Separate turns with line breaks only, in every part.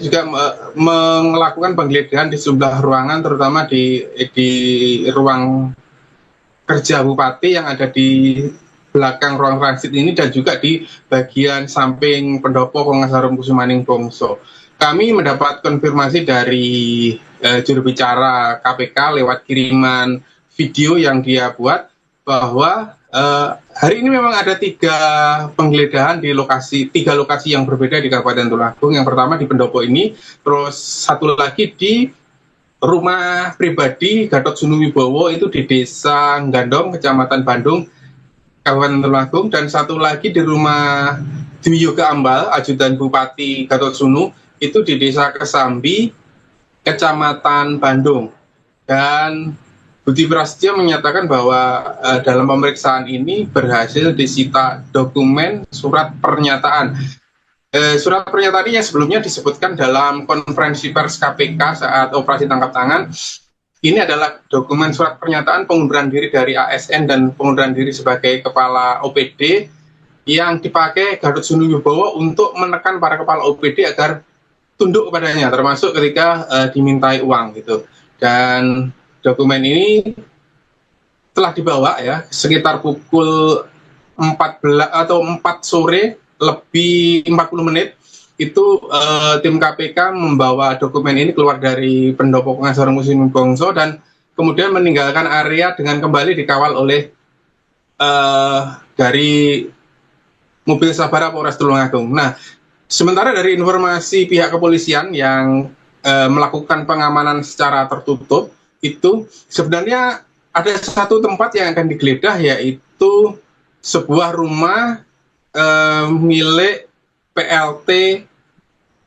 juga melakukan penggeledahan di sejumlah ruangan, terutama di ruang kerja Bupati yang ada di belakang ruang transit ini, dan juga di bagian samping pendopo Pengasarum Kusumaning Bongso. Kami mendapat konfirmasi dari juru bicara KPK lewat kiriman video yang dia buat bahwa hari ini memang ada penggeledahan di tiga lokasi yang berbeda di Kabupaten Tulungagung. Yang pertama di pendopo ini, terus satu lagi di rumah pribadi Gatot Sunuwibowo itu di Desa Gandong, Kecamatan Bandung, Kabupaten Tulungagung, dan satu lagi di rumah Dwi Yoga Ambal, ajudan Bupati Gatot Sunu, itu di Desa Kesambi, Kecamatan Bandung. Dan Budi Prasetyo menyatakan bahwa dalam pemeriksaan ini berhasil disita dokumen surat pernyataan. Surat pernyataan ini yang sebelumnya disebutkan dalam konferensi pers KPK saat operasi tangkap tangan. Ini adalah dokumen surat pernyataan pengunduran diri dari ASN dan pengunduran diri sebagai kepala OPD yang dipakai Gatot Sunuwibowo untuk menekan para kepala OPD agar tunduk kepadanya, termasuk ketika dimintai uang gitu. Dan dokumen ini telah dibawa ya sekitar pukul 14 atau 4 sore lebih 40 menit itu tim KPK membawa dokumen ini keluar dari pendopo Pengasarum Kusumaning Bongso dan kemudian meninggalkan area dengan kembali dikawal oleh dari mobil Sabara Polres Tulungagung. Nah, sementara dari informasi pihak kepolisian yang melakukan pengamanan secara tertutup, itu sebenarnya ada satu tempat yang akan digeledah, yaitu sebuah rumah milik PLT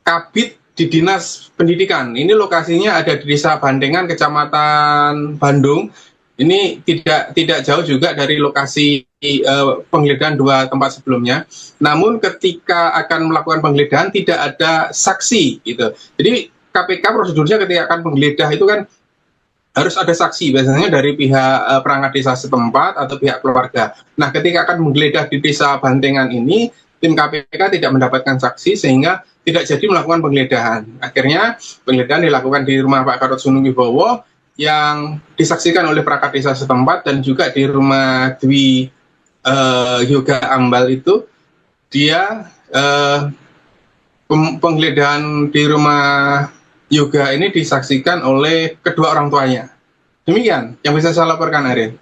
Kabid di Dinas Pendidikan. Ini lokasinya ada di Desa Bandengan, Kecamatan Bandung. Ini tidak jauh juga dari lokasi penggeledahan dua tempat sebelumnya. Namun ketika akan melakukan penggeledahan tidak ada saksi gitu. Jadi KPK prosedurnya ketika akan menggeledah itu kan harus ada saksi, biasanya dari pihak perangkat desa setempat atau pihak keluarga. Nah, ketika akan menggeledah di Desa Bandengan ini, tim KPK tidak mendapatkan saksi sehingga tidak jadi melakukan penggeledahan. Akhirnya penggeledahan dilakukan di rumah Pak Gatot Sunuwibowo yang disaksikan oleh perangkat desa setempat, dan juga di rumah Dwi Yoga Ambal itu dia penggeledahan di rumah Yoga ini disaksikan oleh kedua orang tuanya. Demikian yang bisa saya laporkan, Ariel.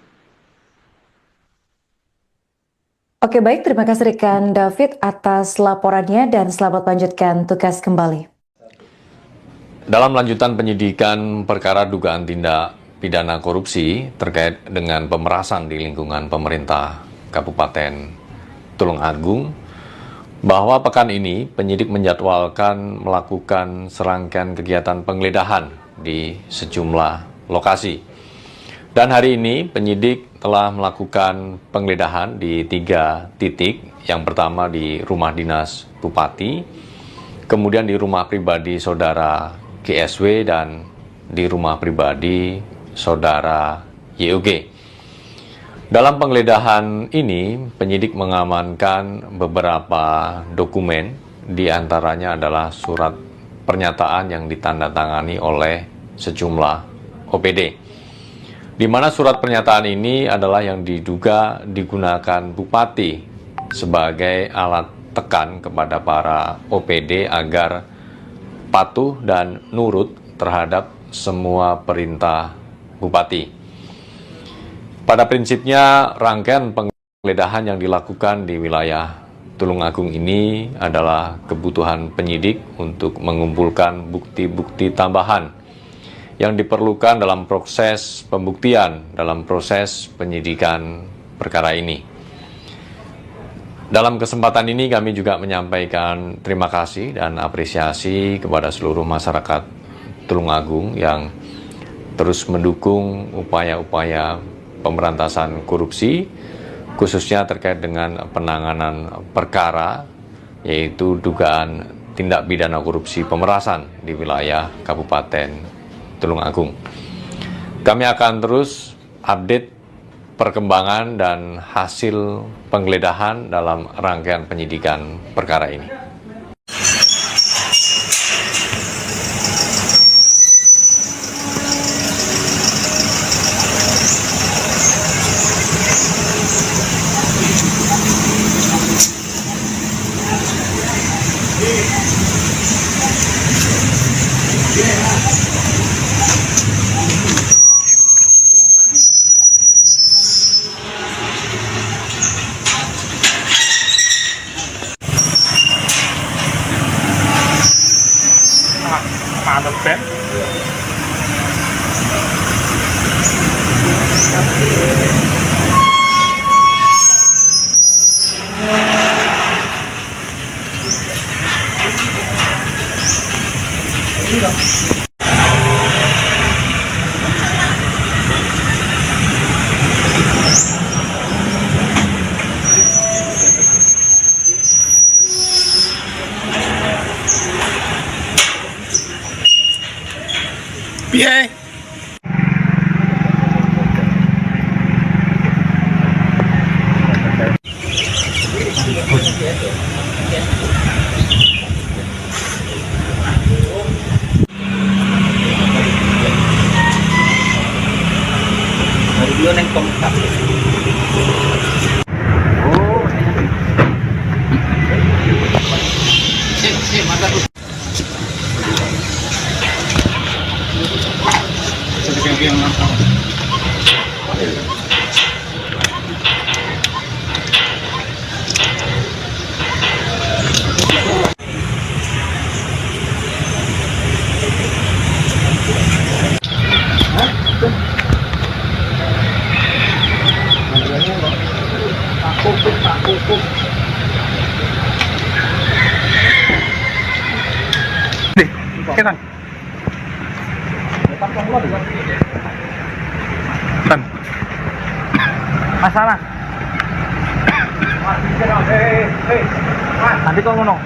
Oke, baik, terima kasih rekan David atas laporannya dan selamat lanjutkan tugas kembali.
Dalam lanjutan penyidikan perkara dugaan tindak pidana korupsi terkait dengan pemerasan di lingkungan pemerintah Kabupaten Tulungagung, bahwa pekan ini penyidik menjadwalkan melakukan serangkaian kegiatan penggeledahan di sejumlah lokasi. Dan hari ini penyidik telah melakukan penggeledahan di 3 titik. Yang pertama di rumah dinas Bupati, kemudian di rumah pribadi saudara GSW, dan di rumah pribadi saudara YOG. Dalam penggeledahan ini, penyidik mengamankan beberapa dokumen, di antaranya adalah surat pernyataan yang ditandatangani oleh sejumlah OPD. Di mana surat pernyataan ini adalah yang diduga digunakan Bupati sebagai alat tekan kepada para OPD agar patuh dan nurut terhadap semua perintah Bupati. Pada prinsipnya, rangkaian penggeledahan yang dilakukan di wilayah Tulungagung ini adalah kebutuhan penyidik untuk mengumpulkan bukti-bukti tambahan yang diperlukan dalam proses pembuktian, dalam proses penyidikan perkara ini. Dalam kesempatan ini kami juga menyampaikan terima kasih dan apresiasi kepada seluruh masyarakat Tulungagung yang terus mendukung upaya-upaya pemberantasan korupsi, khususnya terkait dengan penanganan perkara, yaitu dugaan tindak pidana korupsi pemerasan di wilayah Kabupaten Tulungagung. Kami akan terus update perkembangan dan hasil penggeledahan dalam rangkaian penyidikan perkara ini.
Manut Ben. Piye? Ketan. Tan. Masalah. Nanti kau ngono.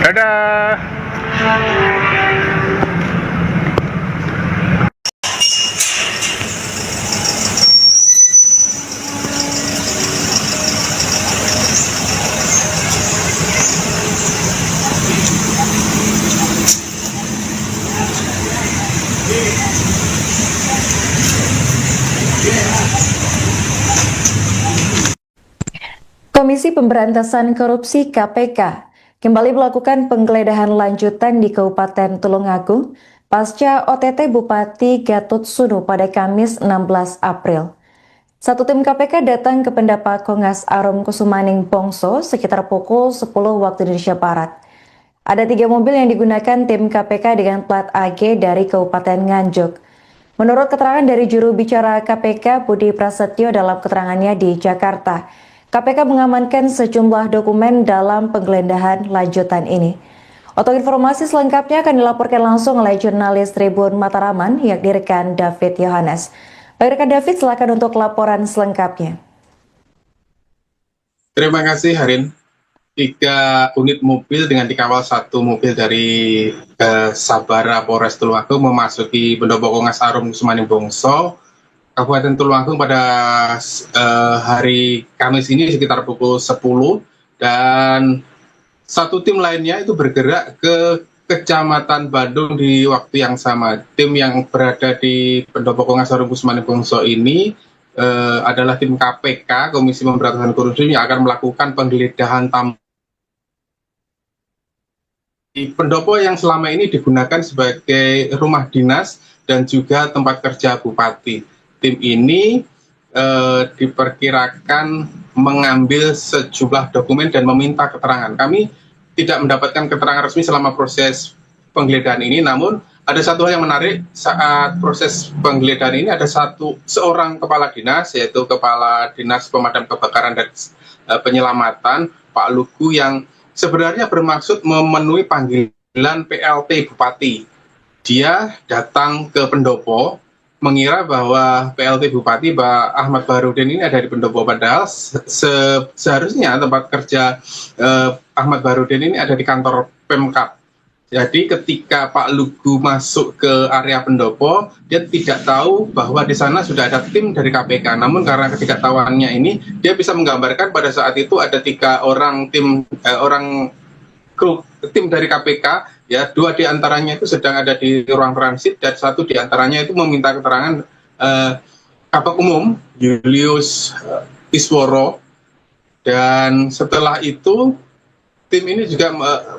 Dadah.
Komisi Pemberantasan Korupsi KPK kembali melakukan penggeledahan lanjutan di Kabupaten Tulungagung pasca OTT Bupati Gatotsuno pada Kamis 16 April. Satu tim KPK datang ke Pendapat Kongas Arum Kusumaning Bongso sekitar pukul 10 waktu Indonesia Barat. Ada 3 mobil yang digunakan tim KPK dengan plat AG dari Kabupaten Nganjuk. Menurut keterangan dari juru bicara KPK Budi Prasetyo dalam keterangannya di Jakarta, KPK mengamankan sejumlah dokumen dalam penggeledahan lanjutan ini. Untuk informasi selengkapnya akan dilaporkan langsung oleh jurnalis Tribun Mataraman, yakni rekan David Yohanes. Baik rekan David, silakan untuk laporan selengkapnya.
Terima kasih Harin. 3 unit mobil dengan dikawal 1 mobil dari Sabara Polres Tulungagung memasuki Pendopo Kongas Arum Kusumaning Bongso, Kabupaten Tulungagung pada hari Kamis ini sekitar pukul 10, dan 1 tim lainnya itu bergerak ke Kecamatan Bandung di waktu yang sama. Tim yang berada di Pendopo Kongas Arum Kusumaning Bongso ini adalah tim KPK, Komisi Pemberantasan Korupsi, yang akan melakukan penggeledahan di pendopo yang selama ini digunakan sebagai rumah dinas dan juga tempat kerja bupati. Tim ini diperkirakan mengambil sejumlah dokumen dan meminta keterangan. Kami tidak mendapatkan keterangan resmi selama proses penggeledahan ini, namun ada satu hal yang menarik saat proses penggeledahan ini. Ada seorang kepala dinas, yaitu Kepala Dinas Pemadam Kebakaran dan Penyelamatan, Pak Lugu, yang sebenarnya bermaksud memenuhi panggilan PLT Bupati. Dia datang ke pendopo mengira bahwa PLT Bupati Pak Ahmad Baharudin ini ada di pendopo, padahal seharusnya tempat kerja Ahmad Baharudin ini ada di kantor Pemkab. Jadi ketika Pak Lugu masuk ke area pendopo, dia tidak tahu bahwa di sana sudah ada tim dari KPK. Namun karena ketidaktahuannya ini, dia bisa menggambarkan pada saat itu ada 3 orang tim dari KPK, ya, 2 diantaranya itu sedang ada di ruang transit dan 1 diantaranya itu meminta keterangan Kabak Umum Julius Isworo. Dan setelah itu tim ini juga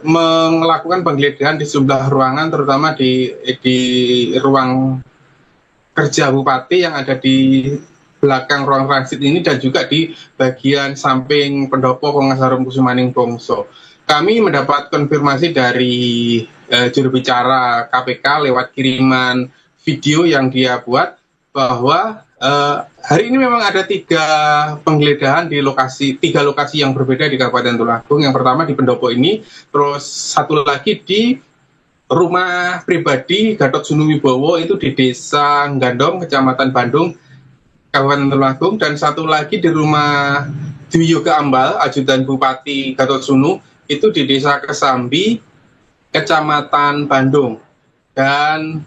melakukan penggeledahan di sejumlah ruangan, terutama di ruang kerja bupati yang ada di belakang ruang transit ini dan juga di bagian samping pendopo Pengasarum Kusumaning Bongso. Kami mendapat konfirmasi dari juru bicara KPK lewat kiriman video yang dia buat bahwa hari ini memang ada 3 penggeledahan di tiga lokasi yang berbeda di Kabupaten Tulungagung. Yang pertama di pendopo ini, terus satu lagi di rumah pribadi Gatot Sunuwibowo itu di Desa Gandong, Kecamatan Bandung, Kabupaten Tulungagung, dan satu lagi di rumah Dwi Yoga Ambal, ajudan Bupati Gatot Sunu, itu di Desa Kesambi, Kecamatan Bandung. Dan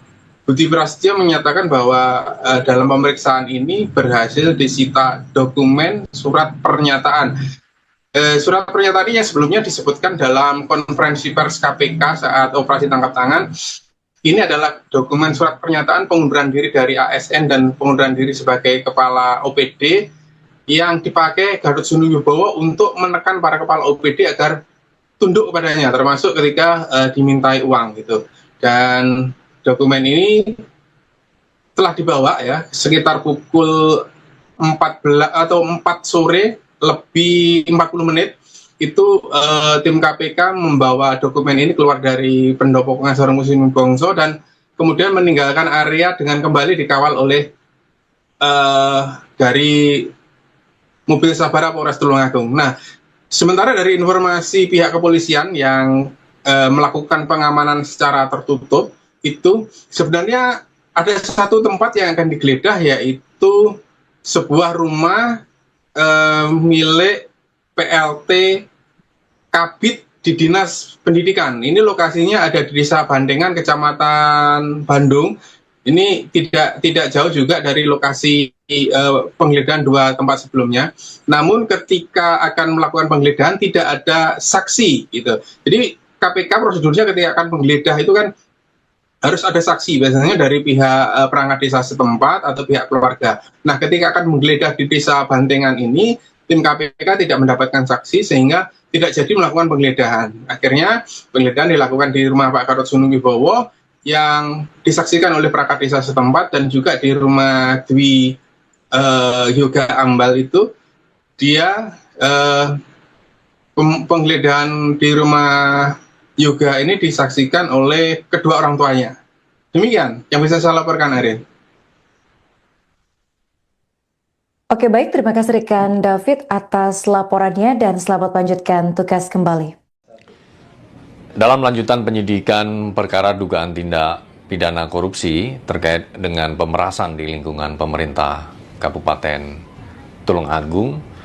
Budi Prasetyo menyatakan bahwa dalam pemeriksaan ini berhasil disita dokumen surat pernyataan. Surat pernyataan ini yang sebelumnya disebutkan dalam konferensi pers KPK saat operasi tangkap tangan. Ini adalah dokumen surat pernyataan pengunduran diri dari ASN dan pengunduran diri sebagai kepala OPD yang dipakai Gatot Sunuwibowo untuk menekan para kepala OPD agar tunduk kepadanya, termasuk ketika dimintai uang gitu. Dan dokumen ini telah dibawa ya sekitar pukul 14 atau 4 sore lebih 40 menit itu tim KPK membawa dokumen ini keluar dari pendopo Pengasarum Kusumaning Bongso dan kemudian meninggalkan area dengan kembali dikawal oleh dari mobil Sabara Polres Tulungagung. Nah, sementara dari informasi pihak kepolisian yang melakukan pengamanan secara tertutup itu sebenarnya ada satu tempat yang akan digeledah, yaitu sebuah rumah milik PLT Kabid di Dinas Pendidikan. Ini lokasinya ada di Desa Bandengan, Kecamatan Bandung. Ini tidak jauh juga dari lokasi penggeledahan 2 tempat sebelumnya. Namun ketika akan melakukan penggeledahan tidak ada saksi gitu. Jadi KPK prosedurnya ketika akan menggeledah itu kan harus ada saksi, biasanya dari pihak perangkat desa setempat atau pihak keluarga. Nah, ketika akan menggeledah di Desa Bandengan ini, tim KPK tidak mendapatkan saksi sehingga tidak jadi melakukan penggeledahan. Akhirnya penggeledahan dilakukan di rumah Pak Gatot Sunuwibowo yang disaksikan oleh perangkat desa setempat dan juga di rumah Dwi Yoga Ambal itu dia penggeledahan di rumah Yoga ini disaksikan oleh kedua orang tuanya. Demikian yang bisa saya laporkan, Ariel.
Oke, baik, terima kasih rekan David atas laporannya dan selamat lanjutkan tugas kembali.
Dalam lanjutan penyidikan perkara dugaan tindak pidana korupsi terkait dengan pemerasan di lingkungan pemerintah Kabupaten Tulungagung,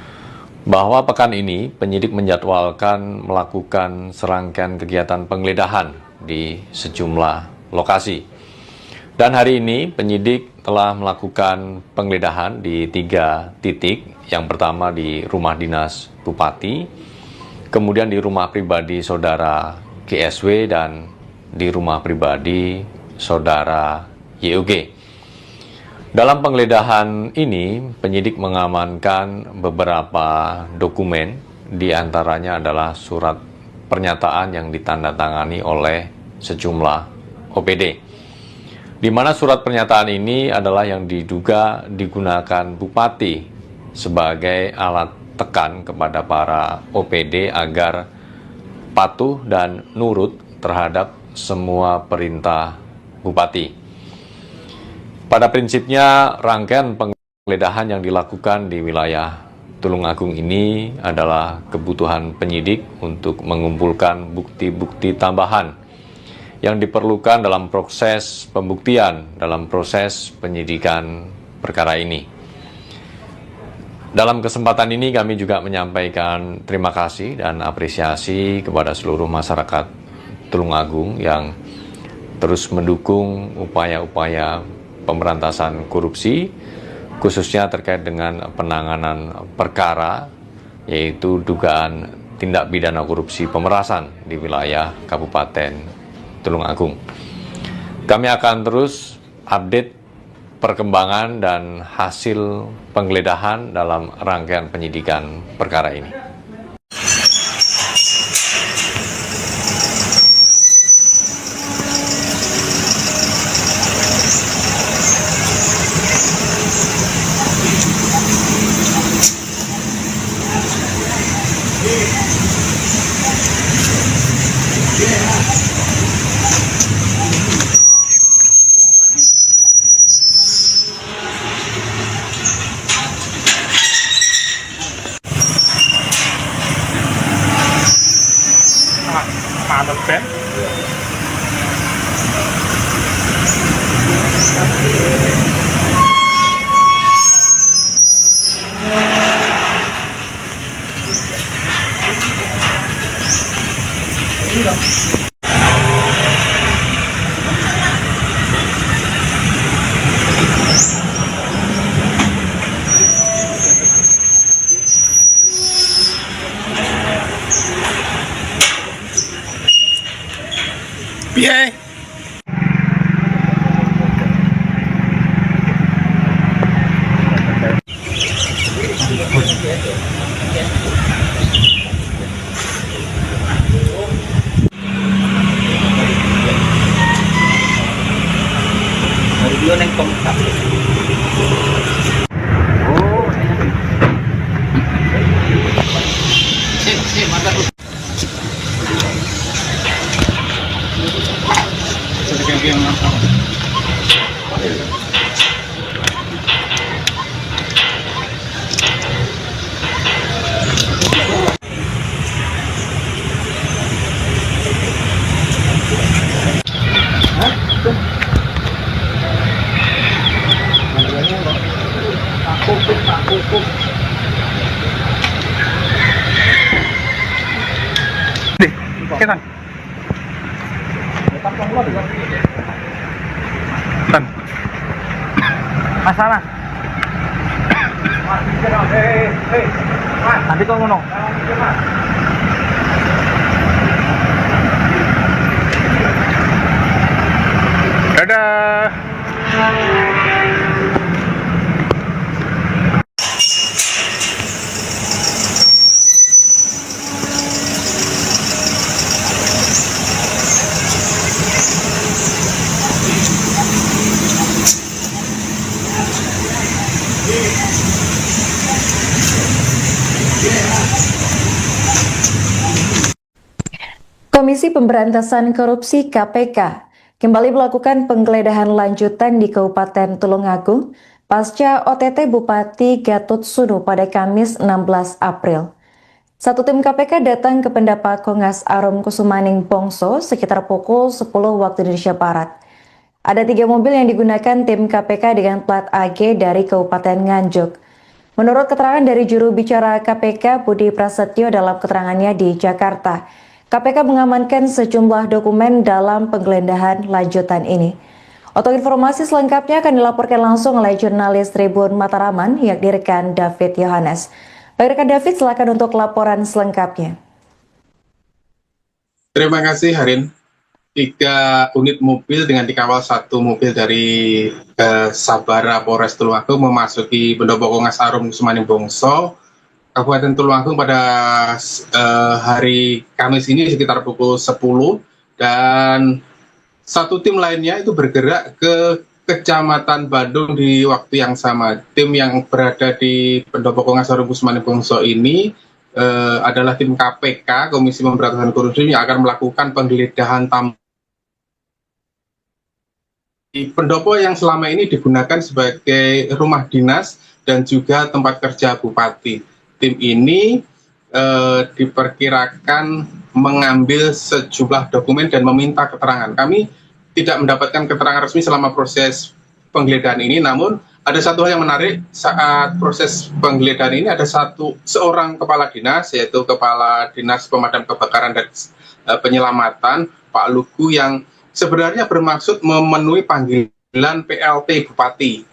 bahwa pekan ini penyidik menjadwalkan melakukan serangkaian kegiatan penggeledahan di sejumlah lokasi. Dan hari ini penyidik telah melakukan penggeledahan di 3 titik. Yang pertama di rumah dinas Bupati, kemudian di rumah pribadi saudara GSW dan di rumah pribadi saudara YOG. Dalam penggeledahan ini, penyidik mengamankan beberapa dokumen, di antaranya adalah surat pernyataan yang ditandatangani oleh sejumlah OPD. Di mana surat pernyataan ini adalah yang diduga digunakan Bupati sebagai alat tekan kepada para OPD agar patuh dan nurut terhadap semua perintah Bupati. Pada prinsipnya, rangkaian penggeledahan yang dilakukan di wilayah Tulungagung ini adalah kebutuhan penyidik untuk mengumpulkan bukti-bukti tambahan yang diperlukan dalam proses pembuktian, dalam proses penyidikan perkara ini. Dalam kesempatan ini kami juga menyampaikan terima kasih dan apresiasi kepada seluruh masyarakat Tulungagung yang terus mendukung upaya-upaya pemberantasan korupsi, khususnya terkait dengan penanganan perkara, yaitu dugaan tindak pidana korupsi pemerasan di wilayah Kabupaten Tulungagung. Kami akan terus update perkembangan dan hasil penggeledahan dalam rangkaian penyidikan perkara ini.
ada pen. Piye? Deh, Tan. Tan.
Masalah. Nanti kau ngono.
Dadah.
Komisi Pemberantasan Korupsi KPK kembali melakukan penggeledahan lanjutan di Kabupaten Tulungagung pasca OTT Bupati Gatot Sunu pada Kamis 16 April. Satu tim KPK datang ke Pendapat Kongas Arum Kusumaning Bongso sekitar pukul 10 waktu Indonesia Barat. Ada 3 mobil yang digunakan tim KPK dengan plat AG dari Kabupaten Nganjuk. Menurut keterangan dari juru bicara KPK Budi Prasetyo dalam keterangannya di Jakarta, KPK mengamankan sejumlah dokumen dalam penggeledahan lanjutan ini. Untuk informasi selengkapnya akan dilaporkan langsung oleh jurnalis Tribun Mataraman, yakni rekan David Yohanes. Baik rekan David, silakan untuk laporan selengkapnya.
Terima kasih Harin. 3 unit mobil dengan dikawal 1 mobil dari Sabara Polres Tulungagung memasuki Pendopo Kongas Arum Kusumaning Bongso, Kabupaten Tulungagung pada hari Kamis ini sekitar pukul 10, dan 1 tim lainnya itu bergerak ke Kecamatan Bandung di waktu yang sama. Tim yang berada di Pendopo Kongas Arum Kusumaning Bongso ini adalah tim KPK, Komisi Pemberantasan Korupsi, yang akan melakukan penggeledahan di pendopo yang selama ini digunakan sebagai rumah dinas dan juga tempat kerja bupati. Tim ini diperkirakan mengambil sejumlah dokumen dan meminta keterangan. Kami tidak mendapatkan keterangan resmi selama proses penggeledahan ini, namun ada satu hal yang menarik saat proses penggeledahan ini. Ada seorang kepala dinas, yaitu Kepala Dinas Pemadam Kebakaran dan Penyelamatan, Pak Lugu, yang sebenarnya bermaksud memenuhi panggilan PLT Bupati.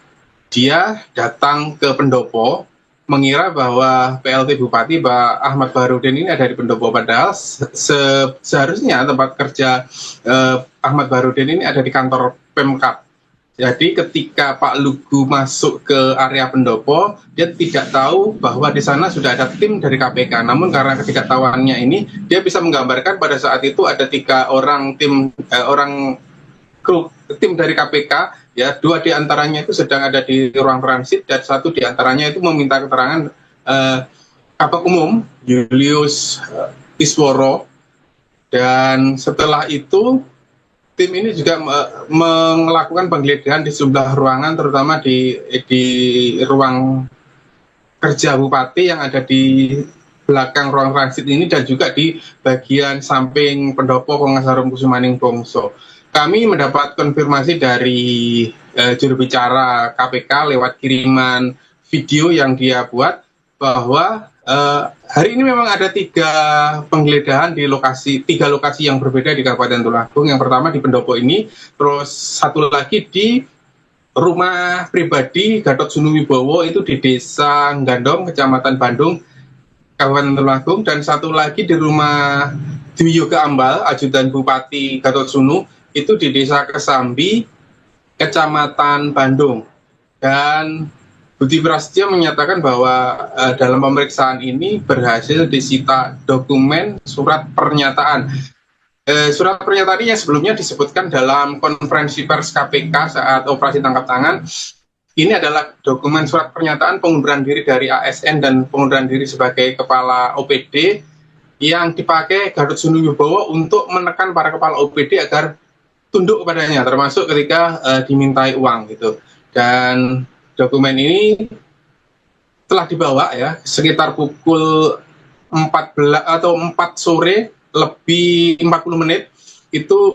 Dia datang ke pendopo mengira bahwa PLT Bupati Pak Ahmad Baharudin ini ada di pendopo, padahal seharusnya tempat kerja Ahmad Baharudin ini ada di kantor Pemkab. Jadi ketika Pak Lugu masuk ke area pendopo, dia tidak tahu bahwa di sana sudah ada tim dari KPK. Namun karena ketidaktahuannya ini, dia bisa menggambarkan pada saat itu ada 3 orang tim dari KPK, ya, 2 diantaranya itu sedang ada di ruang transit, dan 1 diantaranya itu meminta keterangan Kabak Umum Julius Isworo. Dan setelah itu tim ini juga melakukan penggeledahan di sejumlah ruangan, terutama di ruang kerja Bupati yang ada di belakang ruang transit ini dan juga di bagian samping pendopo Pengasarum Kusumaning Bongso. Kami mendapat konfirmasi dari juru bicara KPK lewat kiriman video yang dia buat bahwa hari ini memang ada 3 penggeledahan di tiga lokasi yang berbeda di Kabupaten Tulungagung. Yang pertama di pendopo ini, terus satu lagi di rumah pribadi Gatot Sunuwibowo itu di Desa Gandong, Kecamatan Bandung, Kabupaten Tulungagung, dan satu lagi di rumah Dwi Yoga Ambal, ajudan Bupati Gatot Sunu, itu di Desa Kesambi, Kecamatan Bandung. Dan Budi Prasetyo menyatakan bahwa dalam pemeriksaan ini berhasil disita dokumen surat pernyataan. Surat pernyataan ini yang sebelumnya disebutkan dalam konferensi pers KPK saat operasi tangkap tangan. Ini adalah dokumen surat pernyataan pengunduran diri dari ASN dan pengunduran diri sebagai kepala OPD yang dipakai Gatot Sunuwibowo untuk menekan para kepala OPD agar tunduk kepadanya, termasuk ketika dimintai uang gitu. Dan dokumen ini telah dibawa ya sekitar pukul 14 atau 4 sore lebih 40 menit itu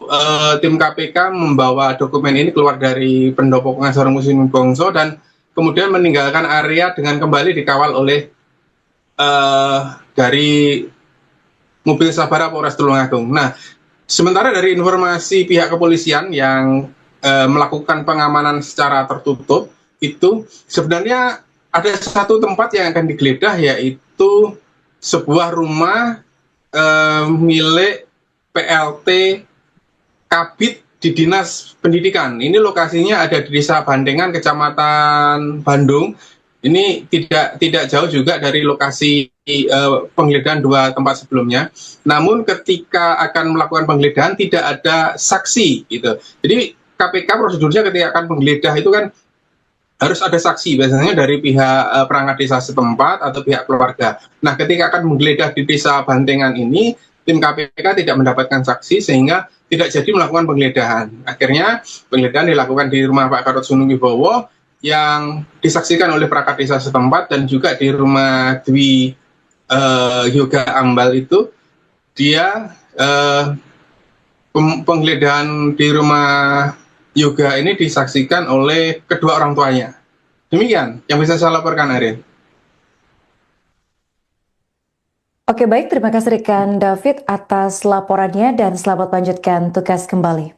tim KPK membawa dokumen ini keluar dari pendopo Pengasarum Kusumaning Bongso dan kemudian meninggalkan area dengan kembali dikawal oleh dari mobil Sabara Polres Tulungagung. Nah, sementara dari informasi pihak kepolisian yang melakukan pengamanan secara tertutup, itu sebenarnya ada satu tempat yang akan digeledah, yaitu sebuah rumah milik PLT Kabid di Dinas Pendidikan. Ini lokasinya ada di Desa Bandengan, Kecamatan Bandung. Ini tidak jauh juga dari lokasi penggeledahan 2 tempat sebelumnya. Namun ketika akan melakukan penggeledahan tidak ada saksi gitu. Jadi KPK prosedurnya ketika akan menggeledah itu kan harus ada saksi, biasanya dari pihak perangkat desa setempat atau pihak keluarga. Nah, ketika akan menggeledah di Desa Bandengan ini, tim KPK tidak mendapatkan saksi sehingga tidak jadi melakukan penggeledahan. Akhirnya penggeledahan dilakukan di rumah Pak Gatot Sunuwibowo yang disaksikan oleh perangkat desa setempat dan juga di rumah Dwi Yoga Ambal itu dia penggeledahan di rumah Yoga ini disaksikan oleh kedua orang tuanya. Demikian yang bisa saya laporkan, Ariel.
Oke, baik, terima kasih rekan David atas laporannya dan selamat lanjutkan tugas kembali.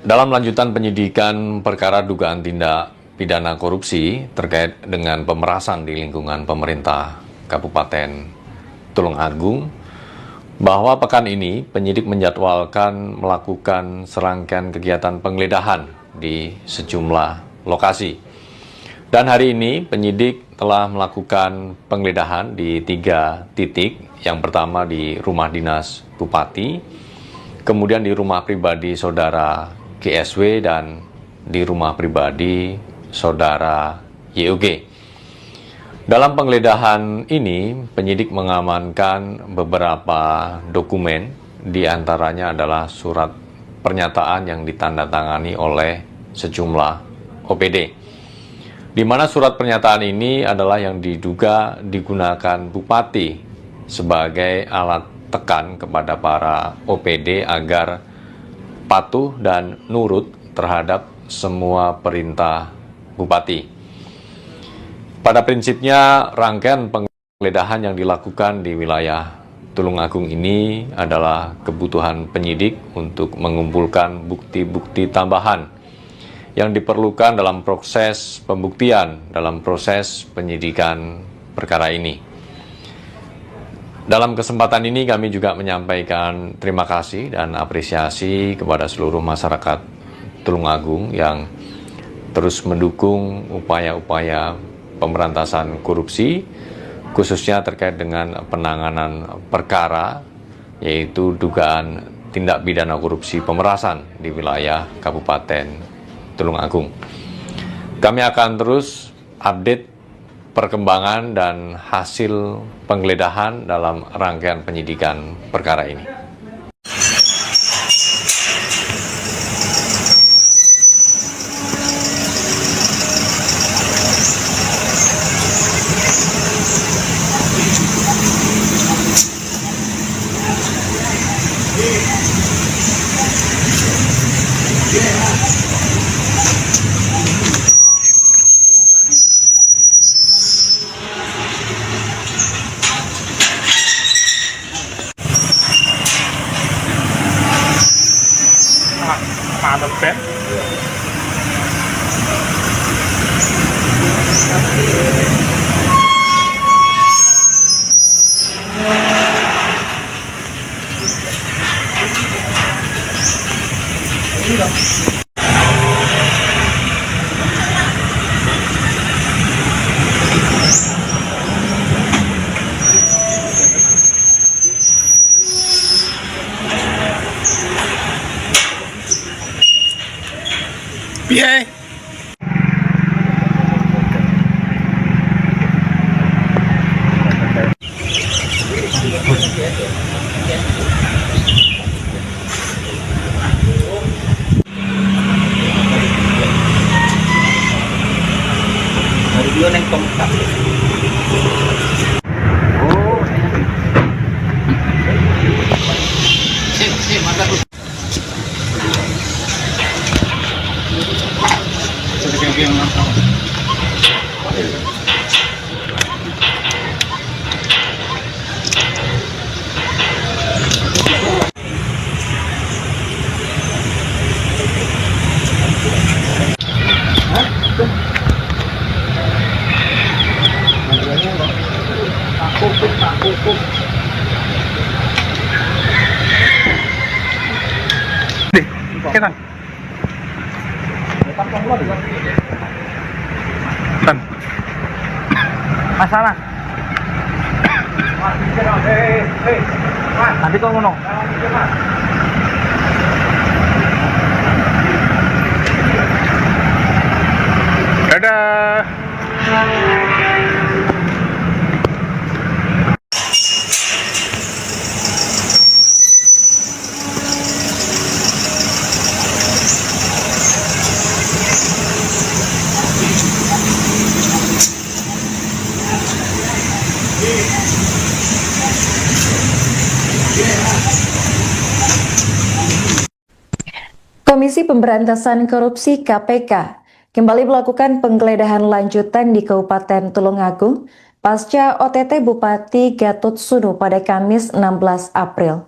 Dalam lanjutan penyidikan perkara dugaan tindak pidana korupsi terkait dengan pemerasan di lingkungan pemerintah Kabupaten Tulungagung, bahwa pekan ini penyidik menjadwalkan melakukan serangkaian kegiatan penggeledahan di sejumlah lokasi. Dan hari ini penyidik telah melakukan penggeledahan di 3 titik. Yang pertama di rumah dinas Bupati, kemudian di rumah pribadi saudara GSW dan di rumah pribadi saudara YOG. Dalam penggeledahan ini, penyidik mengamankan beberapa dokumen, di antaranya adalah surat pernyataan yang ditandatangani oleh sejumlah OPD. Di mana surat pernyataan ini adalah yang diduga digunakan Bupati sebagai alat tekan kepada para OPD agar patuh dan nurut terhadap semua perintah Bupati. Pada prinsipnya, rangkaian penggeledahan yang dilakukan di wilayah Tulungagung ini adalah kebutuhan penyidik untuk mengumpulkan bukti-bukti tambahan yang diperlukan dalam proses pembuktian, dalam proses penyidikan perkara ini. Dalam kesempatan ini kami juga menyampaikan terima kasih dan apresiasi kepada seluruh masyarakat Tulungagung yang terus mendukung upaya-upaya pemberantasan korupsi, khususnya terkait dengan penanganan perkara, yaitu dugaan tindak pidana korupsi pemerasan di wilayah Kabupaten Tulungagung. Kami akan terus update perkembangan dan hasil penggeledahan dalam rangkaian penyidikan perkara ini.
Di, kita. San.
Masalah. Nanti kau ngono.
Dadah.
Komisi Pemberantasan Korupsi KPK kembali melakukan penggeledahan lanjutan di Kabupaten Tulungagung pasca OTT Bupati Gatot Sunu pada Kamis 16 April.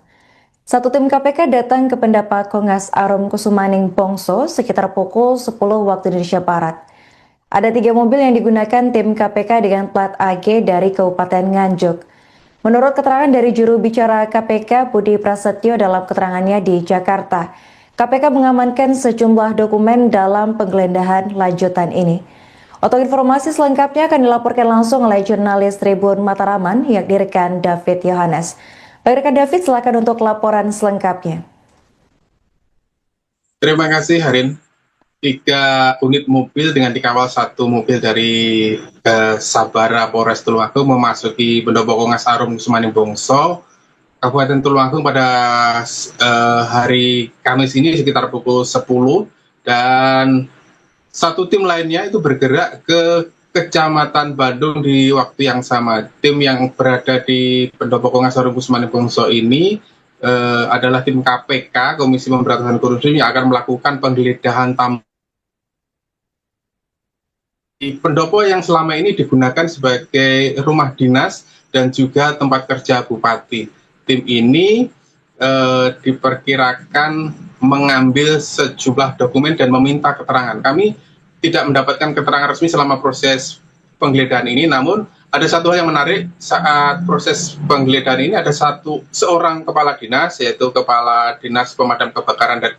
Satu tim KPK datang ke Pendapat Kongas Arum Kusumaning Bongso sekitar pukul 10 waktu Indonesia Barat. Ada 3 mobil yang digunakan tim KPK dengan plat AG dari Kabupaten Nganjuk. Menurut keterangan dari juru bicara KPK Budi Prasetyo dalam keterangannya di Jakarta, KPK mengamankan sejumlah dokumen dalam penggeledahan lanjutan ini. Untuk informasi selengkapnya akan dilaporkan langsung oleh jurnalis Tribun Mataraman yakni rekan David Yohanes. Baik rekan David, silakan untuk laporan selengkapnya.
Terima kasih Harin. 3 unit mobil dengan dikawal 1 mobil dari Sabara Polres Tulungagung memasuki Pendopo Kongas Arum Kusumaning Bongso, Kabupaten Tulungagung pada hari Kamis ini sekitar pukul 10, dan 1 tim lainnya itu bergerak ke Kecamatan Bandung di waktu yang sama. Tim yang berada di Pendopo Kongas Arum Kusumaning Bongso ini adalah tim KPK, Komisi Pemberantasan Korupsi, yang akan melakukan penggeledahan di pendopo yang selama ini digunakan sebagai rumah dinas dan juga tempat kerja bupati. Tim ini diperkirakan mengambil sejumlah dokumen dan meminta keterangan. Kami tidak mendapatkan keterangan resmi selama proses penggeledahan ini, namun ada satu hal yang menarik saat proses penggeledahan ini. Ada seorang kepala dinas, yaitu Kepala Dinas Pemadam Kebakaran dan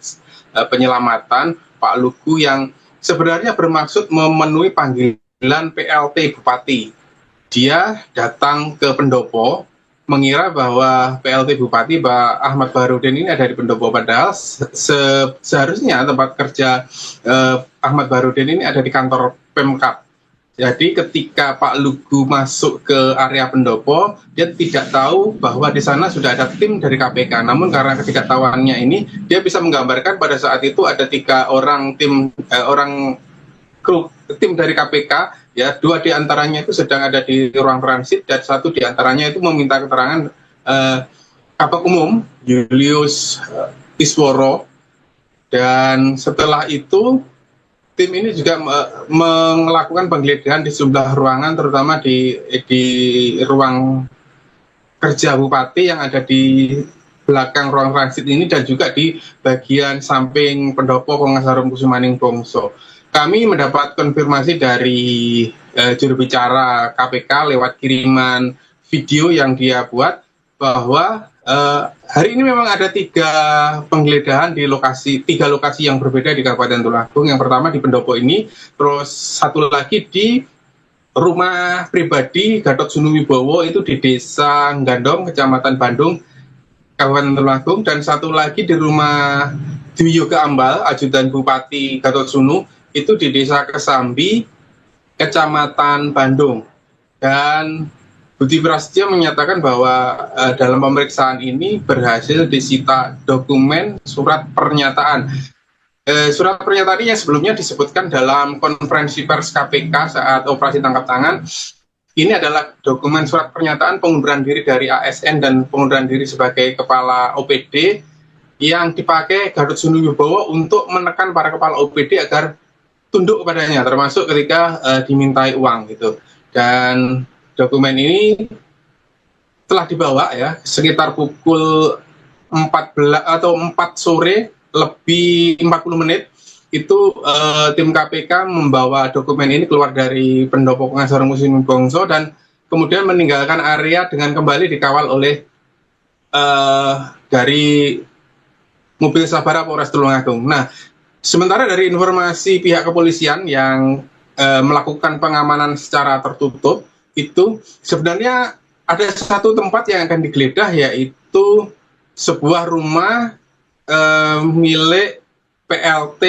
Penyelamatan, Pak Lugu, yang sebenarnya bermaksud memenuhi panggilan PLT Bupati. Dia datang ke pendopo mengira bahwa PLT Bupati Pak Ahmad Baharudin ini ada di pendopo, padahal seharusnya tempat kerja Ahmad Baharudin ini ada di kantor Pemkab. Jadi ketika Pak Lugu masuk ke area pendopo, dia tidak tahu bahwa di sana sudah ada tim dari KPK. Namun karena ketidaktahuannya ini, dia bisa menggambarkan pada saat itu ada 3 orang tim dari KPK, ya, 2 diantaranya itu sedang ada di ruang transit dan 1 diantaranya itu meminta keterangan Kabak Umum Julius Isworo. Dan setelah itu tim ini juga melakukan penggeledahan di sejumlah ruangan, terutama di ruang kerja Bupati yang ada di belakang ruang transit ini dan juga di bagian samping pendopo Kongas Arum Kusumaning Bongso. Kami mendapat konfirmasi dari juru bicara KPK lewat kiriman video yang dia buat bahwa hari ini memang ada 3 penggeledahan di 3 lokasi yang berbeda di Kabupaten Tulungagung. Yang pertama di pendopo ini, terus 1 lagi di rumah pribadi Gatot Sunu Wibowo itu di Desa Gandong, Kecamatan Bandung, Kabupaten Tulungagung, dan 1 lagi di rumah Dwi Yoga Ambal, ajudan Bupati Gatot Sunu, itu di Desa Kesambi, Kecamatan Bandung. Dan Budi Prasetyo menyatakan bahwa dalam pemeriksaan ini berhasil disita dokumen surat pernyataan. Surat pernyataan ini yang sebelumnya disebutkan dalam konferensi pers KPK saat operasi tangkap tangan. Ini adalah dokumen surat pernyataan pengunduran diri dari ASN dan pengunduran diri sebagai kepala OPD yang dipakai Gatot Sunu Wibowo untuk menekan para kepala OPD agar tunduk kepadanya, termasuk ketika dimintai uang gitu. Dan dokumen ini telah dibawa ya sekitar pukul 14 atau 4 sore lebih 40 menit itu tim KPK membawa dokumen ini keluar dari pendopo Kongas Arum Kusumaning Bongso, dan kemudian meninggalkan area dengan kembali dikawal oleh dari mobil sabara Polres Tulungagung. Nah, sementara dari informasi pihak kepolisian yang melakukan pengamanan secara tertutup, itu sebenarnya ada satu tempat yang akan digeledah, yaitu sebuah rumah milik PLT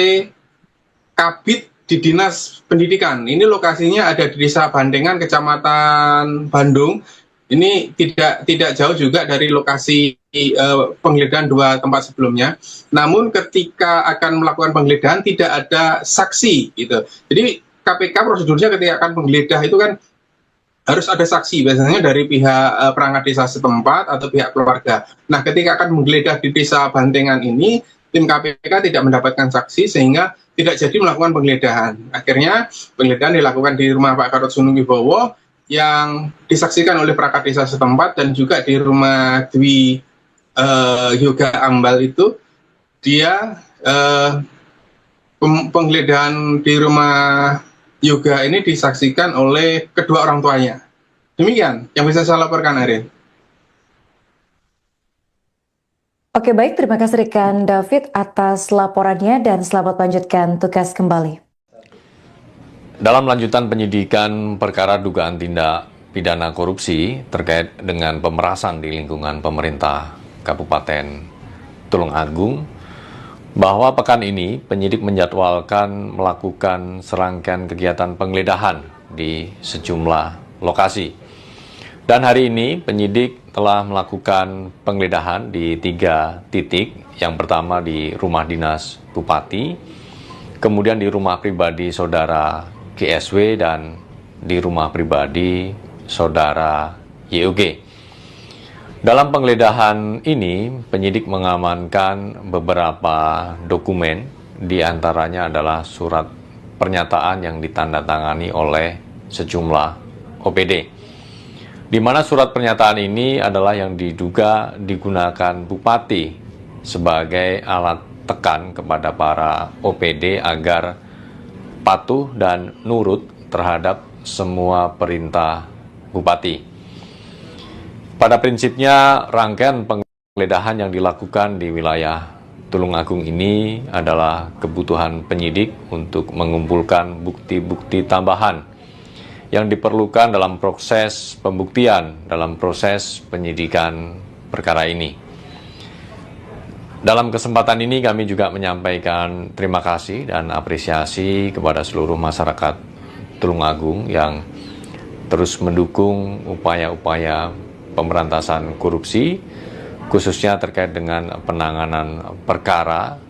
Kabid di Dinas Pendidikan. Ini lokasinya ada di Desa Bandengan, Kecamatan Bandung. Ini tidak jauh juga dari lokasi penggeledahan dua tempat sebelumnya. Namun ketika akan melakukan penggeledahan tidak ada saksi gitu. Jadi KPK prosedurnya ketika akan menggeledah itu kan harus ada saksi, biasanya dari pihak perangkat desa setempat atau pihak keluarga. Nah, ketika akan menggeledah di Desa Bandengan ini, tim KPK tidak mendapatkan saksi sehingga tidak jadi melakukan penggeledahan. Akhirnya penggeledahan dilakukan di rumah Pak Karot Sunuwibowo yang disaksikan oleh perangkat desa setempat, dan juga di rumah Dwi Yoga Ambal itu dia penggeledahan di rumah Yoga ini disaksikan oleh kedua orang tuanya. Demikian yang bisa saya laporkan, Ariel.
Oke, baik, terima kasih rekan David atas laporannya dan selamat lanjutkan tugas kembali.
Dalam lanjutan penyidikan perkara dugaan tindak pidana korupsi terkait dengan pemerasan di lingkungan pemerintah Kabupaten Tulungagung, bahwa pekan ini penyidik menjadwalkan melakukan serangkaian kegiatan penggeledahan di sejumlah lokasi. Dan hari ini penyidik telah melakukan penggeledahan di 3 titik. Yang pertama di rumah dinas Bupati, kemudian di rumah pribadi saudara GSW, dan di rumah pribadi saudara YOG. Dalam penggeledahan ini, penyidik mengamankan beberapa dokumen, di antaranya adalah surat pernyataan yang ditandatangani oleh sejumlah OPD. Di mana surat pernyataan ini adalah yang diduga digunakan Bupati sebagai alat tekan kepada para OPD agar patuh dan nurut terhadap semua perintah Bupati. Pada prinsipnya, rangkaian penggeledahan yang dilakukan di wilayah Tulungagung ini adalah kebutuhan penyidik untuk mengumpulkan bukti-bukti tambahan yang diperlukan dalam proses pembuktian, dalam proses penyidikan perkara ini. Dalam kesempatan ini kami juga menyampaikan terima kasih dan apresiasi kepada seluruh masyarakat Tulungagung yang terus mendukung upaya-upaya pemberantasan korupsi, khususnya terkait dengan penanganan perkara,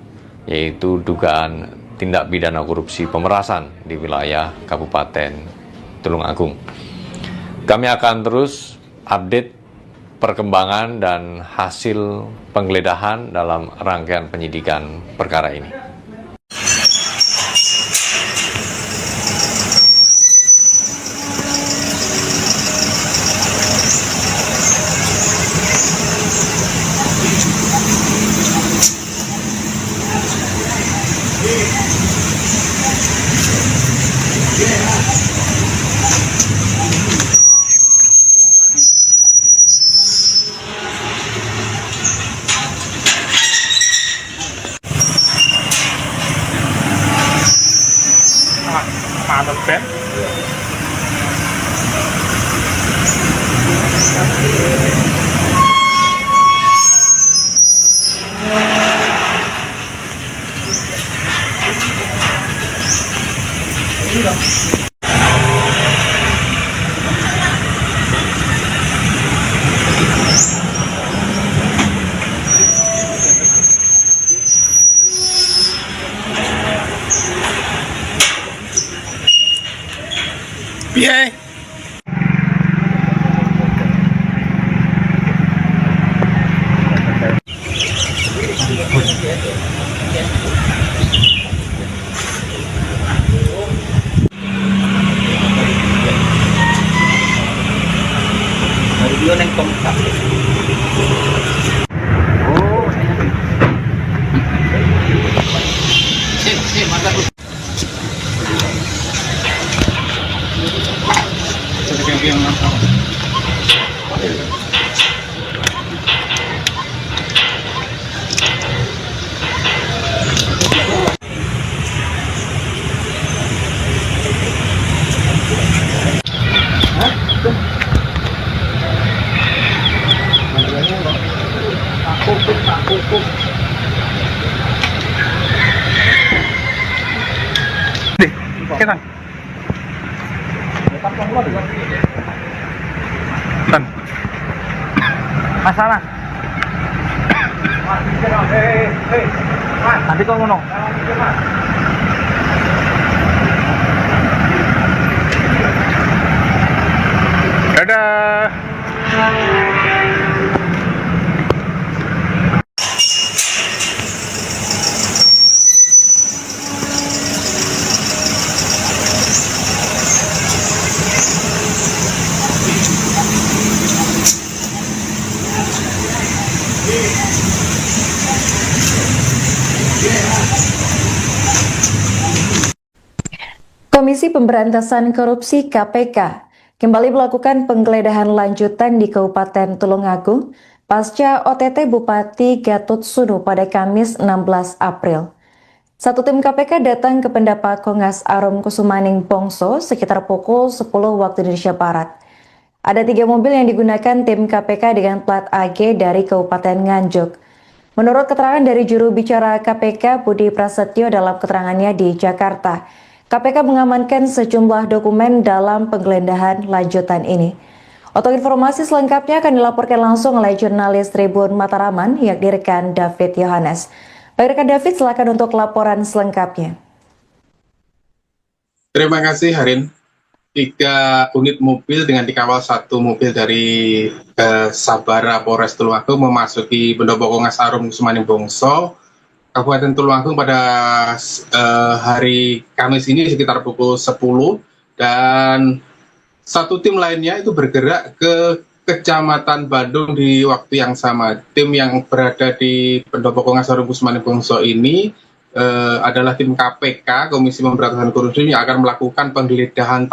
yaitu dugaan tindak pidana korupsi pemerasan di wilayah Kabupaten Tulungagung. Kami akan terus update perkembangan dan hasil penggeledahan dalam rangkaian penyidikan perkara ini.
Mantap, Ben. Piye?
Video neng kompak. Sip, mantap.
Jadi yang
Kita. Dan masalah. Nanti kau ngono. Dadah.
Komisi Pemberantasan Korupsi KPK kembali melakukan penggeledahan lanjutan di Kabupaten Tulungagung pasca OTT Bupati Gatot Sunu pada Kamis 16 April. Satu tim KPK datang ke Pendapat Kongas Arum Kusumaning Bongso sekitar pukul 10 waktu Indonesia Barat. Ada 3 mobil yang digunakan tim KPK dengan plat AG dari Kabupaten Nganjuk. Menurut keterangan dari juru bicara KPK Budi Prasetyo dalam keterangannya di Jakarta, KPK mengamankan sejumlah dokumen dalam penggeledahan lanjutan ini. Untuk informasi selengkapnya akan dilaporkan langsung oleh jurnalis Tribun Mataraman, yakni rekan David Yohanes. Baik rekan David, silakan untuk laporan selengkapnya.
Terima kasih Harin. 3 unit mobil dengan dikawal 1 mobil dari Sabara Polres Tulungagung memasuki Pendopo Kongas Arum Kusumaning Bongso, Kabupaten Tulungagung pada hari Kamis ini sekitar pukul 10, dan 1 tim lainnya itu bergerak ke Kecamatan Bandung di waktu yang sama. Tim yang berada di Pendopo Kongas Arum Kusumaning Bongso ini adalah tim KPK, Komisi Pemberantasan Korupsi, yang akan melakukan penggeledahan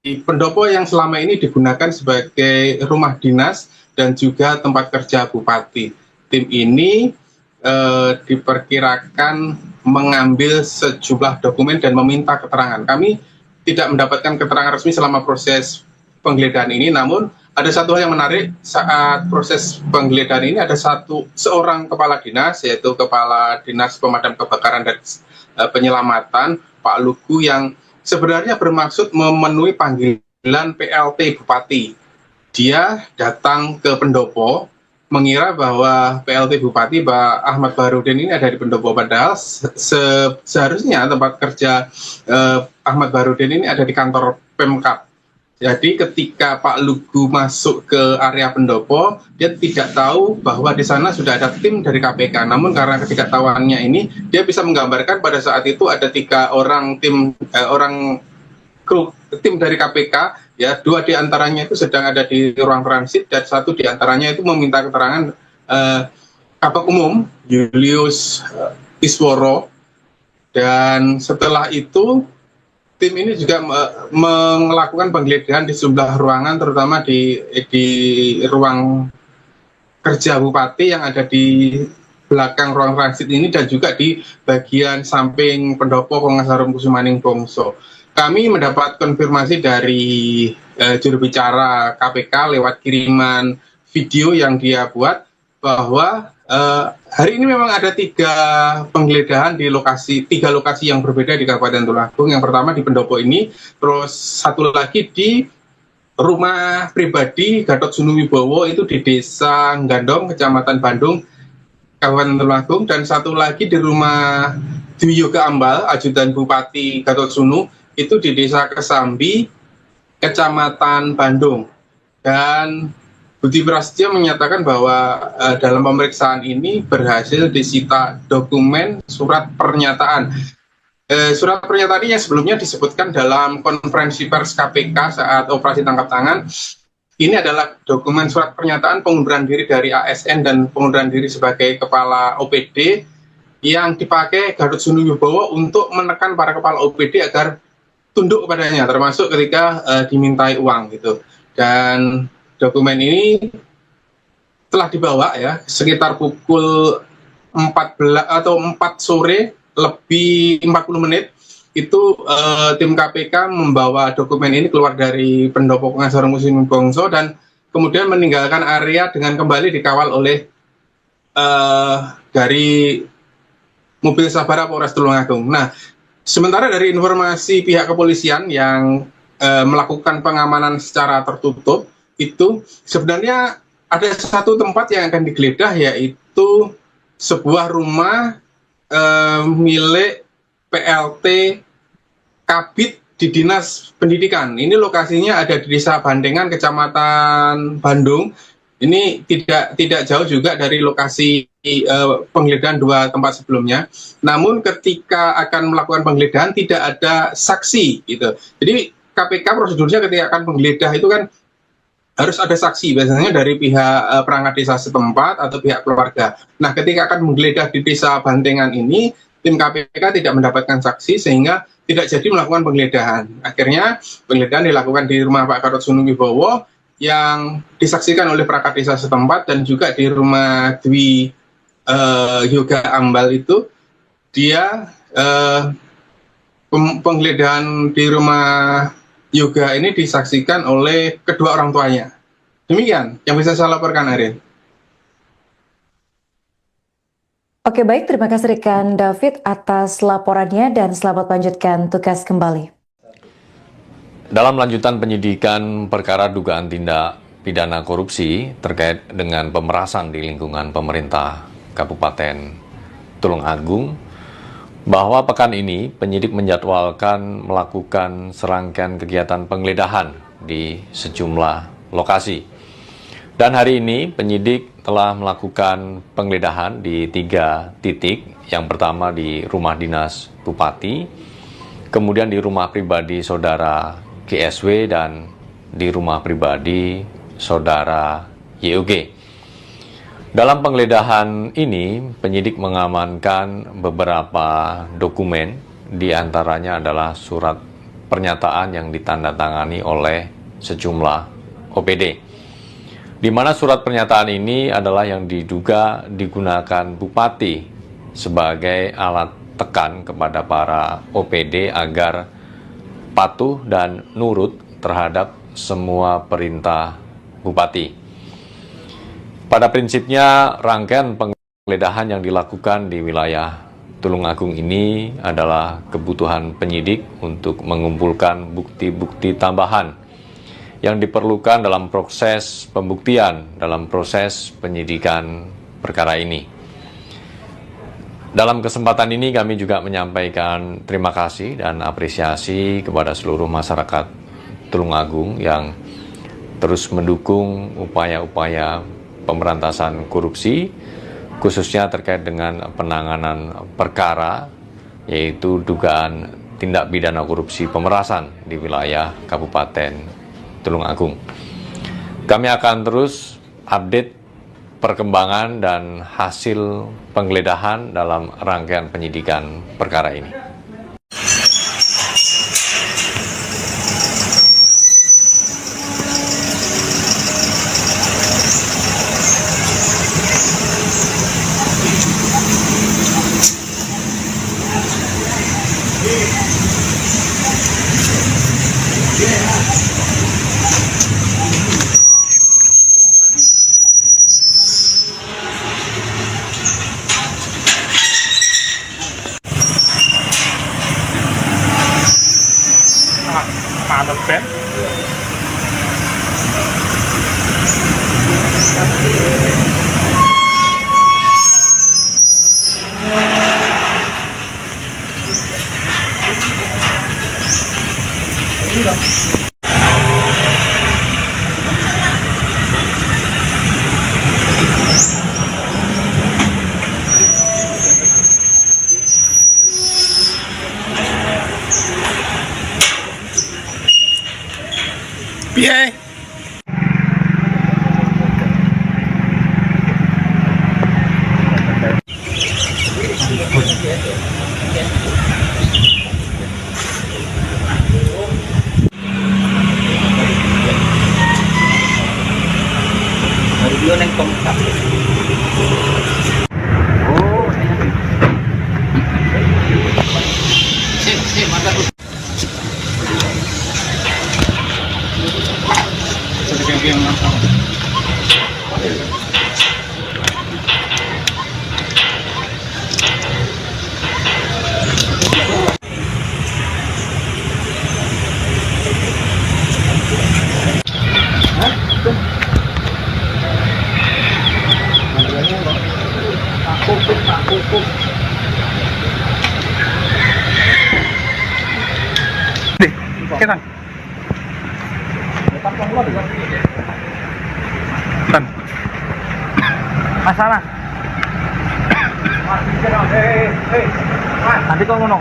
di pendopo yang selama ini digunakan sebagai rumah dinas dan juga tempat kerja bupati. Tim ini diperkirakan mengambil sejumlah dokumen dan meminta keterangan. Kami tidak mendapatkan keterangan resmi selama proses penggeledahan ini, namun ada satu hal yang menarik saat proses penggeledahan ini. Ada seorang kepala dinas, yaitu Kepala Dinas Pemadam Kebakaran dan Penyelamatan, Pak Lugu, yang sebenarnya bermaksud memenuhi panggilan PLT Bupati. Dia datang ke pendopo mengira bahwa PLT Bupati Pak Ahmad Baharudin ini ada di pendopo, padahal seharusnya tempat kerja Ahmad Baharudin ini ada di kantor Pemkab. Jadi ketika Pak Lugu masuk ke area pendopo, dia tidak tahu bahwa di sana sudah ada tim dari KPK. Namun karena ketidaktahuannya ini, dia bisa menggambarkan pada saat itu ada 3 orang tim dari KPK, ya, 2 diantaranya itu sedang ada di ruang transit dan 1 diantaranya itu meminta keterangan Kabak Umum Julius Isworo. Dan setelah itu tim ini juga melakukan penggeledahan di sejumlah ruangan, terutama di ruang kerja Bupati yang ada di belakang ruang transit ini, dan juga di bagian samping pendopo Kongas Arum Kusumaning Bongso. Kami mendapat konfirmasi dari juru bicara KPK lewat kiriman video yang dia buat bahwa hari ini memang ada 3 penggeledahan di 3 lokasi yang berbeda di Kabupaten Tulungagung. Yang pertama di pendopo ini, terus 1 lagi di rumah pribadi Gatot Sunu Wibowo itu di Desa Gandong, Kecamatan Bandung, Kabupaten Tulungagung, dan 1 lagi di rumah Dwi Yoga Ambal, ajudan Bupati Gatot Sunu, itu di Desa Kesambi, Kecamatan Bandung. Dan Budi Prasetyo menyatakan bahwa dalam pemeriksaan ini berhasil disita dokumen surat pernyataan. Surat pernyataan ini yang sebelumnya disebutkan dalam konferensi pers KPK saat operasi tangkap tangan. Ini adalah dokumen surat pernyataan pengunduran diri dari ASN dan pengunduran diri sebagai kepala OPD yang dipakai Gatot Sunu Wibowo untuk menekan para kepala OPD agar tunduk kepadanya, termasuk ketika dimintai uang gitu. Dan dokumen ini telah dibawa ya sekitar pukul 14 atau 4 sore lebih 40 menit itu tim KPK membawa dokumen ini keluar dari pendopo Kongas Arum Kusumaning Bongso, dan kemudian meninggalkan area dengan kembali dikawal oleh dari mobil Sabara Polres Tulungagung. Nah, sementara dari informasi pihak kepolisian yang melakukan pengamanan secara tertutup, itu sebenarnya ada satu tempat yang akan digeledah, yaitu sebuah rumah milik PLT Kabid di Dinas Pendidikan. Ini lokasinya ada di Desa Bandengan, Kecamatan Bandung. Ini tidak jauh juga dari lokasi penggeledahan dua tempat sebelumnya. Namun ketika akan melakukan penggeledahan tidak ada saksi gitu. Jadi KPK prosedurnya ketika akan penggeledah itu kan harus ada saksi, biasanya dari pihak perangkat desa setempat atau pihak keluarga. Nah, ketika akan menggeledah di Desa Bandengan ini, tim KPK tidak mendapatkan saksi sehingga tidak jadi melakukan penggeledahan. Akhirnya penggeledahan dilakukan di rumah Pak Gatot Sunuwibowo yang disaksikan oleh perangkat desa setempat, dan juga di rumah Dwi Yoga Ambal itu dia penggeledahan di rumah Yoga ini disaksikan oleh kedua orang tuanya. Demikian yang bisa saya laporkan, Ariel.
Oke, baik, terima kasih rekan David atas laporannya dan selamat lanjutkan tugas kembali.
Dalam lanjutan penyidikan perkara dugaan tindak pidana korupsi terkait dengan pemerasan di lingkungan pemerintah Kabupaten Tulungagung, bahwa pekan ini penyidik menjadwalkan melakukan serangkaian kegiatan penggeledahan di sejumlah lokasi. Dan hari ini penyidik telah melakukan penggeledahan di 3 titik. Yang pertama di rumah dinas Bupati, kemudian di rumah pribadi saudara GSW, dan di rumah pribadi saudara YOG. Dalam penggeledahan ini, penyidik mengamankan beberapa dokumen, di antaranya adalah surat pernyataan yang ditandatangani oleh sejumlah OPD. Di mana surat pernyataan ini adalah yang diduga digunakan Bupati sebagai alat tekan kepada para OPD agar patuh dan nurut terhadap semua perintah Bupati. Pada prinsipnya, rangkaian penggeledahan yang dilakukan di wilayah Tulungagung ini adalah kebutuhan penyidik untuk mengumpulkan bukti-bukti tambahan yang diperlukan dalam proses pembuktian, dalam proses penyidikan perkara ini. Dalam kesempatan ini kami juga menyampaikan terima kasih dan apresiasi kepada seluruh masyarakat Tulungagung yang terus mendukung upaya-upaya pemberantasan korupsi, khususnya terkait dengan penanganan perkara, yaitu dugaan tindak pidana korupsi pemerasan di wilayah Kabupaten Tulungagung. Kami akan terus update perkembangan dan hasil penggeledahan dalam rangkaian penyidikan perkara ini.
Ada pen. Piye?
Yun ang tongkat. Sip, mata. yang masalah.
Kita. Tan. Masalah. Nanti kau ngono.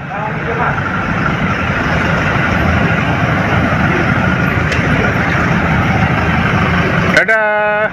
Dadah.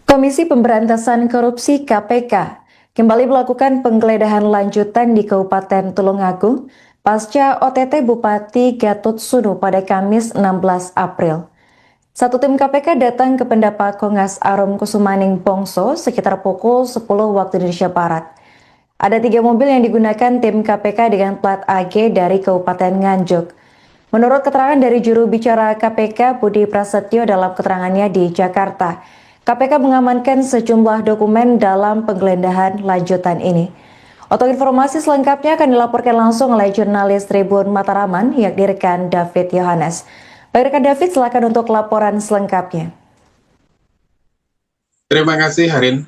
Komisi Pemberantasan Korupsi KPK kembali melakukan penggeledahan lanjutan di Kabupaten Tulungagung pasca OTT Bupati Gatotsuno pada Kamis 16 April. Satu tim KPK datang ke Pendapat Kongas Arum Kusumaning Bongso sekitar pukul 10 waktu Indonesia Barat. Ada 3 mobil yang digunakan tim KPK dengan plat AG dari Kabupaten Nganjuk. Menurut keterangan dari juru bicara KPK Budi Prasetyo dalam keterangannya di Jakarta, KPK mengamankan sejumlah dokumen dalam penggeledahan lanjutan ini. Untuk informasi selengkapnya akan dilaporkan langsung oleh jurnalis Tribun Mataraman, yakni rekan David Yohanes. Baik rekan David, silakan untuk laporan selengkapnya.
Terima kasih Harin.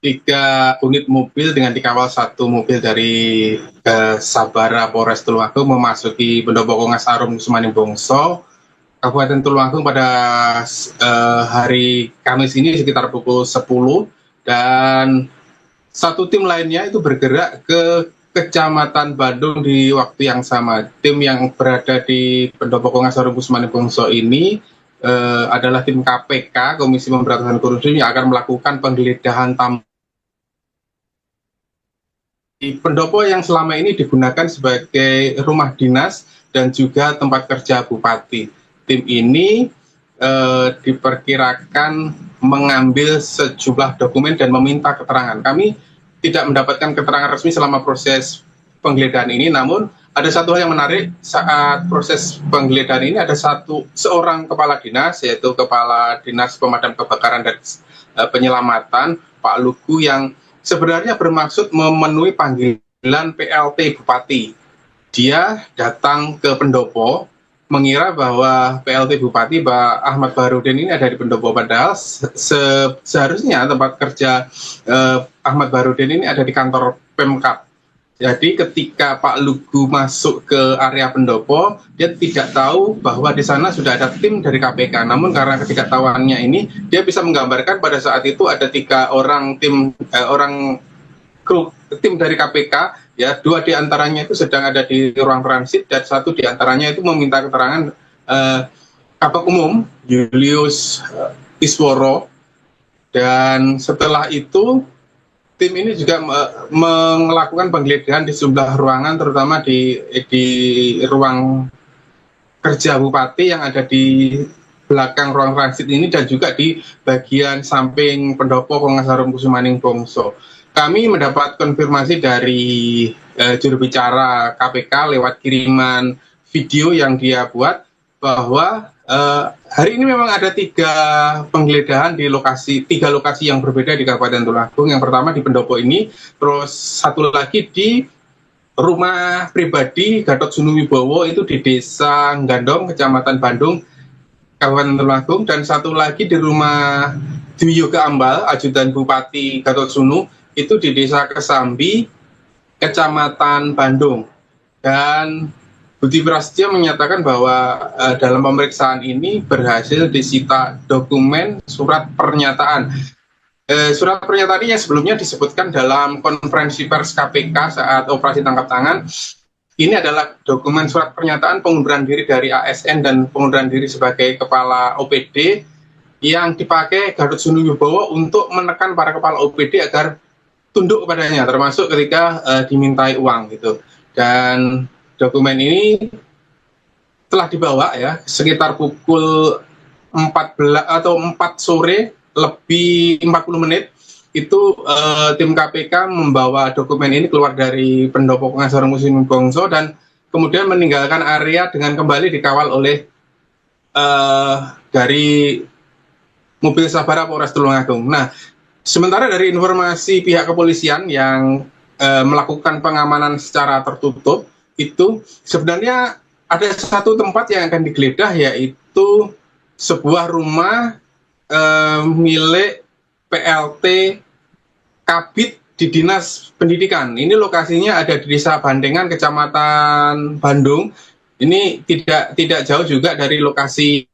3 unit mobil dengan dikawal 1 mobil dari Sabara Polres Tulungagung memasuki Pendopo Kongas Arum Kusumaning Bongso, Kabupaten Tulungagung pada hari Kamis ini sekitar pukul 10, dan 1 tim lainnya itu bergerak ke Kecamatan Bandung di waktu yang sama. Tim yang berada di Pendopo Kongas Arum Kusumaning Bongso ini adalah tim KPK, Komisi Pemberantasan Korupsi, yang akan melakukan penggeledahan di pendopo yang selama ini digunakan sebagai rumah dinas dan juga tempat kerja bupati. Tim ini diperkirakan mengambil sejumlah dokumen dan meminta keterangan. Kami tidak mendapatkan keterangan resmi selama proses penggeledahan ini, namun ada satu hal yang menarik saat proses penggeledahan ini. Ada seorang kepala dinas, yaitu Kepala Dinas Pemadam Kebakaran dan Penyelamatan, Pak Lugu, yang sebenarnya bermaksud memenuhi panggilan PLT Bupati. Dia datang ke pendopo mengira bahwa PLT Bupati Pak Ahmad Baharudin ini ada di pendopo, padahal seharusnya tempat kerja Ahmad Baharudin ini ada di kantor Pemkab. Jadi ketika Pak Lugu masuk ke area pendopo, dia tidak tahu bahwa di sana sudah ada tim dari KPK. Namun karena ketidaktahuannya ini, dia bisa menggambarkan pada saat itu ada 3 orang tim dari KPK, ya, 2 diantaranya itu sedang ada di ruang transit dan 1 diantaranya itu meminta keterangan Kabak Umum Julius Isworo. Dan setelah itu tim ini juga melakukan penggeledahan di sejumlah ruangan, terutama di ruang kerja Bupati yang ada di belakang ruang transit ini, dan juga di bagian samping pendopo Kongas Arum Kusumaning Bongso. Kami mendapat konfirmasi dari juru bicara KPK lewat kiriman video yang dia buat bahwa hari ini memang ada 3 penggeledahan di 3 lokasi yang berbeda di Kabupaten Tulungagung. Yang pertama di pendopo ini, terus 1 lagi di rumah pribadi Gatotsuno Wibowo itu di Desa Gandong, Kecamatan Bandung, Kabupaten Tulungagung, dan 1 lagi di rumah Dwi Yoga Ambal, ajudan Bupati Gatotsuno, itu di Desa Kesambi, Kecamatan Bandung. Dan Budi Prasetyo menyatakan bahwa dalam pemeriksaan ini berhasil disita dokumen surat pernyataan. Surat pernyataan ini yang sebelumnya disebutkan dalam konferensi pers KPK saat operasi tangkap tangan. Ini adalah dokumen surat pernyataan pengunduran diri dari ASN dan pengunduran diri sebagai kepala OPD yang dipakai Gatotsuno Wibowo untuk menekan para kepala OPD agar tunduk padanya, termasuk ketika dimintai uang gitu. Dan dokumen ini telah dibawa ya sekitar pukul 14 atau 4 sore lebih 40 menit itu tim KPK membawa dokumen ini keluar dari pendopo pengacara Muslim Bongso dan kemudian meninggalkan area dengan kembali dikawal oleh dari mobil sabara Polres Tulungagung. Nah, sementara dari informasi pihak kepolisian yang melakukan pengamanan secara tertutup, itu sebenarnya ada satu tempat yang akan digeledah, yaitu sebuah rumah milik PLT Kabid di Dinas Pendidikan. Ini lokasinya ada di Desa Bandengan, Kecamatan Bandung. Ini tidak jauh juga dari lokasi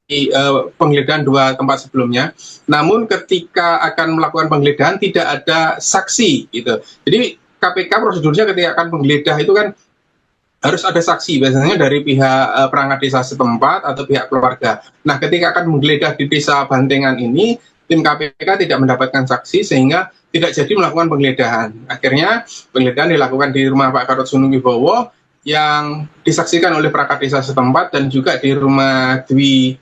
penggeledahan dua tempat sebelumnya. Namun ketika akan melakukan penggeledahan tidak ada saksi gitu. Jadi KPK prosedurnya ketika akan menggeledah itu kan harus ada saksi, biasanya dari pihak perangkat desa setempat atau pihak keluarga. Nah, ketika akan menggeledah di Desa Bandengan ini, tim KPK tidak mendapatkan saksi sehingga tidak jadi melakukan penggeledahan. Akhirnya penggeledahan dilakukan di rumah Pak Karot Sunuwibowo yang disaksikan oleh perangkat desa setempat dan juga di rumah Dwi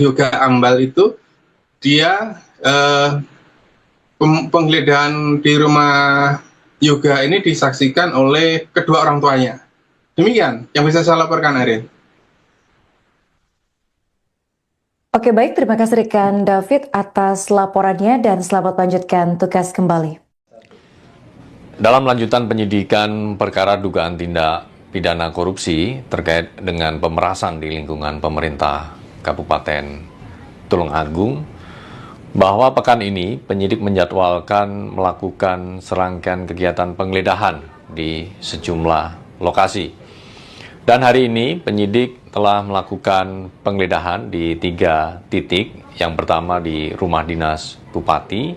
Yoga Ambal itu dia penggeledahan di rumah Yoga ini disaksikan oleh kedua orang tuanya. Demikian yang bisa saya laporkan, Ariel.
Oke, baik, terima kasih rekan David atas laporannya dan selamat melanjutkan tugas kembali.
Dalam lanjutan penyidikan perkara dugaan tindak pidana korupsi terkait dengan pemerasan di lingkungan pemerintah Kabupaten Tulungagung, bahwa pekan ini penyidik menjadwalkan melakukan serangkaian kegiatan penggeledahan di sejumlah lokasi. Dan hari ini penyidik telah melakukan penggeledahan di 3 titik. Yang pertama di rumah dinas Bupati,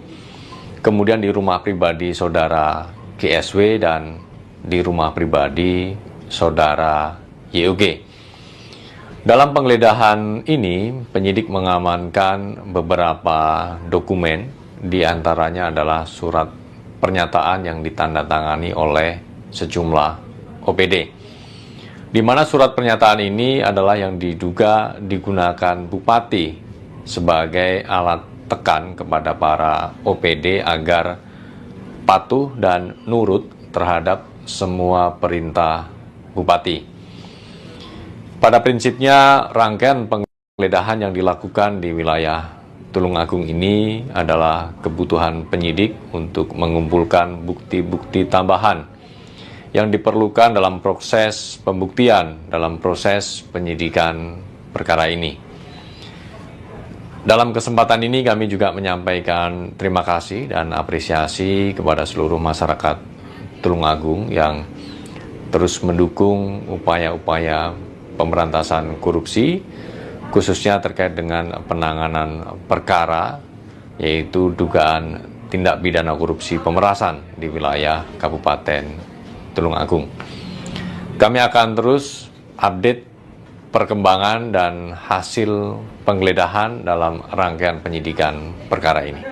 kemudian di rumah pribadi saudara GSW dan di rumah pribadi saudara YOG. Dalam penggeledahan ini, penyidik mengamankan beberapa dokumen, di antaranya adalah surat pernyataan yang ditandatangani oleh sejumlah OPD. Di mana surat pernyataan ini adalah yang diduga digunakan Bupati sebagai alat tekan kepada para OPD agar patuh dan nurut terhadap semua perintah Bupati. Pada prinsipnya, rangkaian penggeledahan yang dilakukan di wilayah Tulungagung ini adalah kebutuhan penyidik untuk mengumpulkan bukti-bukti tambahan yang diperlukan dalam proses pembuktian, dalam proses penyidikan perkara ini. Dalam kesempatan ini kami juga menyampaikan terima kasih dan apresiasi kepada seluruh masyarakat Tulungagung yang terus mendukung upaya-upaya pemberantasan korupsi, khususnya terkait dengan penanganan perkara, yaitu dugaan tindak pidana korupsi pemerasan di wilayah Kabupaten Tulungagung. Kami akan terus update perkembangan dan hasil penggeledahan dalam rangkaian penyidikan perkara ini.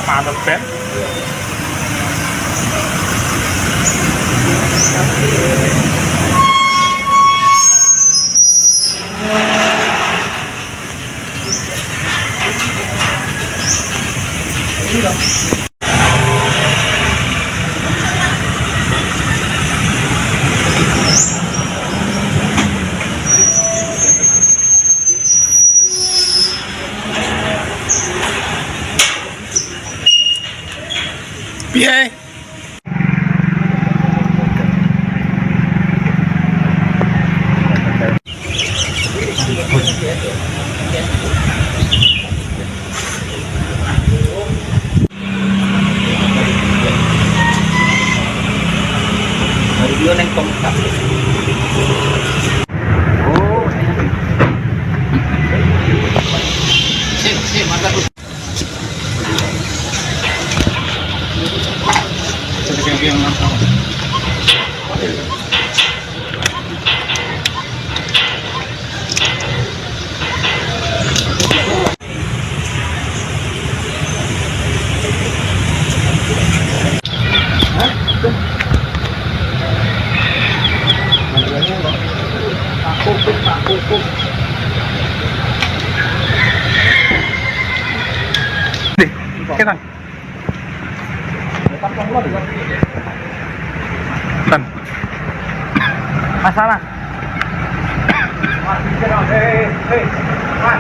Ada pen. Piye?
yang pengungkap. Sip, mantap.
Kita. Tan. Masalah.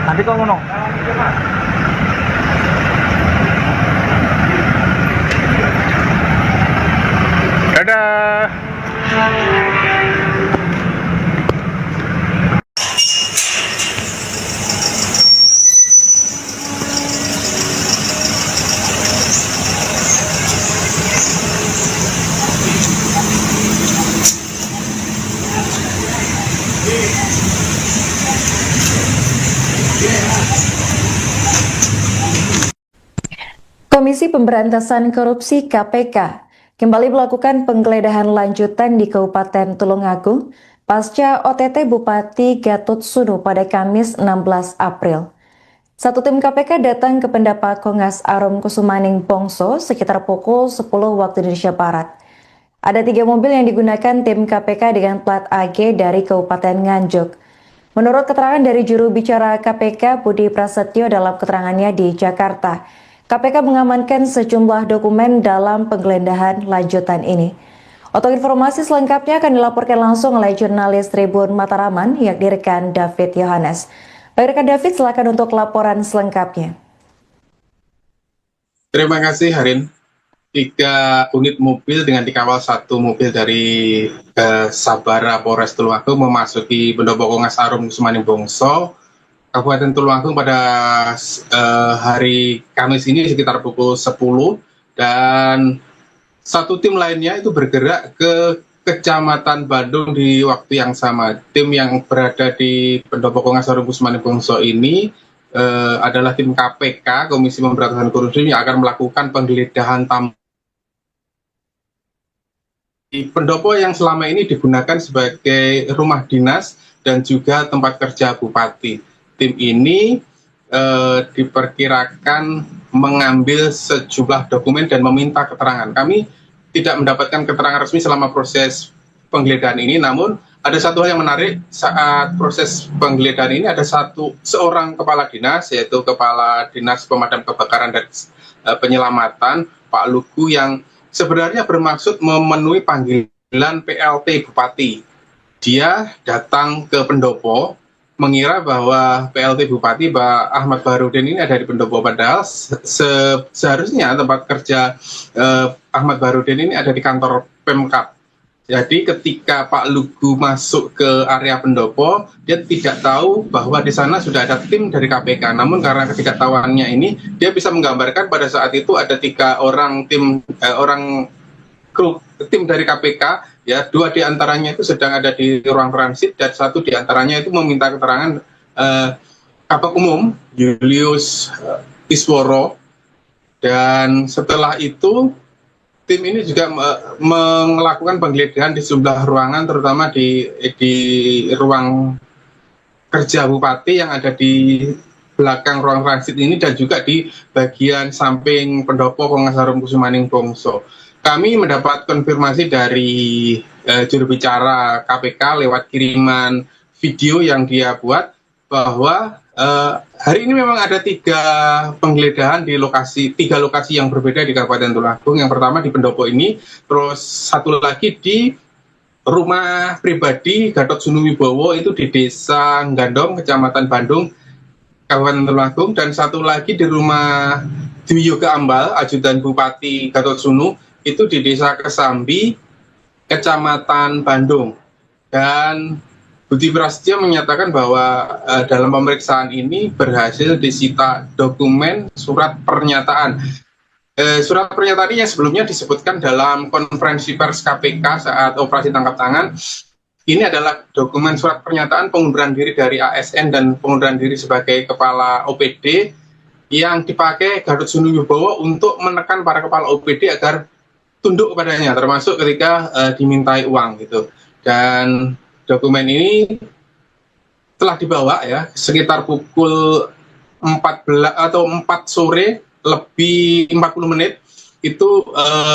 Nanti kau ngono. Dadah.
Komisi Pemberantasan Korupsi KPK kembali melakukan penggeledahan lanjutan di Kabupaten Tulungagung pasca OTT Bupati Gatot Sunu pada Kamis 16 April. Satu tim KPK datang ke Pendapat Kongas Arum Kusumaning Bongso sekitar pukul 10 waktu Indonesia Barat. Ada 3 mobil yang digunakan tim KPK dengan plat AG dari Kabupaten Nganjuk. Menurut keterangan dari juru bicara KPK Budi Prasetyo dalam keterangannya di Jakarta, KPK mengamankan sejumlah dokumen dalam penggeledahan lanjutan ini. Untuk informasi selengkapnya akan dilaporkan langsung oleh jurnalis Tribun Mataraman yang direkan David Yohanes. Baik rekan David, silakan untuk laporan selengkapnya.
Terima kasih Harin. 3 unit mobil dengan dikawal 1 mobil dari Sabara Polres Tulungagung memasuki Pendopo Kongas Arum Kusumaning Bongso, Kabupaten Tulungagung pada hari Kamis ini sekitar pukul 10, dan 1 tim lainnya itu bergerak ke Kecamatan Bandung di waktu yang sama. Tim yang berada di Pendopo Kongas Arum Kusumaning Bongso ini adalah tim KPK, Komisi Pemberantasan Korupsi, yang akan melakukan penggeledahan di pendopo yang selama ini digunakan sebagai rumah dinas dan juga tempat kerja bupati. Tim ini diperkirakan mengambil sejumlah dokumen dan meminta keterangan. Kami tidak mendapatkan keterangan resmi selama proses penggeledahan ini, namun ada satu hal yang menarik saat proses penggeledahan ini. Ada seorang kepala dinas, yaitu Kepala Dinas Pemadam Kebakaran dan Penyelamatan, Pak Lugu, yang sebenarnya bermaksud memenuhi panggilan PLT Bupati. Dia datang ke pendopo mengira bahwa PLT Bupati Pak Ahmad Baharudin ini ada di pendopo, padahal seharusnya tempat kerja Ahmad Baharudin ini ada di kantor Pemkab. Jadi ketika Pak Lugu masuk ke area pendopo, dia tidak tahu bahwa di sana sudah ada tim dari KPK. Namun karena ketidaktahuannya ini, dia bisa menggambarkan pada saat itu ada 3 orang tim dari KPK, ya, 2 diantaranya itu sedang ada di ruang transit dan 1 diantaranya itu meminta keterangan Kabak Umum Julius Isworo. Dan setelah itu tim ini juga melakukan penggeledahan di sejumlah ruangan, terutama di ruang kerja bupati yang ada di belakang ruang transit ini, dan juga di bagian samping pendopo Kongas Arum Kusumaning Bongso. Kami mendapat konfirmasi dari juru bicara KPK lewat kiriman video yang dia buat bahwa hari ini memang ada 3 penggeledahan di 3 lokasi yang berbeda di Kabupaten Tulungagung. Yang pertama di pendopo ini, terus 1 lagi di rumah pribadi Gatot Sunu Wibowo itu di Desa Gandong, Kecamatan Bandung, Kabupaten Tulungagung, dan 1 lagi di rumah Dwi Yoga Ambal, ajudan Bupati Gatot Sunu, itu di Desa Kesambi, Kecamatan Bandung. Dan Budi Prasetyo menyatakan bahwa dalam pemeriksaan ini berhasil disita dokumen surat pernyataan Surat pernyataan ini yang sebelumnya disebutkan dalam konferensi pers KPK saat operasi tangkap tangan. Ini adalah dokumen surat pernyataan pengunduran diri dari ASN dan pengunduran diri sebagai kepala OPD yang dipakai Gatot Subroto untuk menekan para kepala OPD agar tunduk kepadanya, termasuk ketika dimintai uang gitu. Dan dokumen ini telah dibawa ya sekitar pukul 14 atau 4 sore lebih 40 menit itu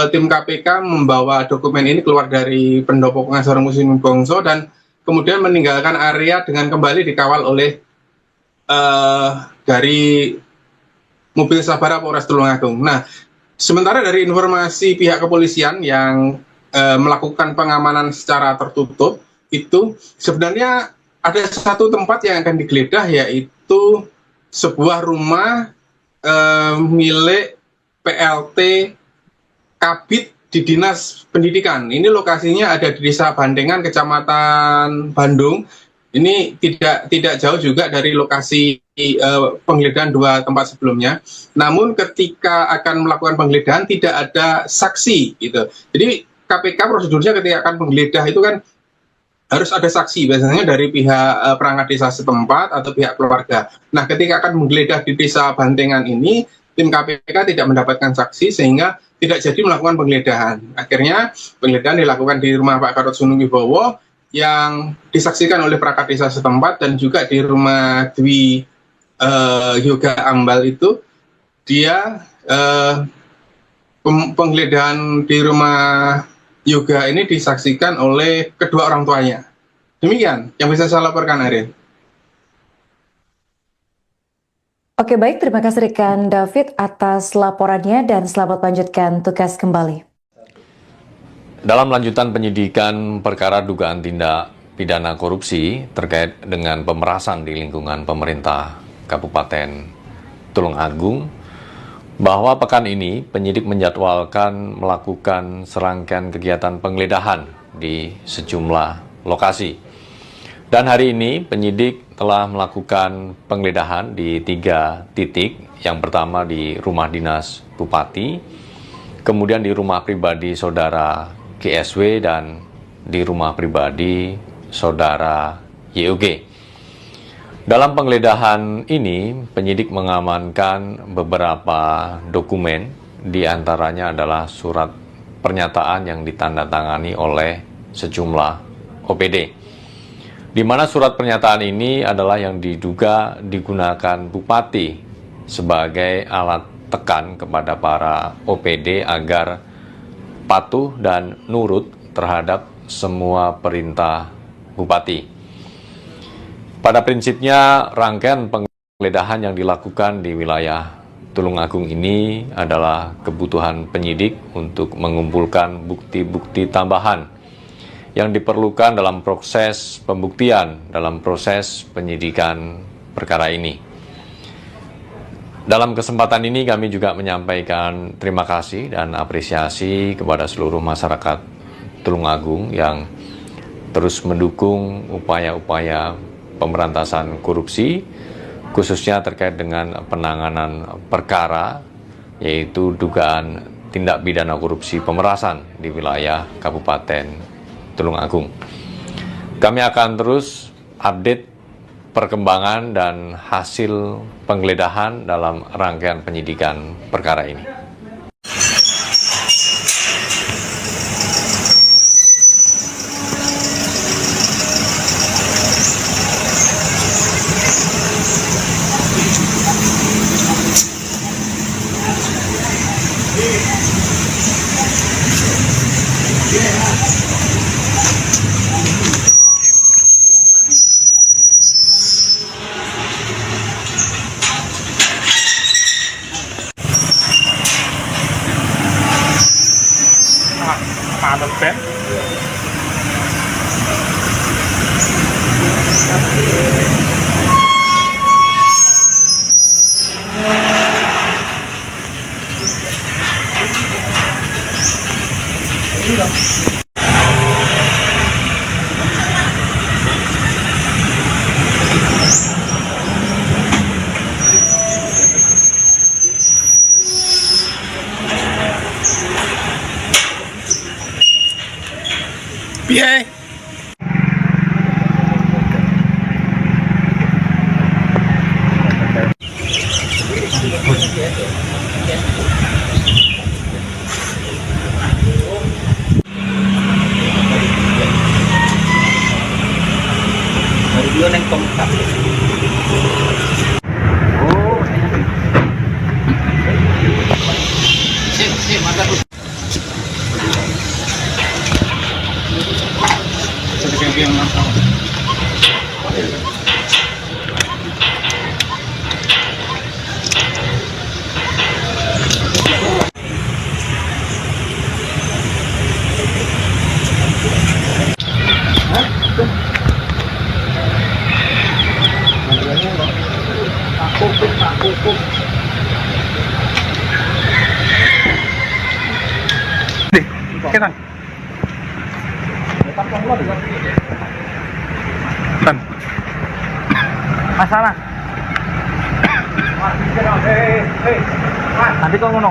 tim KPK membawa dokumen ini keluar dari pendopo pengacara Muslim Bongso dan kemudian meninggalkan area dengan kembali dikawal oleh dari mobil sabara Polres Tulungagung. Nah, sementara dari informasi pihak kepolisian yang melakukan pengamanan secara tertutup itu sebenarnya ada satu tempat yang akan digeledah, yaitu sebuah rumah milik PLT Kabid di Dinas Pendidikan. Ini lokasinya ada di Desa Bandengan, Kecamatan Bandung. Ini tidak jauh juga dari lokasi penggeledahan dua tempat sebelumnya. Namun ketika akan melakukan penggeledahan tidak ada saksi gitu. Jadi KPK prosedurnya ketika akan menggeledah itu kan harus ada saksi, biasanya dari pihak perangkat desa setempat atau pihak keluarga. Nah, ketika akan menggeledah di Desa Bandengan ini, tim KPK tidak mendapatkan saksi sehingga tidak jadi melakukan penggeledahan. Akhirnya penggeledahan dilakukan di rumah Pak Gatot Subroto yang disaksikan oleh perangkat desa setempat dan juga di rumah Dwi Yoga Ambal itu dia penggeledahan di rumah Yoga ini disaksikan oleh kedua orang tuanya. Demikian yang bisa saya laporkan, Ariel.
Oke, baik, terima kasih rekan David atas laporannya dan selamat melanjutkan tugas kembali.
Dalam lanjutan penyidikan perkara dugaan tindak pidana korupsi terkait dengan pemerasan di lingkungan pemerintah Kabupaten Tulungagung, bahwa pekan ini penyidik menjadwalkan melakukan serangkaian kegiatan penggeledahan di sejumlah lokasi. Dan hari ini penyidik telah melakukan penggeledahan di 3 titik. Yang pertama di rumah dinas Bupati, kemudian di rumah pribadi saudara GSW dan di rumah pribadi saudara YOG. Dalam penggeledahan ini, penyidik mengamankan beberapa dokumen, di antaranya adalah surat pernyataan yang ditandatangani oleh sejumlah OPD. Di mana surat pernyataan ini adalah yang diduga digunakan Bupati sebagai alat tekan kepada para OPD agar patuh dan nurut terhadap semua perintah Bupati. Pada prinsipnya, rangkaian penggeledahan yang dilakukan di wilayah Tulungagung ini adalah kebutuhan penyidik untuk mengumpulkan bukti-bukti tambahan yang diperlukan dalam proses pembuktian, dalam proses penyidikan perkara ini. Dalam kesempatan ini kami juga menyampaikan terima kasih dan apresiasi kepada seluruh masyarakat Tulungagung yang terus mendukung upaya-upaya pemberantasan korupsi, khususnya terkait dengan penanganan perkara, yaitu dugaan tindak pidana korupsi pemerasan di wilayah Kabupaten Tulungagung. Kami akan terus update perkembangan dan hasil penggeledahan dalam rangkaian penyidikan perkara ini.
Ada pen. Piye?
Baru dulu neng kompak. Sip, mantap.
Ketan. Tan. Masalah. Nanti kau ngono.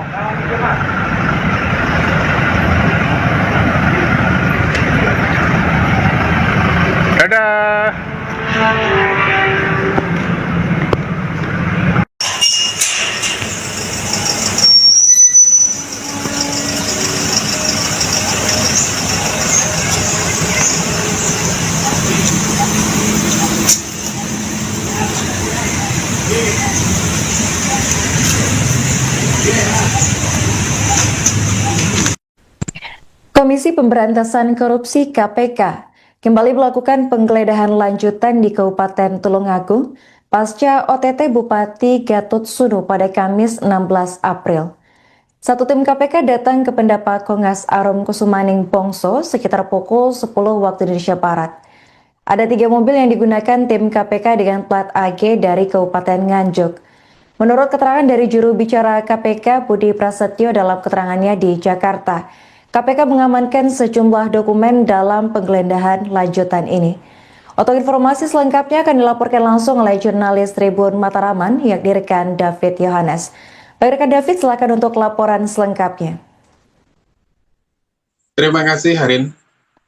Dadah.
Komisi Pemberantasan Korupsi KPK kembali melakukan penggeledahan lanjutan di Kabupaten Tulungagung pasca OTT Bupati Gatot Sunu pada Kamis 16 April. Satu tim KPK datang ke Pendapat Kongas Arum Kusumaning Bongso sekitar pukul 10 waktu Indonesia Barat. Ada 3 mobil yang digunakan tim KPK dengan plat AG dari Kabupaten Nganjuk. Menurut keterangan dari juru bicara KPK Budi Prasetyo dalam keterangannya di Jakarta, KPK mengamankan sejumlah dokumen dalam penggeledahan lanjutan ini. Untuk informasi selengkapnya akan dilaporkan langsung oleh jurnalis Tribun Mataraman yang direkan David Yohanes. Baik rekan David, silakan untuk laporan selengkapnya.
Terima kasih Harin.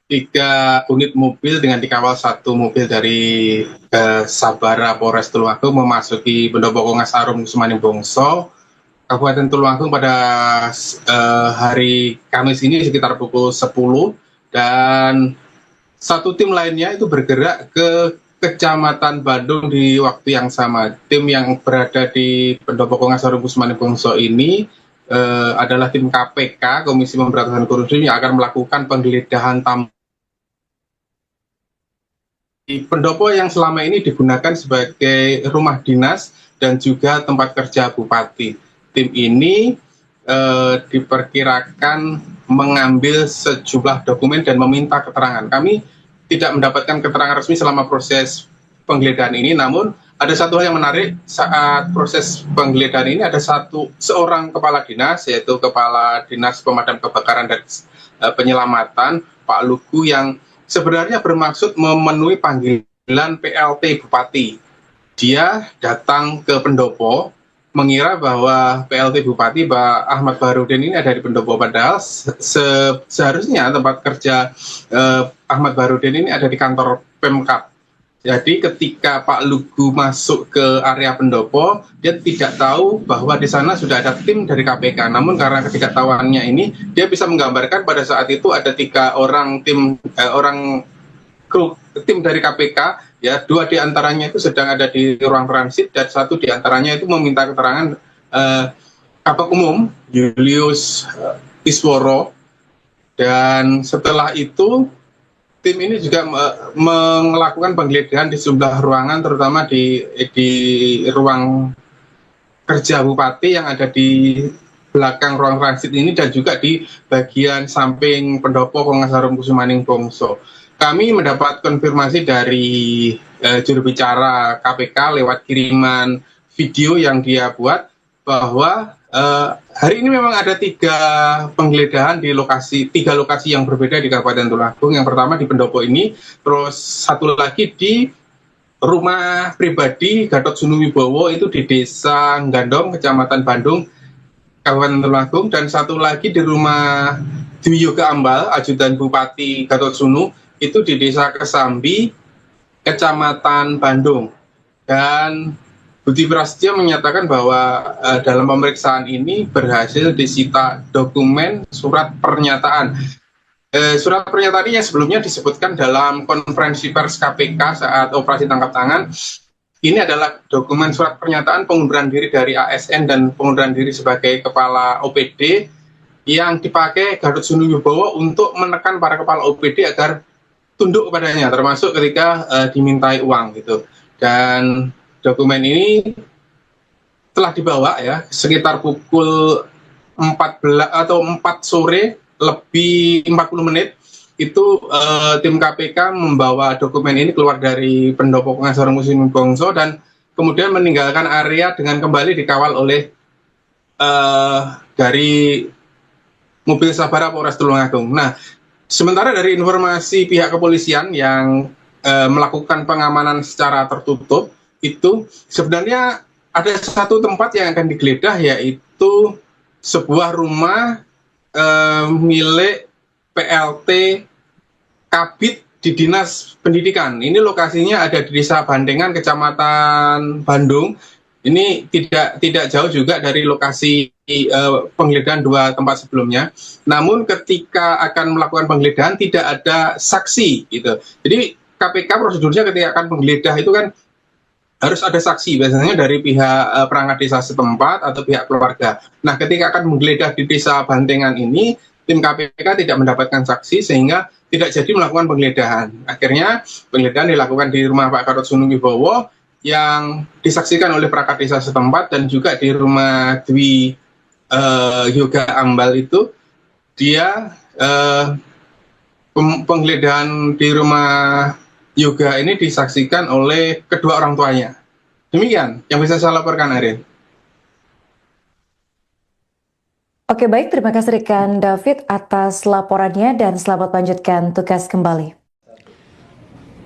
3 unit mobil dengan dikawal 1 mobil dari Sabara Polres Tulungagung memasuki Pendopo Kongas Arum Kusumaning Bongso, Kabupaten Tulungagung pada hari Kamis ini sekitar pukul 10, dan 1 tim lainnya itu bergerak ke Kecamatan Bandung di waktu yang sama. Tim yang berada di Pendopo Kongas Arum Kusumaning Bongso ini adalah tim KPK, Komisi Pemberantasan Korupsi, yang akan melakukan penggeledahan di pendopo yang selama ini digunakan sebagai rumah dinas dan juga tempat kerja bupati. Tim ini diperkirakan mengambil sejumlah dokumen dan meminta keterangan. Kami tidak mendapatkan keterangan resmi selama proses penggeledahan ini, namun ada satu hal yang menarik saat proses penggeledahan ini. Ada seorang kepala dinas, yaitu Kepala Dinas Pemadam Kebakaran dan Penyelamatan, Pak Lugu, yang sebenarnya bermaksud memenuhi panggilan PLT Bupati. Dia datang ke pendopo mengira bahwa PLT Bupati Pak Ahmad Baharudin ini ada di pendopo, padahal seharusnya tempat kerja Ahmad Baharudin ini ada di kantor Pemkab. Jadi ketika Pak Lugu masuk ke area pendopo, dia tidak tahu bahwa di sana sudah ada tim dari KPK. Namun karena ketidaktahuannya ini, dia bisa menggambarkan pada saat itu ada 3 orang tim dari KPK, ya, 2 diantaranya itu sedang ada di ruang transit dan 1 diantaranya itu meminta keterangan Kabak Umum Julius Isworo. Dan setelah itu tim ini juga melakukan penggeledahan di sejumlah ruangan, terutama di ruang kerja bupati yang ada di belakang ruang transit ini, dan juga di bagian samping pendopo Kongas Arum Kusumaning Bongso. Kami mendapat konfirmasi dari juru bicara KPK lewat kiriman video yang dia buat bahwa hari ini memang ada 3 penggeledahan di 3 lokasi yang berbeda di Kabupaten Tulungagung. Yang pertama di pendopo ini, terus 1 lagi di rumah pribadi Gatot Sunu Wibowo itu di Desa Gandong, Kecamatan Bandung, Kabupaten Tulungagung, dan 1 lagi di rumah Dwi Yoga Ambal, ajudan Bupati Gatotsunu, itu di Desa Kesambi, Kecamatan Bandung. Dan Budi Prasetyo menyatakan bahwa dalam pemeriksaan ini berhasil disita dokumen surat pernyataan. Surat pernyataan yang sebelumnya disebutkan dalam konferensi pers KPK saat operasi tangkap tangan. Ini adalah dokumen surat pernyataan pengunduran diri dari ASN dan pengunduran diri sebagai kepala OPD yang dipakai Gatot Wibowo untuk menekan para kepala OPD agar tunduk kepadanya, termasuk ketika dimintai uang gitu. Dan dokumen ini telah dibawa ya sekitar pukul 14 atau 4 sore lebih 40 menit itu tim KPK membawa dokumen ini keluar dari Pendopo Pengacara Muslim Bongso dan kemudian meninggalkan area dengan kembali dikawal oleh dari mobil Sabara Polres Tulungagung. Nah, sementara dari informasi pihak kepolisian yang melakukan pengamanan secara tertutup, itu sebenarnya ada satu tempat yang akan digeledah, yaitu sebuah rumah milik PLT Kabid di Dinas Pendidikan. Ini lokasinya ada di Desa Bandengan, Kecamatan Bandung. Ini tidak jauh juga dari lokasi penggeledahan dua tempat sebelumnya. Namun ketika akan melakukan penggeledahan tidak ada saksi gitu. Jadi KPK prosedurnya ketika akan menggeledah itu kan harus ada saksi, biasanya dari pihak perangkat desa setempat atau pihak keluarga. Nah, ketika akan menggeledah di Desa Bandengan ini, tim KPK tidak mendapatkan saksi sehingga tidak jadi melakukan penggeledahan. Akhirnya penggeledahan dilakukan di rumah Pak Gatot Wibowo yang disaksikan oleh perangkat desa setempat dan juga di rumah Dwi Yoga Ambal itu dia penggeledahan di rumah Yoga ini disaksikan oleh kedua orang tuanya. Demikian yang bisa saya laporkan, Ariel.
Oke, baik. Terima kasih rekan David atas laporannya dan selamat lanjutkan tugas kembali.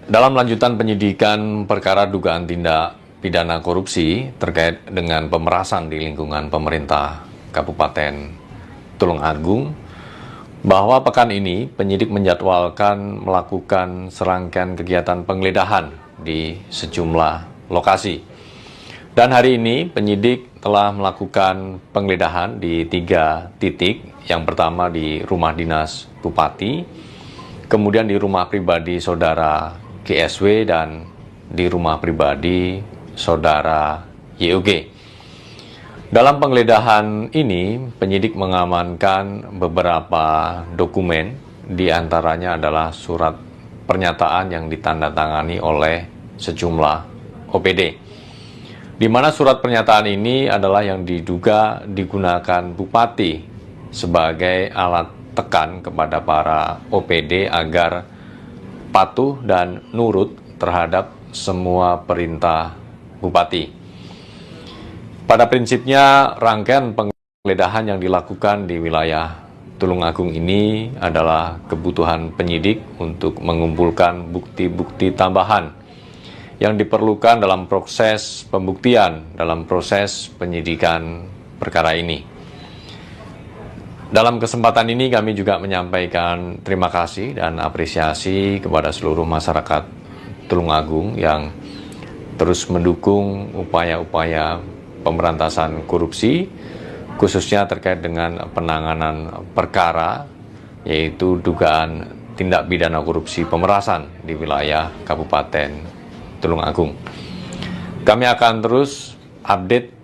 Dalam lanjutan penyidikan perkara dugaan tindak pidana korupsi terkait dengan pemerasan di lingkungan pemerintah Kabupaten Tulungagung, bahwa pekan ini penyidik menjadwalkan melakukan serangkaian kegiatan penggeledahan di sejumlah lokasi. Dan hari ini penyidik telah melakukan penggeledahan di 3 titik. Yang pertama di rumah dinas Bupati, kemudian di rumah pribadi saudara GSW dan di rumah pribadi saudara YOG. Dalam penggeledahan ini, penyidik mengamankan beberapa dokumen, di antaranya adalah surat pernyataan yang ditandatangani oleh sejumlah OPD. Di mana surat pernyataan ini adalah yang diduga digunakan Bupati sebagai alat tekan kepada para OPD agar patuh dan nurut terhadap semua perintah Bupati. Pada prinsipnya, rangkaian penggeledahan yang dilakukan di wilayah Tulungagung ini adalah kebutuhan penyidik untuk mengumpulkan bukti-bukti tambahan yang diperlukan dalam proses pembuktian, dalam proses penyidikan perkara ini. Dalam kesempatan ini kami juga menyampaikan terima kasih dan apresiasi kepada seluruh masyarakat Tulungagung yang terus mendukung upaya-upaya pemberantasan korupsi, khususnya terkait dengan penanganan perkara, yaitu dugaan tindak pidana korupsi pemerasan di wilayah Kabupaten Tulungagung. Kami akan terus update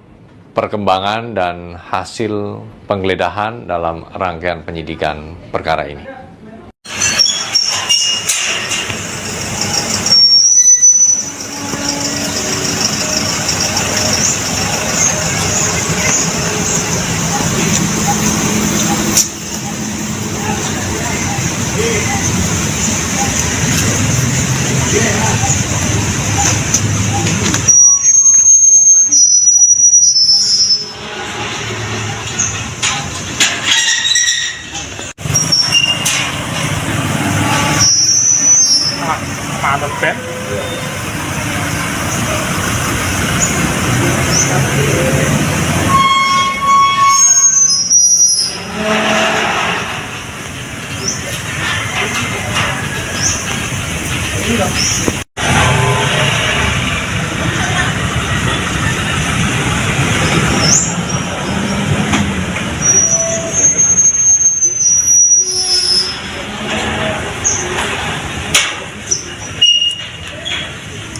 perkembangan dan hasil penggeledahan dalam rangkaian penyidikan perkara ini.
Ada pen.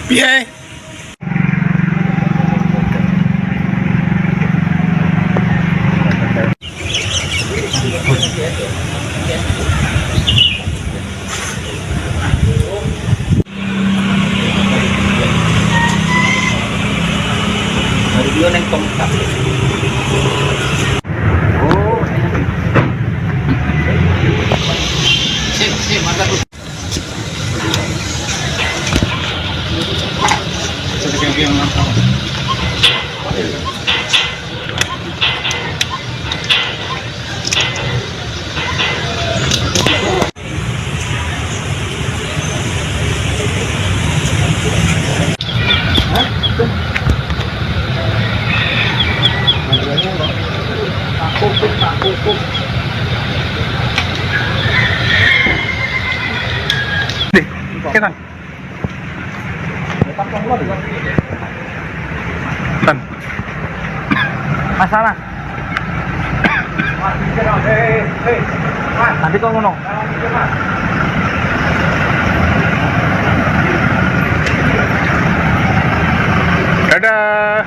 Piye?
Baru dua neng tongkat. Sip, mata tuh.
Ketan. Tan. Masalah. Nanti kau ngono. Dadah.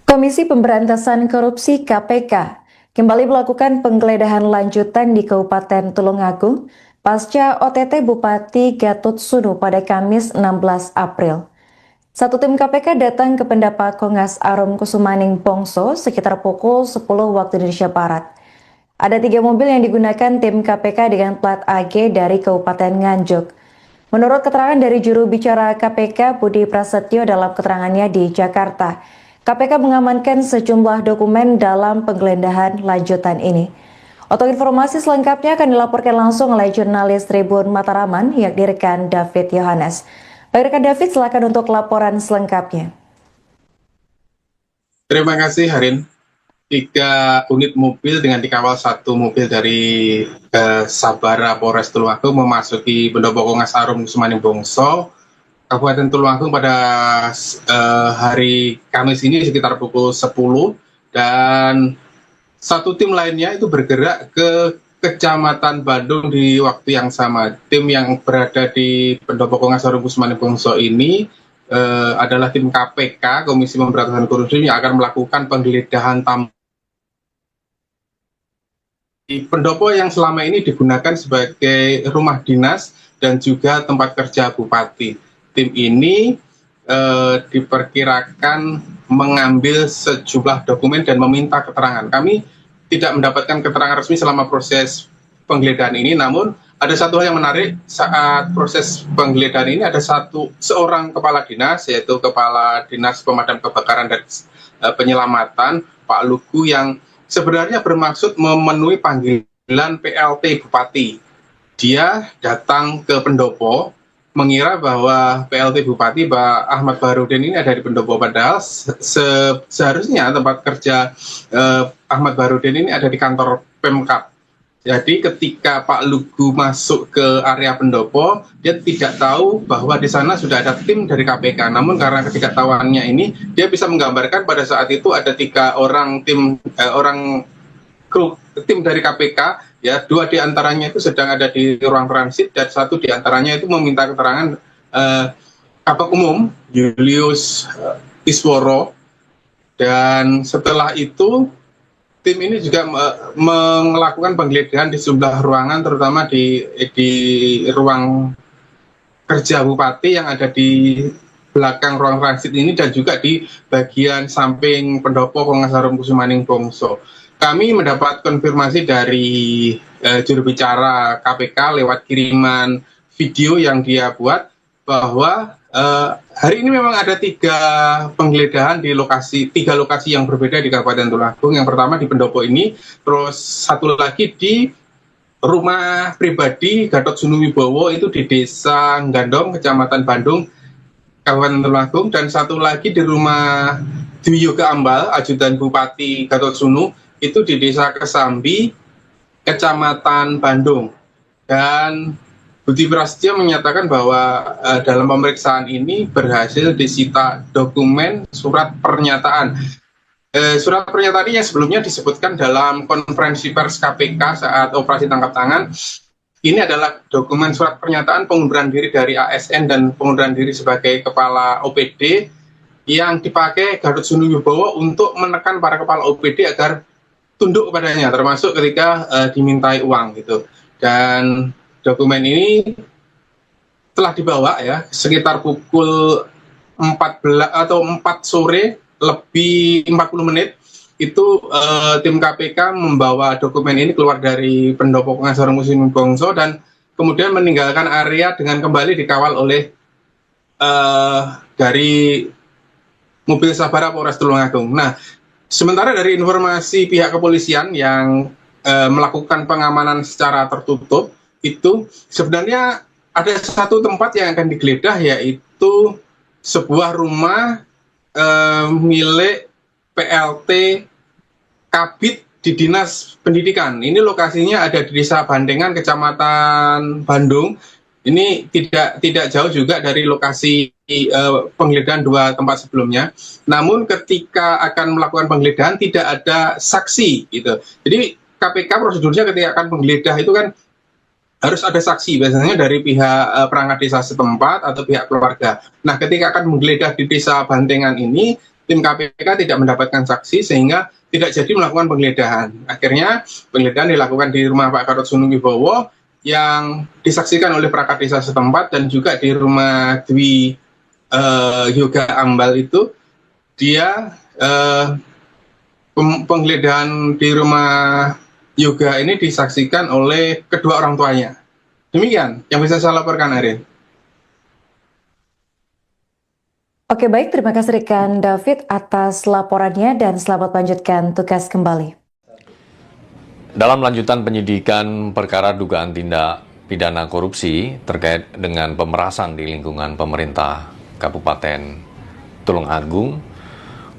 Komisi Pemberantasan Korupsi KPK kembali melakukan penggeledahan lanjutan di Kabupaten Tulungagung pasca OTT Bupati Gatot Sunu pada Kamis 16 April. Satu tim KPK datang ke Pendapat Kongas Arum Kusumaning Bongso sekitar pukul 10 waktu Indonesia Barat. Ada 3 mobil yang digunakan tim KPK dengan plat AG dari Kabupaten Nganjuk. Menurut keterangan dari juru bicara KPK Budi Prasetyo dalam keterangannya di Jakarta, KPK mengamankan sejumlah dokumen dalam penggeledahan lanjutan ini. Untuk informasi selengkapnya akan dilaporkan langsung oleh jurnalis Tribun Mataraman yang direkan David Yohanes. Baik rekan David, silakan untuk laporan selengkapnya.
Terima kasih Harin. 3 unit mobil dengan dikawal 1 mobil dari Sabara Polres Tulungagung memasuki Pendopo Kongas Arum Kusumaning Bongso, Kabupaten Tulungagung pada hari Kamis ini sekitar pukul 10, dan 1 tim lainnya itu bergerak ke Kecamatan Bandung di waktu yang sama. Tim yang berada di Pendopo Kongas Arum Kusumaning Bongso ini adalah tim KPK, Komisi Pemberantasan Korupsi, yang akan melakukan penggeledahan di pendopo yang selama ini digunakan sebagai rumah dinas dan juga tempat kerja bupati. Tim ini diperkirakan mengambil sejumlah dokumen dan meminta keterangan. Kami tidak mendapatkan keterangan resmi selama proses penggeledahan ini, namun ada satu hal yang menarik saat proses penggeledahan ini. Ada seorang kepala dinas, yaitu Kepala Dinas Pemadam Kebakaran dan Penyelamatan, Pak Lugu, yang sebenarnya bermaksud memenuhi panggilan PLT Bupati. Dia datang ke pendopo mengira bahwa PLT Bupati Pak Ahmad Baharudin ini ada di pendopo, padahal seharusnya tempat kerja Ahmad Baharudin ini ada di kantor Pemkab. Jadi ketika Pak Lugu masuk ke area pendopo, dia tidak tahu bahwa di sana sudah ada tim dari KPK. Namun karena ketidaktahuannya ini, dia bisa menggambarkan pada saat itu ada 3 orang tim dari KPK, ya, 2 diantaranya itu sedang ada di ruang transit dan 1 diantaranya itu meminta keterangan Kabak Umum Julius Isworo. Dan setelah itu tim ini juga melakukan penggeledahan di sejumlah ruangan, terutama di ruang kerja bupati yang ada di belakang ruang transit ini, dan juga di bagian samping pendopo Kongas Arum Kusumaning Bongso. Kami mendapat konfirmasi dari juru bicara KPK lewat kiriman video yang dia buat bahwa hari ini memang ada tiga penggeledahan di tiga lokasi yang berbeda di Kabupaten Tulungagung. Yang pertama di Pendopo ini, terus satu lagi di rumah pribadi Gatot Sunuwibowo itu di Desa Gandong, Kecamatan Bandung, Kabupaten Tulungagung, dan satu lagi di rumah Dwi Yoga Ambal, ajudan Bupati Gatot Sunu, itu di Desa Kesambi, Kecamatan Bandung. Dan Budi Prasetyo menyatakan bahwa dalam pemeriksaan ini berhasil disita dokumen surat pernyataan. Surat pernyataan yang sebelumnya disebutkan dalam konferensi pers KPK saat operasi tangkap tangan. Ini adalah dokumen surat pernyataan pengunduran diri dari ASN dan pengunduran diri sebagai kepala OPD yang dipakai Gatot Sunuwibowo untuk menekan para kepala OPD agar tunduk kepadanya, termasuk ketika dimintai uang gitu. Dan dokumen ini telah dibawa ya sekitar pukul 14 atau 4 sore lebih 40 menit itu tim KPK membawa dokumen ini keluar dari Pendopo Pengasaran Musim Bongso dan kemudian meninggalkan area dengan kembali dikawal oleh dari mobil Sabara Polres Tulungagung. Nah, sementara dari informasi pihak kepolisian yang melakukan pengamanan secara tertutup, itu sebenarnya ada satu tempat yang akan digeledah, yaitu sebuah rumah milik PLT Kabid di Dinas Pendidikan. Ini lokasinya ada di Desa Bandengan, Kecamatan Bandung. Ini tidak jauh juga dari lokasi penggeledahan dua tempat sebelumnya. Namun ketika akan melakukan penggeledahan tidak ada saksi gitu. Jadi KPK prosedurnya ketika akan menggeledah itu kan harus ada saksi, biasanya dari pihak perangkat desa setempat atau pihak keluarga. Nah, ketika akan menggeledah di Desa Bandengan ini, tim KPK tidak mendapatkan saksi sehingga tidak jadi melakukan penggeledahan. Akhirnya penggeledahan dilakukan di rumah Pak Gatot Sunuwibowo yang disaksikan oleh perangkat desa setempat dan juga di rumah Dwi Yoga Ambal itu dia penggeledahan di rumah Yoga ini disaksikan oleh kedua orang tuanya. Demikian yang bisa saya laporkan, Arin.
Oke, baik. Terima kasih rekan David atas laporannya dan selamat lanjutkan tugas kembali.
Dalam lanjutan penyidikan perkara dugaan tindak pidana korupsi terkait dengan pemerasan di lingkungan pemerintah Kabupaten Tulungagung,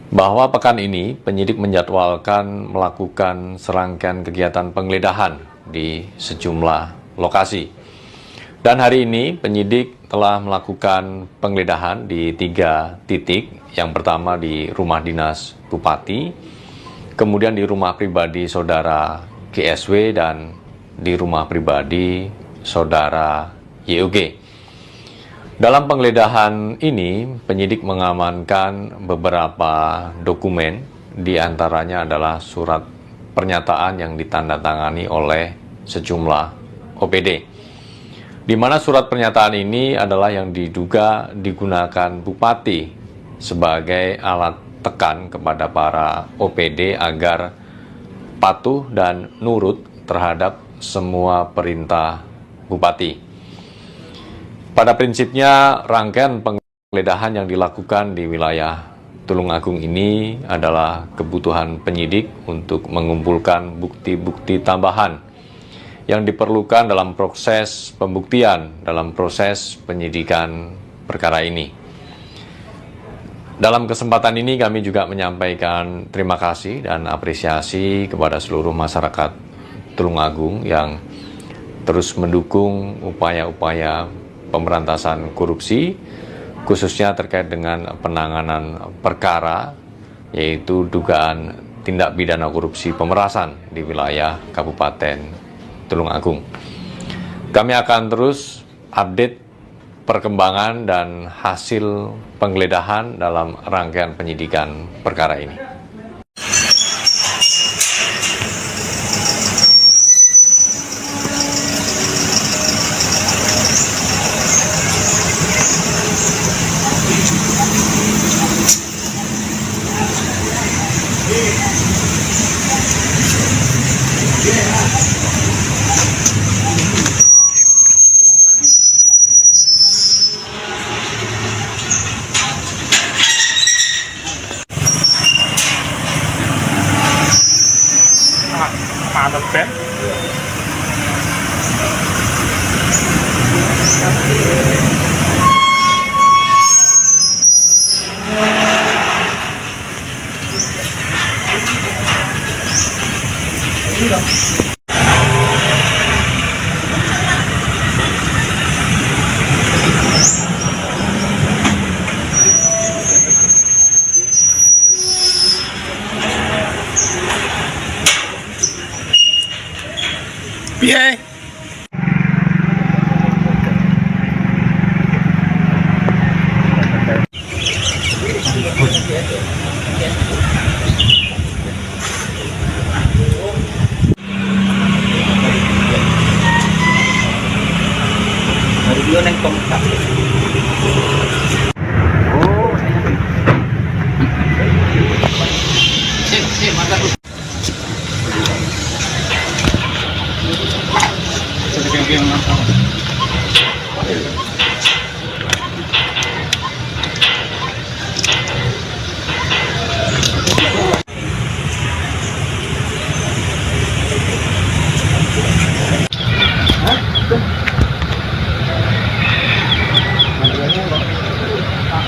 bahwa pekan ini penyidik menjadwalkan melakukan serangkaian kegiatan penggeledahan di sejumlah lokasi. Dan hari ini penyidik telah melakukan penggeledahan di 3 titik. Yang pertama di rumah dinas Bupati, kemudian di rumah pribadi saudara GSW dan di rumah pribadi saudara YOG. Dalam penggeledahan ini, penyidik mengamankan beberapa dokumen, di antaranya adalah surat pernyataan yang ditandatangani oleh sejumlah OPD. Di mana surat pernyataan ini adalah yang diduga digunakan Bupati sebagai alat tekan kepada para OPD agar patuh dan nurut terhadap semua perintah Bupati. Pada prinsipnya, rangkaian penggeledahan yang dilakukan di wilayah Tulungagung ini adalah kebutuhan penyidik untuk mengumpulkan bukti-bukti tambahan yang diperlukan dalam proses pembuktian, dalam proses penyidikan perkara ini. Dalam kesempatan ini kami juga menyampaikan terima kasih dan apresiasi kepada seluruh masyarakat Tulungagung yang terus mendukung upaya-upaya pemberantasan korupsi, khususnya terkait dengan penanganan perkara, yaitu dugaan tindak pidana korupsi pemerasan di wilayah Kabupaten Tulungagung. Kami akan terus update perkembangan dan hasil penggeledahan dalam rangkaian penyidikan perkara ini.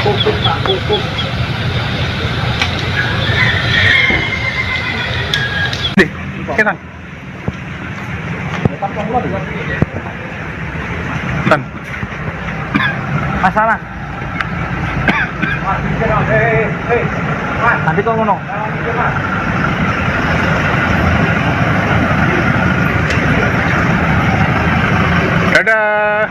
Pupuk, Pak, pupuk.
Di, kita. Tan.
Masalah. Nanti kau ngono.
Dadah.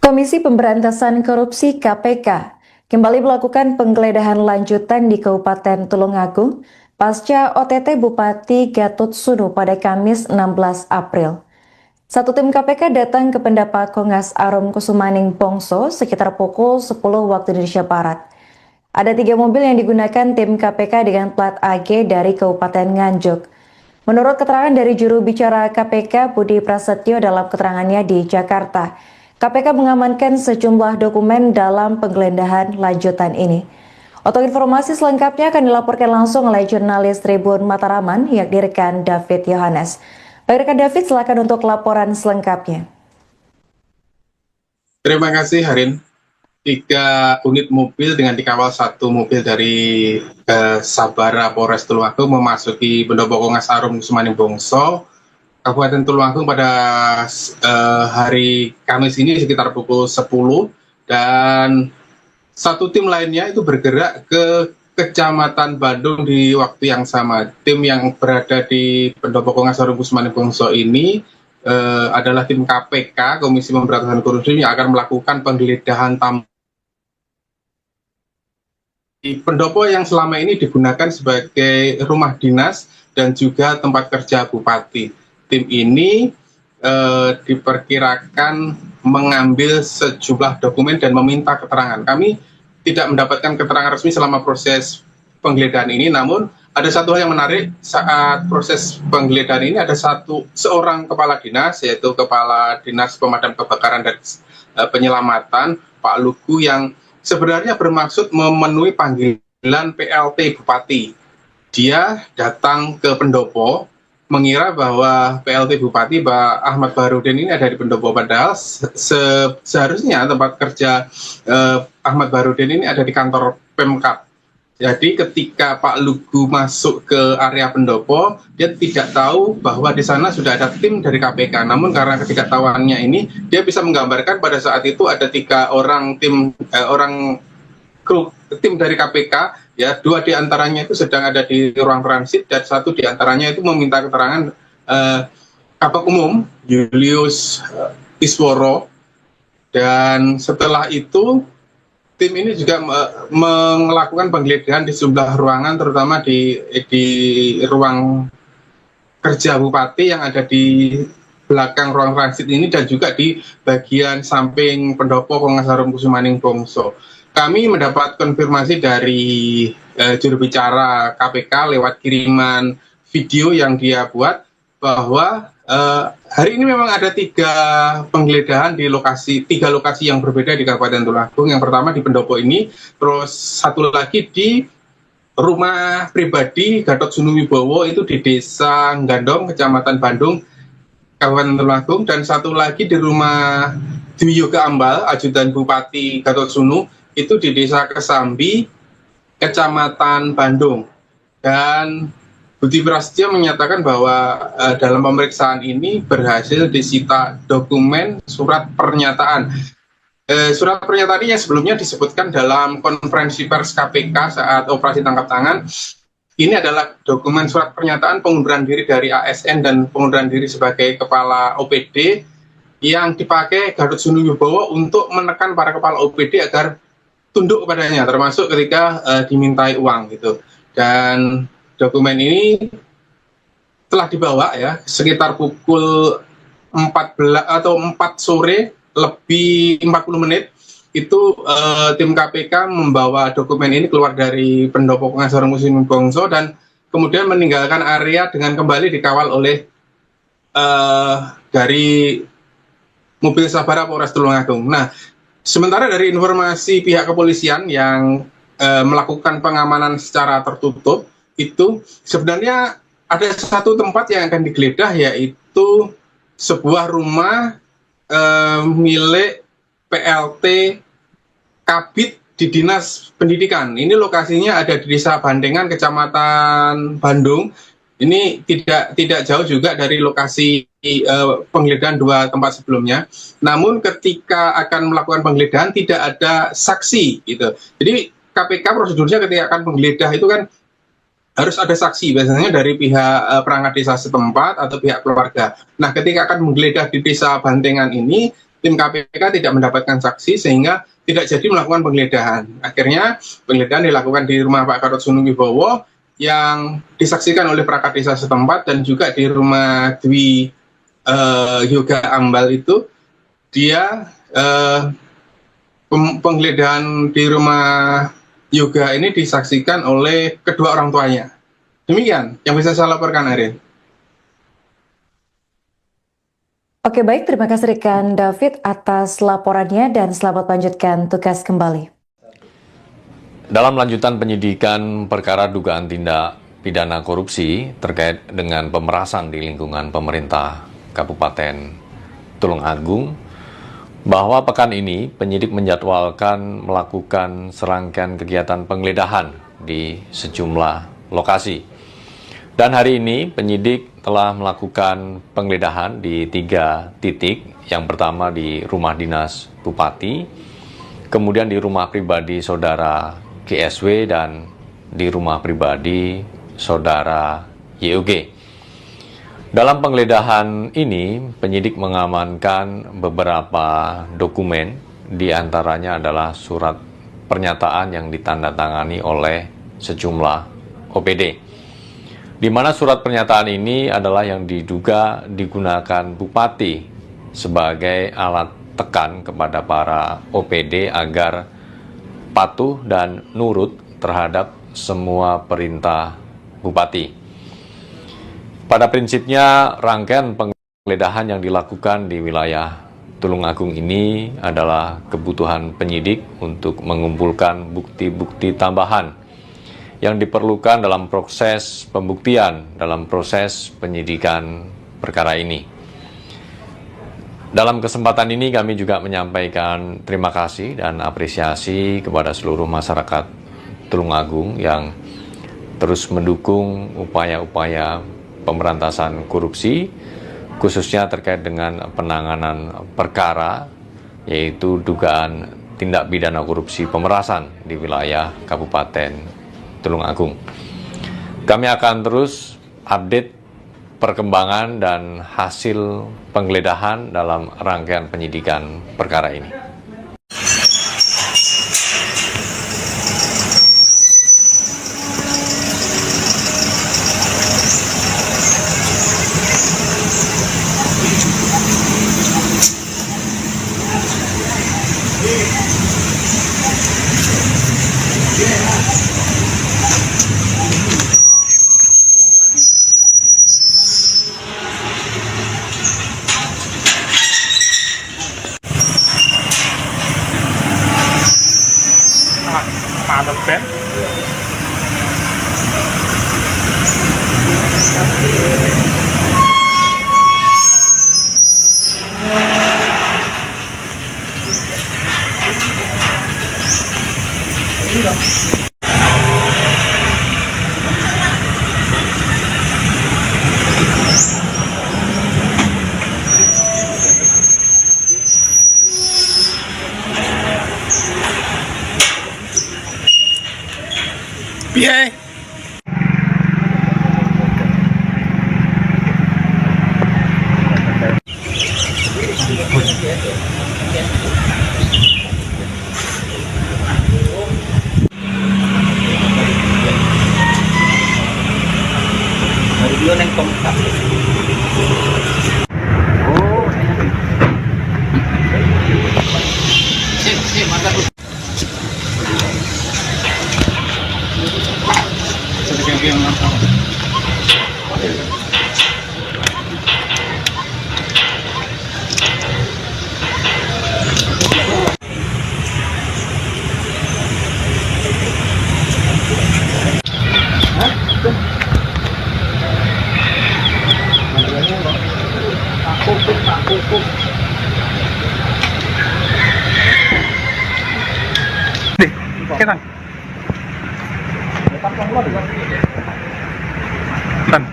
Komisi Pemberantasan Korupsi KPK kembali melakukan penggeledahan lanjutan di Kabupaten Tulungagung pasca OTT Bupati Gatot Sunu pada Kamis 16 April. Satu tim KPK datang ke Pendapat Kongas Arum Kusumaning Bongso sekitar pukul 10 waktu Indonesia Barat. Ada 3 mobil yang digunakan tim KPK dengan plat AG dari Kabupaten Nganjuk. Menurut keterangan dari juru bicara KPK Budi Prasetyo dalam keterangannya di Jakarta, KPK mengamankan sejumlah dokumen dalam penggeledahan lanjutan ini. Untuk informasi selengkapnya akan dilaporkan langsung oleh jurnalis Tribun Mataraman yang direkan David Yohanes. Baik rekan David, silakan untuk laporan selengkapnya.
Terima kasih Harin. 3 unit mobil dengan dikawal 1 mobil dari Sabara Polres Tulungagung memasuki Pendopo Kongas Arum Kusumaning Bongso, Kabupaten Tulungagung pada hari Kamis ini sekitar pukul 10, dan 1 tim lainnya itu bergerak ke Kecamatan Bandung di waktu yang sama. Tim yang berada di Pendopo Kongas Arum Kusumaning Bongso ini adalah tim KPK, Komisi Pemberantasan Korupsi, yang akan melakukan penggeledahan di pendopo yang selama ini digunakan sebagai rumah dinas dan juga tempat kerja bupati. Tim ini diperkirakan mengambil sejumlah dokumen dan meminta keterangan. Kami tidak mendapatkan keterangan resmi selama proses penggeledahan ini, namun ada satu hal yang menarik saat proses penggeledahan ini. Ada seorang kepala dinas, yaitu Kepala Dinas Pemadam Kebakaran dan Penyelamatan, Pak Lugu, yang sebenarnya bermaksud memenuhi panggilan PLT Bupati. Dia datang ke pendopo mengira bahwa PLT Bupati Pak Ahmad Baharudin ini ada di pendopo, padahal seharusnya tempat kerja Ahmad Baharudin ini ada di kantor Pemkab. Jadi ketika Pak Lugu masuk ke area pendopo, dia tidak tahu bahwa di sana sudah ada tim dari KPK. Namun karena ketidaktahuannya ini, dia bisa menggambarkan pada saat itu ada 3 orang tim dari KPK, ya, 2 diantaranya itu sedang ada di ruang transit dan 1 diantaranya itu meminta keterangan Kabak Umum Julius Isworo. Dan setelah itu tim ini juga melakukan penggeledahan di sejumlah ruangan, terutama di ruang kerja bupati yang ada di belakang ruang transit ini, dan juga di bagian samping pendopo Kongas Arum Kusumaning Bongso. Kami mendapat konfirmasi dari juru bicara KPK lewat kiriman video yang dia buat bahwa hari ini memang ada 3 penggeledahan di 3 lokasi yang berbeda di Kabupaten Tulungagung. Yang pertama di pendopo ini, terus 1 lagi di rumah pribadi Gatot Sunu Wibowo itu di Desa Gandong, Kecamatan Bandung, Kabupaten Tulungagung, dan 1 lagi di rumah Dwi Yoga Ambal, ajudan Bupati Gatot Sunu, itu di Desa Kesambi, Kecamatan Bandung. Dan Budi Prasetyo menyatakan bahwa dalam pemeriksaan ini berhasil disita dokumen surat pernyataan. Surat pernyataan yang sebelumnya disebutkan dalam konferensi pers KPK saat operasi tangkap tangan. Ini adalah dokumen surat pernyataan pengunduran diri dari ASN dan pengunduran diri sebagai kepala OPD yang dipakai Gatot Sunu Wibowo untuk menekan para kepala OPD agar tunduk kepadanya, termasuk ketika dimintai uang gitu. Dan dokumen ini telah dibawa ya sekitar pukul 14 atau 4 sore lebih 40 menit itu tim KPK membawa dokumen ini keluar dari pendopo Kongas Arum Kusumaning Bongso, dan kemudian meninggalkan area dengan kembali dikawal oleh dari mobil sabara Polres Tulungagung. Nah, sementara dari informasi pihak kepolisian yang melakukan pengamanan secara tertutup, itu sebenarnya ada satu tempat yang akan digeledah, yaitu sebuah rumah milik PLT Kabid di Dinas Pendidikan. Ini lokasinya ada di Desa Bandengan, Kecamatan Bandung. Ini tidak jauh juga dari lokasi penggeledahan dua tempat sebelumnya. Namun ketika akan melakukan penggeledahan tidak ada saksi gitu. Jadi KPK prosedurnya ketika akan penggeledah itu kan harus ada saksi, biasanya dari pihak perangkat desa setempat atau pihak keluarga. Nah, ketika akan menggeledah di Desa Bandengan ini, tim KPK tidak mendapatkan saksi sehingga tidak jadi melakukan penggeledahan. Akhirnya penggeledahan dilakukan di rumah Pak Karot Sunuwibowo yang disaksikan oleh perangkat desa setempat, dan juga di rumah Dwi Yoga Ambal itu dia penggeledahan di rumah Yoga ini disaksikan oleh kedua orang tuanya. Demikian yang bisa saya laporkan, Ariel.
Oke, baik, terima kasih rekan David atas laporannya dan selamat lanjutkan tugas kembali.
Dalam lanjutan penyidikan perkara dugaan tindak pidana korupsi terkait dengan pemerasan di lingkungan pemerintah Kabupaten Tulungagung, bahwa pekan ini penyidik menjadwalkan melakukan serangkaian kegiatan penggeledahan di sejumlah lokasi. Dan hari ini penyidik telah melakukan penggeledahan di 3 titik. Yang pertama di rumah dinas Bupati, kemudian di rumah pribadi saudara GSW, dan di rumah pribadi saudara YOG. Dalam penggeledahan ini, penyidik mengamankan beberapa dokumen, di antaranya adalah surat pernyataan yang ditandatangani oleh sejumlah OPD. Di mana surat pernyataan ini adalah yang diduga digunakan Bupati sebagai alat tekan kepada para OPD agar patuh dan nurut terhadap semua perintah Bupati. Pada prinsipnya, rangkaian penggeledahan yang dilakukan di wilayah Tulungagung ini adalah kebutuhan penyidik untuk mengumpulkan bukti-bukti tambahan yang diperlukan dalam proses pembuktian, dalam proses penyidikan perkara ini. Dalam kesempatan ini kami juga menyampaikan terima kasih dan apresiasi kepada seluruh masyarakat Tulungagung yang terus mendukung upaya-upaya pemberantasan korupsi, khususnya terkait dengan penanganan perkara, yaitu dugaan tindak pidana korupsi pemerasan di wilayah Kabupaten Tulungagung. Kami akan terus update perkembangan dan hasil penggeledahan dalam rangkaian penyidikan perkara ini.
Mantap, Ben. Piye?
Baru dulu neng tongkat. Sip, mantap.
Sedikit yang
pupuk Pak, pupuk.
Kita. Tan.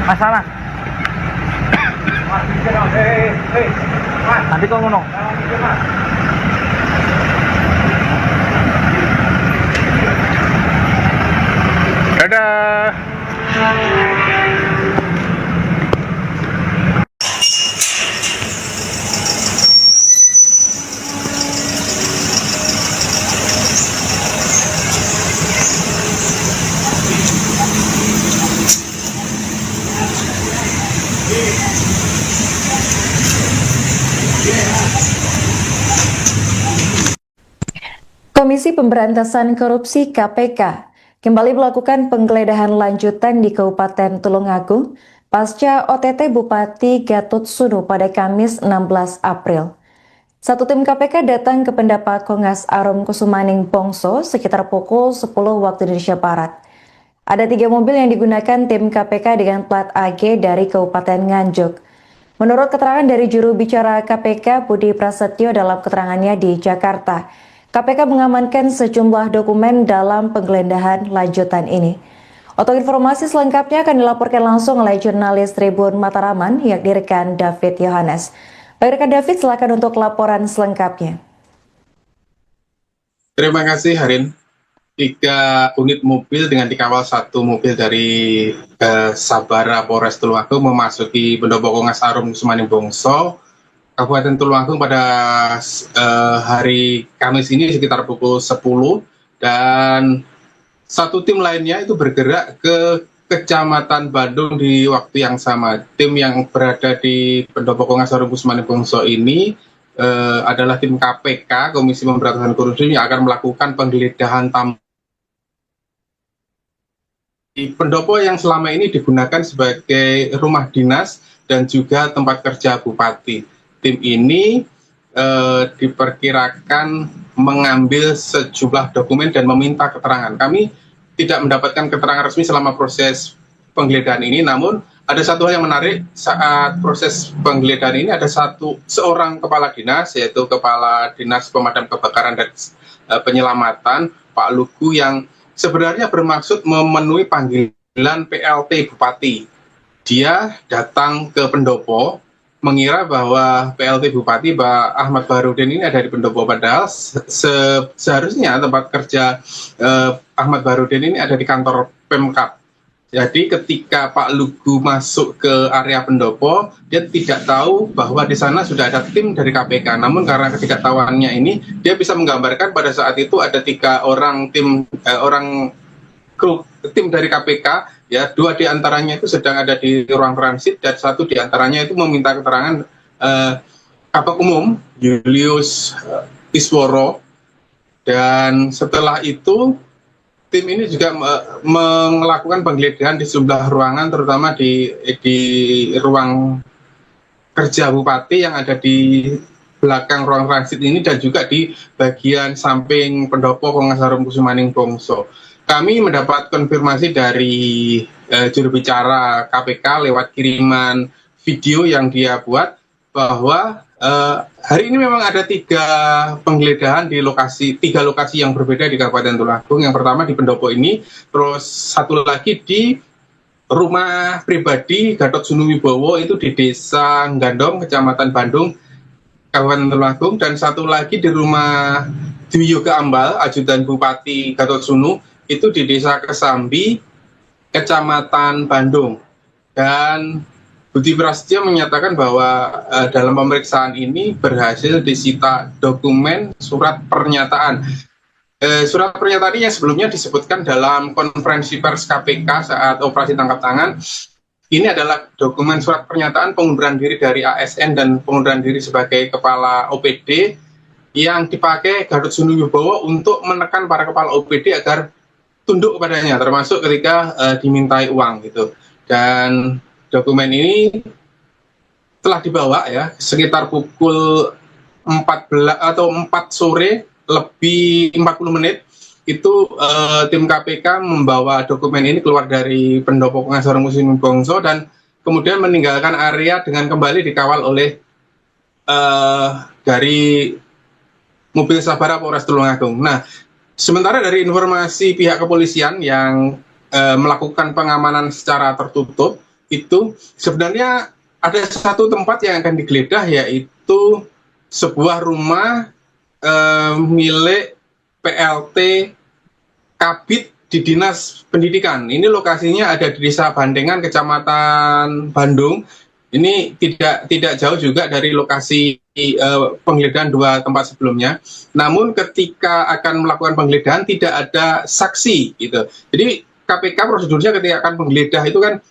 Masalah. Nanti kau ngono. Dadah.
Komisi Pemberantasan Korupsi KPK kembali melakukan penggeledahan lanjutan di Kabupaten Tulungagung pasca OTT Bupati Gatot Sunu pada Kamis 16 April. Satu tim KPK datang ke Pendapat Kongas Arum Kusumaning Bongso sekitar pukul 10 waktu Indonesia Barat. Ada 3 mobil yang digunakan tim KPK dengan plat AG dari Kabupaten Nganjuk. Menurut keterangan dari juru bicara KPK Budi Prasetyo dalam keterangannya di Jakarta, KPK mengamankan sejumlah dokumen dalam penggeledahan lanjutan ini. Untuk informasi selengkapnya akan dilaporkan langsung oleh jurnalis Tribun Mataraman yang direkan David Yohanes. Baik rekan David, silakan untuk laporan selengkapnya.
Terima kasih Harin. 3 unit mobil dengan dikawal 1 mobil dari Sabara Polres Tulungagung memasuki Pendopo Kongas Arum Kusumaning Bongso, Kabupaten Tulungagung pada hari Kamis ini sekitar pukul 10, dan 1 tim lainnya itu bergerak ke Kecamatan Bandung di waktu yang sama. Tim yang berada di Pendopo Kongas Arum Kusumaning Bongso ini adalah tim KPK, Komisi Pemberantasan Korupsi, yang akan melakukan penggeledahan di pendopo yang selama ini digunakan sebagai rumah dinas dan juga tempat kerja bupati. Tim ini diperkirakan mengambil sejumlah dokumen dan meminta keterangan. Kami tidak mendapatkan keterangan resmi selama proses penggeledahan ini, namun ada satu hal yang menarik saat proses penggeledahan ini. Ada seorang kepala dinas, yaitu Kepala Dinas Pemadam Kebakaran dan Penyelamatan, Pak Lugu, yang sebenarnya bermaksud memenuhi panggilan PLT Bupati. Dia datang ke pendopo mengira bahwa PLT Bupati Pak Ahmad Baharudin ini ada di pendopo, padahal seharusnya tempat kerja Ahmad Baharudin ini ada di kantor Pemkab. Jadi ketika Pak Lugu masuk ke area pendopo, dia tidak tahu bahwa di sana sudah ada tim dari KPK. Namun karena ketidaktahuannya ini, dia bisa menggambarkan pada saat itu ada 3 orang tim dari KPK, ya, 2 diantaranya itu sedang ada di ruang transit dan 1 diantaranya itu meminta keterangan Kabak Umum Julius Isworo. Dan setelah itu tim ini juga melakukan penggeledahan di sejumlah ruangan, terutama di ruang kerja bupati yang ada di belakang ruang transit ini, dan juga di bagian samping pendopo Kongas Arum Kusumaning Bongso. Kami mendapat konfirmasi dari juru bicara KPK lewat kiriman video yang dia buat bahwa hari ini memang ada 3 penggeledahan di 3 lokasi yang berbeda di Kabupaten Tulungagung. Yang pertama di pendopo ini, terus 1 lagi di rumah pribadi Gatot Sunu Wibowo itu di Desa Gandong, Kecamatan Bandung, Kabupaten Tulungagung, dan 1 lagi di rumah Dwi Yoga Ambal, ajudan Bupati Gatot Sunu, itu di Desa Kesambi, Kecamatan Bandung. Dan Budi Prasetyo menyatakan bahwa dalam pemeriksaan ini berhasil disita dokumen surat pernyataan. Surat pernyataan ini yang sebelumnya disebutkan dalam konferensi pers KPK saat operasi tangkap tangan. Ini adalah dokumen surat pernyataan pengunduran diri dari ASN dan pengunduran diri sebagai kepala OPD yang dipakai Gatot Sunu Wibowo untuk menekan para kepala OPD agar tunduk kepadanya, termasuk ketika dimintai uang gitu. Dan dokumen ini telah dibawa ya sekitar pukul 14 atau 4 sore lebih 40 menit itu tim KPK membawa dokumen ini keluar dari pendopo Kongas Arum Kusumaning Bongso, dan kemudian meninggalkan area dengan kembali dikawal oleh dari mobil sabara Polres Tulungagung. Nah, sementara dari informasi pihak kepolisian yang melakukan pengamanan secara tertutup, itu sebenarnya ada satu tempat yang akan digeledah, yaitu sebuah rumah milik PLT Kabid di Dinas Pendidikan. Ini lokasinya ada di Desa Bandengan, Kecamatan Bandung. Ini tidak jauh juga dari lokasi penggeledahan dua tempat sebelumnya. Namun ketika akan melakukan penggeledahan tidak ada saksi gitu. Jadi KPK prosedurnya ketika akan penggeledah itu kan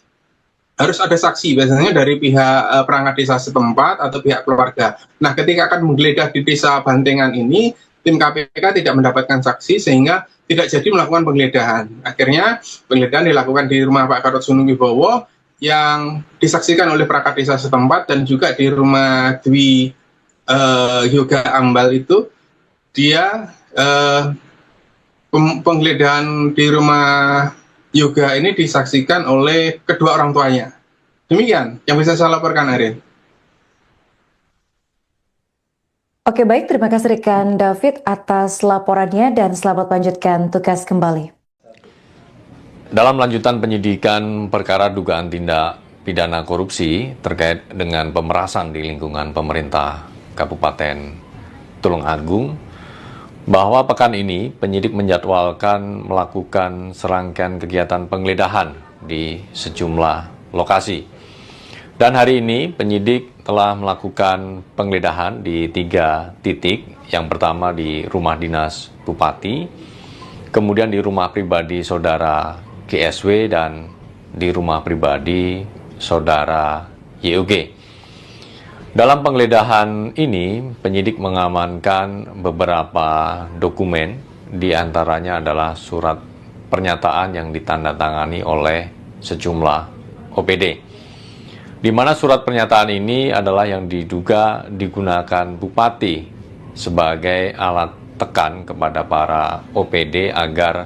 harus ada saksi, biasanya dari pihak perangkat desa setempat atau pihak keluarga. Nah, ketika akan menggeledah di Desa Bandengan ini, tim KPK tidak mendapatkan saksi sehingga tidak jadi melakukan penggeledahan. Akhirnya penggeledahan dilakukan di rumah Pak Gatot Sunuwibowo yang disaksikan oleh perangkat desa setempat, dan juga di rumah Dwi Yoga Ambal itu dia penggeledahan di rumah Yoga ini disaksikan oleh kedua orang tuanya. Demikian yang bisa saya laporkan, Ariel.
Oke, baik, terima kasih rekan David atas laporannya dan selamat lanjutkan tugas kembali.
Dalam lanjutan penyidikan perkara dugaan tindak pidana korupsi terkait dengan pemerasan di lingkungan pemerintah Kabupaten Tulungagung, bahwa pekan ini penyidik menjadwalkan melakukan serangkaian kegiatan penggeledahan di sejumlah lokasi. Dan hari ini penyidik telah melakukan penggeledahan di 3 titik. Yang pertama di rumah dinas Bupati, kemudian di rumah pribadi saudara GSW, dan di rumah pribadi saudara YOG. Dalam penggeledahan ini, penyidik mengamankan beberapa dokumen, di antaranya adalah surat pernyataan yang ditandatangani oleh sejumlah OPD. Di mana surat pernyataan ini adalah yang diduga digunakan Bupati sebagai alat tekan kepada para OPD agar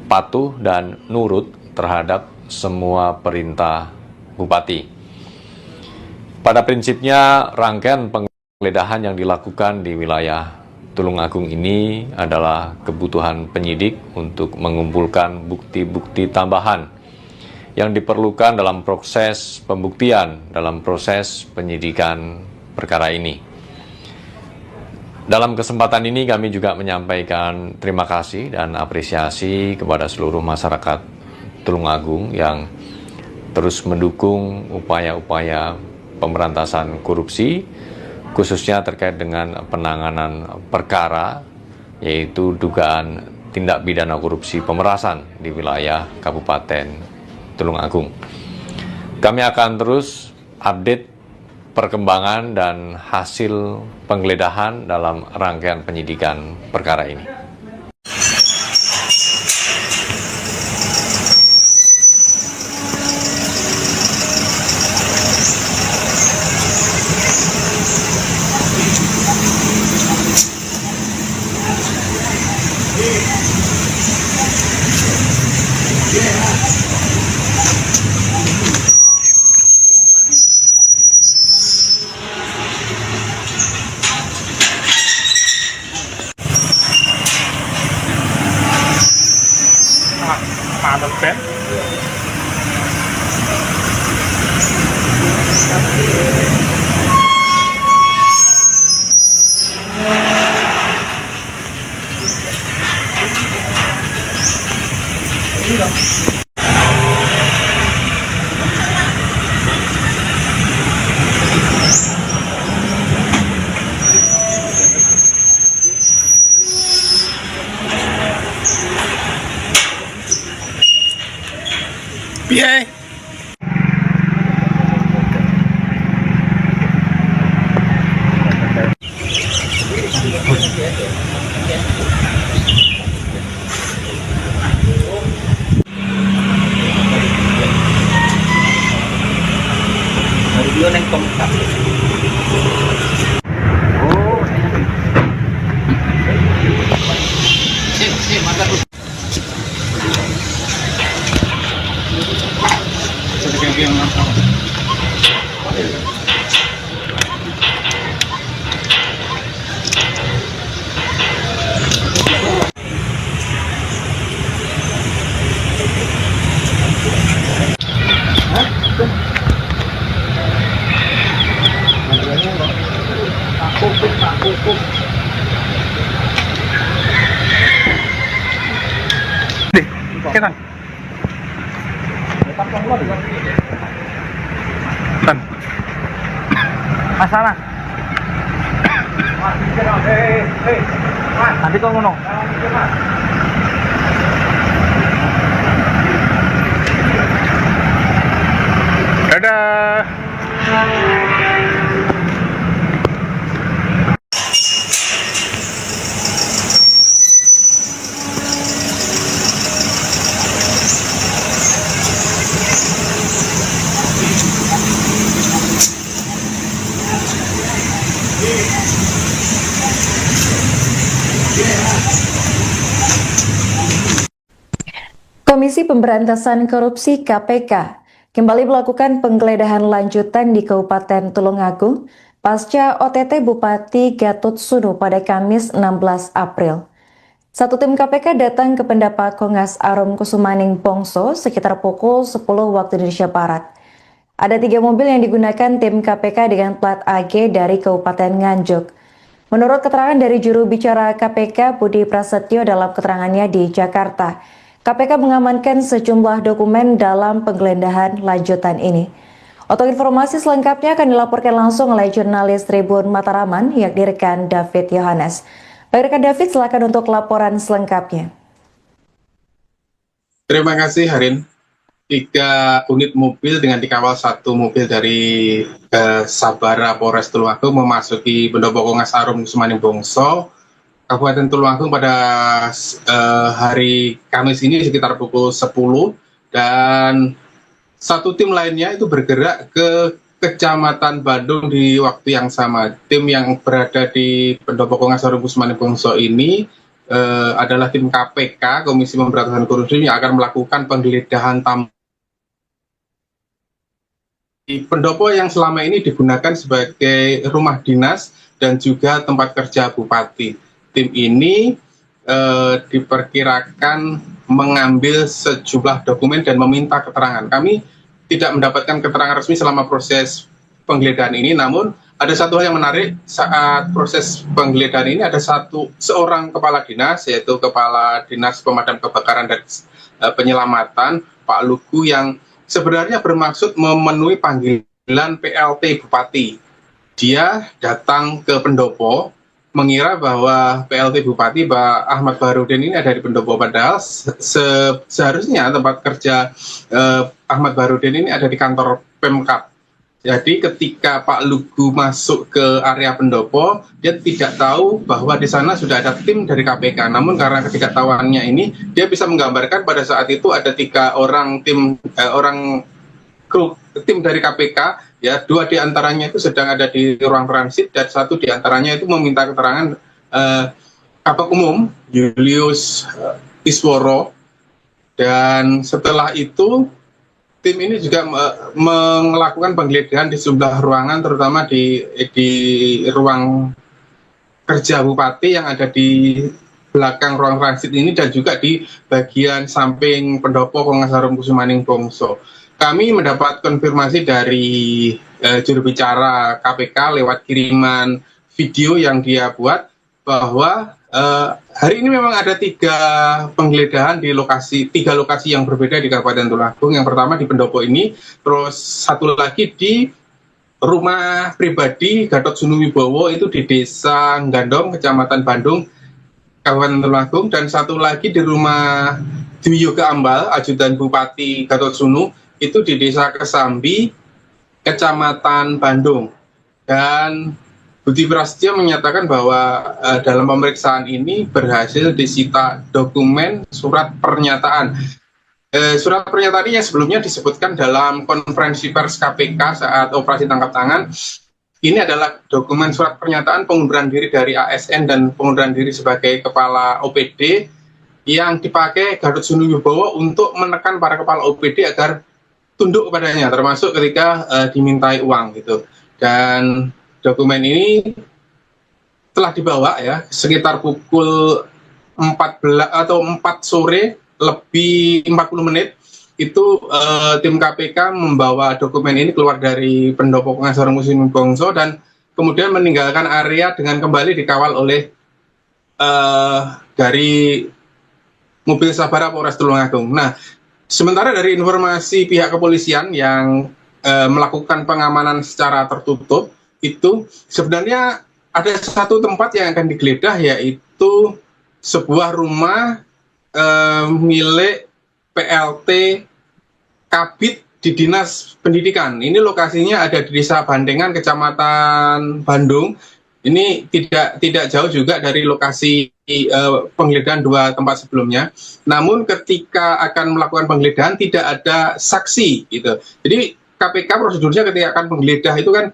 patuh dan nurut terhadap semua perintah Bupati. Pada prinsipnya, rangkaian penggeledahan yang dilakukan di wilayah Tulungagung ini adalah kebutuhan penyidik untuk mengumpulkan bukti-bukti tambahan yang diperlukan dalam proses pembuktian, dalam proses penyidikan perkara ini. Dalam kesempatan ini kami juga menyampaikan terima kasih dan apresiasi kepada seluruh masyarakat Tulungagung yang terus mendukung upaya-upaya pemberantasan korupsi, khususnya terkait dengan penanganan perkara, yaitu dugaan tindak pidana korupsi pemerasan di wilayah Kabupaten Tulungagung. Kami akan terus update perkembangan dan hasil penggeledahan dalam rangkaian penyidikan perkara ini.
Ada pen. Piye?
Video neng kompak. Mata
Ketan. Tan. Masalah. Nanti kau ngono. Dadah.
Komisi Pemberantasan Korupsi KPK kembali melakukan penggeledahan lanjutan di Kabupaten Tulungagung pasca OTT Bupati Gatot Sunu pada Kamis 16 April. Satu tim KPK datang ke Pendapat Kongas Arum Kusumaning Bongso sekitar pukul 10 waktu Indonesia Barat. Ada 3 mobil yang digunakan tim KPK dengan plat AG dari Kabupaten Nganjuk. Menurut keterangan dari juru bicara KPK Budi Prasetyo dalam keterangannya di Jakarta, KPK mengamankan sejumlah dokumen dalam penggeledahan lanjutan ini. Untuk informasi selengkapnya akan dilaporkan langsung oleh jurnalis Tribun Mataraman, yakni rekan David Yohanes. Baik rekan David, silakan untuk laporan selengkapnya.
Terima kasih Harin. 3 unit mobil dengan dikawal 1 mobil dari Sabara Polres Tulungagung memasuki Pendopo Kongas Arum Kusumaning Bongso, Kabupaten Tulungagung pada hari Kamis ini sekitar pukul 10, dan 1 tim lainnya itu bergerak ke Kecamatan Bandung di waktu yang sama. Tim yang berada di Pendopo Kongas Arum Kusumaning Bongso ini adalah tim KPK, Komisi Pemberantasan Korupsi, yang akan melakukan penggeledahan di pendopo yang selama ini digunakan sebagai rumah dinas dan juga tempat kerja bupati. Tim ini diperkirakan mengambil sejumlah dokumen dan meminta keterangan. Kami tidak mendapatkan keterangan resmi selama proses penggeledahan ini, namun ada satu hal yang menarik saat proses penggeledahan ini. Ada seorang kepala dinas, yaitu Kepala Dinas Pemadam Kebakaran dan Penyelamatan, Pak Lugu, yang sebenarnya bermaksud memenuhi panggilan PLT Bupati. Dia datang ke pendopo mengira bahwa PLT Bupati Pak Ahmad Baharudin ini ada di pendopo, padahal seharusnya tempat kerja Ahmad Baharudin ini ada di kantor Pemkab. Jadi ketika Pak Lugu masuk ke area pendopo, dia tidak tahu bahwa di sana sudah ada tim dari KPK. Namun karena ketidaktahuannya ini, dia bisa menggambarkan pada saat itu ada 3 orang tim dari KPK, ya, 2 diantaranya itu sedang ada di ruang transit, dan 1 diantaranya itu meminta keterangan Kabak Umum Julius Isworo. Dan setelah itu tim ini juga melakukan penggeledahan di sejumlah ruangan, terutama di ruang kerja Bupati yang ada di belakang ruang transit ini, dan juga di bagian samping pendopo Kongas Arum Kusumaning Bongso. Kami mendapat konfirmasi dari juru bicara KPK lewat kiriman video yang dia buat bahwa hari ini memang ada 3 penggeledahan di 3 lokasi yang berbeda di Kabupaten Tulungagung. Yang pertama di pendopo ini, terus 1 lagi di rumah pribadi Gatot Sunu Wibowo itu di Desa Gandong, Kecamatan Bandung, Kabupaten Tulungagung, dan 1 lagi di rumah Dwi Yoga Ambal, ajudan Bupati Gatot Sunu, itu di Desa Kesambi, Kecamatan Bandung. Dan Budi Prasetyo menyatakan bahwa dalam pemeriksaan ini berhasil disita dokumen surat pernyataan. Surat pernyataan ini yang sebelumnya disebutkan dalam konferensi pers KPK saat operasi tangkap tangan. Ini adalah dokumen surat pernyataan pengunduran diri dari ASN dan pengunduran diri sebagai kepala OPD yang dipakai Gatot Sunu Wibowo untuk menekan para kepala OPD agar tunduk kepadanya, termasuk ketika dimintai uang gitu. Dan dokumen ini telah dibawa ya sekitar pukul 14 atau 4 sore lebih 40 menit itu tim KPK membawa dokumen ini keluar dari Pendopo Pengacara Muslim Bongso dan kemudian meninggalkan area dengan kembali dikawal oleh dari mobil Sabara Polres Tulungagung. Nah, sementara dari informasi pihak kepolisian yang melakukan pengamanan secara tertutup itu sebenarnya ada satu tempat yang akan digeledah, yaitu sebuah rumah milik PLT Kabid di Dinas Pendidikan. Ini lokasinya ada di Desa Bandengan, Kecamatan Bandung. Ini tidak jauh juga dari lokasi penggeledahan 2 tempat sebelumnya. Namun ketika akan melakukan penggeledahan tidak ada saksi gitu. Jadi KPK prosedurnya ketika akan penggeledah itu kan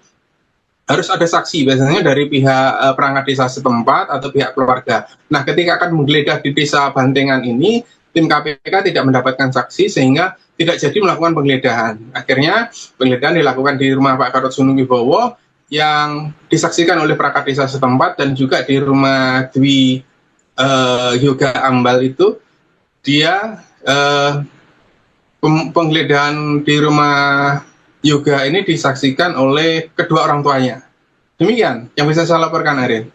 harus ada saksi, biasanya dari pihak perangkat desa setempat atau pihak keluarga. Nah, ketika akan menggeledah di Desa Bandengan ini, tim KPK tidak mendapatkan saksi sehingga tidak jadi melakukan penggeledahan. Akhirnya penggeledahan dilakukan di rumah Pak Gatot Subroto yang disaksikan oleh perangkat desa setempat dan juga di rumah Dwi Yoga Ambal itu dia penggeledahan di rumah Yoga ini disaksikan oleh kedua orang tuanya. Demikian yang bisa saya laporkan, Ariel.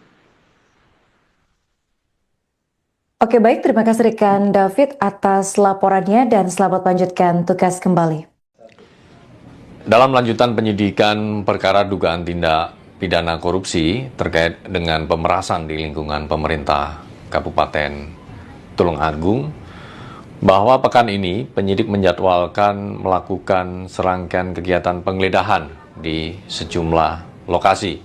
Oke, baik, terima kasih rekan David atas laporannya dan selamat lanjutkan tugas kembali.
Dalam lanjutan penyidikan perkara dugaan tindak pidana korupsi terkait dengan pemerasan di lingkungan pemerintah Kabupaten Tulungagung, bahwa pekan ini penyidik menjadwalkan melakukan serangkaian kegiatan penggeledahan di sejumlah lokasi.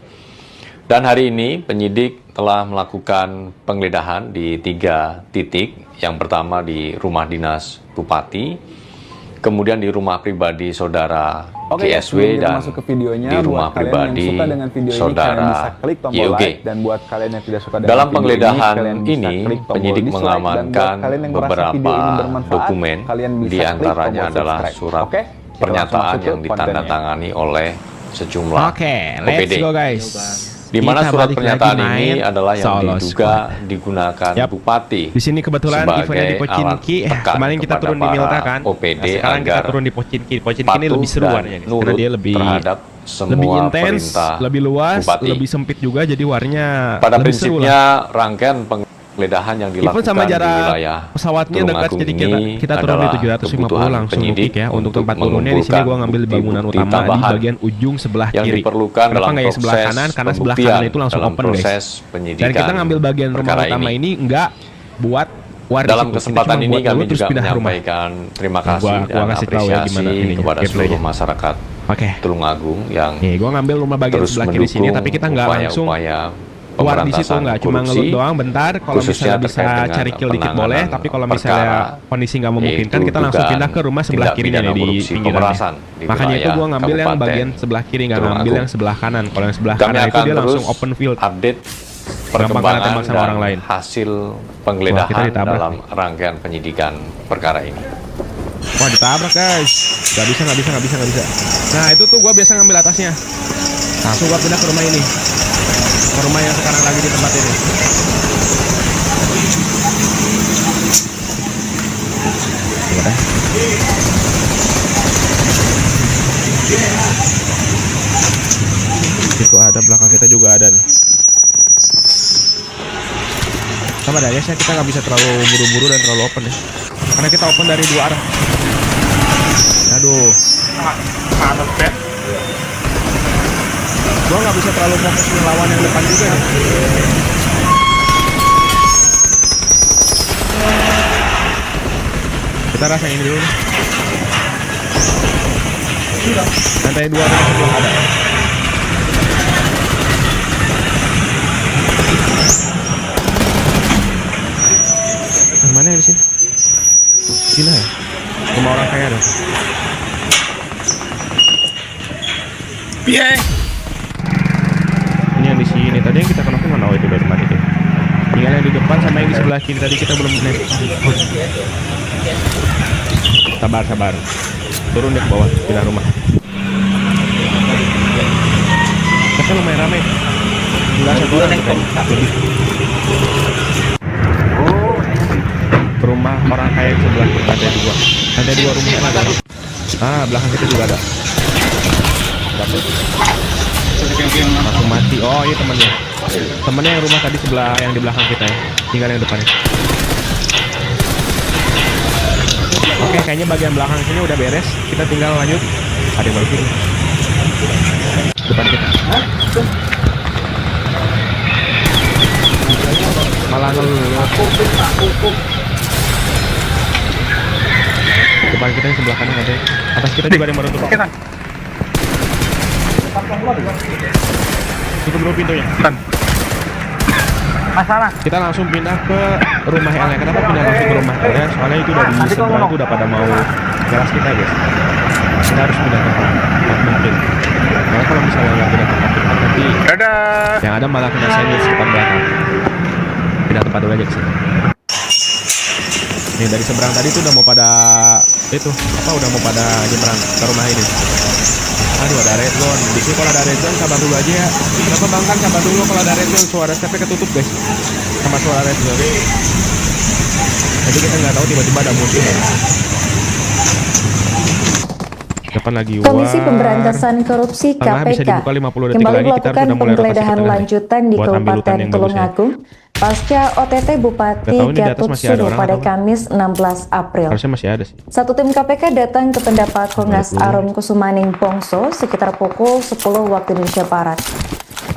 Dan hari ini penyidik telah melakukan penggeledahan di 3 titik. Yang pertama di rumah dinas Bupati, kemudian di rumah pribadi saudara GSW dan
masuk ke videonya,
di rumah pribadi saudara YOG.
Dan buat kalian yang tidak suka dengan
dalam
video
penggeledahan
ini
penyidik mengamankan beberapa dokumen, diantaranya adalah surat pernyataan yang ditandatangani oleh sejumlah OPD.
Let's go guys.
Di mana
Kita
surat
balik
pernyataan
lagi
ini
main
adalah yang
solo
diduga
squad.
digunakan Bupati
Di sini kebetulan eventnya di
sebagai
Pocinki.
alat tekan
Kemarin kita
kepada
turun di Milta kan.
OPD
Nah, sekarang kita
agar
turun di Pocinki. Pocinki ini
patuh
lebih seru
dan
warnanya guys. Karena
nurut
dia lebih
terhadap semua
lebih intens,
perintah
lebih luas,
Bupati.
lebih sempit juga, jadi warnanya
Pada
lebih seru lah.
prinsipnya rangkaian penggeledahan yang
Even
dilakukan
sama
di
jarak
wilayah
pesawatnya dekat,
Tulungagung
jadi
ini
kita turun di
adalah
750
kebutuhan
langsung
penyidik
bukit ya. Untuk tempat turunnya di sini
mengumpulkan
gua ngambil di bangunan
bukti
utama di
tambahan
bagian ujung sebelah
yang
kiri.
diperlukan
Kenapa
dalam
nggak ya sebelah
proses
kanan? Karena sebelah
pembuktian
kanan itu langsung
dalam
open guys.
proses
Dan
penyidikan
kita ngambil bagian rumah
perkara
utama ini enggak buat war di
Dalam
situ. Kita
kesempatan
cuma
ini
buat
kami
dulu terus
juga
pindah rumah.
menyampaikan terima
Nah,
kasih
gua
dan
kasih tahu ya
apresiasi
gimana ininya,
kepada
gameplaynya.
seluruh masyarakat
Oke.
Tulungagung yang
Nih, gua ngambil rumah bagian
terus
sebelah kiri sini,
mendukung
tapi kita nggak langsung
upaya-upaya
keluar di situ,
pemberantasan
nggak cuma
korupsi,
ngelut doang bentar. Kalau
khususnya
misalnya bisa
terkait dengan
cari kill dikit boleh,
penanganan
tapi kalau
perkara,
misalnya kondisi nggak memungkinkan,
yaitu
kita langsung pindah ke rumah sebelah
tindak
kirinya
pidana
nih di
korupsi
pinggirannya.
pemerasan di
Makanya itu
wilayah
gua ngambil yang
Kabupaten
bagian sebelah kiri, nggak ngambil
Tulungagung.
yang sebelah kanan. Kalau yang sebelah
Kami
kanan itu
akan
dia langsung
terus
open field.
update
Gampang kena
perkembangan
tembak sama
dan
orang lain.
hasil
Wah, kita
penggeledahan
ditabrak
dalam
nih.
rangkaian penyidikan perkara ini.
Wah, ditabrak guys. Nggak bisa. Nah itu tuh gua biasa ngambil atasnya. Langsung gua pindah ke rumah ini. Ke rumah yang sekarang lagi di tempat ini. Udah. Itu ada, belakang kita juga ada nih. Sama ada ya, kita nggak bisa terlalu buru-buru dan terlalu open ya. Karena kita open dari 2 arah. Aduh. Gua nggak bisa terlalu fokus melawan yang depan juga nih. Kita rasain dulu nih. Lantai 2 kita sebelah ada. Mana yang di sini? Gila ya? Rumah orang kaya dong. Ini yang di sini. Tadi yang kita kenokin mana? Oh, itu udah tempat itu. Tinggal yang di depan sama yang di sebelah kiri tadi kita belum net. Sabar. turun deh ke bawah, pindah rumah. Kan lumayan ramai. Enggak satu orang lebih. Ke rumah orang kaya yang sebelah lantai 2 rumahnya ada. Belakang kita juga ada. Dapat. Langsung mati. Oh, ini temannya yang rumah tadi sebelah, yang di belakang kita ya, tinggal yang depannya. Oke, kayaknya bagian belakang sini udah beres, kita tinggal lanjut. Ada yang baru kiri depan kita, malah depan kita yang sebelah kanan ada, atas kita juga ada yang baru turun. Tutup dulu pintunya.
Masalah.
Kita langsung pindah ke rumah Elnya. Kenapa pindah langsung ke rumah Elnya? Soalnya itu dari seberang itu udah pada mau keras kita, guys. Kita harus pindah tempat mungkin. Karena kalau misalnya nggak pindah tempat kita nanti yang ada malah kena sandwich depan belakang. Pindah tempat dulu aja ke sini. Nih dari seberang tadi tuh udah mau pada udah mau pada nyebrang ke rumah ini. Aduh, ada red zone. Di sini kalau ada red zone sabar dulu aja ya. Kenapa bang kan sabar dulu kalau ada red zone, suara stepnya ketutup guys sama suara red zone. Jadi kita nggak tahu tiba-tiba ada musuh ya. Depan lagi war.
Komisi Pemberantasan Korupsi KPK kembali melakukan penggeledahan lanjutan di Kabupaten Tulungagung pasca OTT Bupati Gatot Sunu pada Kamis 16 April.
Harusnya masih ada sih.
Satu tim KPK datang ke pendapat Komnas Arum Kusumaning Pongso sekitar pukul 10 waktu Indonesia Barat.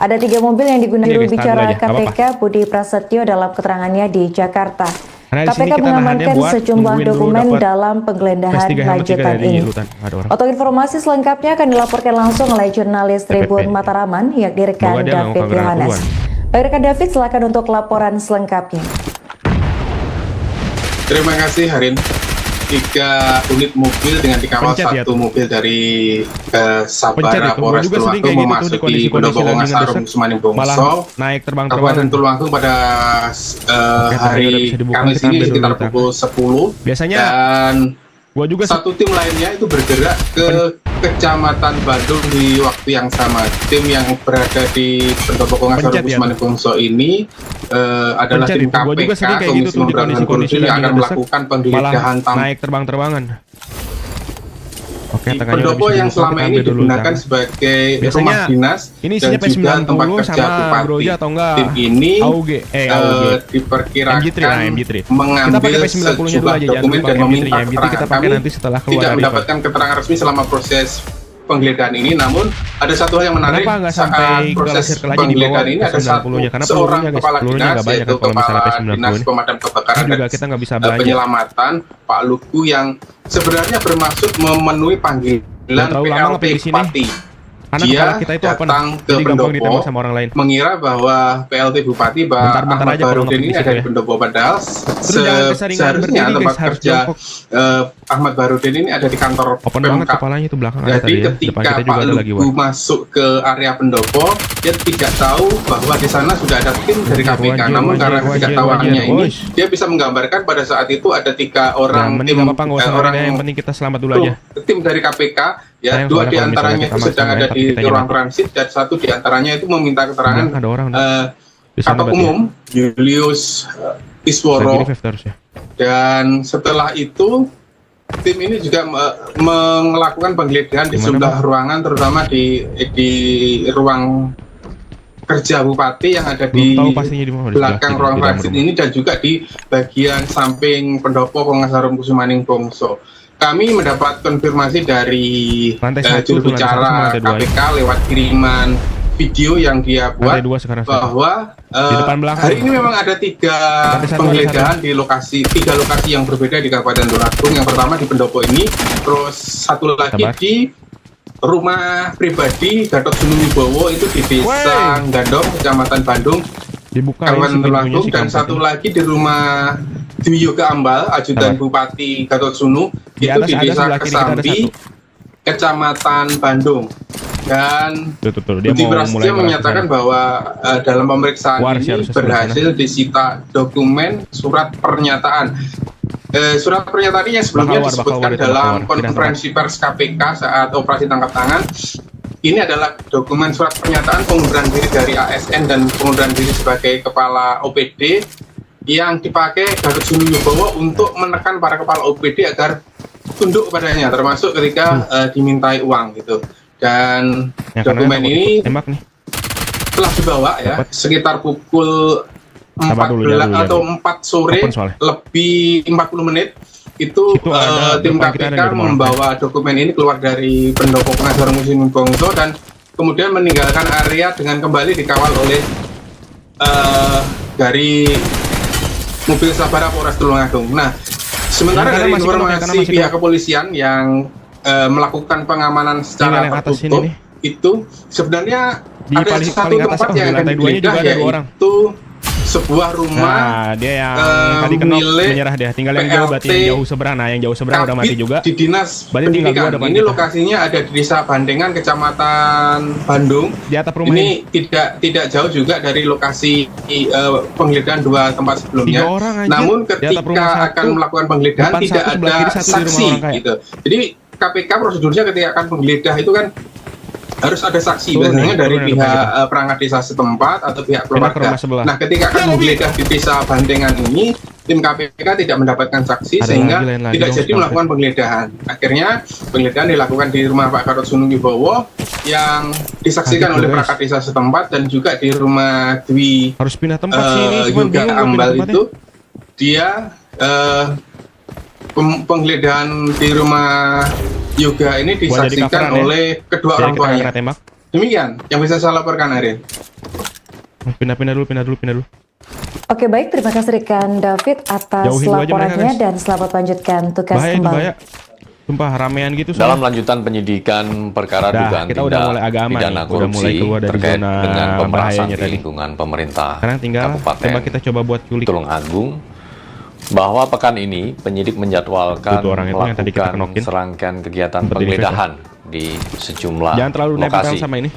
Ada 3 mobil yang digunakan juru bicara KPK Budi Prasetyo dalam keterangannya di Jakarta. KPK mengamankan sejumlah dokumen dalam penggeledahan lanjutan ini. Untuk informasi selengkapnya akan dilaporkan langsung oleh jurnalis Tribun Mataraman yang direkan David Yohanes. Rekan David, silakan untuk laporan selengkapnya.
Terima kasih Harin. 3 unit mobil dengan dikawal satu mobil dari Sabara Polres Tulungagung memasuki pendopo Komnas Arum Kusumaning Pongso Kabupaten Tulungagung pada hari Kamis ini sekitar pukul 10.
Biasanya
dan satu tim lainnya itu bergerak ke Kecamatan Bandung di waktu yang sama. Tim yang berada di pendopo Komnas Arum Kusumaning Pongso ini adalah tim KPK, Komisi Pemberantasan Korupsi, yang akan melakukan penggeledahan
terbang-terbangan.
Pendopo yang selama ini digunakan sebagai rumah dinas dan juga tempat kerja bupati. Tim ini diperkirakan mengambil sejumlah dokumen dan meminta keterangan. Kami tidak mendapatkan keterangan resmi selama proses penggeledahan ini, namun ada satu hal yang menarik saat proses penggeledahan ini. Ada seorang kepala dinas, yaitu Kepala Dinas Pemadam Kebakaran dan Penyelamatan Pak Lugu, yang sebenarnya bermaksud memenuhi panggilan PLT Bupati. Dia datang ke pendopo mengira bahwa PLT Bupati Ahmad Barudin ini ada di pendopo, padahal seharusnya tempat kerja Ahmad Barudin ini ada di kantor Pemkab. Jadi ketika Pak Lugu masuk ke area pendopo, dia tidak tahu bahwa di sana sudah ada tim dari KPK. Namun karena ketidaktahuannya ini, dia bisa menggambarkan pada saat itu ada 3 orang tim dari KPK. Ya, 2 diantaranya itu sedang ada di ruang transit dan 1 diantaranya itu meminta keterangan Kapolres Umum Julius Isworo. Dan setelah itu tim ini juga melakukan penggeledahan di sejumlah ruangan, terutama di ruang kerja bupati yang ada di belakang ruang transit ini, dan juga di bagian samping pendopo Komnas Arum Kusumaning Pongso. Kami mendapat konfirmasi dari juru bicara KPK lewat kiriman video yang dia buat bahwa hari ini memang ada 3 penggeledahan di 3 lokasi yang berbeda di Kabupaten Tulungagung. Yang pertama di pendopo ini, terus 1 lagi di rumah pribadi Gatot Sunu Wibowo itu di Desa Gandong, Kecamatan Bandung, Kabupaten Tulungagung, dan 1 lagi di rumah Dwi Yoga Ambal, ajudan Bupati Gatot Sunu, itu di Desa Kesambi, Kecamatan Bandung. Dan Budi Prasetyo menyatakan bahwa dalam pemeriksaan ini berhasil disita dokumen surat pernyataan surat pernyataan yang sebelumnya
Bakal
disebutkan
itu,
dalam
bakal war.
konferensi pers KPK saat operasi tangkap tangan. Ini adalah dokumen surat pernyataan pengunduran diri dari ASN dan pengunduran diri sebagai kepala OPD yang dipakai Gatot Subroto untuk menekan para kepala OPD agar tunduk padanya, termasuk ketika dimintai uang gitu. Dan
Ya,
dokumen
karena
ini
tembak nih.
telah dibawa ya sekitar pukul 4 atau 4 sore
Open soalnya.
lebih 40 menit itu
ada
tim
depan kita
KPK
ada di rumah
membawa dokumen ini keluar dari pendopo pengacara Muslim Bongso dan kemudian meninggalkan area dengan kembali dikawal oleh dari mobil Sabara Polres Tulungagung. Nah, sementara
Karena
dari
masih penuh, karena
informasi
masih
pihak
penuh.
kepolisian yang melakukan pengamanan secara
yang atas
tertutup
ini nih.
itu sebenarnya
Di
ada
paling
satu
atas,
tempat
di
yang akan
lantai 2-nya juga
digeledah,
ada 2 orang.
yaitu sebuah rumah
Nah, dia yang tadi kena
milik
menyerah dia. Tinggal yang jauh berarti
PLT
yang jauh seberang. Nah, yang jauh seberang udah mati
Kabid
juga.
di Dinas
Berarti tinggal
Pendidikan.
2 depan
Ini
kita.
lokasinya ada di Desa Bandengan, Kecamatan Bandung.
Di atap rumah
Ini tidak jauh juga dari lokasi penggeledahan 2 tempat sebelumnya.
3 orang aja.
Namun
Di atap rumah
ketika
satu,
akan melakukan penggeledahan
depan
tidak
satu, sebelah
ada
kiri satu di rumah
saksi
orang kaya.
gitu. Jadi KPK prosedurnya ketika akan penggeledah itu kan harus ada saksi,
Turun
biasanya
ya,
dari
turun ya
pihak
depan
perangkat desa setempat atau pihak
Pindah ke
keluarga.
rumah sebelah.
Nah, ketika akan menggeledah di desa Bandengan ini, tim KPK tidak mendapatkan saksi
Ada
sehingga
lagi, lain lagi
tidak
dong,
jadi
sekarang.
melakukan penggeledahan. Akhirnya penggeledahan dilakukan di rumah Pak Gatot Subroto yang disaksikan
Aduh,
oleh
guys.
perangkat desa setempat dan juga di rumah Dwi
Harus pindah tempat sih ini, cuman
juga
bingung mau pindah
Ambal
tempatnya.
itu dia penggeledahan di rumah Yoga ini
Buat jadi
disaksikan
coveran ya.
oleh kedua
Jadi
orang
kita
tuanya.
kena tembak.
Demikian yang bisa saya laporkan, Ariel.
Pindah dulu.
Oke, baik, terima kasih rekan David atas
Jauhin dulu aja mereka,
laporannya
guys.
dan selamat lanjutkan tugas
Bahaya itu
kembali.
bahaya. Sumpah ramean gitu
Dalam
soalnya.
lanjutan penyidikan perkara
Dah,
dugaan
kita udah mulai agak aman
pidana
nih, udah
korupsi
mulai keluar dari
terkait
zona
dengan pemerasan
bahayanya
di
tadi.
lingkungan pemerintah
Sekarang tinggal
Kabupaten
coba kita coba buat culik.
Tulungagung, bahwa pekan ini penyidik menjadwalkan
Itu orang itu yang tadi kita
melakukan
kenokin.
serangkaian kegiatan
Sempet
penggeledahan di sejumlah
Jangan terlalu nempel
lokasi.
sama ini.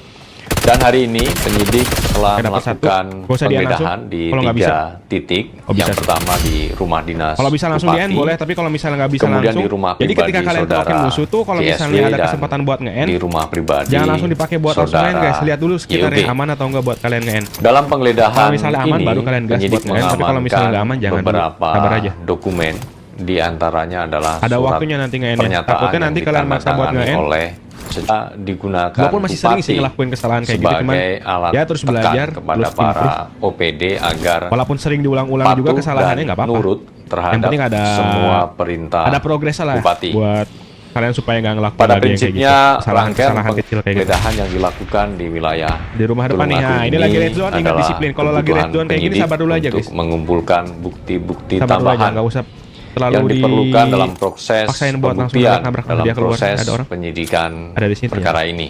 Dan hari ini penyidik telah
Dapat satu.
melakukan
Gak usah dia
penggeledahan
langsung.
di
Kalau nggak
3 titik.
Oh, bisa.
Yang pertama di rumah dinas
Kalau bisa langsung di-end
Bupati,
boleh, tapi kalau misalnya nggak bisa
kemudian
langsung.
di rumah
Jadi
pribadi
ketika kalian
saudara
tokin musuh tuh, kalau
GSW
misalnya ada
dan
kesempatan buat nge-end,
di rumah pribadi
jangan langsung dipakai buat langsung
saudara
nge-end, guys. Lihat dulu sekitarnya
YUG.
aman atau enggak buat kalian nge-end.
Dalam penggeledahan
Kalau misalnya aman,
ini,
baru kalian gas
penyidik
buat nge-end, tapi kalau misalnya nggak aman, jangan dulu.
beberapa
Sabar aja.
dokumen, di antaranya adalah
Ada
surat
waktunya nanti nge-end.
pernyataan
Takutnya nanti
yang
kalian maksa buat
ditandatangani
nge-end.
oleh sejak digunakan
Gua pun masih sering sih
Bupati
ngelakuin kesalahan kayak gitu, cuman
sebagai alat
ya terus
tekan
belajar,
kepada
terus
para
improve.
OPD agar
Walaupun sering diulang-ulang juga
patuh
kesalahannya
dan
nggak apa-apa.
nurut terhadap
Yang penting ada
semua perintah
ada progres lah
Bupati.
buat kalian supaya nggak ngelakuin
Pada
lagi yang kayak gitu.
prinsipnya rangkaian
Kesalahan kecil kayak gitu.
penggeledahan yang dilakukan di wilayah
Di rumah depan nih,
Tulungagung
nah, ini lagi red zone, ingat
adalah
disiplin. Kalau lagi red
kebutuhan
zone kayak gini,
penyidik
sabar dulu aja,
untuk
guys.
mengumpulkan bukti-bukti
Sabar dulu aja,
tambahan
nggak usah terlalu
yang diperlukan dalam proses
paksain buat langsung
pembuktian
nabrak
dalam
dia keluar.
proses
Ada orang
penyidikan
ada di sini
perkara ini.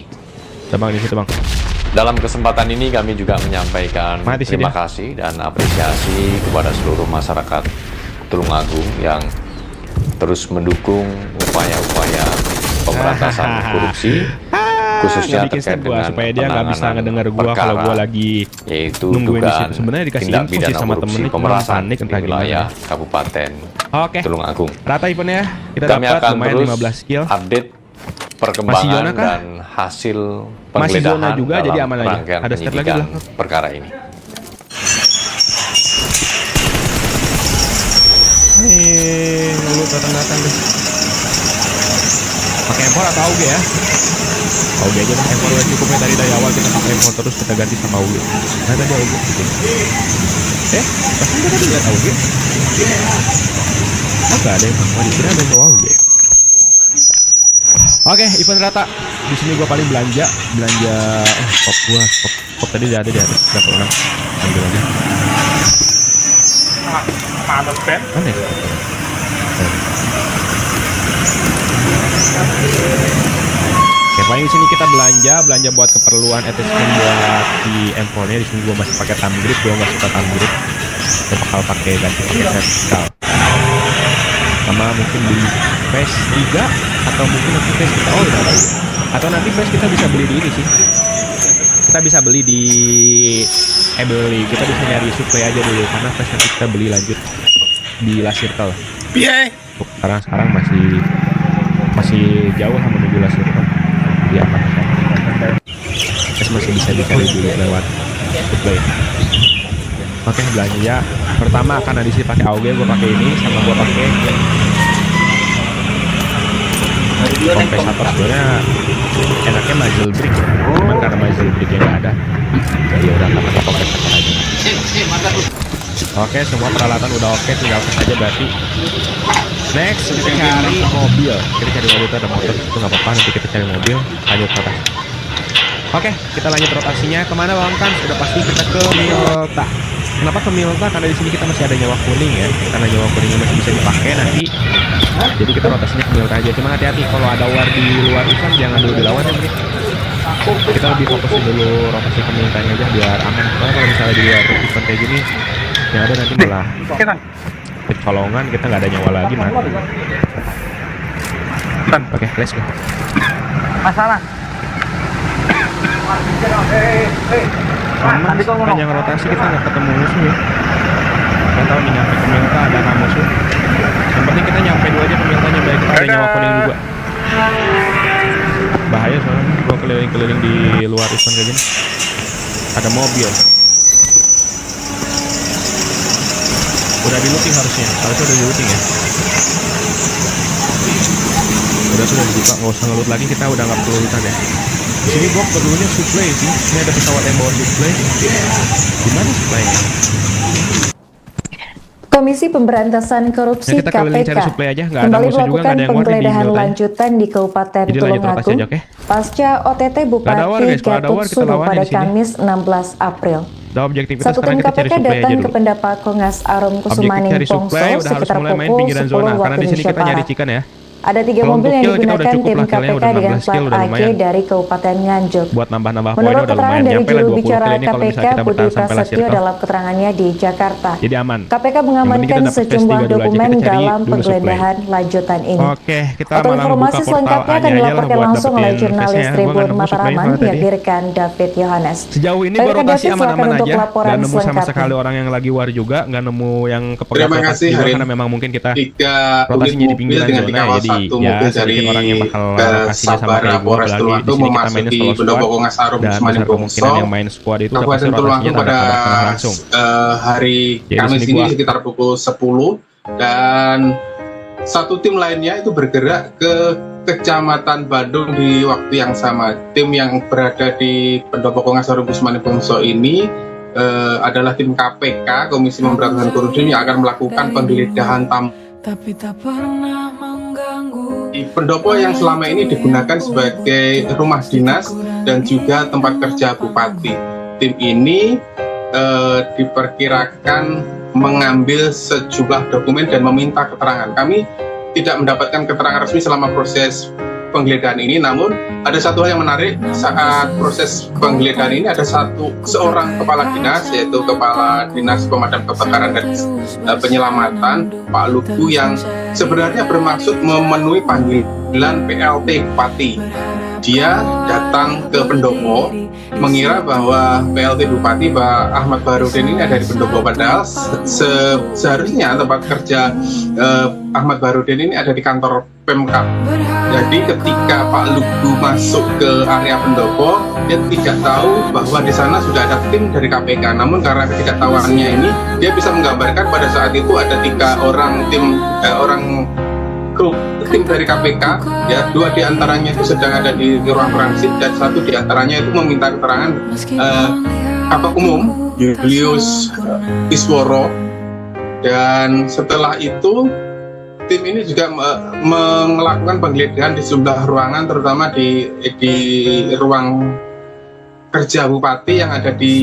Bang di situ bang.
Dalam kesempatan ini kami juga menyampaikan
Mati sih
terima
dia.
kasih dan apresiasi kepada seluruh masyarakat Tulungagung yang terus mendukung upaya-upaya pemberantasan korupsi, khususnya
Nggak bikin
terkait
snap gua,
dengan
supaya dia nggak bisa
penanganan
ngedenger gua kalau
perkara,
gua lagi
yaitu
nungguin di
dugaan
situ. Sebenarnya dikasih
tindak
info sih
pidana
sama
korupsi
temennya, cuma
pemerasan
panik
di
entah
wilayah
gimana.
Kabupaten
Oke.
Tulungagung.
Rata eventnya kita
Kami
dapat
akan
lumayan
terus
15 kill.
update
Masih
perkembangan
zona kah?
dan hasil
Masih
penggeledahan
zona juga,
dalam
jadi aman aja.
rangkaian
Ada step lagi
penyidikan
belakang.
perkara ini.
Nih, lu datang-datang deh. Pakai empor atau auge ya? Auge aja deh, empor udah cukup ya dari awal kita pakai empor terus kita ganti sama auge. Nah tadi auge. Pasti kita tadi lihat auge. Oh nggak ada empor, oh, di sini ada empor auge. Oke, event rata. Di sini gua paling belanja pop gua, pop tadi udah ada di atas level 6. Ambil aja.
Ada band.
Aneh. Oke, paling di sini kita belanja buat keperluan attachment buat di M4-nya. Di sini gua masih pakai thumb grip, gua nggak suka thumb grip. Gua bakal pakai vertikal. Sama mungkin beli face 3 atau mungkin nanti face kita udah ada. Atau nanti face kita bisa beli di ini sih. Kita bisa beli di kita bisa nyari supply aja dulu karena face nanti kita beli lanjut di last circle.
Piye?
Sekarang masih jauh lah menuju Lasir di atas. Masih bisa dicari dulu lewat Foodplay. Oke, belanja pertama karena di sini pakai AOG, gue pakai ini sama gue pakai kompensator. Sebenarnya enaknya muzzle brake ya, cuman karena muzzle brake yang nggak ada, ya udah nggak pakai kompensator aja. Oke, semua peralatan udah oke, tinggal tes aja berarti. Next, kita cari mobil. Kita cari mobil, itu ada motor, itu nggak apa-apa. Nanti kita cari mobil, lanjut rotasi. Oke, kita lanjut rotasinya. Kemana Bang Kan? Sudah pasti kita ke Milta. Kenapa ke Milta? Karena di sini kita masih ada nyawa kuning ya. Karena nyawa kuningnya masih bisa dipakai nanti. Jadi kita rotasinya ke Milta aja. Cuma hati-hati kalau ada war di luar event jangan dulu dilawan ya, Bro. Kita lebih fokusin dulu rotasi ke Miltanya aja biar aman. Karena kalau misalnya di luar event kayak gini, yang ada nanti malah kecolongan, kita nggak ada nyawa lagi mati. Oke, let's go.
Masalah.
Aman, sepanjang rotasi kita nggak ketemu musuh ya. Nggak tahu nih nyampe ke Milta ada nggak musuh. Yang penting kita nyampe dulu aja ke Miltanya, baik kita ada nyawa kuning juga. Bahaya soalnya gua keliling-keliling di luar event kayak gini. Ada mobil. Udah di looting harusnya udah di looting ya. Sudah dibuka, nggak usah ngelut lagi, kita udah nggak perlu lootan ya. Di sini gua perlunya supply sih. Ini ada pesawat yang bawa supply. Gimana supply-nya?
Komisi Pemberantasan Korupsi
Kita keliling cari
KPK
supply aja, nggak ada
kembali
musuh juga,
melakukan
nggak ada yang war di
penggeledahan
Miltanya.
lanjutan di Kabupaten
Jadi lanjut rotasi
Tulungagung
aja, oke?
pasca OTT Bupati
Kalau ada
Gatot
war, kita
Suno
lawan
pada
di sini.
Kamis 16 April.
Udah objektivitas
Satu
sekarang
tim
kita cari
KPK
supply aja
datang ke
dulu.
Pendapat Kongas Arum
Objektif
Kusumaning
cari
Pongso
supply udah harus
sekitar
mulai main
pukul
pinggiran
10
zona, karena
waktu
di sini
Indonesia
kita nyari
Barat.
chicken ya.
Ada 3
Kalau
mobil
untuk
yang
kill, kita udah
digunakan
cukup
tim
lah, killnya
KPK
udah
dengan
16 kill,
plat
udah
AG
lumayan.
dari Kabupaten Nganjuk.
Buat nambah-nambah poin
Menurut
udah
keterangan
lumayan.
dari
Nyampe lah
juru
20
bicara
kill ini kalau
KPK
misalnya kita
Budi
bertahan sampai Lasir
Prasetyo
toh.
dalam keterangannya di Jakarta,
Jadi aman.
KPK
Yang
mengamankan
penting kita dapat
sejumlah
PS3 dulu aja,
dokumen
kita cari
dalam
dulu supply.
penggeledahan lanjutan ini.
Oke, kita
Untuk
malah
informasi
buka
selengkapnya
portal
akan
A-nya aja lah
dilaporkan
buat
langsung oleh
dapetin
jurnalis
face-nya. Gua
Tribun
nggak nemu supply
Mataraman
soalnya
yang
tadi.
direkan David Yohanes.
Sejauh ini
Baik,
gua rotasi
David,
aman-aman
silakan untuk
aja.
laporan
Gak nemu sama
selengkapnya.
sekali orang yang lagi war juga, gak nemu yang
Terima
kepegat-pegat
kasih,
juga
Harin.
karena memang mungkin kita
3
rotasinya di
mobil
pinggiran
dengan
zona
dikawal
jadi
satu
ya
mobil dari
sedikit orang yang bakal lokasinya sama
Sabara
kayak gue,
Polres
apalagi di
Tulungagung
sini kita mainnya
memasuki
solo
Pendopo
squad
Kongas Arum
dan
Kusumaning
besar kemungkinan
Pongso,
yang main squad itu udah pasti
Kabupaten
rotasinya
Tulungagung pada
tanda langsung.
hari
Jadi
Kamis
sini
ini
gua-
sekitar pukul 10 dan satu tim lainnya itu bergerak ke Kecamatan Bandung di waktu yang sama. Tim yang berada di Pendopo Kongas Arum Kusumaning Pongso ini adalah tim KPK, Komisi Pemberantasan Korupsi, yang akan melakukan penggeledahan
tapi tak pernah mengganggu.
di pendopo yang selama ini digunakan sebagai rumah dinas dan juga tempat kerja bupati. Tim ini diperkirakan mengambil sejumlah dokumen dan meminta keterangan. Kami tidak mendapatkan keterangan resmi selama proses penggeledahan ini, namun ada satu hal yang menarik saat proses penggeledahan ini. Ada seorang kepala dinas, yaitu Kepala Dinas Pemadam Kebakaran dan Penyelamatan, Pak Lugu, yang sebenarnya bermaksud memenuhi panggilan PLT Bupati. Dia datang ke pendopo mengira bahwa PLT Bupati Pak Ahmad Baharudin ini ada di pendopo, padahal seharusnya tempat kerja Ahmad Baharudin ini ada di kantor Pemkab. Jadi ketika Pak Lugu masuk ke area pendopo, dia tidak tahu bahwa di sana sudah ada tim dari KPK. Namun karena ketidaktahuannya ini, dia bisa menggambarkan pada saat itu ada 3 orang grup tim dari KPK, ya, 2 diantaranya itu sedang ada di ruang transit dan 1 diantaranya itu meminta keterangan Kapolres Umum Julius Isworo. Dan setelah itu tim ini juga melakukan penggeledahan di sejumlah ruangan, terutama di ruang kerja bupati yang ada di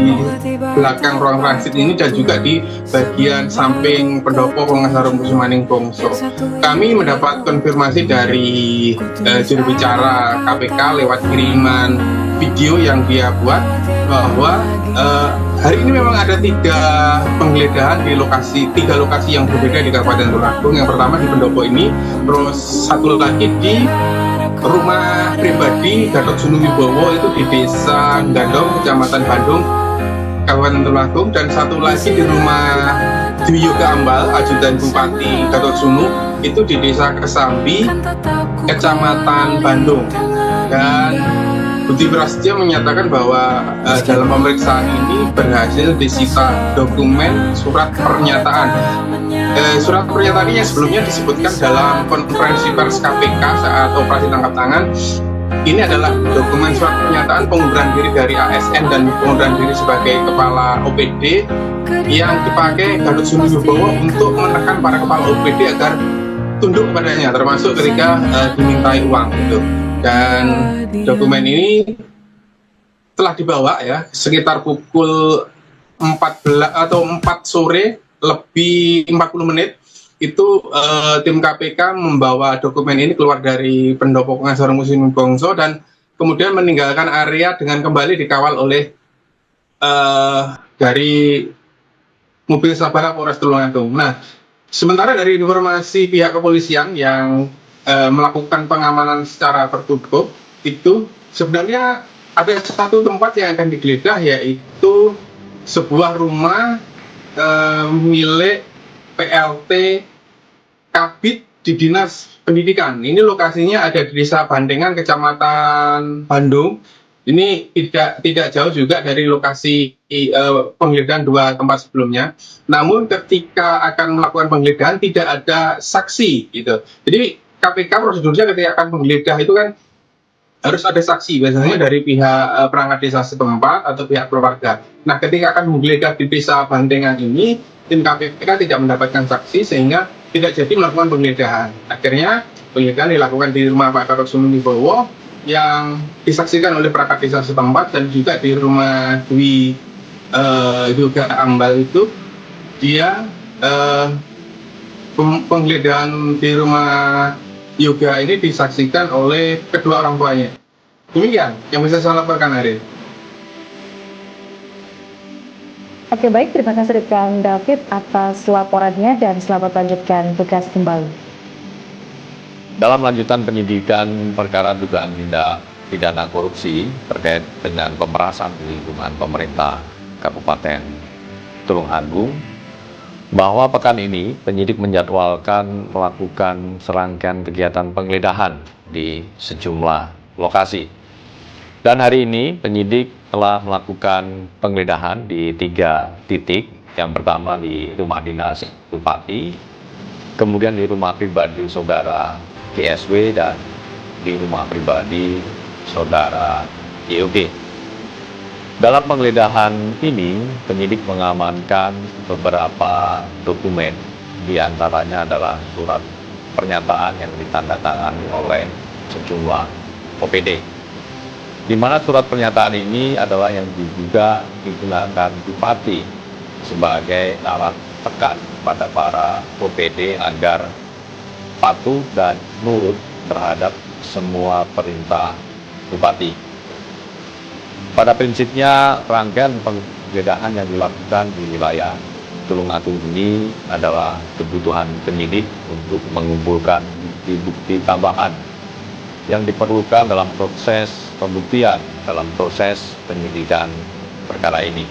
belakang ruang transit ini dan juga di bagian samping pendopo Kongas Arum Kusumaning Pongso. Kami mendapat konfirmasi dari juru bicara KPK lewat kiriman video yang dia buat bahwa hari ini memang ada 3 penggeledahan di 3 lokasi yang berbeda di Kabupaten Tulungagung. Yang pertama di pendopo ini, terus 1 lagi di rumah pribadi Gatot Suno Wibowo itu di Desa Gandong, Kecamatan Bandung, Kabupaten Tulungagung, dan 1 lagi di rumah Dwi Yoga Ambal, ajudan Bupati Gatot Sunu, itu di Desa Kesambi, Kecamatan Bandung. Dan Budi Prasetyo menyatakan bahwa dalam pemeriksaan ini berhasil disita dokumen surat pernyataan. Surat pernyataan yang sebelumnya disebutkan dalam konferensi pers KPK saat operasi tangkap tangan. Ini adalah dokumen surat pernyataan pengunduran diri dari ASN dan pengunduran diri sebagai kepala OPD yang dipakai Gatot Subroto untuk menekan para kepala OPD agar tunduk kepadanya, termasuk ketika dimintai uang gitu. Dan dokumen ini telah dibawa ya sekitar pukul 14 atau 4 sore lebih 40 menit itu tim KPK membawa dokumen ini keluar dari Pendopo Pengacara Muslim Bongso dan kemudian meninggalkan area dengan kembali dikawal oleh dari mobil Sabara Polres Tulungagung. Nah, sementara dari informasi pihak kepolisian yang melakukan pengamanan secara tertutup itu sebenarnya ada satu tempat yang akan digeledah, yaitu sebuah rumah milik PLT Kabid di Dinas Pendidikan. Ini lokasinya ada di Desa Bandengan, Kecamatan Bandung. Ini tidak jauh juga dari lokasi penggeledahan dua tempat sebelumnya. Namun ketika akan melakukan penggeledahan tidak ada saksi gitu. Jadi KPK prosedurnya ketika akan menggeledah itu kan harus ada saksi, biasanya dari pihak perangkat desa setempat atau pihak keluarga. Nah, ketika akan menggeledah di Desa Bandengan ini, tim KPK tidak mendapatkan saksi sehingga tidak jadi melakukan penggeledahan. Akhirnya penggeledahan dilakukan di rumah Pak Gatot Subroto yang disaksikan oleh perangkat desa setempat dan juga di rumah Dwi Yoga Ambal itu dia penggeledahan di rumah Yoga ini disaksikan oleh kedua orang tuanya. Demikian yang bisa saya laporkan hari ini.
Oke, baik, terima kasih Kang David atas laporannya dan selamat lanjutkan tugas kembali.
Dalam lanjutan penyidikan perkara dugaan tindak pidana korupsi terkait dengan pemerasan di lingkungan pemerintah Kabupaten Tulungagung, bahwa pekan ini penyidik menjadwalkan melakukan serangkaian kegiatan penggeledahan di sejumlah lokasi. Dan hari ini penyidik telah melakukan penggeledahan di 3 titik. Yang pertama di rumah dinas Bupati, kemudian di rumah pribadi saudara GSW dan di rumah pribadi saudara YOG. Dalam penggeledahan ini, penyidik mengamankan beberapa dokumen, di antaranya adalah surat pernyataan yang ditandatangani oleh sejumlah OPD. Di mana surat pernyataan ini adalah yang diduga digunakan Bupati sebagai alat tekan pada para OPD agar patuh dan nurut terhadap semua perintah Bupati. Pada prinsipnya, rangkaian penggeledahan yang dilakukan di wilayah Tulungagung ini adalah kebutuhan penyidik untuk mengumpulkan bukti-bukti tambahan yang diperlukan dalam proses pembuktian, dalam proses penyidikan perkara ini.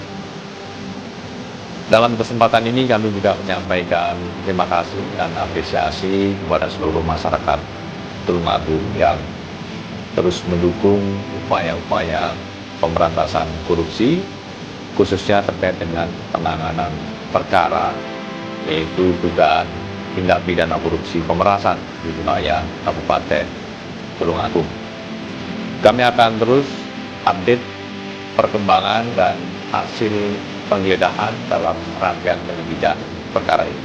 Dalam kesempatan ini kami juga menyampaikan terima kasih dan apresiasi kepada seluruh masyarakat Tulungagung yang terus mendukung upaya-upaya pemberantasan korupsi, khususnya terkait dengan penanganan perkara yaitu dugaan tindak pidana korupsi pemerasan di wilayah Kabupaten Tulungagung. Kami akan terus update perkembangan dan hasil penggeledahan dalam rangkaian penyelidikan perkara ini.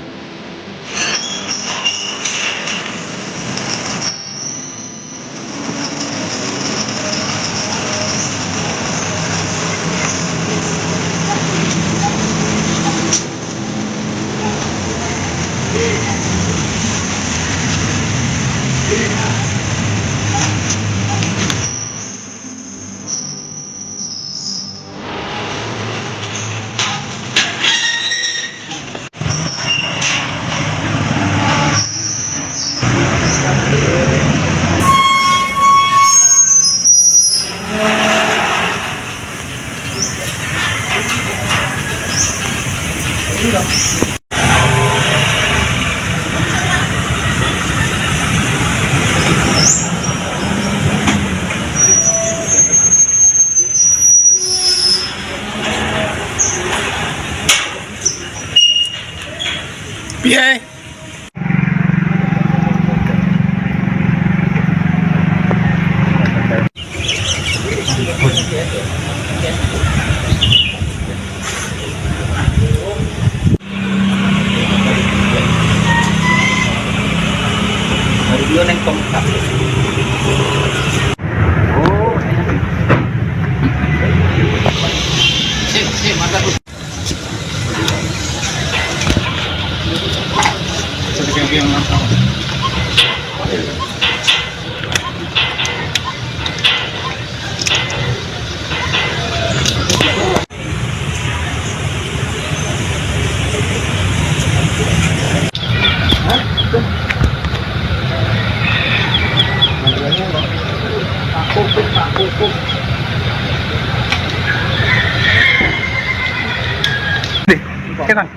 Di, Ketan.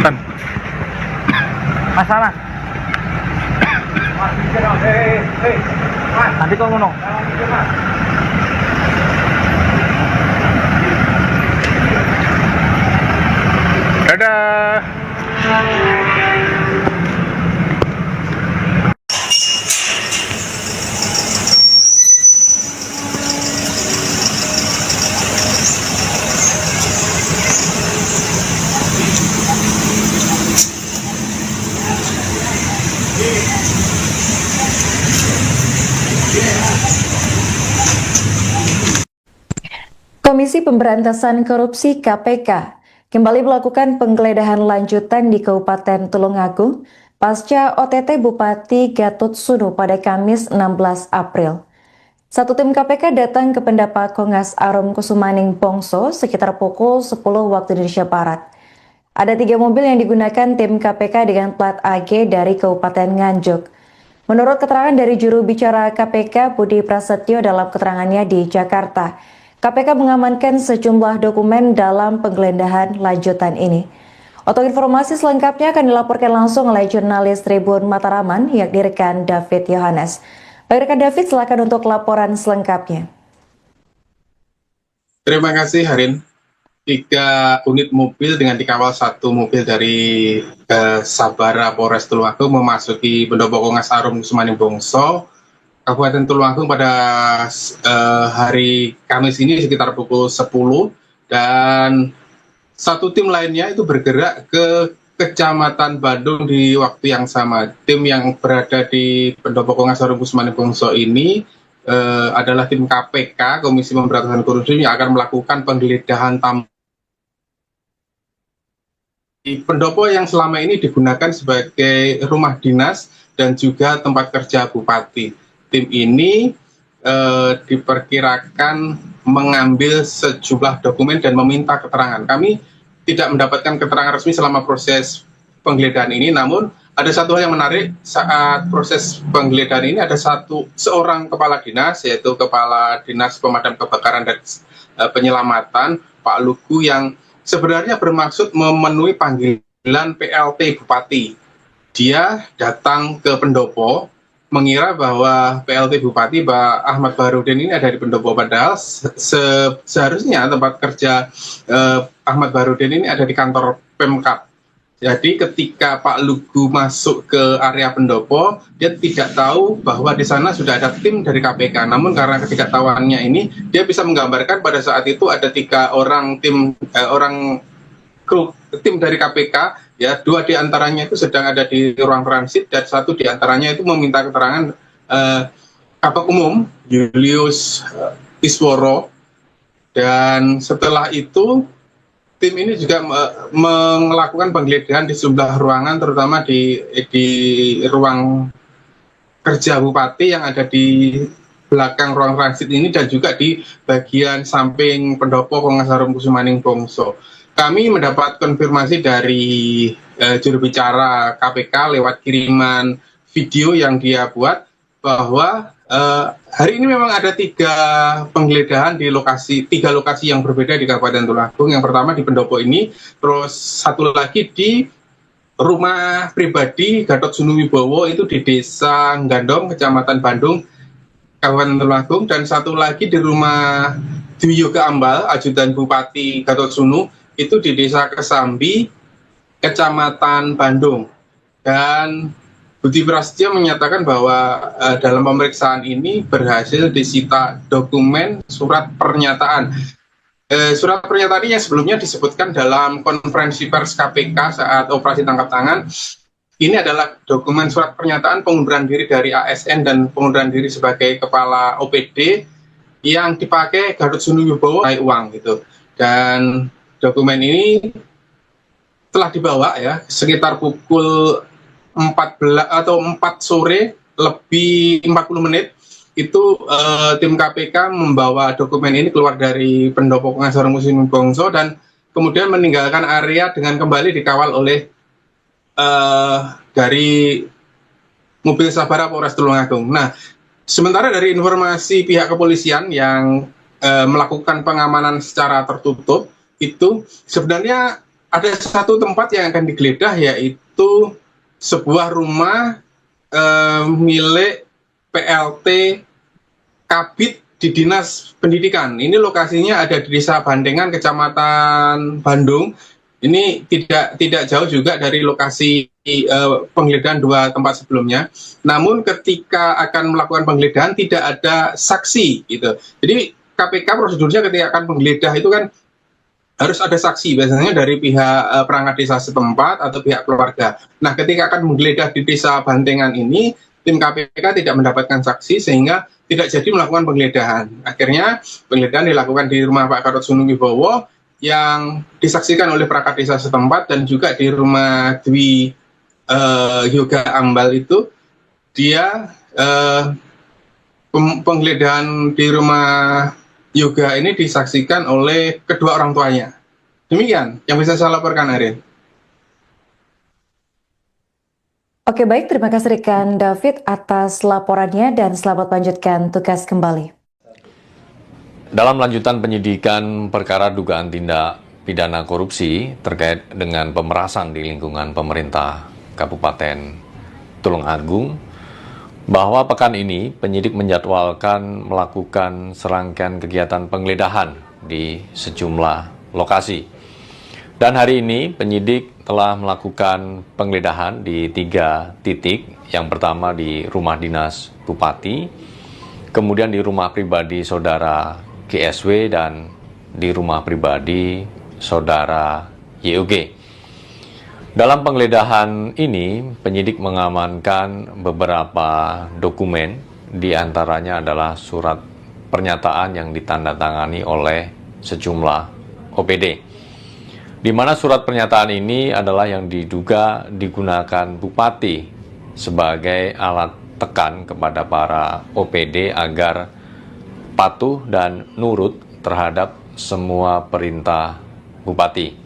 Tan.
Masalah. Nanti kau ngono.
Dadah.
Komisi Pemberantasan Korupsi KPK kembali melakukan penggeledahan lanjutan di Kabupaten Tulungagung pasca OTT Bupati Gatot Sunu pada Kamis 16 April. Satu tim KPK datang ke Pendopo Kongas Arum Kusumaning Bongso sekitar pukul 10 waktu Indonesia Barat. Ada 3 mobil yang digunakan tim KPK dengan plat AG dari Kabupaten Nganjuk. Menurut keterangan dari juru bicara KPK Budi Prasetyo dalam keterangannya di Jakarta, KPK mengamankan sejumlah dokumen dalam penggeledahan lanjutan ini. Untuk informasi selengkapnya akan dilaporkan langsung oleh jurnalis Tribun Mataraman, yakni rekan David Yohanes. Baik rekan David, silakan untuk laporan selengkapnya.
Terima kasih Harin. 3 unit mobil dengan dikawal 1 mobil dari Sabara Polres Tulungagung memasuki Pendopo Kongas Arum Kusumaning Bongso, Kabupaten Tulungagung pada hari Kamis ini sekitar pukul 10, dan 1 tim lainnya itu bergerak ke Kecamatan Bandung di waktu yang sama. Tim yang berada di Pendopo Kongas Arum Kusumaning Bongso ini adalah tim KPK, Komisi Pemberantasan Korupsi, yang akan melakukan penggeledahan di pendopo yang selama ini digunakan sebagai rumah dinas dan juga tempat kerja bupati. Tim ini diperkirakan mengambil sejumlah dokumen dan meminta keterangan. Kami tidak mendapatkan keterangan resmi selama proses penggeledahan ini, namun ada satu hal yang menarik saat proses penggeledahan ini. Ada seorang kepala dinas, yaitu Kepala Dinas Pemadam Kebakaran dan Penyelamatan, Pak Lugu, yang sebenarnya bermaksud memenuhi panggilan PLT Bupati. Dia datang ke pendopo mengira bahwa PLT Bupati Pak Ahmad Baharudin ini ada di pendopo, padahal seharusnya tempat kerja Ahmad Baharudin ini ada di kantor Pemkab. Jadi ketika Pak Lugu masuk ke area pendopo, dia tidak tahu bahwa di sana sudah ada tim dari KPK. Namun karena ketidaktahuannya ini, dia bisa menggambarkan pada saat itu ada 3 orang tim dari KPK, ya, 2 diantaranya itu sedang ada di ruang transit dan 1 diantaranya itu meminta keterangan Kabak Umum Julius Isworo. Dan setelah itu tim ini juga melakukan penggeledahan di sejumlah ruangan, terutama di ruang kerja Bupati yang ada di belakang ruang transit ini, dan juga di bagian samping Pendopo Kongas Arum Kusumaning Bongso. Kami mendapat konfirmasi dari juru bicara KPK lewat kiriman video yang dia buat bahwa hari ini memang ada 3 penggeledahan di 3 lokasi yang berbeda di Kabupaten Tulungagung. Yang pertama di pendopo ini, terus 1 lagi di rumah pribadi Gatot Sunu Wibowo itu di Desa Gandong, Kecamatan Bandung, Kabupaten Tulungagung, dan 1 lagi di rumah Dwi Yoga Ambal, ajudan Bupati Gatot Sunu, itu di Desa Kesambi, Kecamatan Bandung. Dan Budi Prasetyo menyatakan bahwa dalam pemeriksaan ini berhasil disita dokumen surat pernyataan. Surat pernyataan ini yang sebelumnya disebutkan dalam konferensi pers KPK saat operasi tangkap tangan. Ini adalah dokumen surat pernyataan pengunduran diri dari ASN dan pengunduran diri sebagai kepala OPD yang dipakai Gatot Sunu Wibowo naik uang gitu. Dan dokumen ini telah dibawa ya sekitar pukul 4 sore lebih 40 menit itu tim KPK membawa dokumen ini keluar dari Pendopo Kongas Arum Kusumaning Bongso dan kemudian meninggalkan area dengan kembali dikawal oleh dari mobil Sabara Polres Tulungagung. Nah, sementara dari informasi pihak kepolisian yang melakukan pengamanan secara tertutup, itu sebenarnya ada satu tempat yang akan digeledah, yaitu sebuah rumah milik PLT Kabid di Dinas Pendidikan. Ini lokasinya ada di Desa Bandengan, Kecamatan Bandung. Ini tidak jauh juga dari lokasi penggeledahan dua tempat sebelumnya. Namun ketika akan melakukan penggeledahan tidak ada saksi gitu. Jadi KPK prosedurnya ketika akan penggeledah itu kan harus ada saksi, biasanya dari pihak perangkat desa setempat atau pihak keluarga. Nah, ketika akan menggeledah di Desa Bandengan ini, tim KPK tidak mendapatkan saksi sehingga tidak jadi melakukan penggeledahan. Akhirnya penggeledahan dilakukan di rumah Pak Gatot Sunuwibowo yang disaksikan oleh perangkat desa setempat, dan juga di rumah Dwi Yoga Ambal itu dia penggeledahan di rumah Yoga ini disaksikan oleh kedua orang tuanya. Demikian yang bisa saya laporkan, Ariel.
Oke, baik, terima kasih rekan David atas laporannya dan selamat lanjutkan tugas kembali.
Dalam lanjutan penyidikan perkara dugaan tindak pidana korupsi terkait dengan pemerasan di lingkungan pemerintah Kabupaten Tulungagung, bahwa pekan ini penyidik menjadwalkan melakukan serangkaian kegiatan penggeledahan di sejumlah lokasi. Dan hari ini penyidik telah melakukan penggeledahan di 3 titik. Yang pertama di rumah dinas Bupati, kemudian di rumah pribadi saudara GSW, dan di rumah pribadi saudara YOG. Dalam penggeledahan ini, penyidik mengamankan beberapa dokumen, di antaranya adalah surat pernyataan yang ditandatangani oleh sejumlah OPD. Di mana surat pernyataan ini adalah yang diduga digunakan Bupati sebagai alat tekan kepada para OPD agar patuh dan nurut terhadap semua perintah Bupati.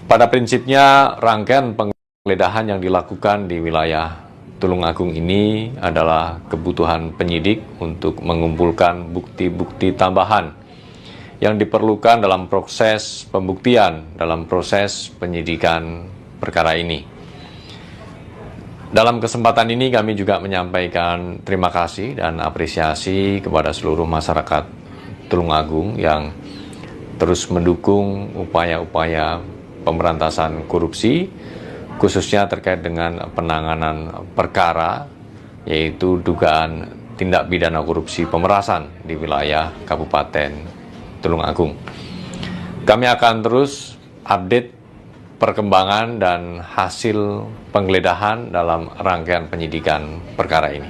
Pada prinsipnya, rangkaian penggeledahan yang dilakukan di wilayah Tulungagung ini adalah kebutuhan penyidik untuk mengumpulkan bukti-bukti tambahan yang diperlukan dalam proses pembuktian, dalam proses penyidikan perkara ini. Dalam kesempatan ini kami juga menyampaikan terima kasih dan apresiasi kepada seluruh masyarakat Tulungagung yang terus mendukung upaya-upaya pemberantasan korupsi, khususnya terkait dengan penanganan perkara, yaitu dugaan tindak pidana korupsi pemerasan di wilayah Kabupaten Tulungagung. Kami akan terus update perkembangan dan hasil penggeledahan dalam rangkaian penyidikan perkara ini.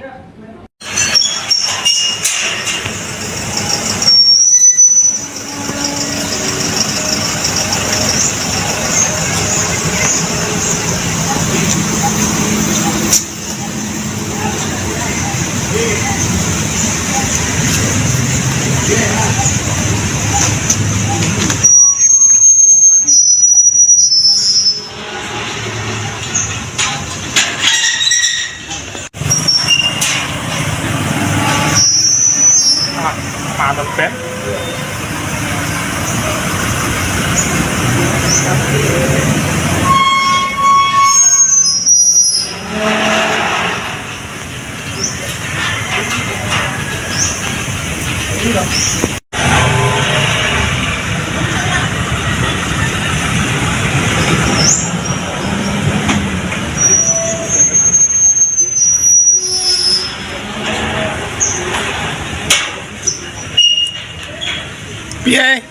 Mantap, Ben. Piye?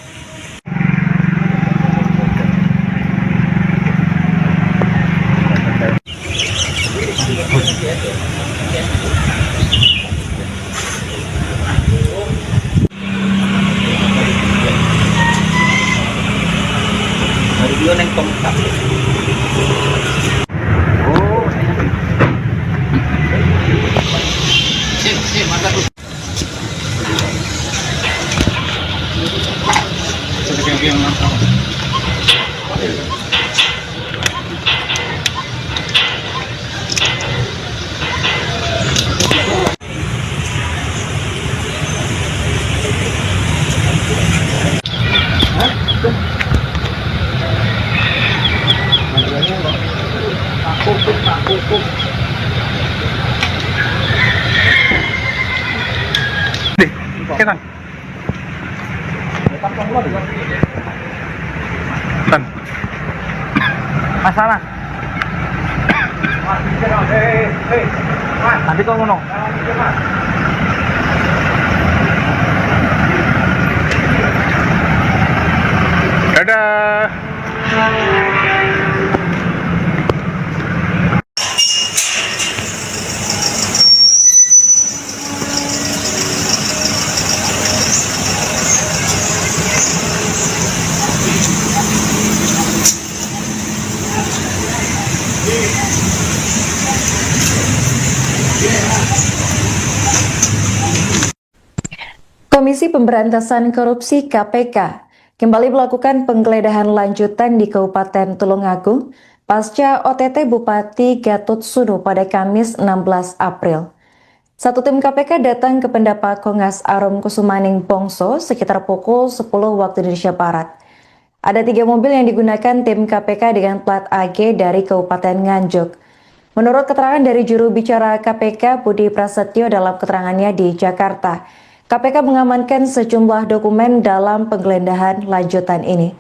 Tan. Tan.
Masalah. Nanti kau ngono.
Dadah.
Komisi Pemberantasan Korupsi KPK kembali melakukan penggeledahan lanjutan di Kabupaten Tulungagung pasca OTT Bupati Gatot Sunu pada Kamis 16 April. Satu tim KPK datang ke Pendapat Kongas Arum Kusumaning Bongso sekitar pukul 10 waktu Indonesia Barat. Ada 3 mobil yang digunakan tim KPK dengan plat AG dari Kabupaten Nganjuk. Menurut keterangan dari juru bicara KPK Budi Prasetyo dalam keterangannya di Jakarta, KPK mengamankan sejumlah dokumen dalam penggeledahan lanjutan ini.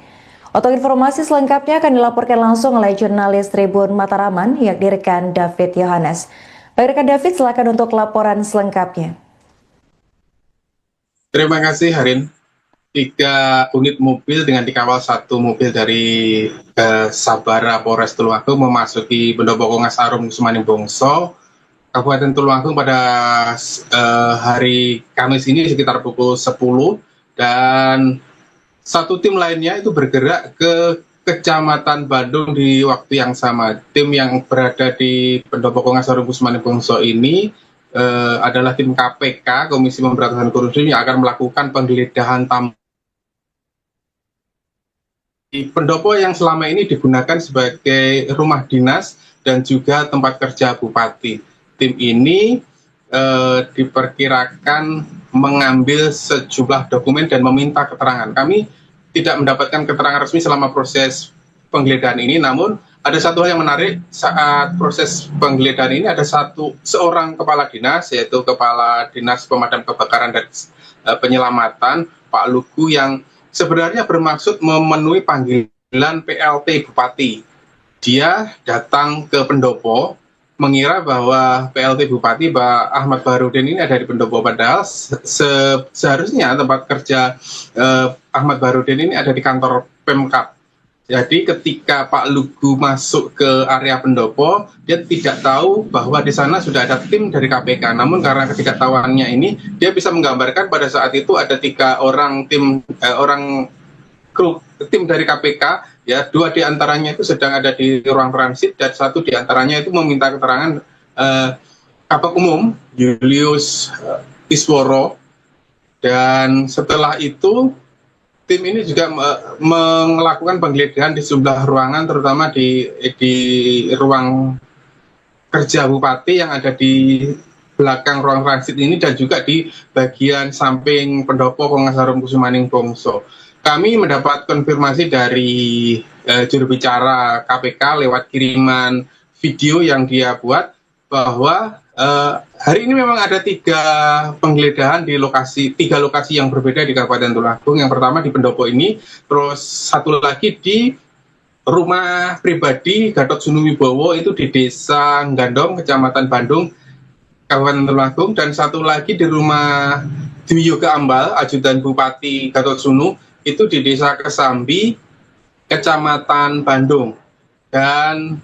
Untuk informasi selengkapnya akan dilaporkan langsung oleh jurnalis Tribun Mataraman, yakni rekan David Yohanes. Baik rekan David, silakan untuk laporan selengkapnya.
Terima kasih Harin. 3 unit mobil dengan dikawal 1 mobil dari Sabara Polres Tulungagung memasuki Pendopo Kongas Arum Kusumaning Bongso, Kabupaten Tulungagung pada hari Kamis ini sekitar pukul 10, dan 1 tim lainnya itu bergerak ke Kecamatan Bandung di waktu yang sama. Tim yang berada di Pendopo Kongas Arum Kusumaning Bongso ini adalah tim KPK, Komisi Pemberantasan Korupsi, yang akan melakukan penggeledahan di pendopo yang selama ini digunakan sebagai rumah dinas dan juga tempat kerja bupati. Tim ini diperkirakan mengambil sejumlah dokumen dan meminta keterangan. Kami tidak mendapatkan keterangan resmi selama proses penggeledahan ini, namun ada satu hal yang menarik saat proses penggeledahan ini. Ada seorang kepala dinas, yaitu Kepala Dinas Pemadam Kebakaran dan Penyelamatan, Pak Lugu, yang sebenarnya bermaksud memenuhi panggilan PLT Bupati. Dia datang ke pendopo mengira bahwa PLT Bupati Pak Ahmad Baharudin ini ada di pendopo, padahal seharusnya tempat kerja Ahmad Baharudin ini ada di kantor Pemkab. Jadi ketika Pak Lugu masuk ke area pendopo, dia tidak tahu bahwa di sana sudah ada tim dari KPK. Namun karena ketidaktahuannya ini, dia bisa menggambarkan pada saat itu ada 3 orang tim dari KPK, ya, 2 diantaranya itu sedang ada di ruang transit dan 1 diantaranya itu meminta keterangan Kabak Umum Julius Isworo. Dan setelah itu tim ini juga melakukan penggeledahan di sejumlah ruangan, terutama di ruang kerja Bupati yang ada di belakang ruang transit ini, dan juga di bagian samping pendopo Kongas Arum Kusumaning Bongso. Kami mendapat konfirmasi dari juru bicara KPK lewat kiriman video yang dia buat bahwa hari ini memang ada 3 penggeledahan di 3 lokasi yang berbeda di Kabupaten Tulungagung. Yang pertama di pendopo ini, terus 1 lagi di rumah pribadi Gatot Sunu Wibowo itu di Desa Gandong, Kecamatan Bandung, Kabupaten Tulungagung, dan 1 lagi di rumah Dwi Yoga Ambal, ajudan Bupati Gatot Sunu, itu di Desa Kesambi, Kecamatan Bandung. Dan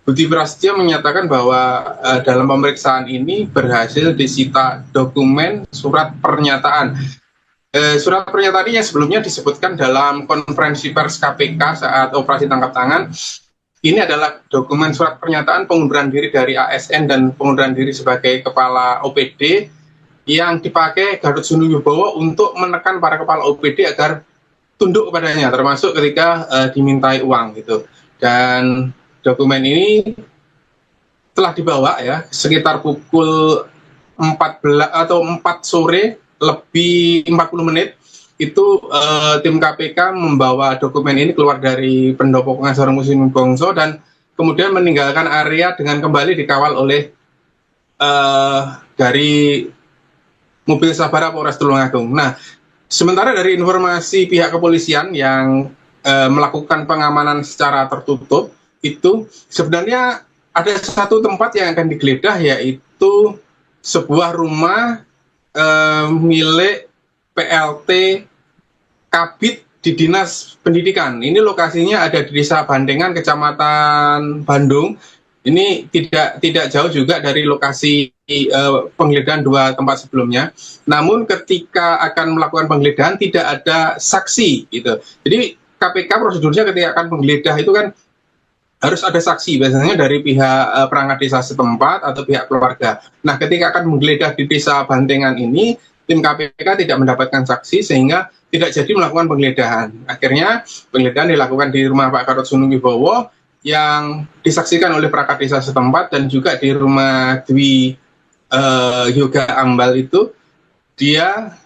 Budi Prasetyo menyatakan bahwa dalam pemeriksaan ini berhasil disita dokumen surat pernyataan. Surat pernyataan ini yang sebelumnya disebutkan dalam konferensi pers KPK saat operasi tangkap tangan. Ini adalah dokumen surat pernyataan pengunduran diri dari ASN dan pengunduran diri sebagai kepala OPD yang dipakai Gatot Sunu Wibowo untuk menekan para kepala OPD agar tunduk kepadanya, termasuk ketika dimintai uang gitu. Dan dokumen ini telah dibawa ya sekitar pukul 14 atau 4 sore lebih 40 menit itu tim KPK membawa dokumen ini keluar dari pendopo Kongas Arum Kusumaning Bongso dan kemudian meninggalkan area dengan kembali dikawal oleh dari mobil Sabara Polres Tulungagung. Nah, sementara dari informasi pihak kepolisian yang melakukan pengamanan secara tertutup, itu sebenarnya ada satu tempat yang akan digeledah, yaitu sebuah rumah milik PLT Kabid di Dinas Pendidikan. Ini lokasinya ada di Desa Bandengan, Kecamatan Bandung. Ini tidak jauh juga dari lokasi penggeledahan dua tempat sebelumnya. Namun ketika akan melakukan penggeledahan tidak ada saksi gitu. Jadi KPK prosedurnya ketika akan penggeledah itu kan harus ada saksi, biasanya dari pihak perangkat desa setempat atau pihak keluarga. Nah, ketika akan menggeledah di Desa Bandengan ini, tim KPK tidak mendapatkan saksi sehingga tidak jadi melakukan penggeledahan. Akhirnya penggeledahan dilakukan di rumah Pak Gatot Sunuwibowo yang disaksikan oleh perangkat desa setempat, dan juga di rumah Dwi Yoga Ambal itu dia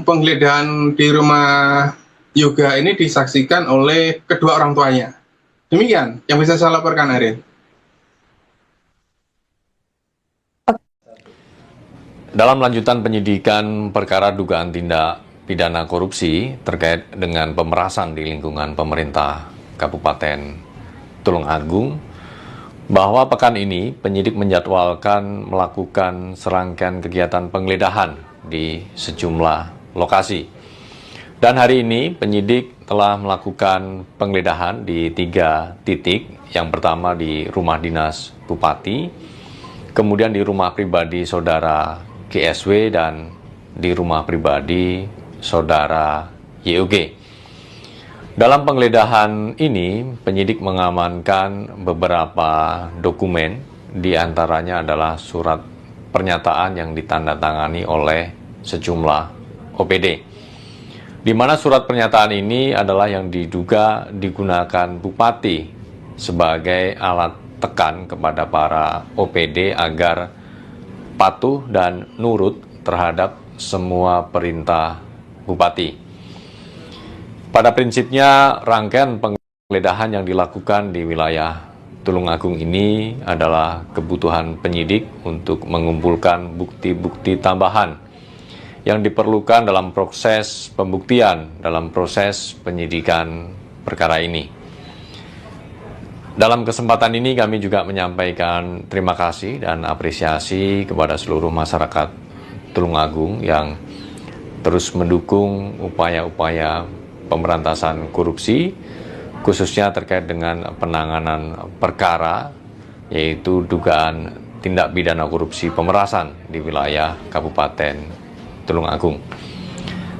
penggeledahan di rumah Yoga ini disaksikan oleh kedua orang tuanya. Demikian yang bisa saya laporkan, Ariel.
Dalam lanjutan penyidikan perkara dugaan tindak pidana korupsi terkait dengan pemerasan di lingkungan pemerintah Kabupaten Tulungagung, bahwa pekan ini penyidik menjadwalkan melakukan serangkaian kegiatan penggeledahan di sejumlah lokasi. Dan hari ini penyidik telah melakukan penggeledahan di 3 titik. Yang pertama di rumah dinas Bupati, kemudian di rumah pribadi saudara GSW, dan di rumah pribadi saudara YOG. Dalam penggeledahan ini, penyidik mengamankan beberapa dokumen, di antaranya adalah surat pernyataan yang ditandatangani oleh sejumlah OPD. Di mana surat pernyataan ini adalah yang diduga digunakan Bupati sebagai alat tekan kepada para OPD agar patuh dan nurut terhadap semua perintah Bupati. Pada prinsipnya, rangkaian penggeledahan yang dilakukan di wilayah Tulungagung ini adalah kebutuhan penyidik untuk mengumpulkan bukti-bukti tambahan yang diperlukan dalam proses pembuktian, dalam proses penyidikan perkara ini. Dalam kesempatan ini kami juga menyampaikan terima kasih dan apresiasi kepada seluruh masyarakat Tulungagung yang terus mendukung upaya-upaya pemberantasan korupsi, khususnya terkait dengan penanganan perkara, yaitu dugaan tindak pidana korupsi pemerasan di wilayah Kabupaten Tulungagung.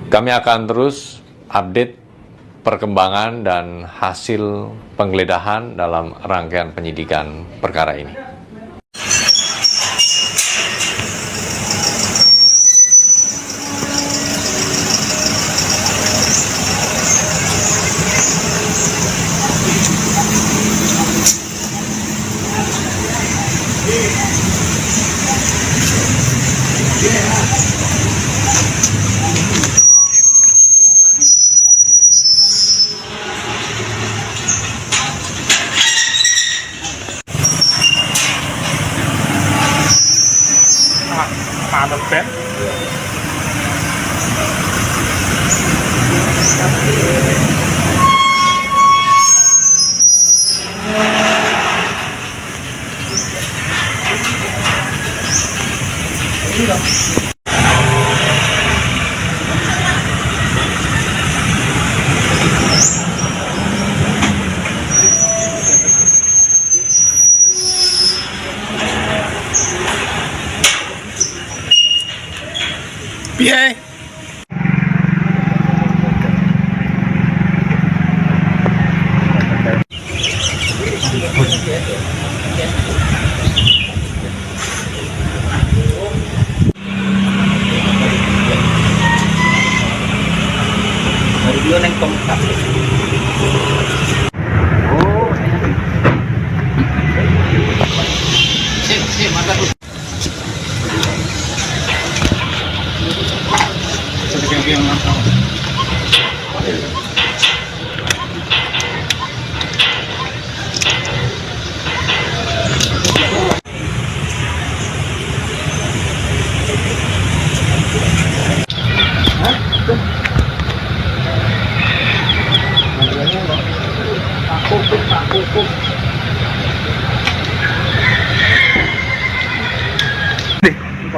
Kami akan terus update perkembangan dan hasil penggeledahan dalam rangkaian penyidikan perkara ini.
Ada pen. Piye?
Video neng tongkat. Sip, mantap.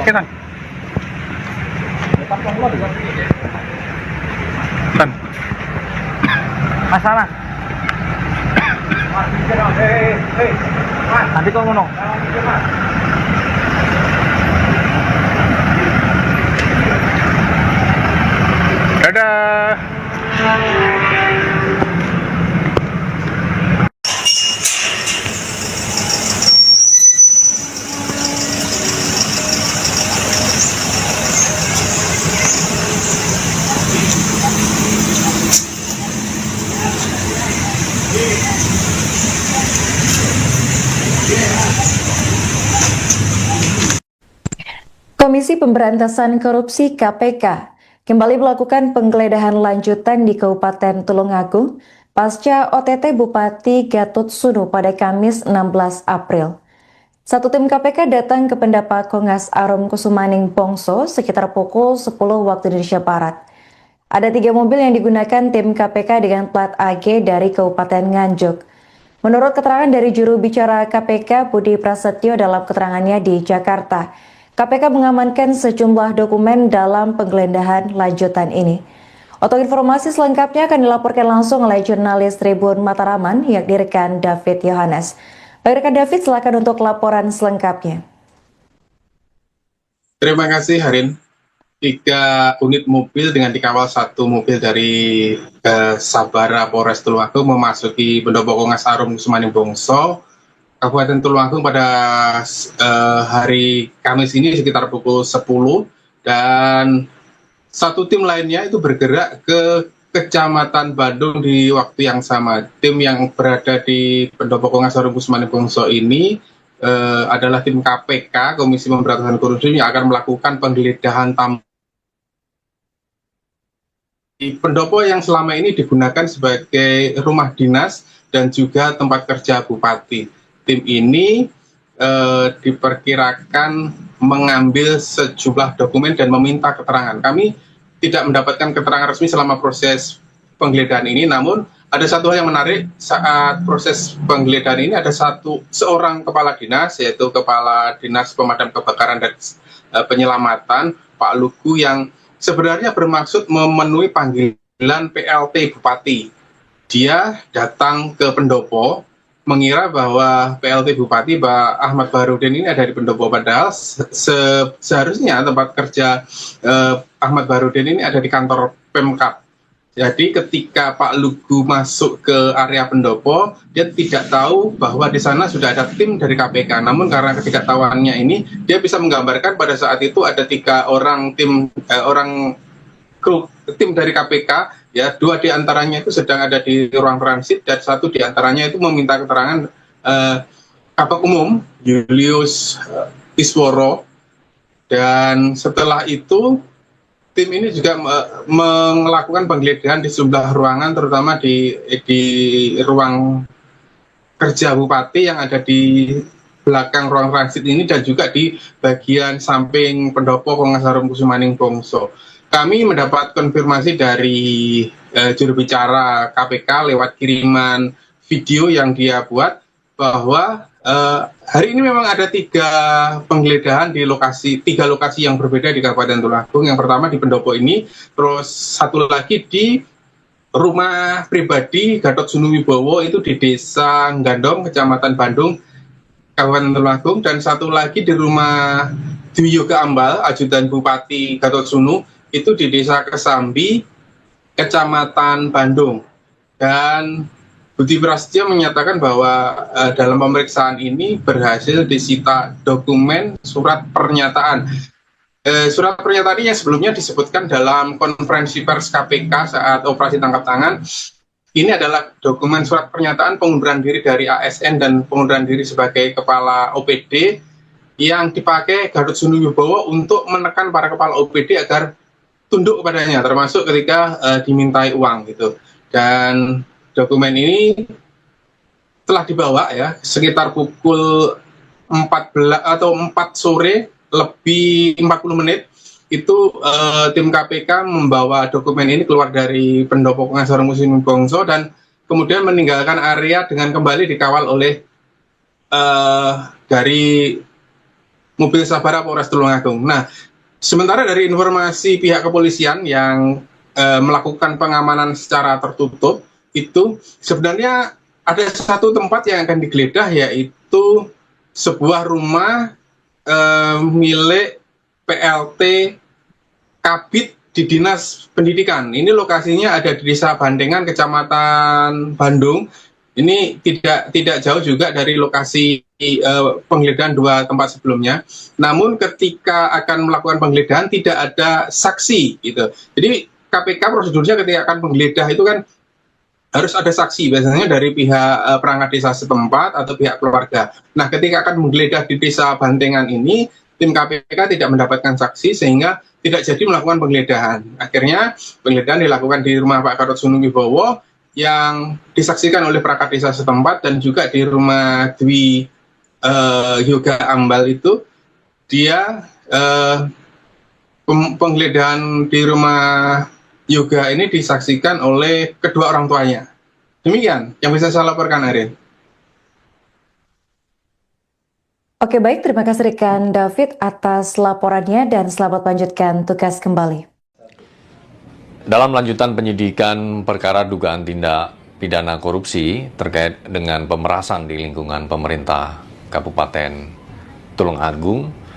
Kita. Tan. Masalah. Nanti kau ngono. Dadah.
Komisi Pemberantasan Korupsi KPK kembali melakukan penggeledahan lanjutan di Kabupaten Tulungagung pasca OTT Bupati Gatot Sunu pada Kamis 16 April. Satu tim KPK datang ke Pendapat Kongas Arum Kusumaning Bongso sekitar pukul 10 waktu Indonesia Barat. Ada 3 mobil yang digunakan tim KPK dengan plat AG dari Kabupaten Nganjuk. Menurut keterangan dari juru bicara KPK Budi Prasetyo dalam keterangannya di Jakarta, KPK mengamankan sejumlah dokumen dalam penggeledahan lanjutan ini. Untuk informasi selengkapnya akan dilaporkan langsung oleh jurnalis Tribun Mataraman yang direkan David Yohanes. Baik rekan David, silakan untuk laporan selengkapnya.
Terima kasih Harin. 3 unit mobil dengan dikawal 1 mobil dari Sabara Polres Tulungagung memasuki Pendopo Kongas Arum Kusumaning Bongso, Kabupaten Tulungagung pada hari Kamis ini sekitar pukul 10, dan 1 tim lainnya itu bergerak ke Kecamatan Bandung di waktu yang sama. Tim yang berada di Pendopo Kongas Arum Kusumaning Bongso ini adalah tim KPK, Komisi Pemberantasan Korupsi, yang akan melakukan penggeledahan di pendopo yang selama ini digunakan sebagai rumah dinas dan juga tempat kerja bupati. Tim ini diperkirakan mengambil sejumlah dokumen dan meminta keterangan. Kami tidak mendapatkan keterangan resmi selama proses penggeledahan ini, namun ada satu hal yang menarik saat proses penggeledahan ini. Ada seorang kepala dinas, yaitu Kepala Dinas Pemadam Kebakaran dan Penyelamatan, Pak Lugu, yang sebenarnya bermaksud memenuhi panggilan PLT Bupati. Dia datang ke pendopo mengira bahwa PLT Bupati Pak Ahmad Baharudin ini ada di pendopo, padahal seharusnya tempat kerja Ahmad Baharudin ini ada di kantor Pemkab. Jadi ketika Pak Lugu masuk ke area pendopo, dia tidak tahu bahwa di sana sudah ada tim dari KPK. Namun karena ketidaktahuannya ini, dia bisa menggambarkan pada saat itu ada 3 orang tim dari KPK, ya, 2 diantaranya itu sedang ada di ruang transit dan 1 diantaranya itu meminta keterangan Kabak Umum Julius Isworo. Dan setelah itu tim ini juga melakukan penggeledahan di sejumlah ruangan, terutama di ruang kerja Bupati yang ada di belakang ruang transit ini, dan juga di bagian samping pendopo Kongas Arum Kusumaning Bongso. Kami mendapat konfirmasi dari juru bicara KPK lewat kiriman video yang dia buat bahwa hari ini memang ada 3 penggeledahan di 3 lokasi yang berbeda di Kabupaten Tulungagung. Yang pertama di pendopo ini, terus 1 lagi di rumah pribadi Gatot Sunu Wibowo itu di Desa Gandong, Kecamatan Bandung, Kabupaten Tulungagung, dan 1 lagi di rumah Dwi Yoga Ambal, ajudan Bupati Gatot Sunu, itu di Desa Kesambi, Kecamatan Bandung. Dan Budi Prasetyo menyatakan bahwa dalam pemeriksaan ini berhasil disita dokumen surat pernyataan. Surat pernyataan ini yang sebelumnya disebutkan dalam konferensi pers KPK saat operasi tangkap tangan. Ini adalah dokumen surat pernyataan pengunduran diri dari ASN dan pengunduran diri sebagai kepala OPD yang dipakai Gatot Sunu Wibowo untuk menekan para kepala OPD agar tunduk kepadanya, termasuk ketika dimintai uang gitu. Dan dokumen ini telah dibawa ya sekitar pukul 14 atau 4 sore lebih 40 menit itu tim KPK membawa dokumen ini keluar dari pendopo Kongas Arum Kusumaning Bongso dan kemudian meninggalkan area dengan kembali dikawal oleh dari mobil Sabara Polres Tulungagung. Nah, sementara dari informasi pihak kepolisian yang melakukan pengamanan secara tertutup, itu sebenarnya ada satu tempat yang akan digeledah, yaitu sebuah rumah milik PLT Kabid di Dinas Pendidikan. Ini lokasinya ada di Desa Bandengan, Kecamatan Bandung. Ini tidak jauh juga dari lokasi penggeledahan dua tempat sebelumnya. Namun ketika akan melakukan penggeledahan tidak ada saksi gitu. Jadi KPK prosedurnya ketika akan penggeledah itu kan harus ada saksi, biasanya dari pihak perangkat desa setempat atau pihak keluarga. Nah, ketika akan menggeledah di Desa Bandengan ini, tim KPK tidak mendapatkan saksi sehingga tidak jadi melakukan penggeledahan. Akhirnya penggeledahan dilakukan di rumah Pak Gatot Sunuwibowo yang disaksikan oleh perangkat desa setempat, dan juga di rumah Dwi Yoga Ambal itu dia penggeledahan di rumah Yoga ini disaksikan oleh kedua orang tuanya. Demikian yang bisa saya laporkan, Ariel.
Oke, baik, terima kasih rekan David atas laporannya dan selamat lanjutkan tugas kembali.
Dalam lanjutan penyidikan perkara dugaan tindak pidana korupsi terkait dengan pemerasan di lingkungan pemerintah Kabupaten Tulungagung,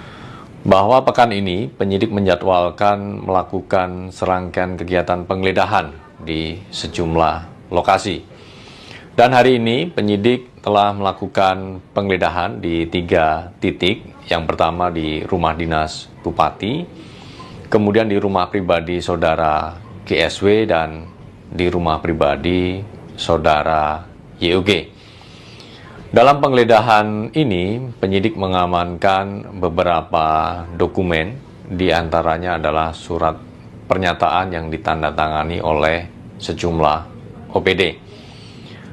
bahwa pekan ini penyidik menjadwalkan melakukan serangkaian kegiatan penggeledahan di sejumlah lokasi. Dan hari ini penyidik telah melakukan penggeledahan di 3 titik. Yang pertama di rumah dinas Bupati, kemudian di rumah pribadi saudara GSW, dan di rumah pribadi saudara YOG. Dalam penggeledahan ini, penyidik mengamankan beberapa dokumen, diantaranya adalah surat pernyataan yang ditandatangani oleh sejumlah OPD.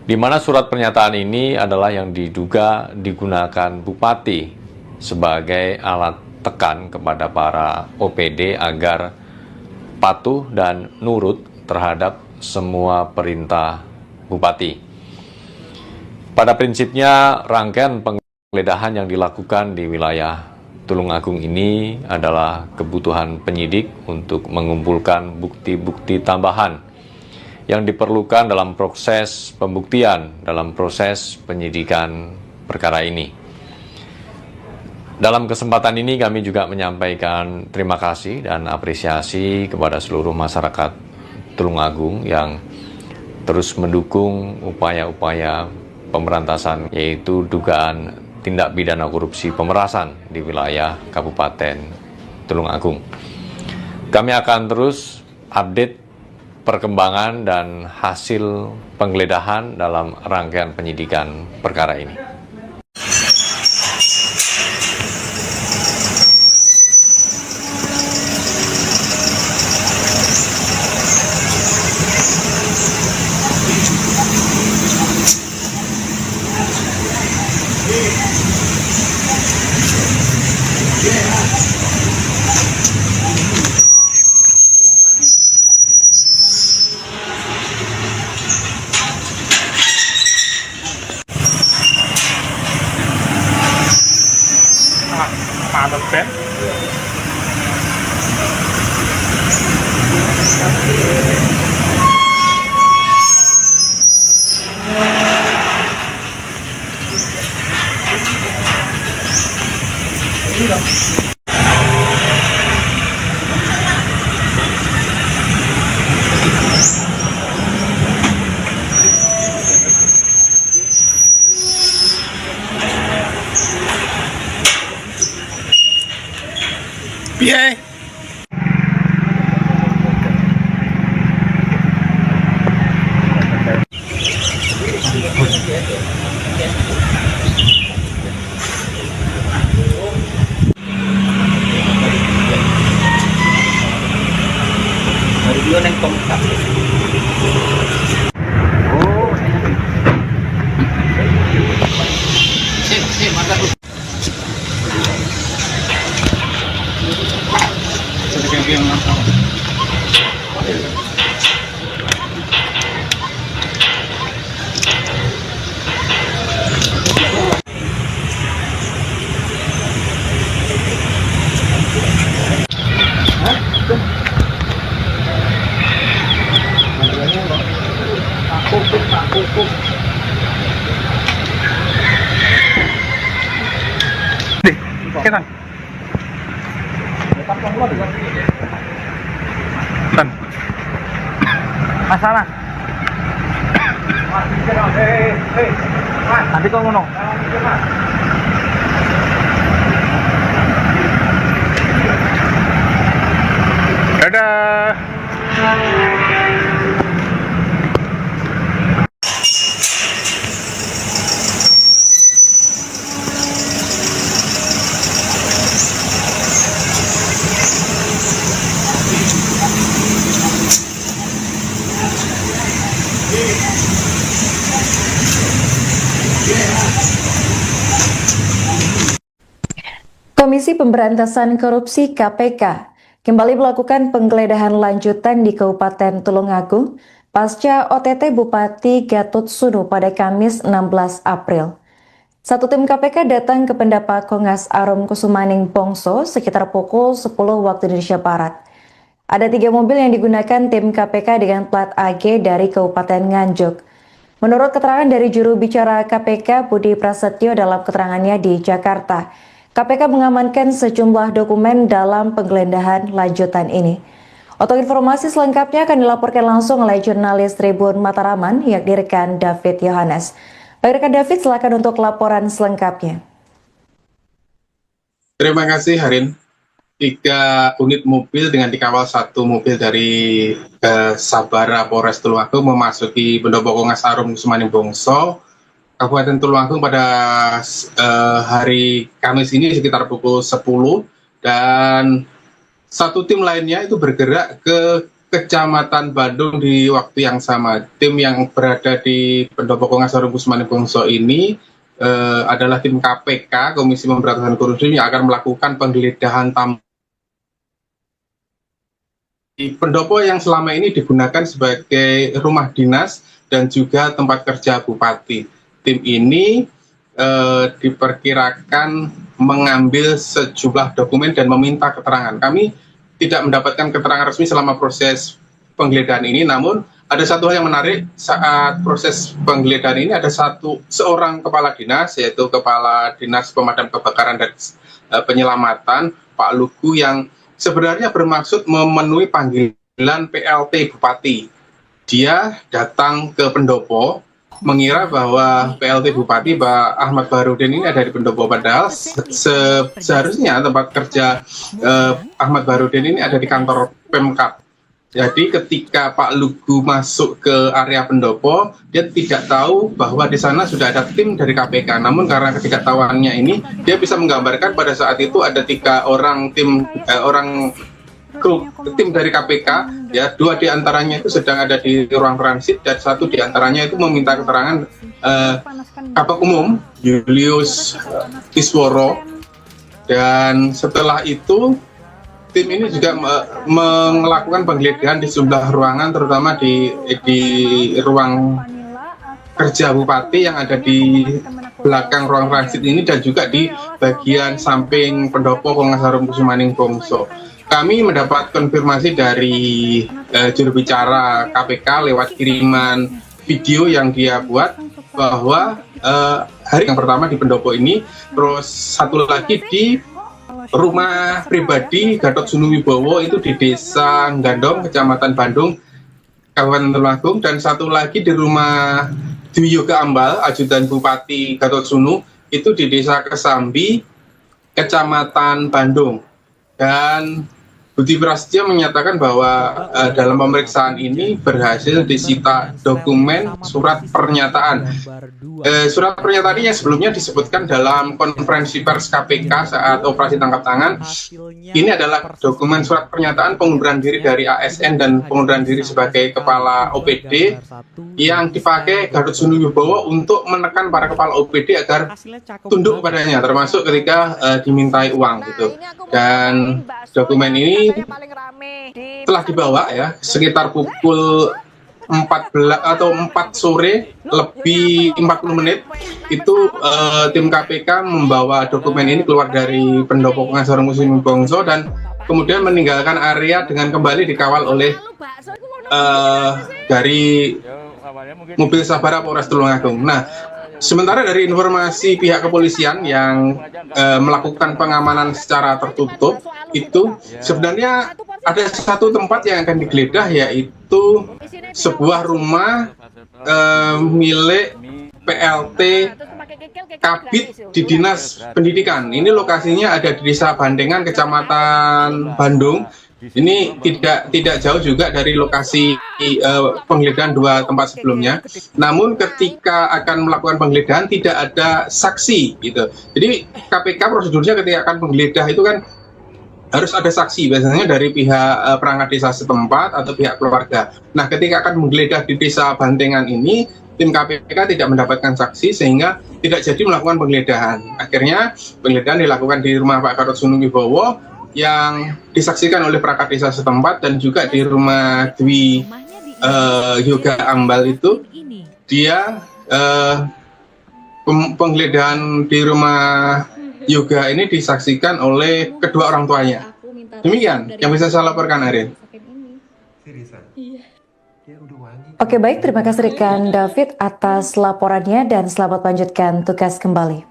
Di mana surat pernyataan ini adalah yang diduga digunakan Bupati sebagai alat tekan kepada para OPD agar patuh dan nurut terhadap semua perintah Bupati. Pada prinsipnya, rangkaian penggeledahan yang dilakukan di wilayah Tulungagung ini adalah kebutuhan penyidik untuk mengumpulkan bukti-bukti tambahan yang diperlukan dalam proses pembuktian, dalam proses penyidikan perkara ini. Dalam kesempatan ini kami juga menyampaikan terima kasih dan apresiasi kepada seluruh masyarakat Tulungagung yang terus mendukung upaya-upaya pemberantasan, yaitu dugaan tindak pidana korupsi pemerasan di wilayah Kabupaten Tulungagung. Kami akan terus update perkembangan dan hasil penggeledahan dalam rangkaian penyidikan perkara ini.
Piye?
Baru dulu neng tongkat.
Tan. Tan. Masalah. Nanti kau ngono. Dadah.
Komisi Pemberantasan Korupsi KPK kembali melakukan penggeledahan lanjutan di Kabupaten Tulungagung pasca OTT Bupati Gatotsuno pada Kamis 16 April. Satu tim KPK datang ke Pendapat Kongas Arum Kusumaning Bongso sekitar pukul 10 waktu Indonesia Barat. Ada 3 mobil yang digunakan tim KPK dengan plat AG dari Kabupaten Nganjuk. Menurut keterangan dari juru bicara KPK Budi Prasetyo dalam keterangannya di Jakarta, KPK mengamankan sejumlah dokumen dalam penggeledahan lanjutan ini. Untuk informasi selengkapnya akan dilaporkan langsung oleh jurnalis Tribun Mataraman, yakni rekan David Yohanes. Baik rekan David, silakan untuk laporan selengkapnya.
Terima kasih Harin. 3 unit mobil dengan dikawal 1 mobil dari Sabara Polres Tulungagung memasuki Pendopo Kongas Arum Kusumaning Bongso, Kabupaten Tulungagung pada hari Kamis ini sekitar pukul 10, dan 1 tim lainnya itu bergerak ke Kecamatan Bandung di waktu yang sama. Tim yang berada di Pendopo Kongas Arum Kusumaning Bongso ini adalah tim KPK, Komisi Pemberantasan Korupsi, yang akan melakukan penggeledahan di pendopo yang selama ini digunakan sebagai rumah dinas dan juga tempat kerja bupati. Tim ini diperkirakan mengambil sejumlah dokumen dan meminta keterangan. Kami tidak mendapatkan keterangan resmi selama proses penggeledahan ini, namun ada satu hal yang menarik saat proses penggeledahan ini. Ada seorang kepala dinas, yaitu Kepala Dinas Pemadam Kebakaran dan Penyelamatan, Pak Lugu, yang sebenarnya bermaksud memenuhi panggilan PLT Bupati. Dia datang ke pendopo mengira bahwa PLT Bupati Pak Ahmad Baharudin ini ada di pendopo, padahal seharusnya tempat kerja Ahmad Baharudin ini ada di kantor Pemkab. Jadi ketika Pak Lugu masuk ke area pendopo, dia tidak tahu bahwa di sana sudah ada tim dari KPK. Namun karena ketidaktahuannya ini, dia bisa menggambarkan pada saat itu ada 3 orang tim dari KPK, ya, 2 diantaranya itu sedang ada di ruang transit dan 1 diantaranya itu meminta keterangan Kabak Umum Julius Isworo. Dan setelah itu tim ini juga melakukan penggeledahan di sejumlah ruangan, terutama di ruang kerja Bupati yang ada di belakang ruang transit ini, dan juga di bagian samping pendopo Kongas Arum Kusumaning Bongso. Kami mendapat konfirmasi dari juru bicara KPK lewat kiriman video yang dia buat, bahwa hari yang pertama di pendopo ini, terus 1 lagi di rumah pribadi Gatotsuno Wibowo itu di Desa Gandong, Kecamatan Bandung, Kabupaten Tulungagung, dan 1 lagi di rumah Dwi Yoga Ambal, ajudan Bupati Gatotsuno, itu di Desa Kesambi, Kecamatan Bandung. Dan Budi Prasetyo menyatakan bahwa dalam pemeriksaan ini berhasil disita dokumen surat pernyataan. Surat pernyataan ini yang sebelumnya disebutkan dalam konferensi pers KPK saat operasi tangkap tangan. Ini adalah dokumen surat pernyataan pengunduran diri dari ASN dan pengunduran diri sebagai kepala OPD yang dipakai Gatotsuno Wibowo untuk menekan para kepala OPD agar tunduk kepadanya, termasuk ketika dimintai uang gitu. Dan dokumen ini telah dibawa ya sekitar pukul 14 atau 4 sore lebih 40 menit itu tim KPK membawa dokumen ini keluar dari pendopo Kongas Arum Kusumaning Bongso dan kemudian meninggalkan area dengan kembali dikawal oleh dari mobil Sabara Polres Tulungagung. Nah, Sementara dari informasi pihak kepolisian yang melakukan pengamanan secara tertutup, itu sebenarnya ada satu tempat yang akan digeledah, yaitu sebuah rumah milik PLT Kabid di Dinas Pendidikan. Ini lokasinya ada di Desa Bandengan, Kecamatan Bandung. Ini tidak jauh juga dari lokasi penggeledahan dua tempat sebelumnya. Namun ketika akan melakukan penggeledahan tidak ada saksi gitu. Jadi KPK prosedurnya ketika akan menggeledah itu kan harus ada saksi, biasanya dari pihak perangkat desa setempat atau pihak keluarga. Nah, ketika akan menggeledah di Desa Bandengan ini, tim KPK tidak mendapatkan saksi sehingga tidak jadi melakukan penggeledahan. Akhirnya penggeledahan dilakukan di rumah Pak Gatot Subroto yang disaksikan oleh perangkat desa setempat, dan juga di rumah Dwi Yoga Ambal itu dia penggeledahan di rumah Yoga ini disaksikan oleh kedua orang tuanya. Demikian yang bisa saya laporkan, Arin.
Oke, baik, terima kasih rekan David atas laporannya dan selamat lanjutkan tugas kembali.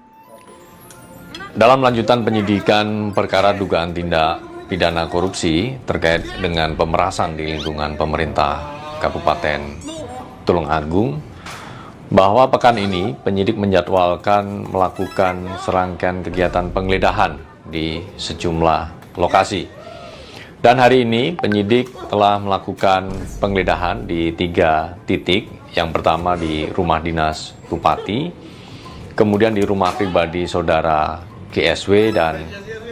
Dalam lanjutan penyidikan perkara dugaan tindak pidana korupsi terkait dengan pemerasan di lingkungan pemerintah Kabupaten Tulungagung, bahwa pekan ini penyidik menjadwalkan melakukan serangkaian kegiatan penggeledahan di sejumlah lokasi. Dan hari ini penyidik telah melakukan penggeledahan di 3 titik. Yang pertama di rumah dinas Bupati, kemudian di rumah pribadi saudara GSW, dan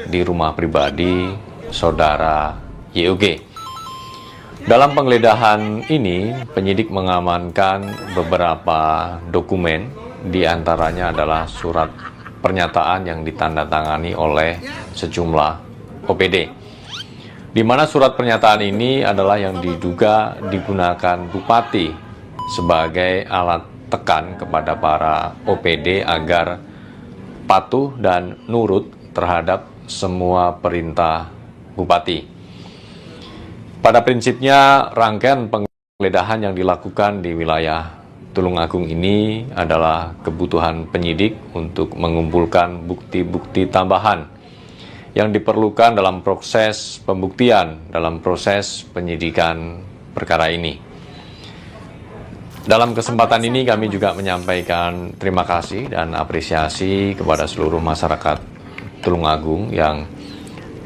di rumah pribadi saudara YOG. Dalam penggeledahan ini, penyidik mengamankan beberapa dokumen, diantaranya adalah surat pernyataan yang ditandatangani oleh sejumlah OPD. Di mana surat pernyataan ini adalah yang diduga digunakan Bupati sebagai alat tekan kepada para OPD agar patuh dan nurut terhadap semua perintah Bupati. Pada prinsipnya, rangkaian penggeledahan yang dilakukan di wilayah Tulungagung ini adalah kebutuhan penyidik untuk mengumpulkan bukti-bukti tambahan yang diperlukan dalam proses pembuktian, dalam proses penyidikan perkara ini. Dalam kesempatan ini kami juga menyampaikan terima kasih dan apresiasi kepada seluruh masyarakat Tulungagung yang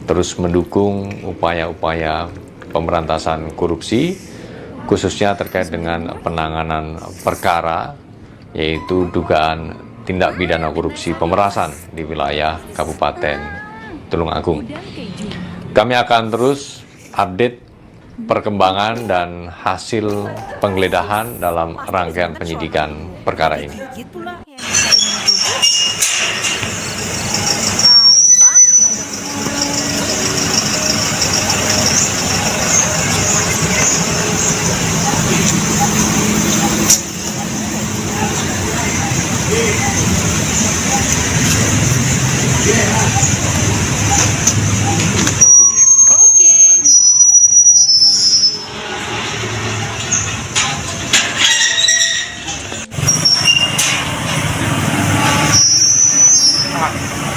terus mendukung upaya-upaya pemberantasan korupsi, khususnya terkait dengan penanganan perkara, yaitu dugaan tindak pidana korupsi pemerasan di wilayah Kabupaten Tulungagung. Kami akan terus update perkembangan dan hasil penggeledahan dalam rangkaian penyidikan perkara ini.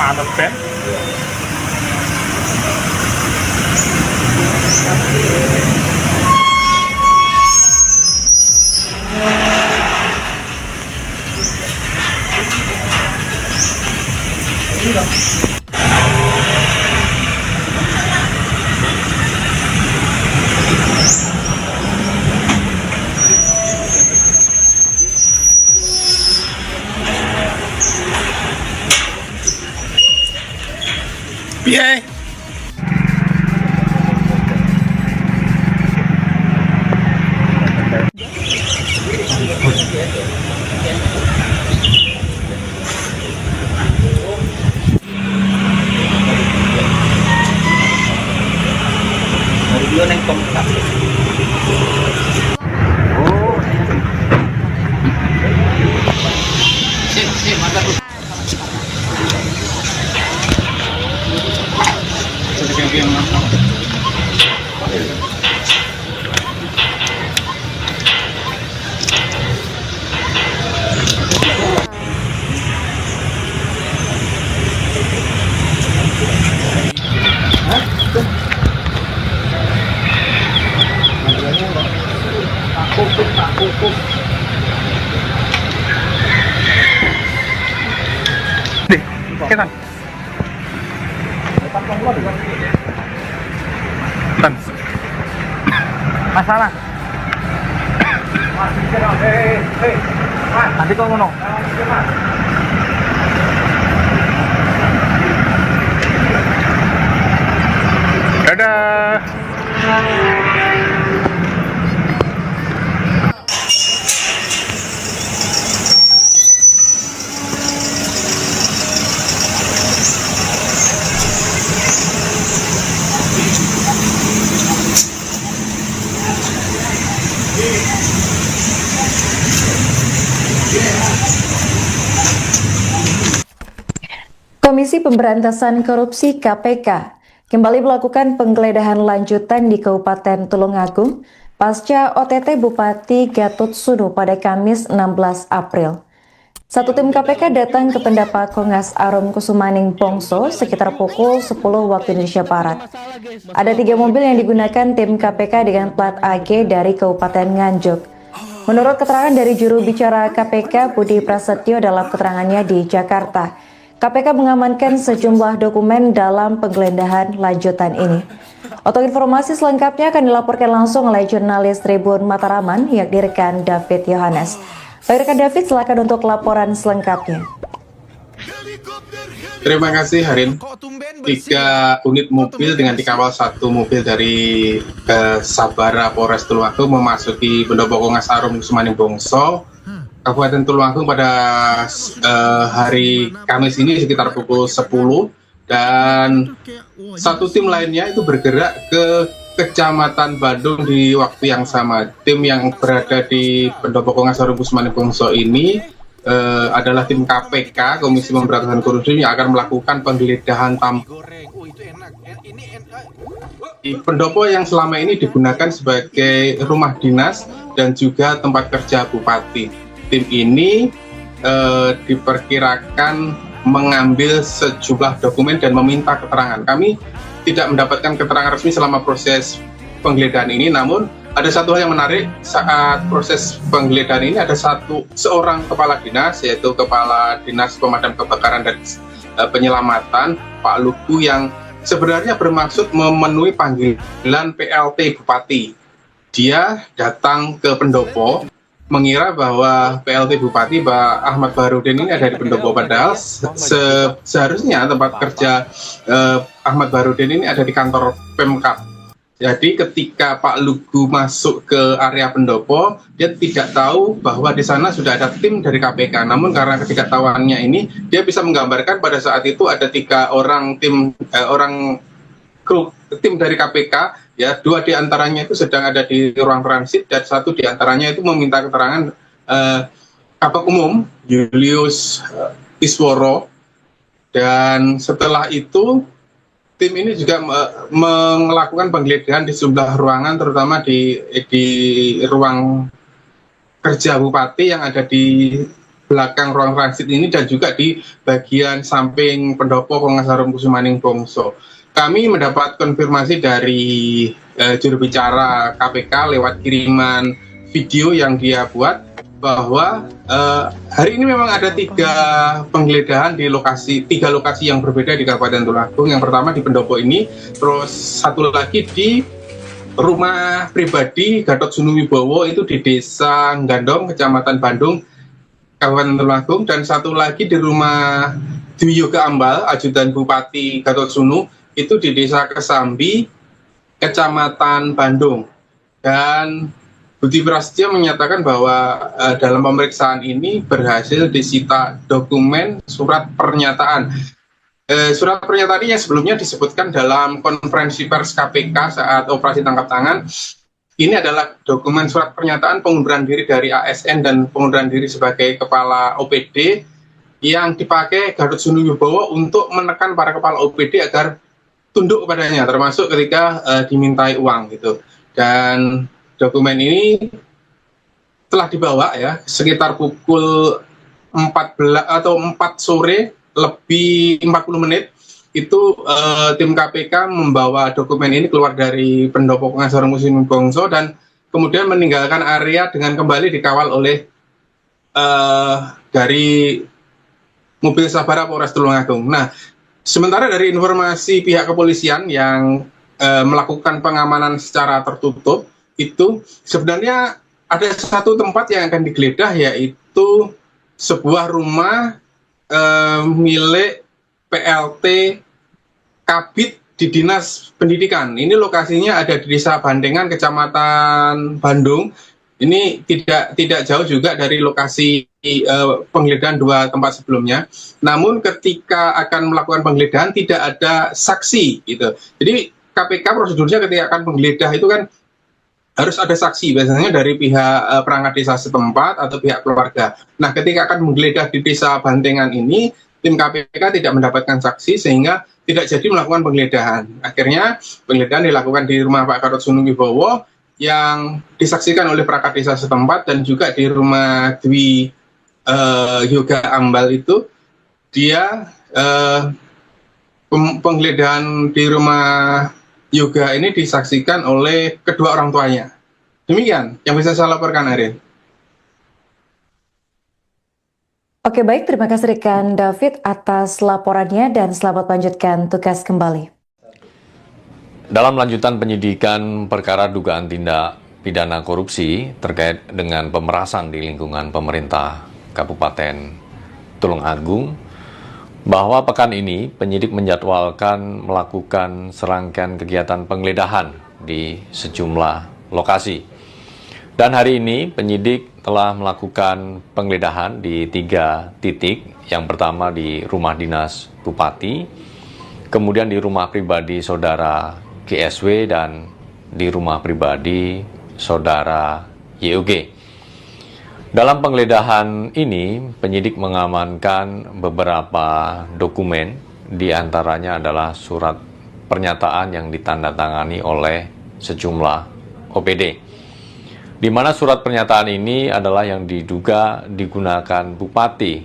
Ada pen. Piye?
Yun ang kompak.
Kita. Tan. Masalah. Nanti kau ngono. Dadah.
Komisi Pemberantasan Korupsi KPK kembali melakukan penggeledahan lanjutan di Kabupaten Tulungagung pasca OTT Bupati Gatot Sunu pada Kamis 16 April. Satu tim KPK datang ke Pendapat Kongas Arum Kusumaning Bongso sekitar pukul 10 waktu Indonesia Barat. Ada 3 mobil yang digunakan tim KPK dengan plat AG dari Kabupaten Nganjuk. Menurut keterangan dari juru bicara KPK Budi Prasetyo dalam keterangannya di Jakarta, KPK mengamankan sejumlah dokumen dalam penggeledahan lanjutan ini. Untuk informasi selengkapnya akan dilaporkan langsung oleh jurnalis Tribun Mataraman, yakni rekan David Yohanes. Baik rekan David, silakan untuk laporan selengkapnya.
Terima kasih Harin. 3 unit mobil dengan dikawal 1 mobil dari Sabara Polres Tulungagung memasuki Pendopo Kongas Arum Kusumaning Bongso, Kabupaten Tulungagung pada hari Kamis ini sekitar pukul 10, dan 1 tim lainnya itu bergerak ke Kecamatan Bandung di waktu yang sama. Tim yang berada di Pendopo Kongas Arum Kusumaning Bongso ini adalah tim KPK, Komisi Pemberantasan Korupsi, yang akan melakukan penggeledahan di pendopo yang selama ini digunakan sebagai rumah dinas dan juga tempat kerja bupati. Tim ini diperkirakan mengambil sejumlah dokumen dan meminta keterangan. Kami tidak mendapatkan keterangan resmi selama proses penggeledahan ini, namun ada satu hal yang menarik saat proses penggeledahan ini. Ada seorang kepala dinas, yaitu Kepala Dinas Pemadam Kebakaran dan Penyelamatan, Pak Lugu, yang sebenarnya bermaksud memenuhi panggilan PLT Bupati. Dia datang ke pendopo mengira bahwa PLT Bupati Pak Ahmad Baharudin ini ada di pendopo, padahal seharusnya tempat kerja Ahmad Baharudin ini ada di kantor Pemkab. Jadi ketika Pak Lugu masuk ke area pendopo, dia tidak tahu bahwa di sana sudah ada tim dari KPK. Namun karena ketidaktahuannya ini, dia bisa menggambarkan pada saat itu ada 3 orang tim dari KPK, ya, 2 diantaranya itu sedang ada di ruang transit dan 1 diantaranya itu meminta keterangan Kabak Umum Julius Isworo. Dan setelah itu tim ini juga melakukan penggeledahan di sejumlah ruangan, terutama di ruang kerja bupati yang ada di belakang ruang transit ini, dan juga di bagian samping pendopo Kongas Arum Kusumaning Bongso. Kami mendapat konfirmasi dari juru bicara KPK lewat kiriman video yang dia buat, bahwa hari ini memang ada 3 penggeledahan di 3 lokasi yang berbeda di Kabupaten Tulungagung. Yang pertama di pendopo ini, terus 1 lagi di rumah pribadi Gatot Sunu Wibowo itu di Desa Gandong, Kecamatan Bandung, Kabupaten Tulungagung, dan 1 lagi di rumah Dwi Yoga Ambal, ajudan Bupati Gatot Sunu, itu di Desa Kesambi, Kecamatan Bandung. Dan Budi Prasetyo menyatakan bahwa dalam pemeriksaan ini berhasil disita dokumen surat pernyataan. Surat pernyataan ini yang sebelumnya disebutkan dalam konferensi pers KPK saat operasi tangkap tangan. Ini adalah dokumen surat pernyataan pengunduran diri dari ASN dan pengunduran diri sebagai kepala OPD yang dipakai Gatot Sunu Wibowo untuk menekan para kepala OPD agar tunduk kepadanya, termasuk ketika dimintai uang gitu. Dan dokumen ini telah dibawa ya sekitar pukul 4 sore lebih 40 menit itu tim KPK membawa dokumen ini keluar dari pendopo pengacara Muslim Bongso dan kemudian meninggalkan area dengan kembali dikawal oleh dari mobil Sabara Polres Tulungagung. Nah, sementara dari informasi pihak kepolisian yang melakukan pengamanan secara tertutup, itu sebenarnya ada satu tempat yang akan digeledah, yaitu sebuah rumah milik PLT Kabid di Dinas Pendidikan. Ini lokasinya ada di Desa Bandengan, Kecamatan Bandung. Ini tidak jauh juga dari lokasi penggeledahan dua tempat sebelumnya. Namun ketika akan melakukan penggeledahan tidak ada saksi gitu. Jadi KPK prosedurnya ketika akan menggeledah itu kan harus ada saksi, biasanya dari pihak perangkat desa setempat atau pihak keluarga. Nah, ketika akan menggeledah di Desa Bandengan ini, tim KPK tidak mendapatkan saksi sehingga tidak jadi melakukan penggeledahan. Akhirnya penggeledahan dilakukan di rumah Pak Gatot Sunuwibowo yang disaksikan oleh perangkat desa setempat dan juga di rumah Dwi Yoga Ambal itu dia penggeledahan di rumah Yoga ini disaksikan oleh kedua orang tuanya. Demikian yang bisa saya laporkan, Ariel.
Oke, baik, terima kasih rekan David atas laporannya dan selamat lanjutkan tugas kembali.
Dalam lanjutan penyidikan perkara dugaan tindak pidana korupsi terkait dengan pemerasan di lingkungan pemerintah Kabupaten Tulungagung, bahwa pekan ini penyidik menjadwalkan melakukan serangkaian kegiatan penggeledahan di sejumlah lokasi. Dan hari ini penyidik telah melakukan penggeledahan di 3 titik. Yang pertama di rumah dinas Bupati, kemudian di rumah pribadi saudara GSW dan di rumah pribadi saudara YOG. Dalam penggeledahan ini, penyidik mengamankan beberapa dokumen, di antaranya adalah surat pernyataan yang ditandatangani oleh sejumlah OPD. Di mana surat pernyataan ini adalah yang diduga digunakan Bupati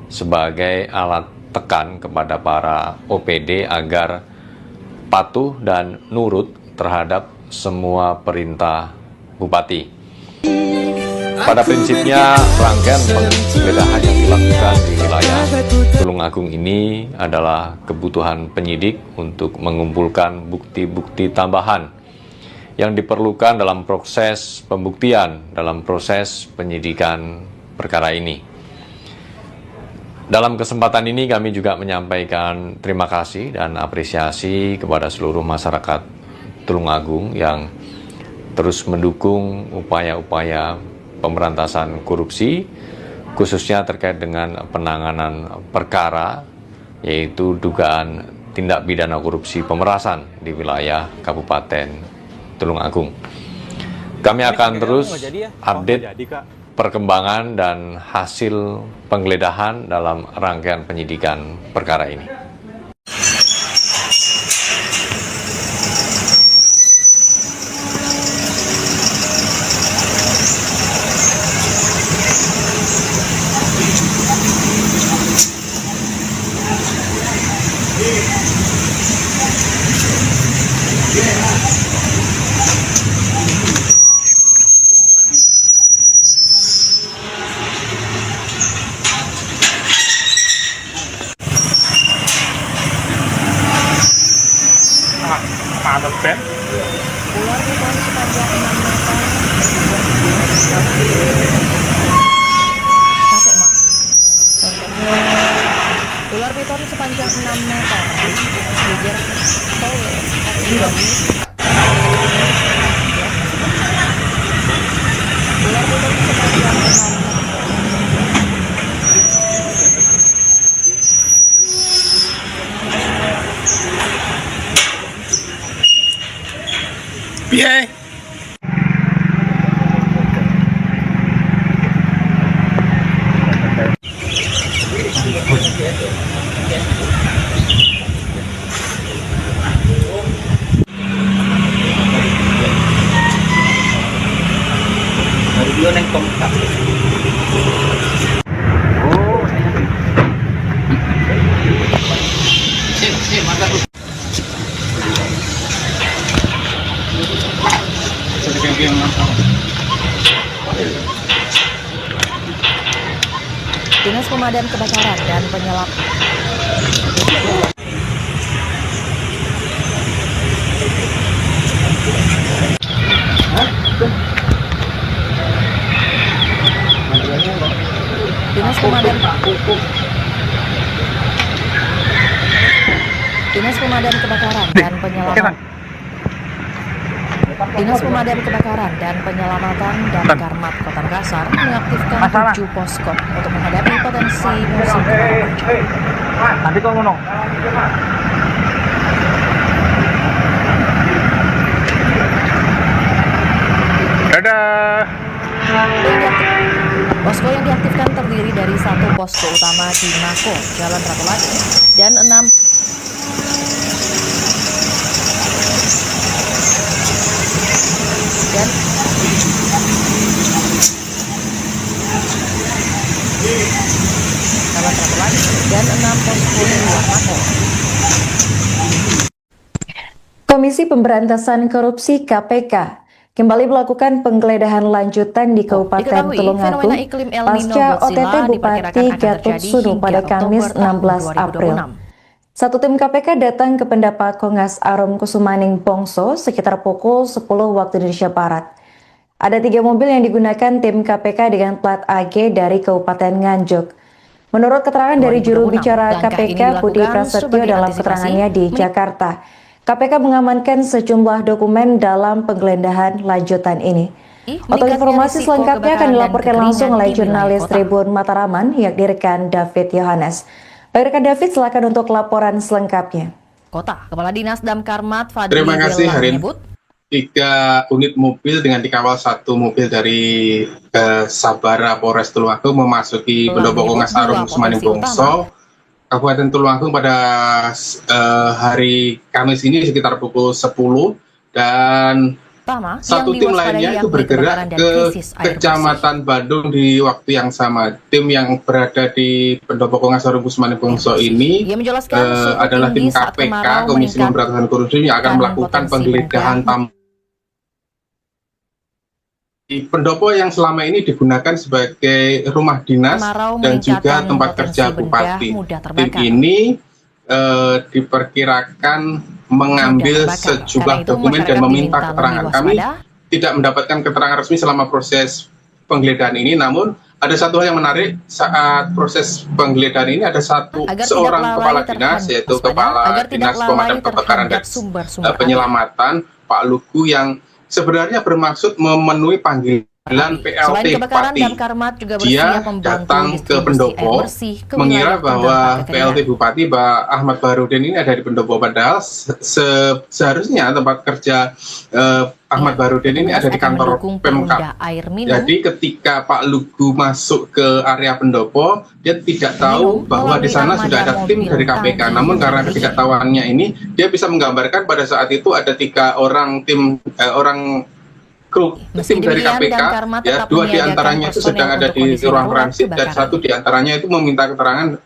sebagai alat tekan kepada para OPD agar patuh dan nurut terhadap semua perintah Bupati. Pada prinsipnya, rangkaian penggeledahan yang dilakukan di wilayah Tulungagung ini adalah kebutuhan penyidik untuk mengumpulkan bukti-bukti tambahan yang diperlukan dalam proses pembuktian, dalam proses penyidikan perkara ini. Dalam kesempatan ini kami juga menyampaikan terima kasih dan apresiasi kepada seluruh masyarakat Tulungagung yang terus mendukung upaya-upaya pemberantasan korupsi, khususnya terkait dengan penanganan perkara, yaitu dugaan tindak pidana korupsi pemerasan di wilayah Kabupaten Tulungagung. Kami akan terus update perkembangan dan hasil penggeledahan dalam rangkaian penyidikan perkara ini.
Ada pen.
Ular piton sepanjang 6 meter di jarak tol ular piton sepanjang 6 meter.
Piye?
Dari dulu neng kompak. Sip, mantap.
Dinas Pemadam Kebakaran dan Penyelam. Dinas Pemadam Kebakaran dan Penyelamatan. Dinas Pemadam Kebakaran dan Penyelamatan dan Karmat Kota Makassar mengaktifkan 7 posko untuk menghadapi potensi musim kemarau.
Nanti kau ngomong.
Dadah.
Posko yang diaktifkan terdiri dari 1 posko utama di Nako, Jalan Ratulagi, dan 6 posko di luar Nako.
Komisi Pemberantasan Korupsi KPK kembali melakukan penggeledahan lanjutan di Kabupaten Tulungagung pasca OTT Bupati Gatot Sunu pada Kamis 16 April. Satu tim KPK datang ke pendapat Kongas Arum Kusumaning Bongso sekitar pukul 10 waktu Indonesia Barat. Ada 3 mobil yang digunakan tim KPK dengan plat AG dari Kabupaten Nganjuk. Menurut keterangan dari juru bicara KPK Budi Prasetyo dalam keterangannya di Jakarta, KPK mengamankan sejumlah dokumen dalam penggeledahan lanjutan ini. Untuk informasi selengkapnya akan dilaporkan langsung oleh jurnalis Tribun Mataraman yang direkan David Yohanes. Baik rekan David, silakan untuk laporan selengkapnya.
Kepala Dinas Damkarmat Fadli
Terima kasih, Harin.
menyebut
3 unit mobil dengan dikawal 1 mobil dari Sabara Polres Tulungagung memasuki Pendopo Kongas Arum Kusumaning Bongso, Kabupaten Tulungagung pada hari Kamis ini sekitar pukul 10, dan satu tim lainnya itu bergerak ke Kecamatan Bandung di waktu yang sama. Tim yang berada di Pendopo Kongas Arum Kusumaning Bongso ini adalah tim KPK, Komisi Pemberantasan Korupsi, yang akan melakukan penggeledahan di pendopo yang selama ini digunakan sebagai rumah dinas dan juga tempat kerja bupati. Tim ini diperkirakan mengambil sejumlah dokumen dan meminta keterangan. Kami tidak mendapatkan keterangan resmi selama proses penggeledahan ini, namun ada satu hal yang menarik saat proses penggeledahan ini. Ada seorang kepala dinas, yaitu Kepala Dinas Pemadam Kebakaran dan Penyelamatan, Pak Lugu, yang sebenarnya bermaksud memenuhi panggilan PLT Bupati. Dia datang ke pendopo mengira bahwa PLT Bupati Pak Ahmad Baharudin ini ada di pendopo, padahal seharusnya tempat kerja Ahmad Baharudin ini ada di kantor Pemkab. Jadi ketika Pak Lugu masuk ke area pendopo, dia tidak tahu bahwa di sana sudah ada tim dari KPK. Namun karena ketidaktahuannya ini, dia bisa menggambarkan pada saat itu ada 3 orang tim dari KPK, ya, 2 diantaranya itu sedang ada di ruang transit dan 1 diantaranya itu meminta keterangan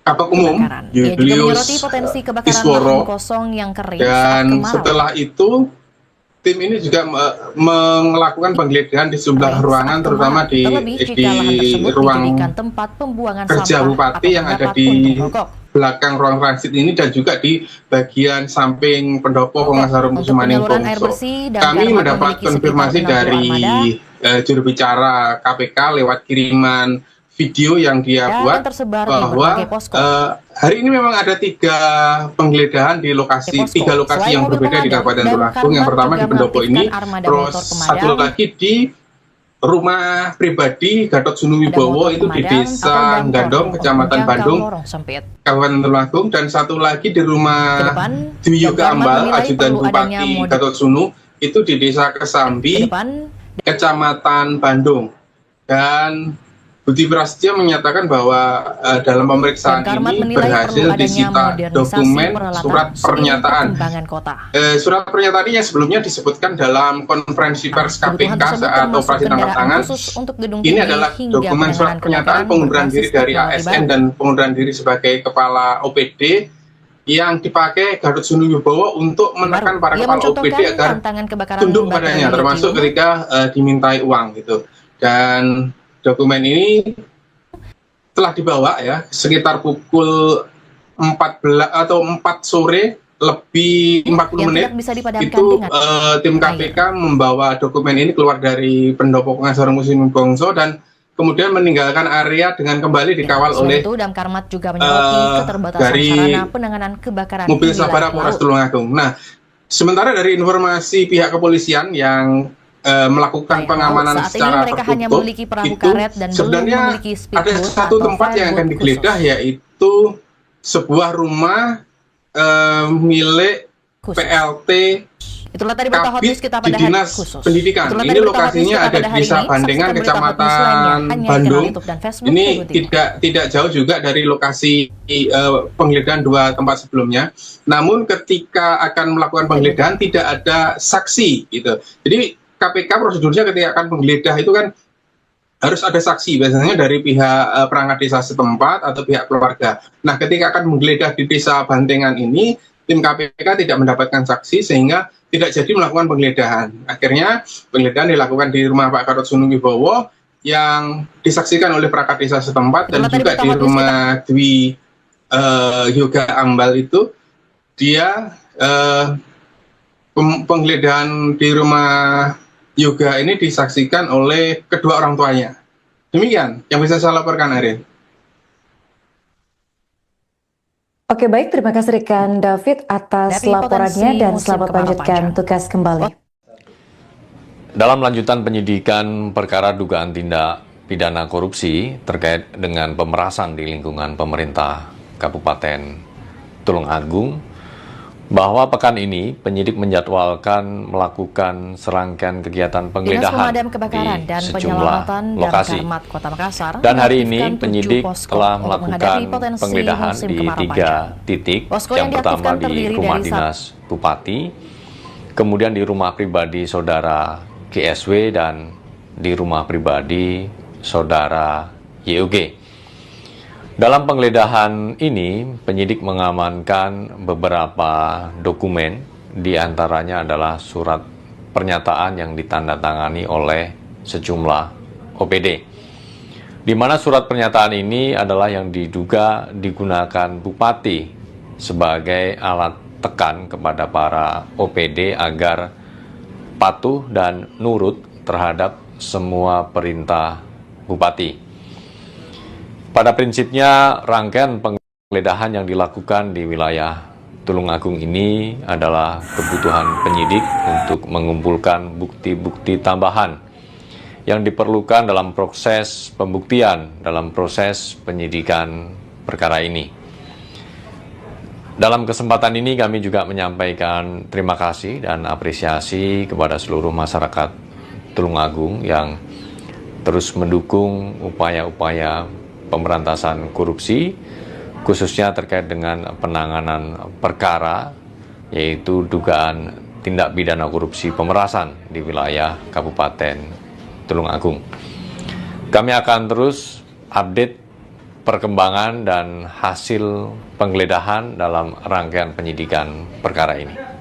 Kabak Umum Julius Isworo. Dan setelah itu tim ini juga melakukan penggeledahan di sejumlah ruangan, terutama di ruang kerja bupati yang ada di belakang ruang transit ini, dan juga di bagian samping pendopo Kongas Arum Kusumaning Bongso. Kami mendapat konfirmasi dari juru bicara KPK lewat kiriman video yang dia buat bahwa hari ini memang ada 3 penggeledahan di tiga lokasi yang berbeda di Kabupaten Tulungagung. Yang pertama di pendopo ini, terus satu lagi di rumah pribadi Gatot Sunu Wibowo itu di Desa Gandong, Kecamatan Bandung, Kabupaten Tulungagung, dan satu lagi di rumah Dwi Yoga Ambal, ajudan Bupati Gatot Sunu, itu di Desa Kesambi, Kecamatan Bandung. Dan Budi Prasetyo menyatakan bahwa dalam pemeriksaan ini berhasil disita dokumen surat pernyataan. Surat pernyataan ini yang sebelumnya disebutkan dalam konferensi pers KPK saat operasi tangkap tangan. Ini adalah dokumen surat pernyataan pengunduran diri dari ASN dan pengunduran diri sebagai kepala OPD yang dipakai Gatot Subroto untuk menekan para
Ia
kepala OPD
mencontohkan
agar
tantangan kebakaran
tunduk
membakar
padanya,
di
termasuk
Ciliwung.
ketika dimintai uang gitu. Dan dokumen ini telah dibawa ya sekitar pukul 14 atau 4 sore lebih 40
yang
menit
tidak bisa dipadamkan
itu
dengan
tim KPK membawa dokumen ini keluar dari pendopo pengacara Musim Bongso dan kemudian meninggalkan area dengan kembali dikawal
Selain
oleh
itu, Damkarmat juga menyoroti keterbatasan
dari
sarana penanganan kebakaran
mobil
di wilayah
Sabara Polres
laut.
Tulungagung. Nah, sementara dari informasi pihak kepolisian yang melakukan pengamanan
Saat ini
secara
mereka hanya
tertutup,
memiliki perahu
itu
karet dan belum
sebenarnya
memiliki speedboat
ada satu
atau
tempat yang akan
fireboat
digeledah,
khusus.
yaitu sebuah rumah milik
Khusus.
PLT
Itulah tadi berita hot news
Kabid
kita
di
pada hari
Dinas
khusus.
Pendidikan.
Itulah
Ini
tadi berita hot news
lokasinya
kita
ada
pada
di
hari
Desa
ini.
Bandengan,
Saksikan berita hot news lainnya
Kecamatan
hanya di channel
Bandung.
YouTube dan Facebook
Ini
berikutnya.
tidak jauh juga dari lokasi penggeledahan dua tempat sebelumnya. Namun ketika akan melakukan penggeledahan tidak ada saksi gitu. Jadi KPK prosedurnya ketika akan menggeledah itu kan harus ada saksi, biasanya dari pihak perangkat desa setempat atau pihak keluarga. Nah, ketika akan menggeledah di Desa Bandengan ini, tim KPK tidak mendapatkan saksi sehingga tidak jadi melakukan penggeledahan. Akhirnya penggeledahan dilakukan di rumah Pak Gatot Subroto yang disaksikan oleh perangkat desa setempat dan juga di rumah Dwi Yoga Ambal itu dia penggeledahan di rumah Yoga ini disaksikan oleh kedua orang tuanya. Demikian yang bisa saya laporkan, Ariel.
Oke, baik, terima kasih rekan David atas
Dari
laporannya
Potensi
dan
Musim
selamat
Kemarau
melanjutkan
Panjang.
tugas kembali.
Dalam lanjutan penyidikan perkara dugaan tindak pidana korupsi terkait dengan pemerasan di lingkungan pemerintah Kabupaten Tulungagung, bahwa pekan ini penyidik menjadwalkan melakukan serangkaian kegiatan
Dinas
penggeledahan
Pemadam Kebakaran
di
dan
sejumlah
Penyelamatan
lokasi.
Damkarmat Kota Makassar
Dan hari ini
mengaktifkan 7
penyidik
posko
telah
untuk
melakukan
menghadapi potensi
penggeledahan
musim
di
kemarau
3
panjang.
titik.
Posko
Yang
yang
pertama
diaktifkan
di
terdiri
rumah
dari
dinas Bupati, kemudian di rumah pribadi saudara GSW dan di rumah pribadi saudara YOG. Dalam penggeledahan ini, penyidik mengamankan beberapa dokumen, di antaranya adalah surat pernyataan yang ditandatangani oleh sejumlah OPD. Di mana surat pernyataan ini adalah yang diduga digunakan Bupati sebagai alat tekan kepada para OPD agar patuh dan nurut terhadap semua perintah Bupati. Pada prinsipnya, rangkaian penggeledahan yang dilakukan di wilayah Tulungagung ini adalah kebutuhan penyidik untuk mengumpulkan bukti-bukti tambahan yang diperlukan dalam proses pembuktian, dalam proses penyidikan perkara ini. Dalam kesempatan ini kami juga menyampaikan terima kasih dan apresiasi kepada seluruh masyarakat Tulungagung yang terus mendukung upaya-upaya pemberantasan korupsi, khususnya terkait dengan penanganan perkara, yaitu dugaan tindak pidana korupsi pemerasan di wilayah Kabupaten Tulungagung. Kami akan terus update perkembangan dan hasil penggeledahan dalam rangkaian penyidikan perkara ini.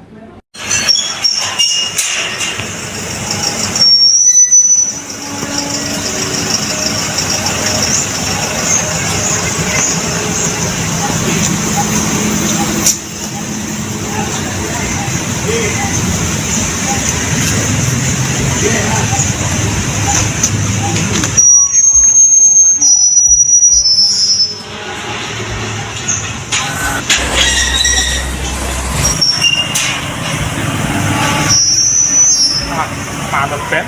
Mantap, Ben.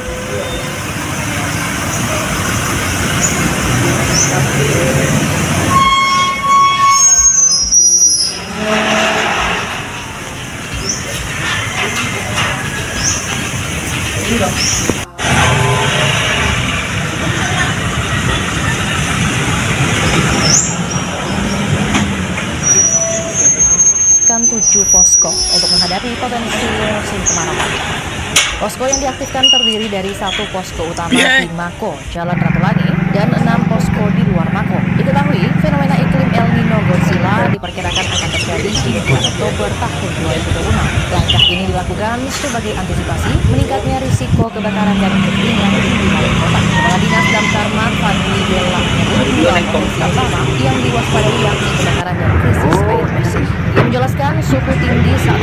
Kan 7 posko untuk menghadapi potensi musim kemarau panjang. Posko yang diaktifkan terdiri dari 1 posko utama di Mako, Jalan Ratu Langit, dan 6 posko di luar Mako. Diketahui, fenomena iklim El Nino Godzilla diperkirakan akan terjadi di bulan Oktober tahun 2026. Langkah ini dilakukan sebagai antisipasi meningkatnya risiko kebakaran dan kekeringan di wilayah kota. Kepala Dinas Damkar Fadli Bella menyebut potensi utama yang diwaspadai yakni kebakaran dan krisis air bersih. Ia menjelaskan suhu tinggi saat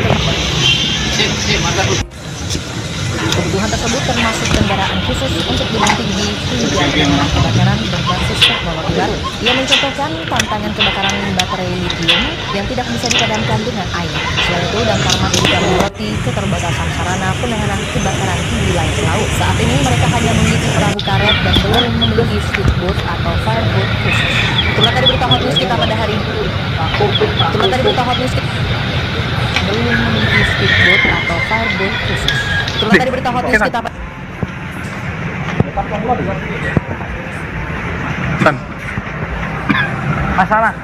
kebutuhan tersebut termasuk kendaraan khusus untuk gunung tinggi hingga penanganan kebakaran berbasis teknologi baru. Ia mencontohkan tantangan kebakaran baterai lithium yang tidak bisa dipadamkan dengan air. Selain itu, Damkar juga menyoroti keterbatasan sarana penanganan kebakaran di wilayah laut. Saat ini mereka hanya memiliki perahu karet dan belum memiliki speedboat atau fireboat khusus. Itulah tadi berita hot news kita pada hari ini. Belum memiliki speedboat atau fireboat khusus. Itulah tadi berita hot news kita.
Masalah.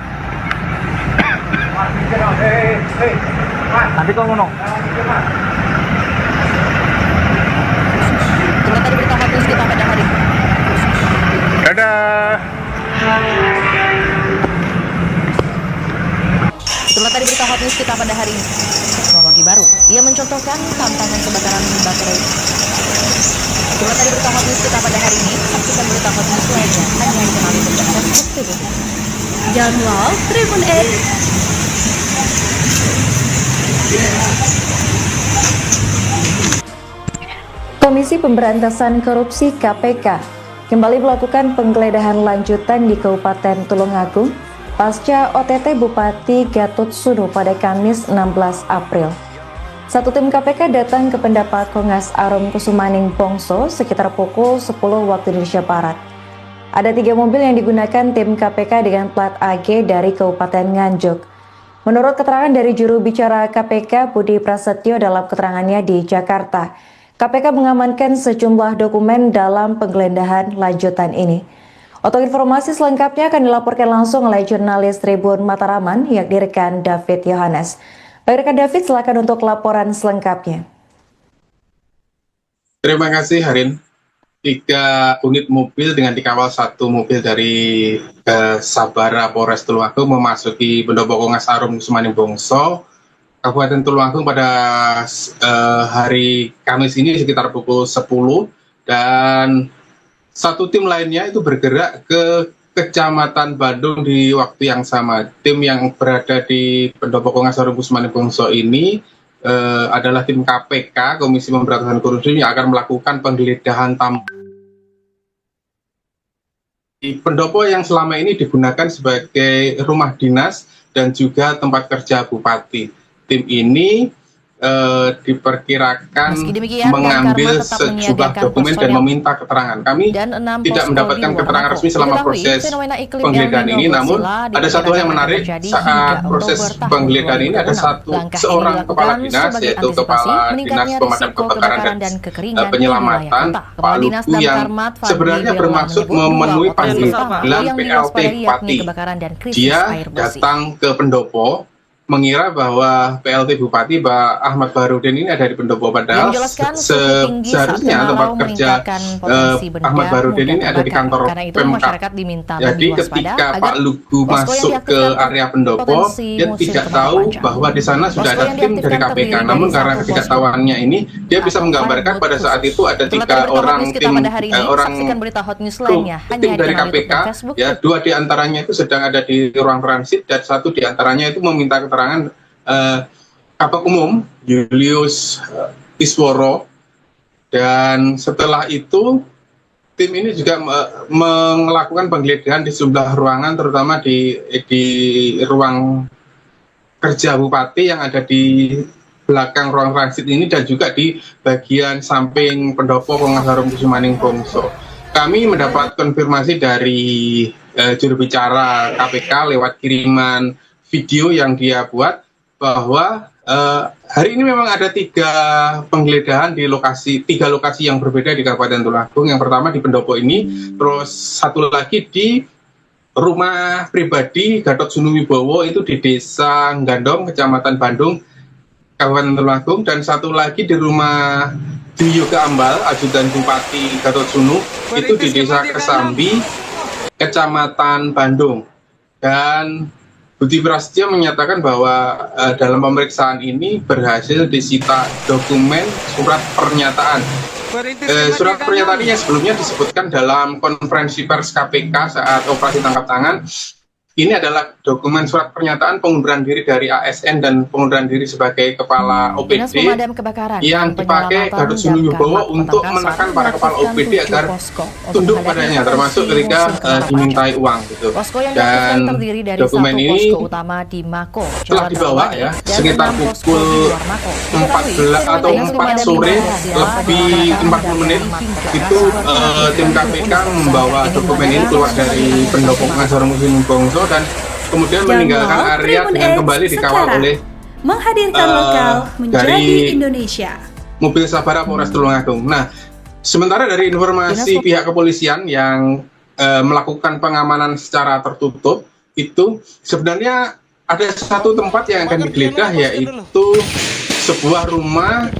Nanti kau ngomong.
Itulah tadi berita hot news kita pada hari ini.
Dadah.
Itulah tadi berita hot news kita pada hari ini. Teknologi baru. Ia mencontohkan tantangan kebakaran baterai. Itulah tadi berita hot news kita pada hari ini. Saksikan berita hot news lainnya hanya di kanal YouTube dan Facebook Tribun.
Download Tribun X.
Komisi Pemberantasan Korupsi KPK kembali melakukan penggeledahan lanjutan di Kabupaten Tulungagung pasca OTT Bupati Gatot Sunu pada Kamis 16 April. Satu tim KPK datang ke pendapat Kongas Arum Kusumaning Bongso sekitar pukul 10 waktu Indonesia Barat. Ada 3 mobil yang digunakan tim KPK dengan plat AG dari Kabupaten Nganjuk. Menurut keterangan dari juru bicara KPK Budi Prasetyo dalam keterangannya di Jakarta, KPK mengamankan sejumlah dokumen dalam penggeledahan lanjutan ini. Untuk informasi selengkapnya akan dilaporkan langsung oleh jurnalis Tribun Mataraman yakni rekan David Yohanes. Baik rekan David, silakan untuk laporan selengkapnya.
Terima kasih Harin. 3 unit mobil dengan dikawal 1 mobil dari Sabara Polres Tulungagung memasuki pendopo Kongas Arum Kusumaning Bongso, Kabupaten Tulungagung pada hari Kamis ini sekitar pukul 10, dan 1 tim lainnya itu bergerak ke Kecamatan Bandung di waktu yang sama. Tim yang berada di pendopo Kongas Arum Kusumaning Bongso ini adalah tim KPK, Komisi Pemberantasan Korupsi, yang akan melakukan penggeledahan di pendopo yang selama ini digunakan sebagai rumah dinas dan juga tempat kerja bupati. Tim ini diperkirakan mengambil sejumlah dokumen dan meminta keterangan. Kami tidak mendapatkan keterangan resmi selama proses penggeledahan ini, namun ada satu hal yang menarik saat proses penggeledahan ini. Ada seorang kepala dinas, yaitu Kepala Dinas Pemadam Kebakaran dan Penyelamatan Pak Lugu, yang sebenarnya bermaksud memenuhi panggilan PLT Bupati. Dia datang ke pendopo mengira bahwa PLT Bupati Pak Ahmad Baharudin ini ada di pendopo, padahal seharusnya tempat kerja Ahmad Baharudin ini ada di kantor Pemkab. Jadi ketika Pak Lugu masuk ke area pendopo, dia tidak tahu bahwa di sana sudah ada tim dari KPK. Namun karena ketidaktahuannya ini, dia bisa menggambarkan pada saat itu ada 3 orang tim dari KPK, ya 2 diantaranya itu sedang ada di ruang transit dan 1 diantaranya itu meminta keterangan Kapolres Umum Julius Isworo. Dan setelah itu tim ini juga melakukan penggeledahan di sejumlah ruangan, terutama di ruang kerja bupati yang ada di belakang ruang transit ini dan juga di bagian samping pendopo Kongas Arum Kusumaning Bongso. Kami mendapat konfirmasi dari juru bicara KPK lewat kiriman video yang dia buat bahwa hari ini memang ada 3 penggeledahan di 3 lokasi yang berbeda di Kabupaten Tulungagung. Yang pertama di pendopo ini, terus 1 lagi di rumah pribadi Gatot Sunu Wibowo itu di Desa Gandong, Kecamatan Bandung, Kabupaten Tulungagung, dan 1 lagi di rumah Yoga Ambal, ajudan Bupati Gatot Sunu, itu di Desa Kesambi, Kecamatan Bandung. Dan Budi Prasetyo menyatakan bahwa dalam pemeriksaan ini berhasil disita dokumen surat pernyataan. Surat pernyataan yang sebelumnya disebutkan dalam konferensi pers KPK saat operasi tangkap tangan. Ini adalah dokumen surat pernyataan pengunduran diri dari ASN dan pengunduran diri sebagai kepala
Dinas
OPD
Pemadam Kebakaran
yang
dan
dipakai
Penyelamatan
Gatot Sunu Wibowo
Damkar
untuk
Kota
menekan
Makassar
para kepala
melakukan
OPD
7
agar
posko untuk
tunduk
menghadapi
padanya,
potensi
termasuk ketika
musim kemarau.
dimintai uang gitu.
Posko yang dilakukan
Dan
terdiri dari
dokumen
1
ini
posko utama di Mako,
telah
Jalan
dibawa
Rawadhi,
ya
dan
sekitar
6 posko
pukul
di luar Mako. Diketahui,
14 atau
Dinas
4
Pemadam
sore
Kebakaran
lebih 40 menit itu tim KPK membawa dokumen ini keluar dari pendopo pengacara musim Bongso dan kemudian meninggalkan area dengan kembali dikawal oleh
menghadirkan lokal menjadi
dari
Indonesia.
mobil Sabara Polres Tulungagung. Nah, sementara dari informasi pihak kepolisian yang melakukan pengamanan secara tertutup itu sebenarnya ada satu tempat yang akan digeledah, yaitu sebuah rumah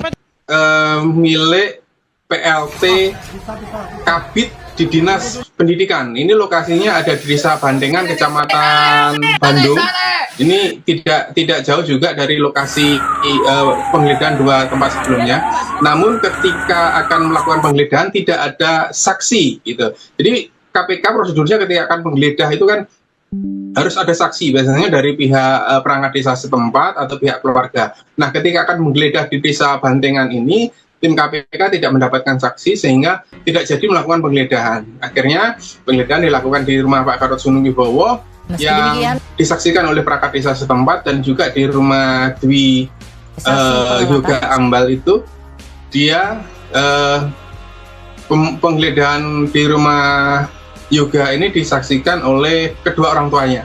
milik PLT Kabid di Dinas Pendidikan. Ini lokasinya ada di Desa Bandengan, Kecamatan Bandung. Ini tidak jauh juga dari lokasi penggeledahan 2 tempat sebelumnya. Namun ketika akan melakukan penggeledahan tidak ada saksi gitu. Jadi KPK prosedurnya ketika akan menggeledah itu kan harus ada saksi, biasanya dari pihak perangkat desa setempat atau pihak keluarga. Nah, ketika akan menggeledah di Desa Bandengan ini, tim KPK tidak mendapatkan saksi sehingga tidak jadi melakukan penggeledahan. Akhirnya penggeledahan dilakukan di rumah Pak Gatot Sunu Wibowo yang disaksikan oleh perangkat desa setempat dan juga di rumah Dwi Yoga Ambal itu dia penggeledahan di rumah Yoga ini disaksikan oleh kedua orang tuanya.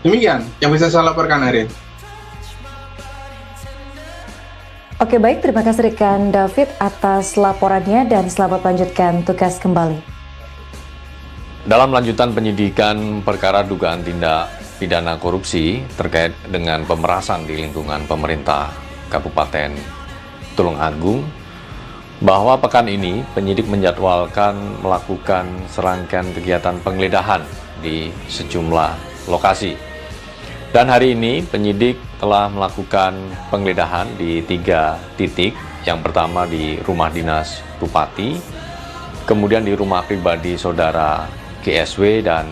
Demikian yang bisa saya laporkan, Arin.
Oke, baik, terima kasih rekan David atas laporannya dan selamat lanjutkan tugas kembali.
Dalam lanjutan penyidikan perkara dugaan tindak pidana korupsi terkait dengan pemerasan di lingkungan pemerintah Kabupaten Tulungagung, bahwa pekan ini penyidik menjadwalkan melakukan serangkaian kegiatan penggeledahan di sejumlah lokasi. Dan hari ini penyidik telah melakukan penggeledahan di 3 titik. Yang pertama di rumah dinas Bupati, kemudian di rumah pribadi saudara GSW, dan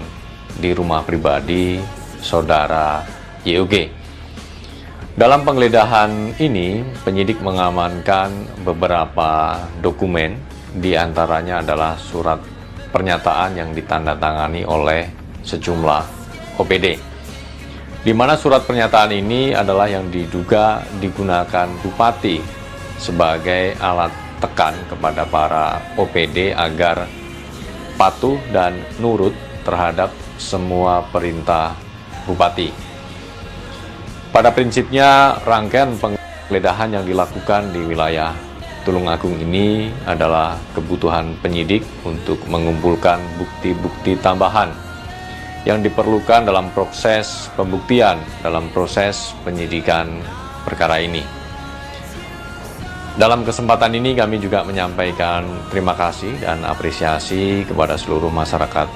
di rumah pribadi saudara YOG. Dalam penggeledahan ini, penyidik mengamankan beberapa dokumen, di antaranya adalah surat pernyataan yang ditandatangani oleh sejumlah OPD. Di mana surat pernyataan ini adalah yang diduga digunakan Bupati sebagai alat tekan kepada para OPD agar patuh dan nurut terhadap semua perintah Bupati. Pada prinsipnya, rangkaian penggeledahan yang dilakukan di wilayah Tulungagung ini adalah kebutuhan penyidik untuk mengumpulkan bukti-bukti tambahan yang diperlukan dalam proses pembuktian, dalam proses penyidikan perkara ini. Dalam kesempatan ini kami juga menyampaikan terima kasih dan apresiasi kepada seluruh masyarakat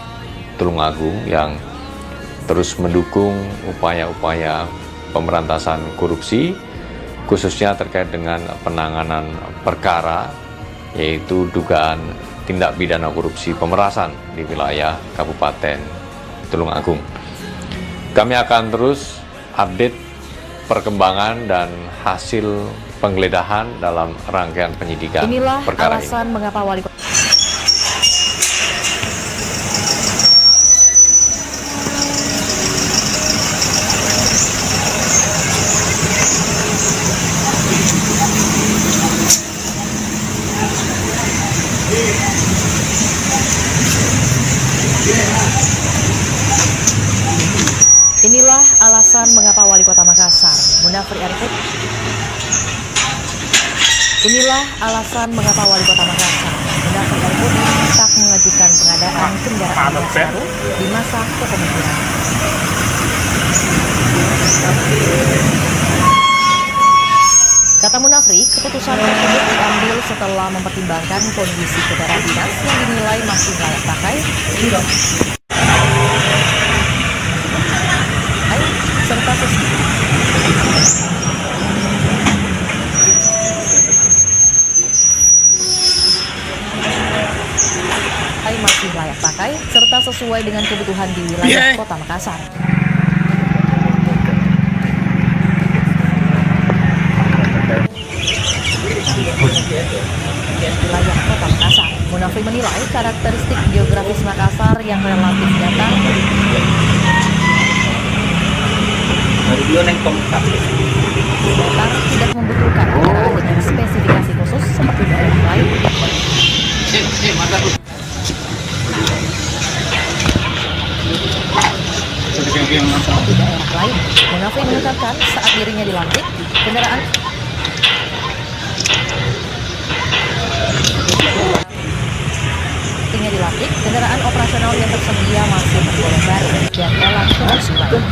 Tulungagung yang terus mendukung upaya-upaya pemberantasan korupsi, khususnya terkait dengan penanganan perkara, yaitu dugaan tindak pidana korupsi pemerasan di wilayah Kabupaten Tulungagung. Kami akan terus update perkembangan dan hasil penggeledahan dalam rangkaian penyidikan perkara ini. Inilah alasan mengapa wali kota Inilah alasan mengapa Wali Kota Makassar, Munafri Arifin. Inilah alasan mengapa Wali Kota Makassar, Munafri Arifin tak mengajukan pengadaan kendaraan baru di masa kepemimpinan. Kata Munafri, keputusan tersebut diambil setelah mempertimbangkan kondisi kendaraan dinas yang dinilai masih layak pakai serta
sesuai dengan kebutuhan di wilayah Kota Makassar. Wilayah Kota Makassar, Munafri menilai karakteristik geografis Makassar yang relatif nyata tidak membutuhkan kendaraan dengan spesifikasi khusus seperti daerah lain. Seperti daerah lain, Munafri mengungkapkan saat dirinya dilantik, kendaraan operasional yang tersedia masih tergolong baru dan dalam kondisi baik.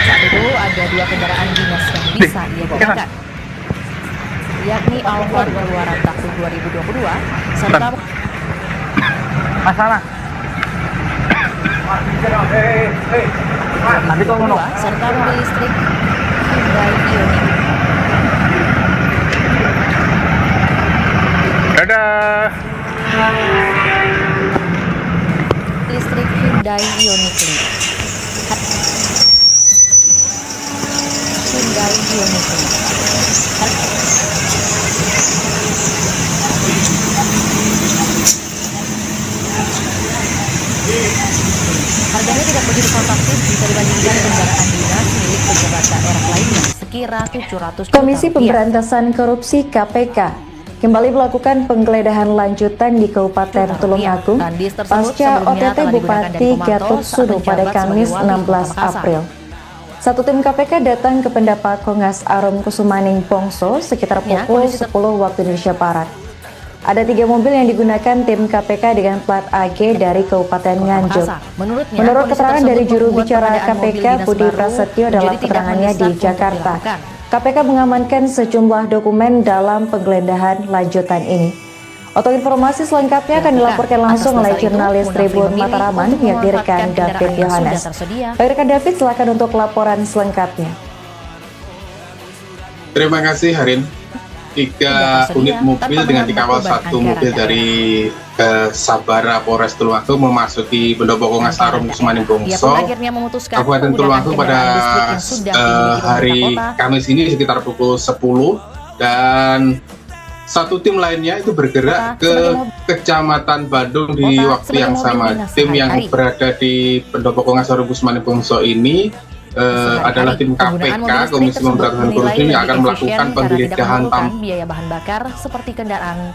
Saat itu ada 2 kendaraan dinas yang bisa ia gunakan, yakni Alphard keluaran tahun 2022 serta serta mobil listrik Hyundai Ioniq. Listrik Hyundai Ioniq. Harganya tidak begitu fantastis jika dibandingkan kendaraan dinas milik pejabat daerah lainnya, sekira 700 juta
Komisi
rupiah.
Pemberantasan Korupsi KPK kembali melakukan penggeledahan lanjutan di Kabupaten Tulungagung pasca OTT Bupati Gatot Sudu pada Kamis 16 April. Satu tim KPK datang ke pendapat Kongas Arum Kusumaning Pongso sekitar pukul 10 waktu Indonesia Barat. Ada 3 mobil yang digunakan tim KPK dengan plat AG dari Kabupaten Nganjuk. Menurut keterangan dari juru bicara KPK Budi Prasetyo dalam keterangannya di Jakarta, KPK mengamankan sejumlah dokumen dalam penggeledahan lanjutan ini. Untuk informasi selengkapnya akan dilaporkan langsung oleh jurnalis Tribun Mataraman yakni rekan David Yohanes. Baik rekan David, silakan untuk laporan selengkapnya.
Terima kasih Harin. 3 unit mobil dengan dikawal 1 mobil dari Sabara Polres Tulungagung memasuki pendopo Kongas Arum Kusumaning Pongso, Kabupaten Tulungagung pada hari Kamis ini sekitar pukul 10, dan 1 tim lainnya itu bergerak ke Kecamatan Bandung di waktu yang sama. Tim yang berada di pendopo Kongas Arum Kusumaning Pongso ini adalah tim KPK, Komisi Pemberantasan Korupsi, yang akan melakukan penggeledahan
biaya bahan bakar seperti kendaraan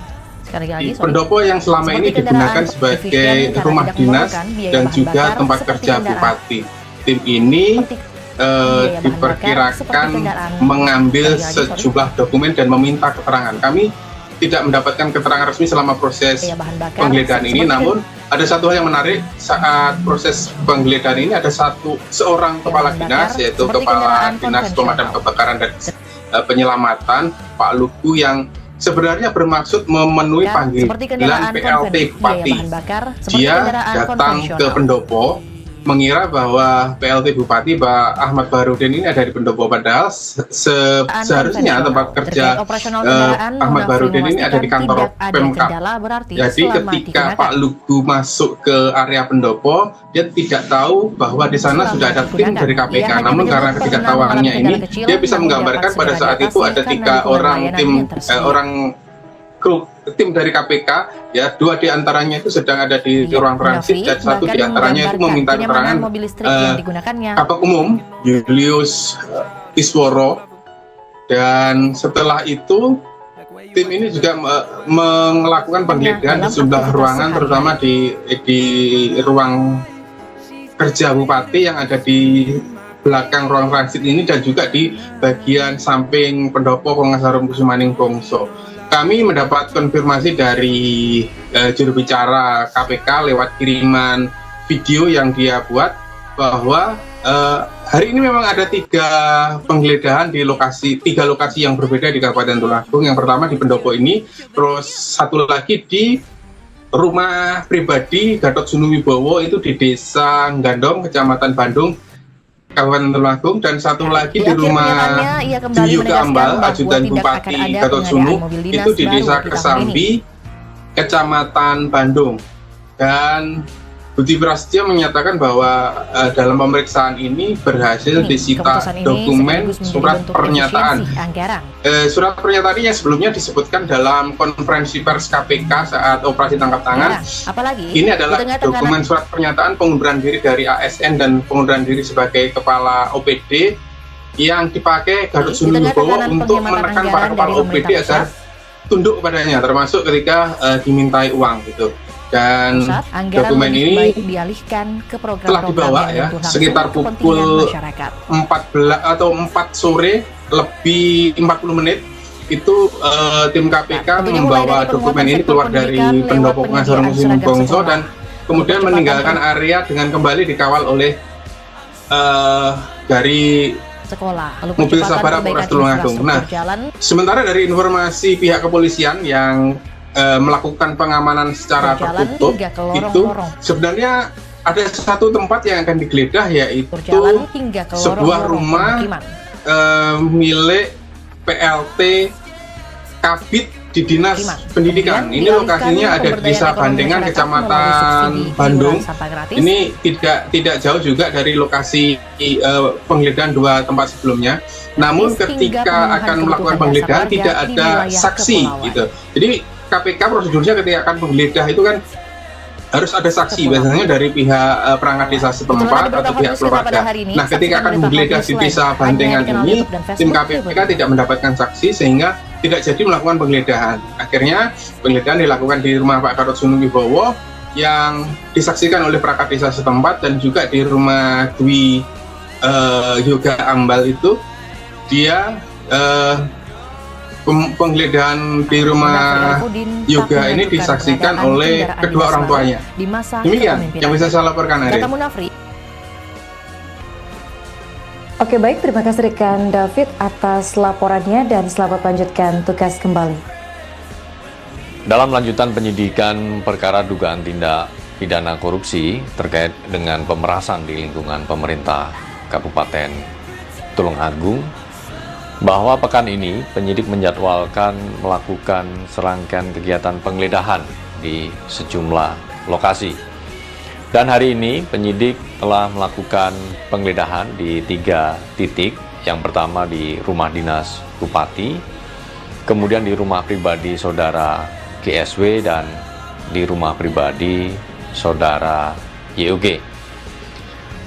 pendopo yang selama ini digunakan sebagai rumah dinas dan juga tempat kerja bupati. Tim ini diperkirakan mengambil sejumlah dokumen dan meminta keterangan. Kami tidak mendapatkan keterangan resmi selama proses penggeledahan ini, namun ada satu hal yang menarik saat proses penggeledahan ini. Ada seorang kepala dinas, yaitu Kepala Dinas Pemadam Kebakaran dan Penyelamatan Pak Lugu, yang sebenarnya bermaksud memenuhi panggilan PLT Bupati. Dia datang ke pendopo mengira bahwa PLT Bupati Pak Ahmad Baharudin ini ada di pendopo, padahal seharusnya tempat kerja Ahmad Baharudin ini ada di kantor Pemkab. Jadi ketika Pak Lugu masuk ke area pendopo, dia tidak tahu bahwa di sana sudah ada tim dari KPK. Namun karena ketidaktahuannya ini, dia bisa menggambarkan pada saat itu ada 3 orang tim dari KPK, ya, 2 diantaranya itu sedang ada di ruang transit dan 1 diantaranya itu meminta keterangan Kapolres Umum Julius Isworo. Dan setelah itu tim ini juga melakukan penggeledahan di sejumlah ruangan, terutama di ruang kerja bupati yang ada di belakang ruang transit ini dan juga di bagian samping pendopo Kongas Arum Kusumaning Pongso. Kami mendapat konfirmasi dari juru bicara KPK lewat kiriman video yang dia buat bahwa hari ini memang ada 3 penggeledahan di 3 lokasi yang berbeda di Kabupaten Tulungagung. Yang pertama di pendopo ini, terus 1 lagi di rumah pribadi Gatot Sunuwibowo itu di Desa Gandong, Kecamatan Bandung, Kabupaten Tulungagung, dan satu lagi di
akhir
rumah
pernyataannya, ia kembali
Dwi Yoga
menegaskan
Ambal,
bahwa
ajudan
tidak
Bupati
akan ada
Gatot
pengadaan
Sunu,
mobil dinas
itu di
baru
Desa
di tahun
Kesambi, Kecamatan Bandung. Dan Budi Prasetyo menyatakan bahwa dalam pemeriksaan ini berhasil disita
keputusan ini
dokumen
sekaligus menjadi
surat
bentuk
pernyataan.
efisiensi anggaran.
Surat pernyataan ini yang sebelumnya disebutkan dalam konferensi pers KPK saat operasi tangkap tangan.
Apalagi
Ini adalah
di tengah-tengah
dokumen surat pernyataan pengunduran diri dari ASN dan pengunduran diri sebagai kepala OPD yang dipakai Gatot Sunu Wibowo untuk menekan para kepala OPD agar tunduk kepadanya, termasuk ketika dimintai uang gitu. Dan dokumen ini
dialihkan ke program
telah dibawa ya sekitar pukul 14 atau 4 sore lebih 40 menit itu tim KPK membawa dokumen ini keluar dari pendopo pengacara Muslim Bongso dan kemudian meninggalkan area dengan kembali dikawal oleh dari
sekolah.
mobil sabara Polres Tulungagung. Nah, sementara dari informasi pihak kepolisian yang melakukan pengamanan secara tertutup itu sebenarnya ada satu tempat yang akan digeledah, yaitu sebuah rumah milik PLT Kabid di Dinas Pendidikan. Ini lokasinya ada di Desa Bandengan, Kecamatan Bandung. Ini tidak jauh juga dari lokasi penggeledahan dua tempat sebelumnya. Namun ketika akan melakukan penggeledahan tidak ada saksi gitu. Jadi KPK prosedurnya ketika akan menggeledah itu kan harus ada saksi, biasanya dari pihak perangkat desa setempat atau pihak keluarga. Nah, ketika akan menggeledah di Desa Bandengan ini, tim KPK tidak mendapatkan saksi sehingga tidak jadi melakukan penggeledahan. Akhirnya penggeledahan dilakukan di rumah Pak Gatot Sunu Wibowo yang disaksikan oleh perangkat desa setempat, dan juga di rumah Dwi Yoga Ambal itu dia penggeledahan di rumah Yoga ini disaksikan oleh kedua orang tuanya. Demikian yang bisa saya laporkan hari ini.
Oke, baik, terima kasih rekan David atas laporannya dan selamat lanjutkan tugas kembali.
Dalam lanjutan penyidikan perkara dugaan tindak pidana korupsi terkait dengan pemerasan di lingkungan pemerintah Kabupaten Tulungagung, bahwa pekan ini penyidik menjadwalkan melakukan serangkaian kegiatan penggeledahan di sejumlah lokasi. Dan hari ini penyidik telah melakukan penggeledahan di 3 titik. Yang pertama di rumah dinas Bupati, kemudian di rumah pribadi saudara GSW, dan di rumah pribadi saudara YOG.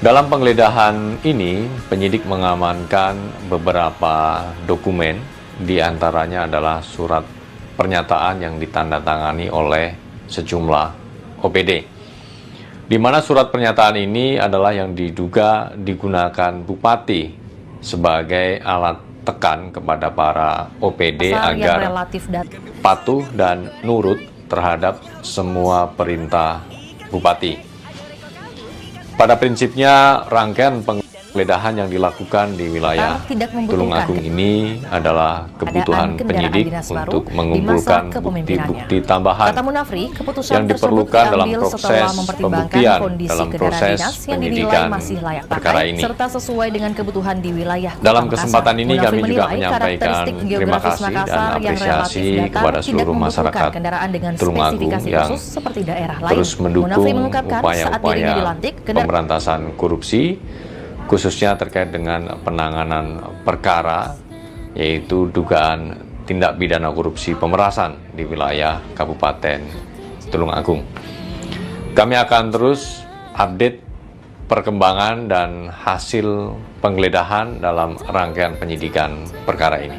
Dalam penggeledahan ini, penyidik mengamankan beberapa dokumen, diantaranya adalah surat pernyataan yang ditandatangani oleh sejumlah OPD. Di mana surat pernyataan ini adalah yang diduga digunakan Bupati sebagai alat tekan kepada para OPD agar patuh dan nurut terhadap semua perintah Bupati. Pada prinsipnya, rangkaian penggeledahan yang dilakukan di wilayah Tulungagung ini adalah kebutuhan penyidik untuk mengumpulkan bukti-bukti tambahan yang diperlukan dalam proses pembuktian dalam proses penyidikan perkara ini. Dalam kesempatan ini kami juga menyampaikan terima kasih dan apresiasi kepada seluruh masyarakat Tulungagung yang terus mendukung upaya-upaya pemberantasan korupsi, khususnya terkait dengan penanganan perkara yaitu dugaan tindak pidana korupsi pemerasan di wilayah Kabupaten Tulungagung. Kami akan terus update perkembangan dan hasil penggeledahan dalam rangkaian penyidikan perkara ini.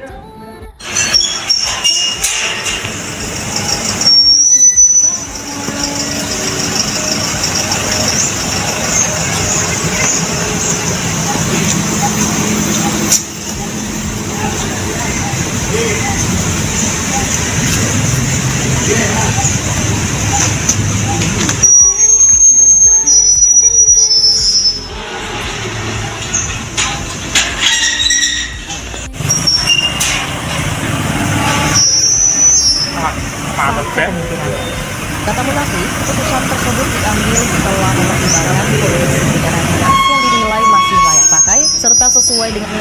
sesuai dengan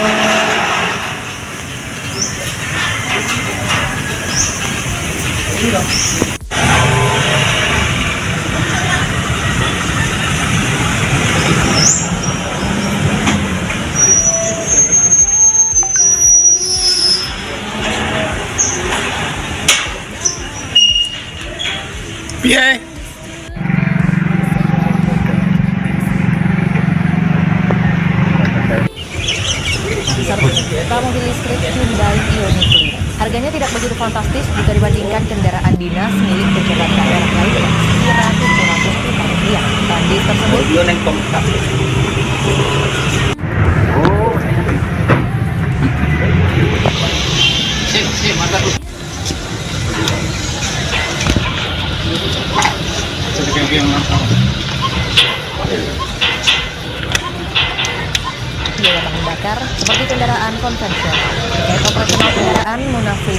serta mobil listrik Hyundai Ioniq. Harganya tidak begitu fantastis jika dibandingkan kendaraan dinas milik pejabat daerah lainnya, sekira Rp700. Banding tersebut
Video neng kompak.
biaya bahan bakar seperti kendaraan konvensional. Terkait operasional kendaraan, Munafri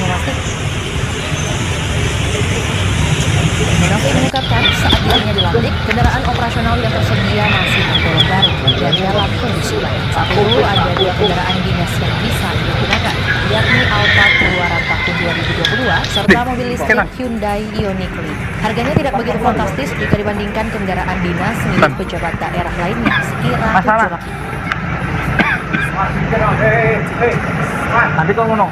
mengungkapkan saat dirinya dilantik, kendaraan operasional yang tersedia masih tergolong baru dan dalam kondisi baik. Saat itu ada 2 kendaraan dinas yang bisa digunakan, yakni Alphard keluaran tahun 2022 serta mobil listrik Hyundai Ioniq. Harganya tidak begitu fantastis jika dibandingkan kendaraan dinas milik pejabat daerah lainnya, sekira Rp700.
Nanti kau ngomong.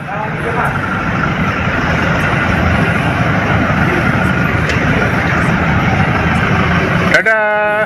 Dadah.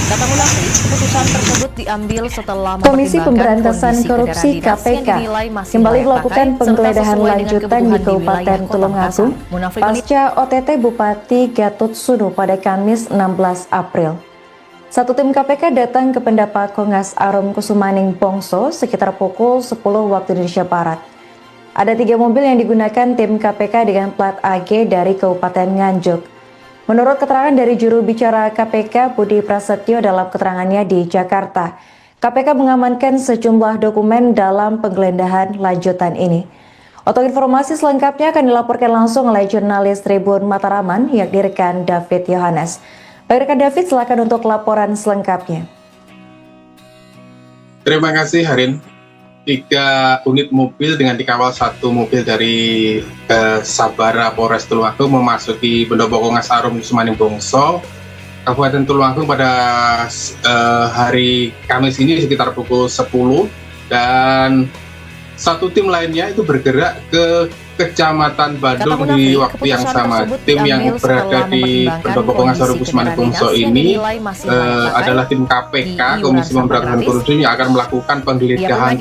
Kata Munafri, keputusan tersebut diambil setelah
Komisi Pemberantasan
kondisi
Korupsi
kendaraan dinas yang
KPK
dinilai masih
kembali
layak
melakukan
pakai,
penggeledahan
serta sesuai dengan
lanjutan di
kebutuhan di
Kabupaten
wilayah Kota
Tulungagung
Makassar. Munafri
pasca OTT Bupati Gatot Sunu pada Kamis 16 April. Satu tim KPK datang ke pendapat Kongas Arum Kusumaning Bongso sekitar pukul 10 waktu Indonesia Barat. Ada 3 mobil yang digunakan tim KPK dengan plat AG dari Kabupaten Nganjuk. Menurut keterangan dari juru bicara KPK Budi Prasetyo dalam keterangannya di Jakarta, KPK mengamankan sejumlah dokumen dalam penggeledahan lanjutan ini. Untuk informasi selengkapnya akan dilaporkan langsung oleh jurnalis Tribun Mataraman, yakni rekan David Yohanes. Baik rekan David, silakan untuk laporan selengkapnya.
Terima kasih Harin. 3 unit mobil dengan dikawal 1 mobil dari Sabara Polres Tulungagung memasuki pendopo Kongas Arum Kusumaning Bongso, Kabupaten Tulungagung pada hari Kamis ini sekitar pukul 10, dan 1 tim lainnya itu bergerak ke Kecamatan Badung di waktu yang sama. Tim yang berada di pendopo Kongas Arum Kusumaning Bongso ini adalah tim KPK, Komisi Pemberantasan Korupsi, yang akan melakukan penggeledahan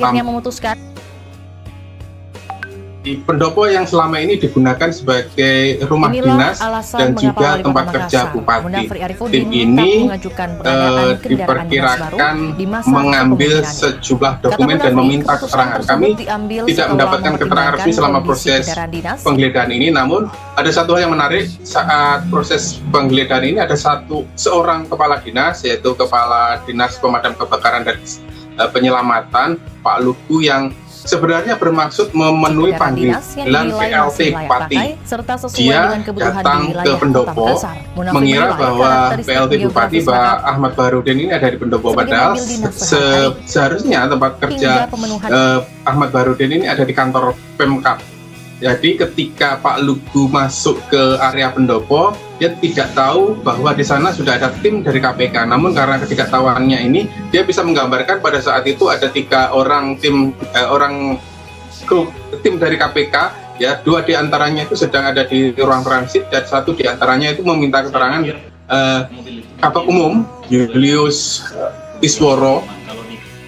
di pendopo yang selama ini digunakan sebagai rumah dinas dan juga tempat kerja bupati. Tim ini diperkirakan mengambil sejumlah dokumen dan meminta keterangan. Kami tidak mendapatkan keterangan resmi selama proses penggeledahan ini, namun ada satu hal yang menarik. Saat proses penggeledahan ini ada seorang kepala dinas, yaitu Kepala Dinas Pemadam Kebakaran dan Penyelamatan, Pak Lugu, yang sebenarnya bermaksud memenuhi panggilan PLT Bupati. Dia datang ke pendopo mengira bahwa PLT Bupati Pak Ahmad Baharudin ini ada di pendopo, padahal seharusnya tempat kerja Ahmad Baharudin ini ada di kantor Pemkab. Jadi ketika Pak Lugu masuk ke area pendopo, dia tidak tahu bahwa di sana sudah ada tim dari KPK. Namun karena ketidaktahuannya ini, dia bisa menggambarkan pada saat itu ada 3 orang tim dari KPK, ya 2 diantaranya itu sedang ada di ruang transit dan 1 diantaranya itu meminta keterangan Kabak Umum Julius Isworo.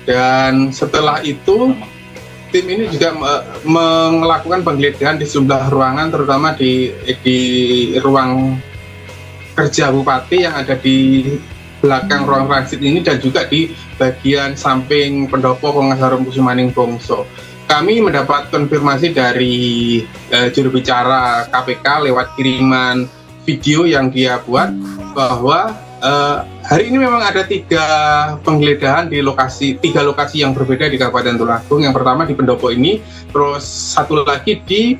Dan setelah itu tim ini juga melakukan penggeledahan di sejumlah ruangan, terutama di ruang kerja bupati yang ada di belakang ruang transit ini, dan juga di bagian samping pendopo Kongas Arum Kusumaning Bongso. Kami mendapat konfirmasi dari juru bicara KPK lewat kiriman video yang dia buat bahwa hari ini memang ada 3 penggeledahan di tiga lokasi yang berbeda di Kabupaten Tulungagung. Yang pertama di Pendopo ini, terus satu lagi di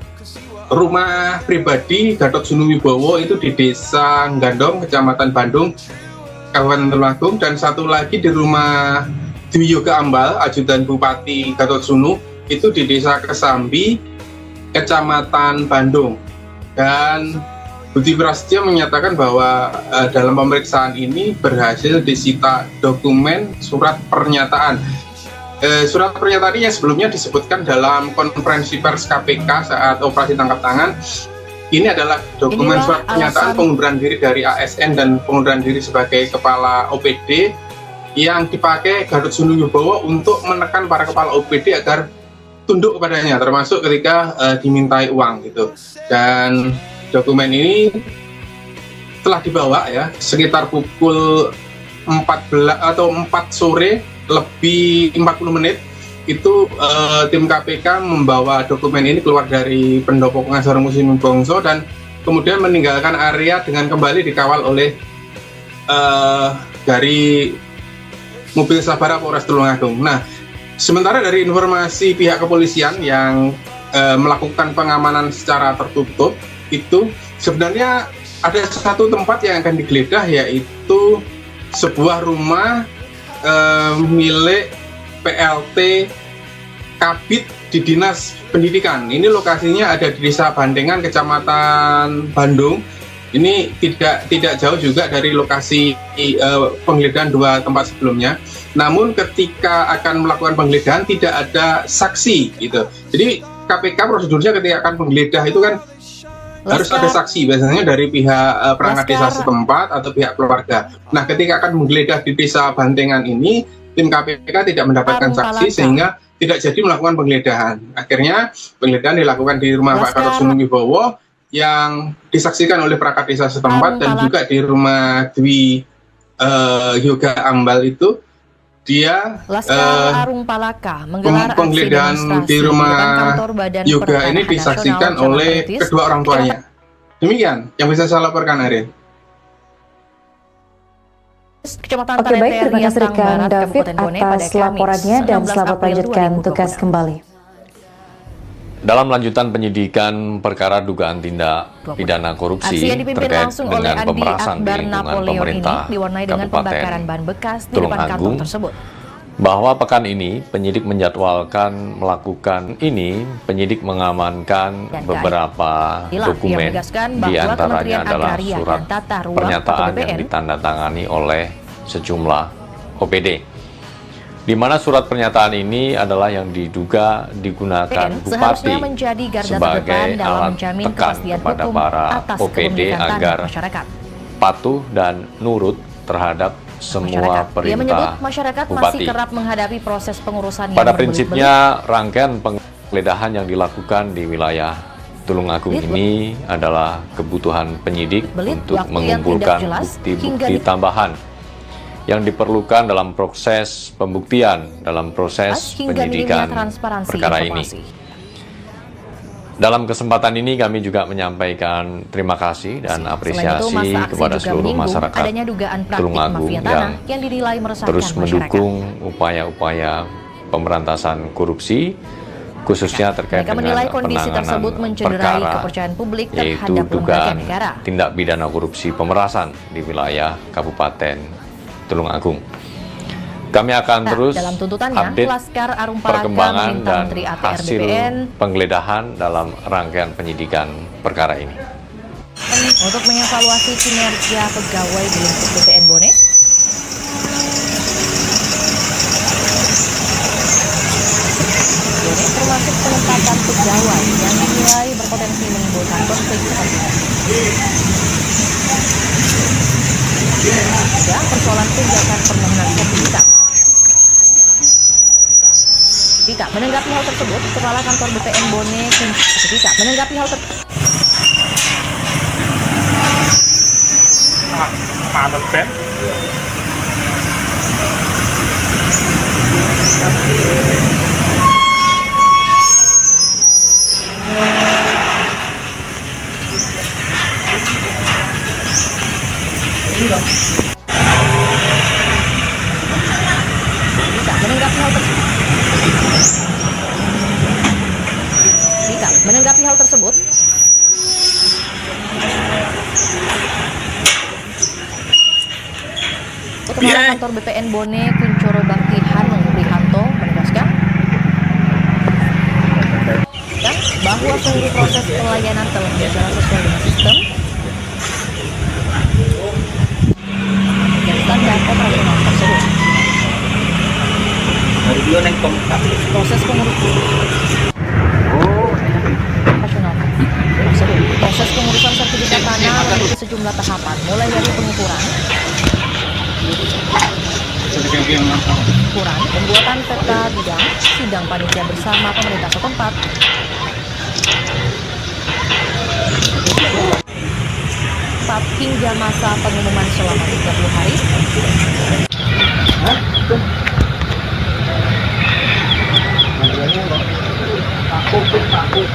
rumah pribadi Gatot Sunuwibowo itu di Desa Gandong, Kecamatan Bandung, Kabupaten Tulungagung, dan satu lagi di rumah Dwi Yoga Ambal, ajudan Bupati Gatot Sunu, itu di Desa Kesambi, Kecamatan Bandung. Dan Budi Prasetyo menyatakan bahwa dalam pemeriksaan ini berhasil disita dokumen surat pernyataan. Surat pernyataan ini yang sebelumnya disebutkan dalam konferensi pers KPK saat operasi tangkap tangan. Ini adalah dokumen surat pernyataan pengunduran diri dari ASN dan pengunduran diri sebagai kepala OPD yang dipakai Gatot Sunuwibowo untuk menekan para kepala OPD agar tunduk kepadanya, termasuk ketika dimintai uang gitu. Dan dokumen ini telah dibawa ya sekitar pukul 14 atau 4 sore lebih 40 menit itu tim KPK membawa dokumen ini keluar dari Pendopo Pengasaran Musim Bongso dan kemudian meninggalkan area dengan kembali dikawal oleh dari mobil Sabara Polres Tulungagung. Nah, sementara dari informasi pihak kepolisian yang melakukan pengamanan secara tertutup itu sebenarnya ada satu tempat yang akan digeledah, yaitu sebuah rumah milik PLT Kabid di Dinas Pendidikan. Ini lokasinya ada di Desa Bandengan, Kecamatan Bandung. Ini tidak jauh juga dari lokasi penggeledahan 2 tempat sebelumnya. Namun ketika akan melakukan penggeledahan tidak ada saksi gitu. Jadi KPK prosedurnya ketika akan menggeledah itu kan harus ada saksi, biasanya dari pihak perangkat desa setempat atau pihak keluarga. Nah, ketika akan menggeledah di Desa Bandengan ini, tim KPK tidak mendapatkan saksi sehingga tidak jadi melakukan penggeledahan. Akhirnya penggeledahan dilakukan di rumah Pak Gatot Sunuwibowo yang disaksikan oleh perangkat desa setempat dan juga di rumah Dwi Yoga Ambal itu dia penggeledahan di rumah Yoga ini disaksikan oleh kedua orang tuanya. Demikian yang bisa saya laporkan, Ariel.
Oke, baik, terima kasih rekan David atas laporannya dan selamat melanjutkan tugas kembali.
Dalam lanjutan penyidikan perkara dugaan tindak pidana korupsi terkait dengan pemerasan di lingkungan pemerintah Kabupaten Tulungagung, bahwa pekan ini penyidik menjadwalkan melakukan penyidik mengamankan beberapa dokumen, diantaranya adalah surat pernyataan yang ditandatangani oleh sejumlah OPD. Di mana surat pernyataan ini adalah yang diduga digunakan Bupati sebagai alat tekan kepada para OPD agar patuh dan nurut terhadap semua perintah Bupati. Pada prinsipnya, rangkaian penggeledahan yang dilakukan di wilayah Tulungagung ini adalah kebutuhan penyidik untuk mengumpulkan bukti-bukti tambahan yang diperlukan dalam proses pembuktian, dalam proses penyidikan perkara ini. Dalam kesempatan ini kami juga menyampaikan terima kasih dan apresiasi kepada seluruh masyarakat Tulungagung yang terus mendukung upaya-upaya pemberantasan korupsi, khususnya terkait dengan penanganan perkara, yaitu dugaan tindak pidana korupsi pemerasan di wilayah Kabupaten Tulungagung. Kami akan terus update perkembangan dan hasil penggeledahan dalam rangkaian penyidikan perkara ini.
Untuk mengevaluasi kinerja pegawai di lingkup BPN Bone, termasuk penempatan pegawai yang dinilai berpotensi menimbulkan konflik kepentingan. Juga persoalan tunggakan permohonan sertifikat. Menanggapi hal tersebut, Kepala Kantor BPN Bone menanggapi hal tersebut. Menanggapi hal tersebut, Kepala Kantor BPN Bone Kuncoro Bakti Hanung Prihanto menegaskan bahwa seluruh proses pelayanan telah berjalan sesuai dengan sistem dan standar operasional tersebut. Proses pengurusan sertifikat tanah memiliki sejumlah tahapan, mulai dari pengukuran, pembuatan peta bidang, sidang panitia bersama pemerintah setempat, hingga masa pengumuman selama 30 hari.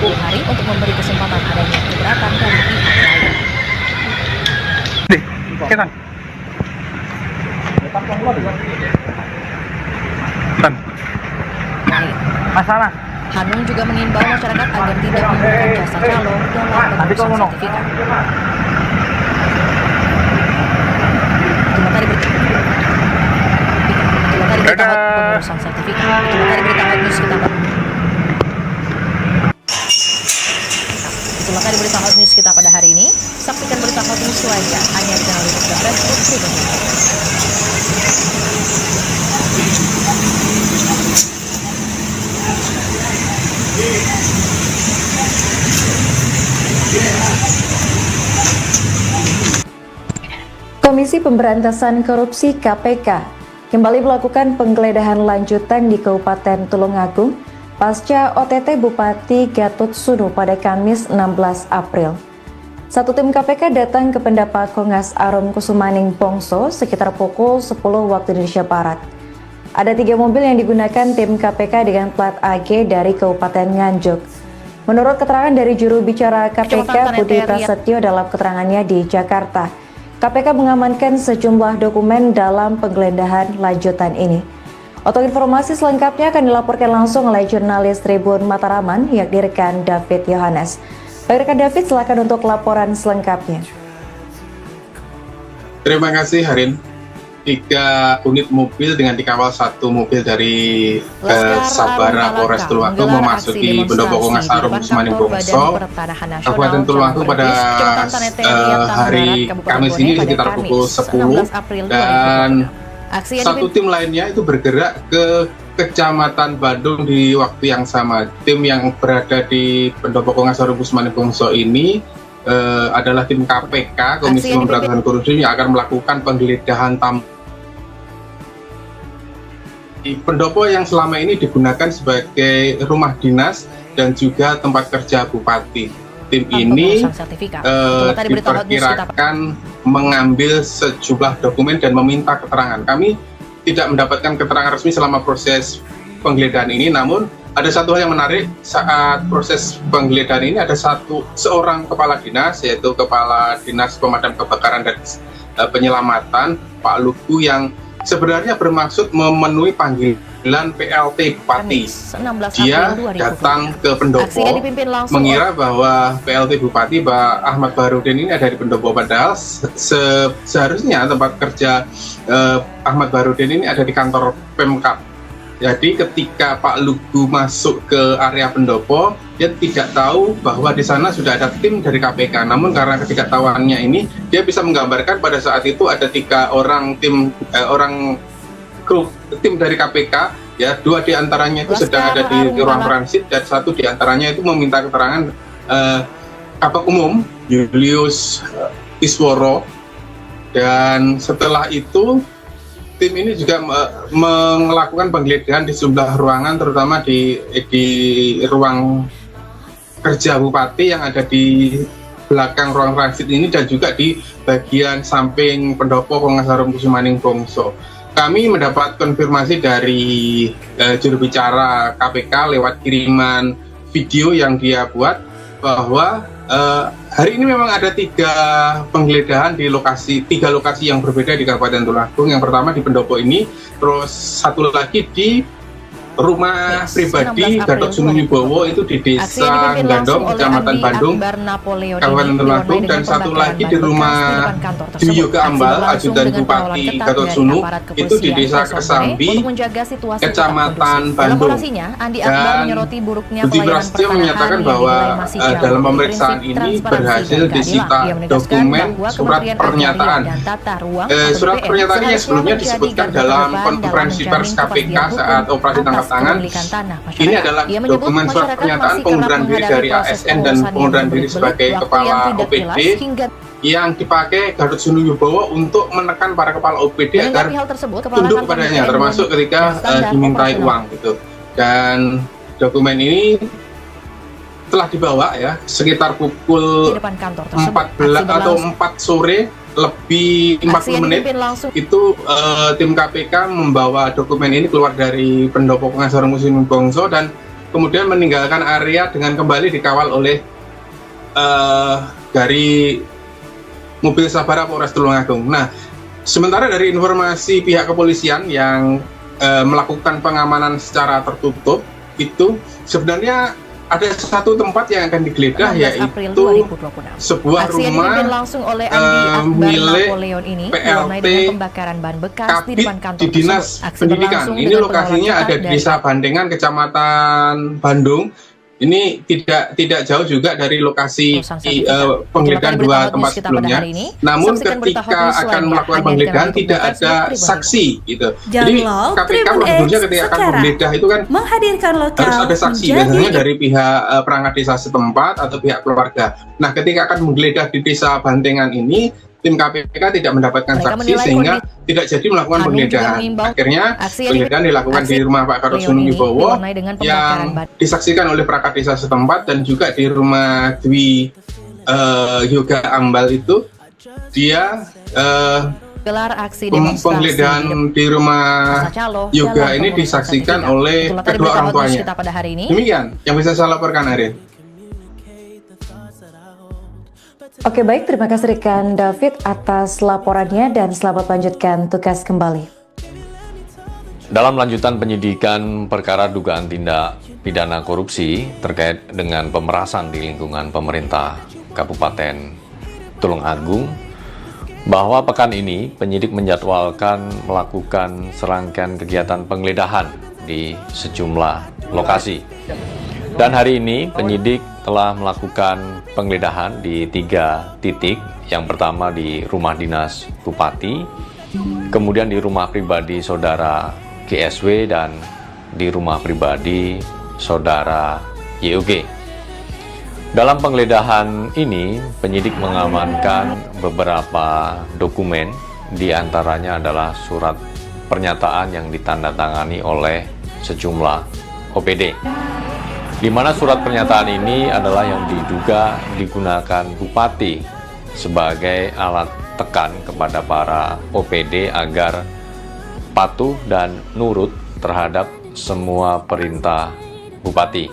Hari untuk memberi kesempatan adanya keberatan dari pihak lain.
Masalah.
Hanung juga mengimbau masyarakat agar tidak menggunakan jasa calo dalam pengurusan sertifikat. Pengurusan sertifikat. Itulah tadi berita hot news kita pada hari ini. Saksikan berita hot news lainnya hanya di channel YouTube dan Facebook Indonesia.
Komisi Pemberantasan Korupsi KPK kembali melakukan penggeledahan lanjutan di Kabupaten Tulungagung pasca OTT Bupati Gatot Sunu pada Kamis 16 April. Satu tim KPK datang ke pendapat Kongas Arum Kusumaning Bongso sekitar pukul 10 waktu Indonesia Barat. Ada 3 mobil yang digunakan tim KPK dengan plat AG dari Kabupaten Nganjuk. Menurut keterangan dari juru bicara KPK Budi Prasetyo dalam keterangannya di Jakarta, KPK mengamankan sejumlah dokumen dalam penggeledahan lanjutan ini. Untuk informasi selengkapnya akan dilaporkan langsung oleh jurnalis Tribun Mataraman, yakni rekan David Yohanes. Baik rekan David, silakan untuk laporan selengkapnya.
Terima kasih Harin. 3 unit mobil dengan dikawal 1 mobil dari Sabara Polres Tulungagung memasuki Pendopo Kongas Arum Kusumaning Bongso, Kabupaten Tulungagung pada hari Kamis ini sekitar pukul 10 dan 1 tim lainnya itu bergerak ke Kecamatan Bandung di waktu yang sama. Tim yang berada di Pendopo Kongas Arum Kusumaning Bongso ini adalah tim KPK, Komisi Pemberantasan Korupsi, yang akan melakukan penggeledahan di pendopo yang selama ini digunakan sebagai rumah dinas dan juga tempat kerja bupati. Tim ini diperkirakan mengambil sejumlah dokumen dan meminta keterangan. Kami tidak mendapatkan keterangan resmi selama proses penggeledahan ini, namun ada satu hal yang menarik saat proses penggeledahan ini. Ada seorang kepala dinas, yaitu Kepala Dinas Pemadam Kebakaran dan Penyelamatan, Pak Lugu, yang sebenarnya bermaksud memenuhi panggilan PLT Bupati. Dia datang ke pendopo mengira bahwa PLT Bupati Pak Ahmad Baharudin ini ada di pendopo, padahal seharusnya tempat kerja Ahmad Baharudin ini ada di kantor Pemkab. Jadi ketika Pak Lugu masuk ke area pendopo, dia tidak tahu bahwa di sana sudah ada tim dari KPK. Namun karena ketidaktahuannya ini, dia bisa menggambarkan pada saat itu ada 3 orang tim dari KPK, ya, 2 diantaranya itu sedang ada di ruang transit dan 1 diantaranya itu meminta keterangan Kabak Umum Julius Isworo. Dan setelah itu tim ini juga melakukan penggeledahan di sejumlah ruangan, terutama di ruang kerja bupati yang ada di belakang ruang transit ini dan juga di bagian samping pendopo Kongas Arum Kusumaning Bongso. Kami mendapat konfirmasi dari juru bicara KPK lewat kiriman video yang dia buat bahwa hari ini memang ada 3 penggeledahan di tiga lokasi yang berbeda di Kabupaten Tulungagung. Yang pertama di Pendopo ini, terus satu lagi di rumah pribadi Gatot Sunuwibowo itu di Desa Gandong, Kecamatan Bandung, Kabupaten Tulungagung, dan satu lagi di rumah Dwi Yoga Ambal, ajudan Bupati Gatot Sunu, itu di Desa Kesambi, Kecamatan Bandung. Dan Budi Prasetyo menyatakan bahwa dalam pemeriksaan ini berhasil disita dokumen surat pernyataan. Surat pernyataannya yang sebelumnya disebutkan dalam konferensi pers KPK saat operasi tangkap tangan. Ini adalah dokumen surat pernyataan pengunduran diri dari ASN dan pengunduran diri sebagai kepala OPD yang dipakai Gatot Sunuwibowo untuk menekan para kepala OPD agar tunduk kepadanya, termasuk ketika dimintai uang gitu. Dan dokumen ini telah dibawa ya sekitar pukul 14 atau 4 sore lebih 40 menit itu tim KPK membawa dokumen ini keluar dari Pendopo Pengasaran Museum Bongso dan kemudian meninggalkan area dengan kembali dikawal oleh dari mobil Sabara Polres Tulungagung. Nah, sementara dari informasi pihak kepolisian yang melakukan pengamanan secara tertutup itu sebenarnya ada satu tempat yang akan digeledah, yaitu sebuah rumah milik PLT Kabid di Dinas Pendidikan. Ini lokasinya ada di Desa Bandengan, Kecamatan Bandung. Ini tidak jauh juga dari lokasi penggeledahan 2 tempat sebelumnya. Namun ketika akan melakukan penggeledahan tidak ada saksi gitu. Jadi KPK prosedurnya ketika akan menggeledah itu kan harus ada saksi, biasanya dari pihak perangkat desa setempat atau pihak keluarga. Nah, ketika akan menggeledah di Desa Bandengan ini, tim KPK tidak mendapatkan saksi sehingga tidak jadi melakukan penggeledahan. Akhirnya penggeledahan dilakukan di rumah Pak Gatot Sunuwibowo yang disaksikan oleh perangkat desa setempat, dan juga di rumah Dwi Yoga Ambal itu dia penggeledahan di rumah Yoga ini disaksikan oleh kedua orang tuanya. Demikian yang bisa saya laporkan hari ini.
Oke, baik, terima kasih rekan David atas laporannya dan selamat lanjutkan tugas kembali.
Dalam lanjutan penyidikan perkara dugaan tindak pidana korupsi terkait dengan pemerasan di lingkungan pemerintah Kabupaten Tulungagung, bahwa pekan ini penyidik menjadwalkan melakukan serangkaian kegiatan penggeledahan di sejumlah lokasi. Dan hari ini penyidik telah melakukan penggeledahan di 3 titik. Yang pertama di rumah dinas Bupati, kemudian di rumah pribadi saudara GSW, dan di rumah pribadi saudara YOG. Dalam penggeledahan ini, penyidik mengamankan beberapa dokumen, di antaranya adalah surat pernyataan yang ditandatangani oleh sejumlah OPD. Di mana surat pernyataan ini adalah yang diduga digunakan Bupati sebagai alat tekan kepada para OPD agar patuh dan nurut terhadap semua perintah Bupati.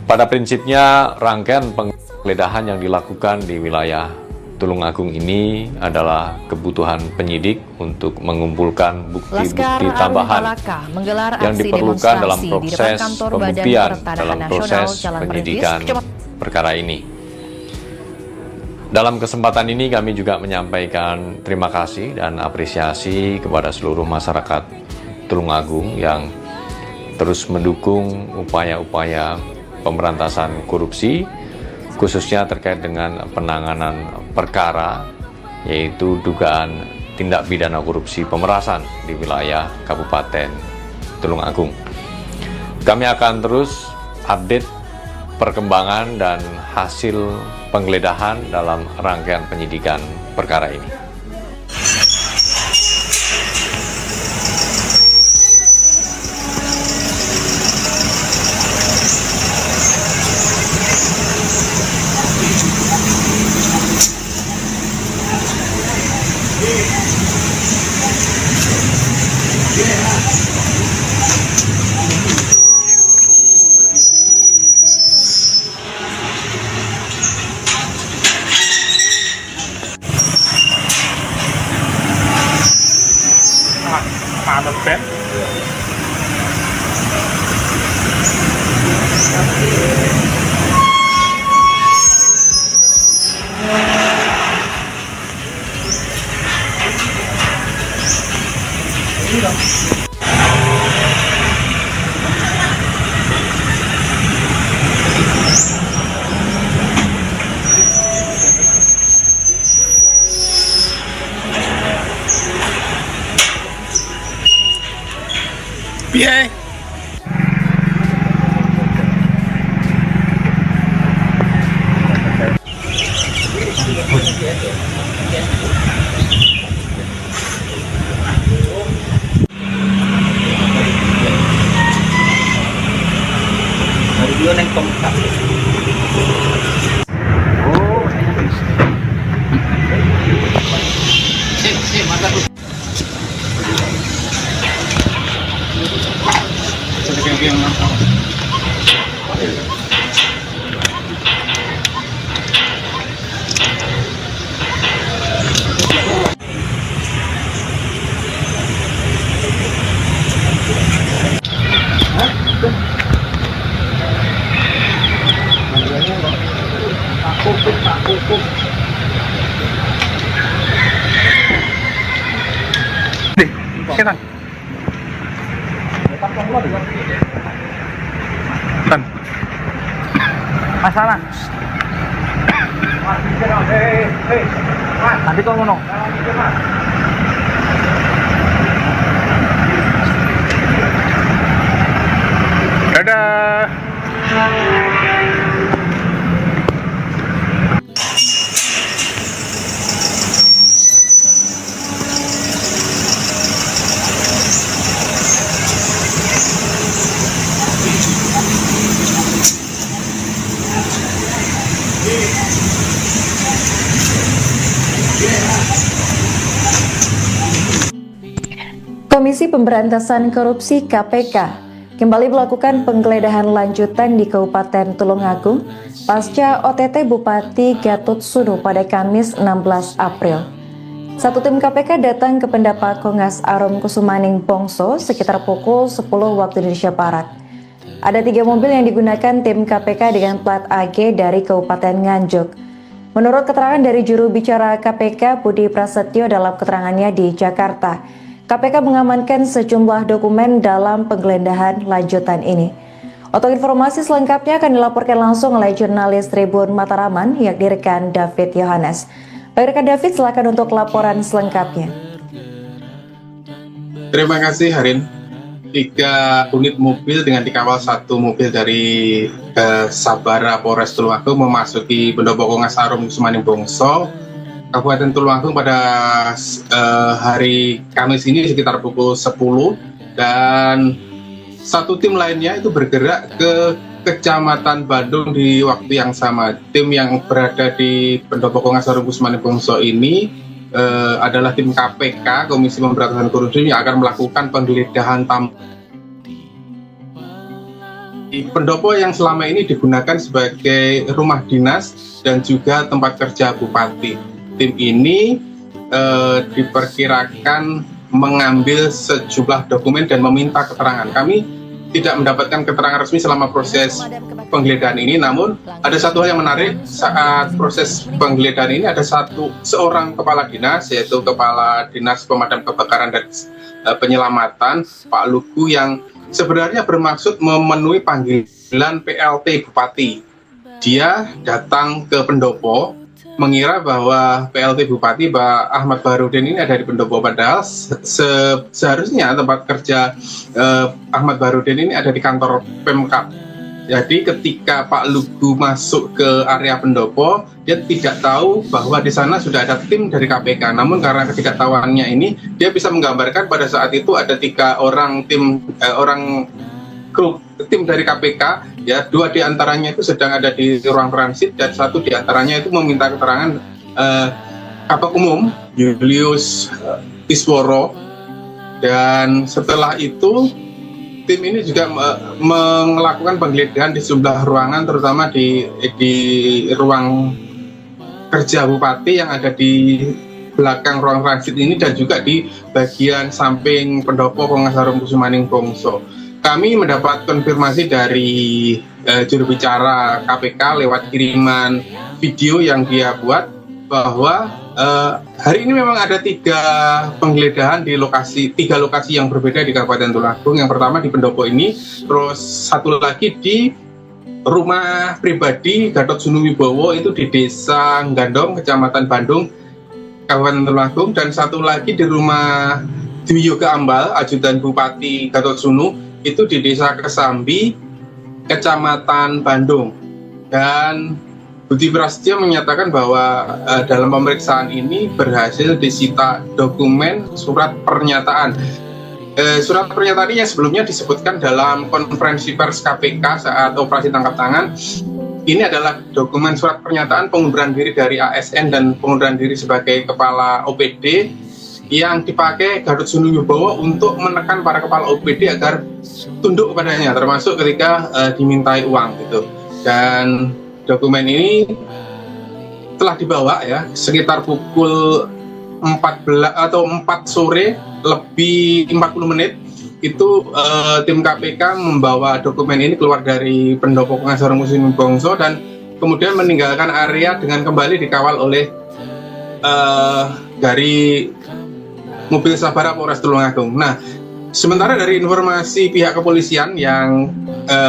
Pada prinsipnya, rangkaian penggeledahan yang dilakukan di wilayah Tulungagung ini adalah kebutuhan penyidik untuk mengumpulkan bukti-bukti tambahan yang diperlukan dalam proses pembuktian dalam proses penyidikan perkara ini. Dalam kesempatan ini kami juga menyampaikan terima kasih dan apresiasi kepada seluruh masyarakat Tulungagung yang terus mendukung upaya-upaya pemberantasan korupsi, khususnya terkait dengan penanganan perkara, yaitu dugaan tindak pidana korupsi pemerasan di wilayah Kabupaten Tulungagung. Kami akan terus update perkembangan dan hasil penggeledahan dalam rangkaian penyidikan perkara ini.
Piye? Setan. Tan.
Masalah. Nanti kau ngono.
Dadah.
Komisi Pemberantasan Korupsi KPK kembali melakukan penggeledahan lanjutan di Kabupaten Tulungagung pasca OTT Bupati Gatot Sunu pada Kamis 16 April. Satu tim KPK datang ke Pendopo Kongas Arum Kusumaning Bongso sekitar pukul 10 waktu Indonesia Barat. Ada 3 mobil yang digunakan tim KPK dengan plat AG dari Kabupaten Nganjuk. Menurut keterangan dari juru bicara KPK Budi Prasetyo dalam keterangannya di Jakarta, KPK mengamankan sejumlah dokumen dalam penggeledahan lanjutan ini. Untuk informasi selengkapnya akan dilaporkan langsung oleh jurnalis Tribun Mataraman, yakni rekan David Yohanes. Baik rekan David, silakan untuk laporan selengkapnya.
Terima kasih Harin. 3 unit mobil dengan dikawal 1 mobil dari Sabara Polres Tulungagung memasuki Pendopo Kongas Arum Kusumaning Bongso, Kabupaten Tulungagung pada hari Kamis ini sekitar pukul 10, dan 1 tim lainnya itu bergerak ke Kecamatan Bandung di waktu yang sama. Tim yang berada di Pendopo Kongas Arum Kusumaning Bongso ini adalah tim KPK, Komisi Pemberantasan Korupsi, yang akan melakukan penggeledahan di pendopo yang selama ini digunakan sebagai rumah dinas dan juga tempat kerja bupati. Tim ini diperkirakan mengambil sejumlah dokumen dan meminta keterangan. Kami tidak mendapatkan keterangan resmi selama proses penggeledahan ini, namun ada satu hal yang menarik saat proses penggeledahan ini. Ada seorang kepala dinas, yaitu Kepala Dinas Pemadam Kebakaran dan Penyelamatan, Pak Lugu, yang sebenarnya bermaksud memenuhi panggilan PLT Bupati. Dia datang ke pendopo mengira bahwa PLT Bupati Pak Ahmad Baharudin ini ada di pendopo, padahal seharusnya tempat kerja Ahmad Baharudin ini ada di kantor Pemkab. Jadi ketika Pak Lugu masuk ke area pendopo, dia tidak tahu bahwa di sana sudah ada tim dari KPK. Namun karena ketidaktahuannya ini, dia bisa menggambarkan pada saat itu ada 3 orang tim dari KPK, ya, 2 diantaranya itu sedang ada di ruang transit dan 1 diantaranya itu meminta keterangan Kabak Umum Julius Isworo. Dan setelah itu tim ini juga melakukan penggeledahan di sejumlah ruangan, terutama di ruang kerja Bupati yang ada di belakang ruang transit ini dan juga di bagian samping Pendopo Kongas Arum Kusumaning Bongso. Kami mendapat konfirmasi dari juru bicara KPK lewat kiriman video yang dia buat bahwa hari ini memang ada tiga penggeledahan di tiga lokasi yang berbeda di Kabupaten Tulungagung. Yang pertama di Pendopo ini, terus satu lagi di rumah pribadi Gatot Sunuwibowo itu di Desa Gandong, Kecamatan Bandung, Kabupaten Tulungagung, dan satu lagi di rumah Dwi Yoga Ambal, ajudan Bupati Gatot Sunu, itu di Desa Kesambi, Kecamatan Bandung. Dan Budi Prasetyo menyatakan bahwa dalam pemeriksaan ini berhasil disita dokumen surat pernyataan. Surat pernyataan ini yang sebelumnya disebutkan dalam konferensi pers KPK saat operasi tangkap tangan. Ini adalah dokumen surat pernyataan pengunduran diri dari ASN dan pengunduran diri sebagai kepala OPD yang dipakai Gatot Sunuwibowo untuk menekan para kepala OPD agar tunduk kepadanya, termasuk ketika dimintai uang gitu. Dan dokumen ini telah dibawa ya sekitar pukul 14 atau 4 sore lebih 40 menit itu tim KPK membawa dokumen ini keluar dari Pendopo Pengacara Musim Bongso dan kemudian meninggalkan area dengan kembali dikawal oleh dari mobil Sabara Polres Tulungagung. Nah, sementara dari informasi pihak kepolisian yang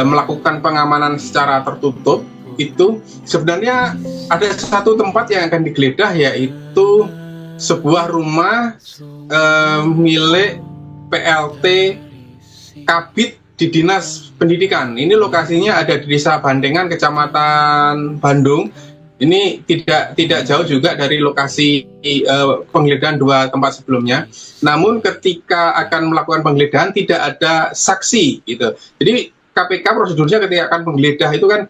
melakukan pengamanan secara tertutup, itu sebenarnya ada satu tempat yang akan digeledah, yaitu sebuah rumah milik PLT Kabid di Dinas Pendidikan. Ini lokasinya ada di Desa Bandengan, Kecamatan Bandung. Ini tidak jauh juga dari lokasi penggeledahan dua tempat sebelumnya. Namun ketika akan melakukan penggeledahan tidak ada saksi gitu. Jadi KPK prosedurnya ketika akan menggeledah itu kan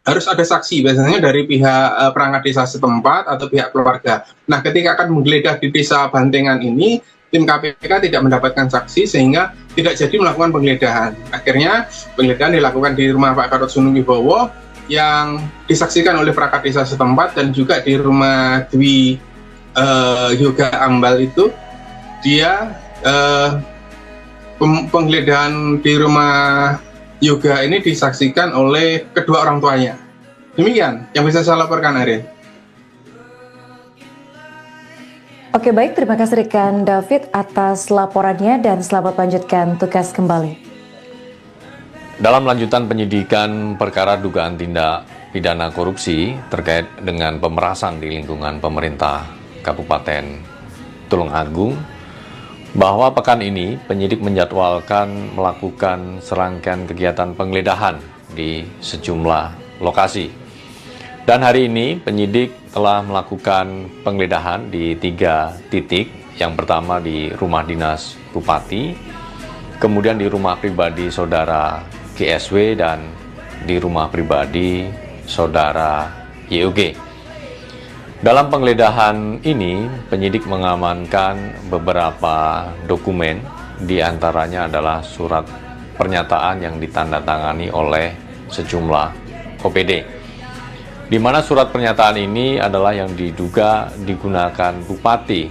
harus ada saksi, biasanya dari pihak perangkat desa setempat atau pihak keluarga. Nah, ketika akan menggeledah di Desa Bandengan ini, tim KPK tidak mendapatkan saksi sehingga tidak jadi melakukan penggeledahan. Akhirnya penggeledahan dilakukan di rumah Pak Gatot Sunuwibowo yang disaksikan oleh perangkat desa setempat dan juga di rumah Dwi Yoga Ambal itu dia penggeledahan di rumah Yoga ini disaksikan oleh kedua orang tuanya. Demikian yang bisa saya laporkan, Ariel.
Oke, baik, terima kasih rekan David atas laporannya dan selamat lanjutkan tugas kembali.
Dalam lanjutan penyidikan perkara dugaan tindak pidana korupsi terkait dengan pemerasan di lingkungan pemerintah Kabupaten Tulungagung, bahwa pekan ini penyidik menjadwalkan melakukan serangkaian kegiatan penggeledahan di sejumlah lokasi. Dan hari ini penyidik telah melakukan penggeledahan di 3 titik. Yang pertama di rumah dinas Bupati, kemudian di rumah pribadi saudara GSW dan di rumah pribadi saudara YOG. Dalam penggeledahan ini, penyidik mengamankan beberapa dokumen, diantaranya adalah surat pernyataan yang ditandatangani oleh sejumlah OPD. Di mana surat pernyataan ini adalah yang diduga digunakan Bupati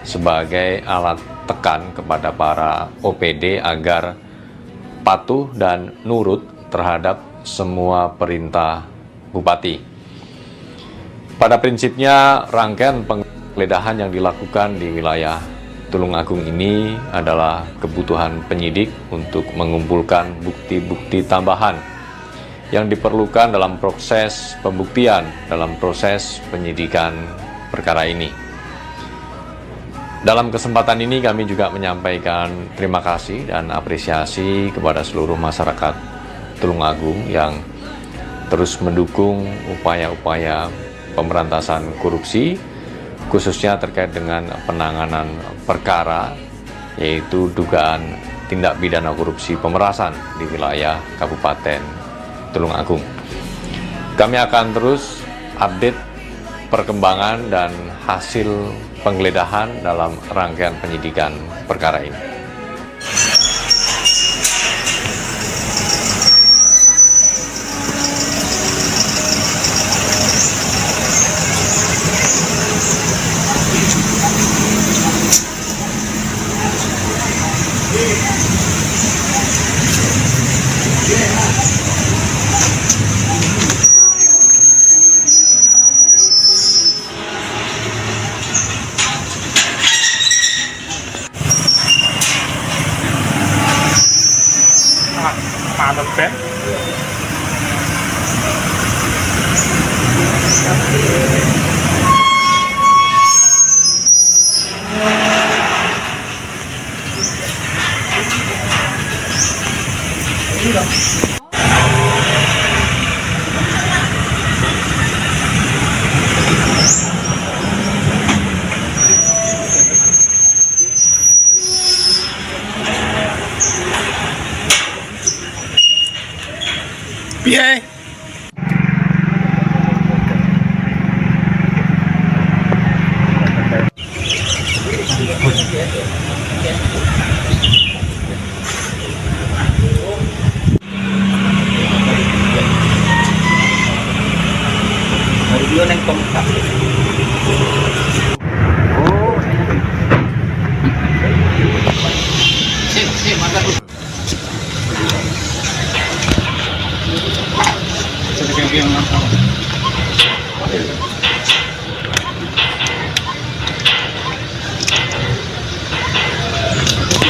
sebagai alat tekan kepada para OPD agar patuh dan nurut terhadap semua perintah Bupati. Pada prinsipnya, rangkaian penggeledahan yang dilakukan di wilayah Tulungagung ini adalah kebutuhan penyidik untuk mengumpulkan bukti-bukti tambahan yang diperlukan dalam proses pembuktian, dalam proses penyidikan perkara ini. Dalam kesempatan ini kami juga menyampaikan terima kasih dan apresiasi kepada seluruh masyarakat Tulungagung yang terus mendukung upaya-upaya pemberantasan korupsi, khususnya terkait dengan penanganan perkara, yaitu dugaan tindak pidana korupsi pemerasan di wilayah Kabupaten Tulungagung. Kami akan terus update perkembangan dan hasil penggeledahan dalam rangkaian penyidikan perkara ini.
Di,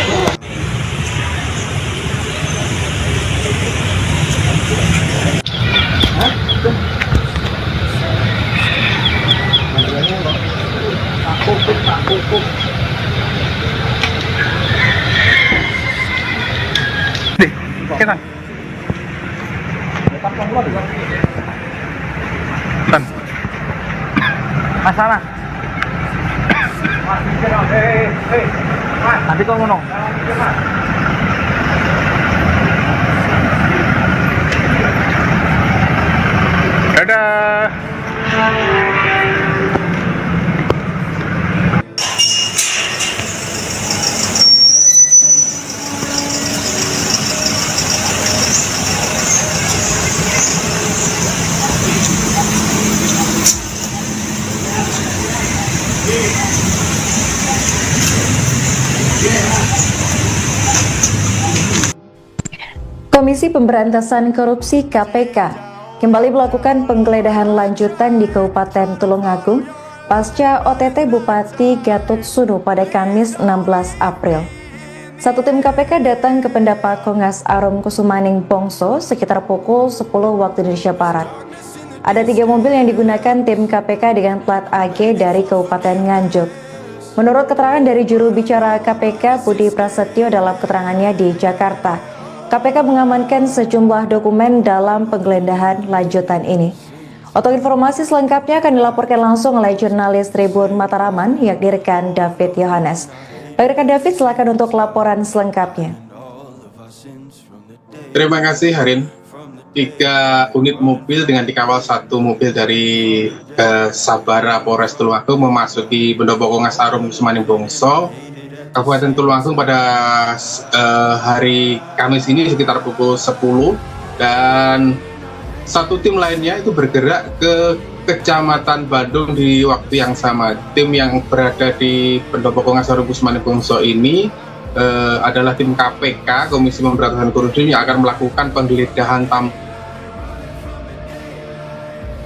kita. Tan.
Masalah. Nanti kau ngomong.
Dadah.
Komisi Pemberantasan Korupsi KPK kembali melakukan penggeledahan lanjutan di Kabupaten Tulungagung pasca OTT Bupati Gatot Sunu pada Kamis 16 April. Satu tim KPK datang ke Pendapat Kongas Arum Kusumaning Bongso sekitar pukul 10 waktu Indonesia Barat. Ada 3 mobil yang digunakan tim KPK dengan plat AG dari Kabupaten Nganjuk. Menurut keterangan dari juru bicara KPK Budi Prasetyo dalam keterangannya di Jakarta, KPK mengamankan sejumlah dokumen dalam penggeledahan lanjutan ini. Untuk informasi selengkapnya akan dilaporkan langsung oleh jurnalis Tribun Mataraman, yakni rekan David Yohanes. Baik rekan David, silakan untuk laporan selengkapnya.
Terima kasih Harin. 3 unit mobil dengan dikawal 1 mobil dari Sabara Polres Tulungagung memasuki Pendopo Kongas Arum Kusumaning Bongso, Kabupaten Tulungagung pada hari Kamis ini sekitar pukul 10, dan 1 tim lainnya itu bergerak ke Kecamatan Bandung di waktu yang sama. Tim yang berada di Pendopo Kongas Arum Kusumaning Bongso ini adalah tim KPK, Komisi Pemberantasan Korupsi, yang akan melakukan penggeledahan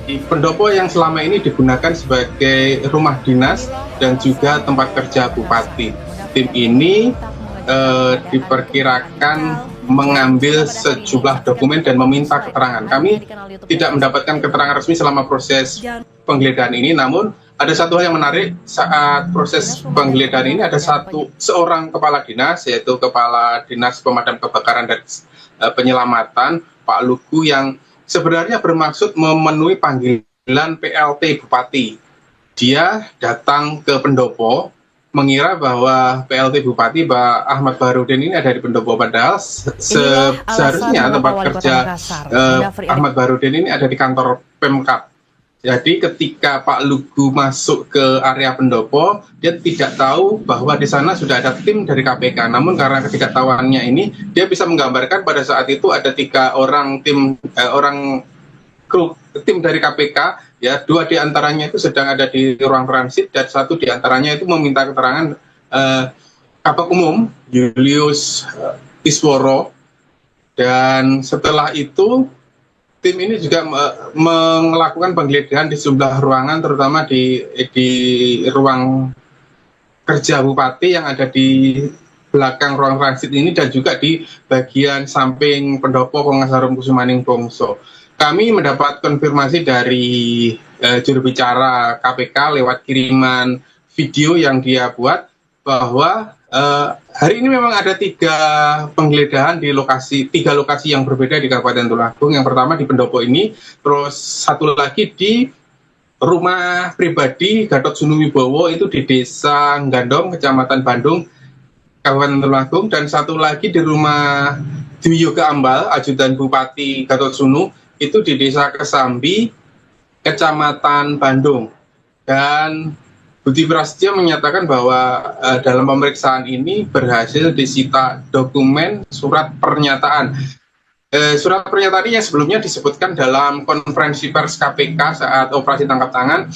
di pendopo yang selama ini digunakan sebagai rumah dinas dan juga tempat kerja bupati. Tim ini diperkirakan mengambil sejumlah dokumen dan meminta keterangan. Kami tidak mendapatkan keterangan resmi selama proses penggeledahan ini, namun ada satu hal yang menarik saat proses penggeledahan ini. Ada seorang kepala dinas, yaitu Kepala Dinas Pemadam Kebakaran dan Penyelamatan, Pak Lugu, yang sebenarnya bermaksud memenuhi panggilan PLT Bupati. Dia datang ke pendopo mengira bahwa PLT Bupati Pak Ahmad Baharudin ini ada di pendopo, padahal seharusnya tempat kerja Ahmad Baharudin ini ada di kantor Pemkab. Jadi ketika Pak Lugu masuk ke area pendopo, dia tidak tahu bahwa di sana sudah ada tim dari KPK. Namun karena ketidaktahuannya ini, dia bisa menggambarkan pada saat itu ada 3 orang tim dari KPK, ya, 2 diantaranya itu sedang ada di ruang transit dan 1 diantaranya itu meminta keterangan Kabak Umum Julius Isworo. Dan setelah itu tim ini juga melakukan penggeledahan di sejumlah ruangan, terutama di ruang kerja bupati yang ada di belakang ruang transit ini, dan juga di bagian samping pendopo Kongas Arum Kusumaning Bongso. Kami mendapat konfirmasi dari juru bicara KPK lewat kiriman video yang dia buat bahwa hari ini memang ada 3 penggeledahan di 3 lokasi yang berbeda di Kabupaten Tulungagung. Yang pertama di pendopo ini, terus 1 lagi di rumah pribadi Gatot Sunu Wibowo itu di Desa Gandong, Kecamatan Bandung, Kabupaten Tulungagung, dan 1 lagi di rumah Dwi Yoga Ambal, ajudan Bupati Gatot Sunu, itu di Desa Kesambi, Kecamatan Bandung. Dan Budi Prasetyo menyatakan bahwa dalam pemeriksaan ini berhasil disita dokumen surat pernyataan. Surat pernyataan ini yang sebelumnya disebutkan dalam konferensi pers KPK saat operasi tangkap tangan.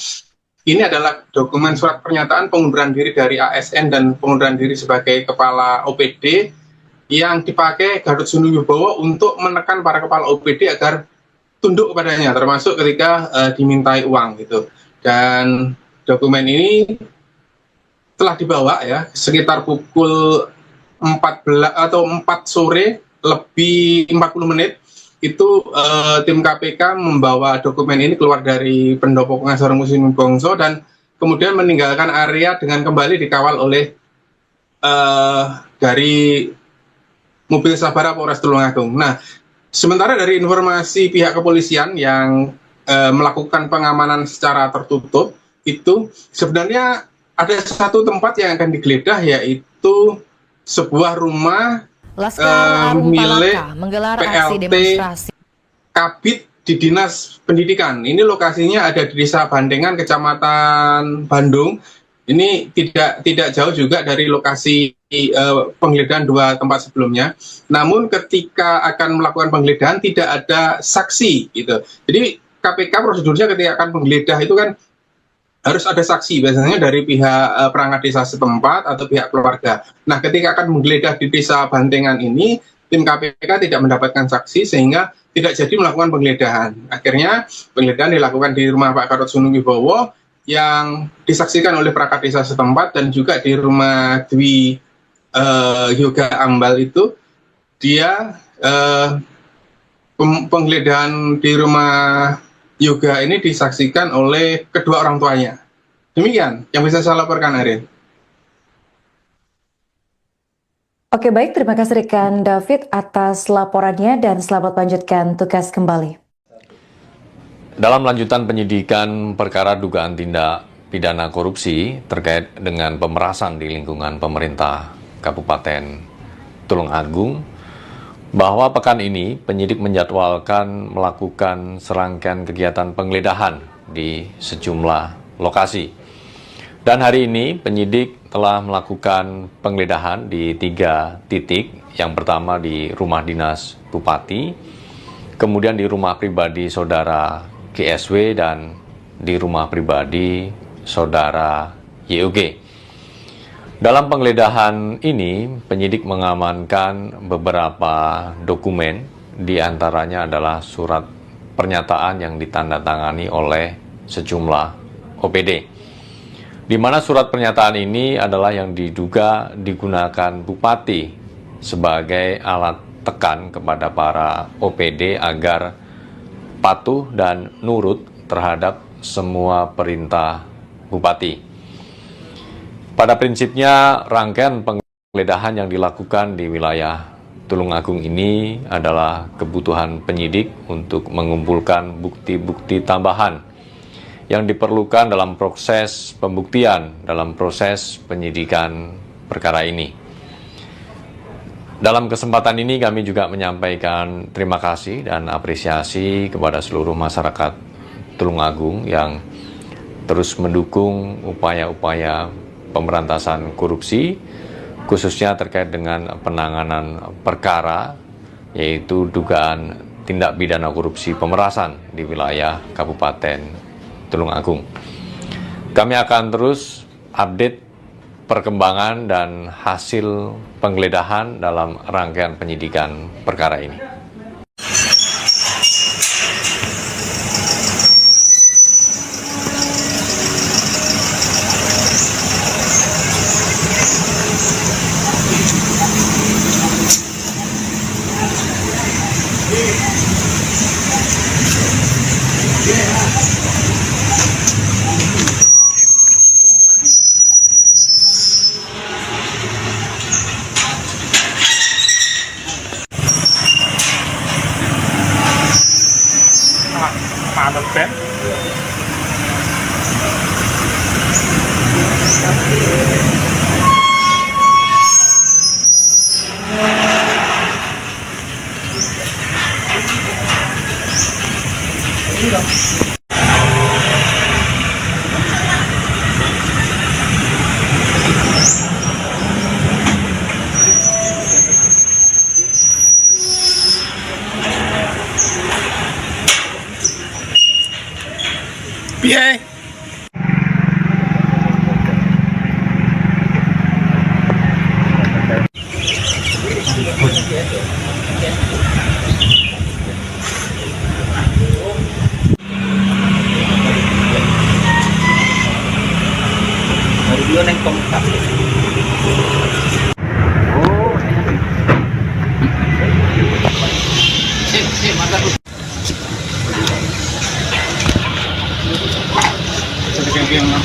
Ini adalah dokumen surat pernyataan pengunduran diri dari ASN dan pengunduran diri sebagai kepala OPD yang dipakai Gatot Sunu Wibowo untuk menekan para kepala OPD agar tunduk kepadanya, termasuk ketika dimintai uang gitu. Dan dokumen ini telah dibawa ya sekitar pukul 4 sore lebih 40 menit itu tim KPK membawa dokumen ini keluar dari Pendopo Pengacara Muslim Bongso dan kemudian meninggalkan area dengan kembali dikawal oleh dari mobil Sabara Polres Tulungagung. Nah, sementara dari informasi pihak kepolisian yang melakukan pengamanan secara tertutup, itu sebenarnya ada satu tempat yang akan digeledah, yaitu sebuah rumah
Laskar Arum
milik
Palaka menggelar aksi
PLT
demonstrasi.
Kabid di Dinas Pendidikan. Ini lokasinya ada di Desa Bandengan, Kecamatan Bandung. Ini tidak jauh juga dari lokasi penggeledahan 2 tempat sebelumnya. Namun ketika akan melakukan penggeledahan tidak ada saksi gitu. Jadi KPK prosedurnya ketika akan penggeledah itu kan harus ada saksi, biasanya dari pihak perangkat desa setempat atau pihak keluarga. Nah, ketika akan menggeledah di Desa Bandengan ini, tim KPK tidak mendapatkan saksi sehingga tidak jadi melakukan penggeledahan. Akhirnya penggeledahan dilakukan di rumah Pak Gatot Sunuwibowo yang disaksikan oleh perangkat desa setempat dan juga di rumah Dwi Yoga Ambal itu dia penggeledahan di rumah Yoga ini disaksikan oleh kedua orang tuanya. Demikian yang bisa saya laporkan, Ariel.
Oke, baik, terima kasih rekan David atas laporannya dan selamat lanjutkan tugas kembali.
Dalam lanjutan penyidikan perkara dugaan tindak pidana korupsi terkait dengan pemerasan di lingkungan pemerintah Kabupaten Tulungagung, bahwa pekan ini penyidik menjadwalkan melakukan serangkaian kegiatan penggeledahan di sejumlah lokasi. Dan hari ini penyidik telah melakukan penggeledahan di 3 titik. Yang pertama di rumah dinas Bupati, kemudian di rumah pribadi saudara GSW dan di rumah pribadi saudara YOG. Dalam penggeledahan ini, penyidik mengamankan beberapa dokumen, di antaranya adalah surat pernyataan yang ditandatangani oleh sejumlah OPD. Di mana surat pernyataan ini adalah yang diduga digunakan Bupati sebagai alat tekan kepada para OPD agar patuh dan nurut terhadap semua perintah Bupati. Pada prinsipnya, rangkaian penggeledahan yang dilakukan di wilayah Tulungagung ini adalah kebutuhan penyidik untuk mengumpulkan bukti-bukti tambahan yang diperlukan dalam proses pembuktian, dalam proses penyidikan perkara ini. Dalam kesempatan ini kami juga menyampaikan terima kasih dan apresiasi kepada seluruh masyarakat Tulungagung yang terus mendukung upaya-upaya pemberantasan korupsi, khususnya terkait dengan penanganan perkara, yaitu dugaan tindak pidana korupsi pemerasan di wilayah Kabupaten Tulungagung. Kami akan terus update perkembangan dan hasil penggeledahan dalam rangkaian penyidikan perkara ini.
Mantap, Ben. Piye? Kita.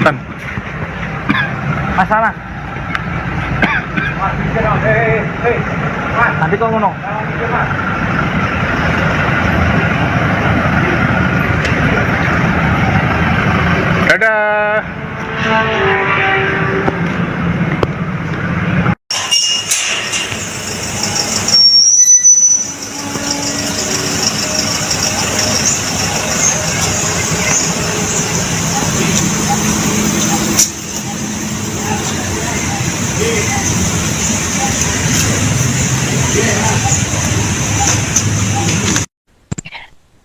Tan.
Masalah. Nanti kau ngono.
Dadah.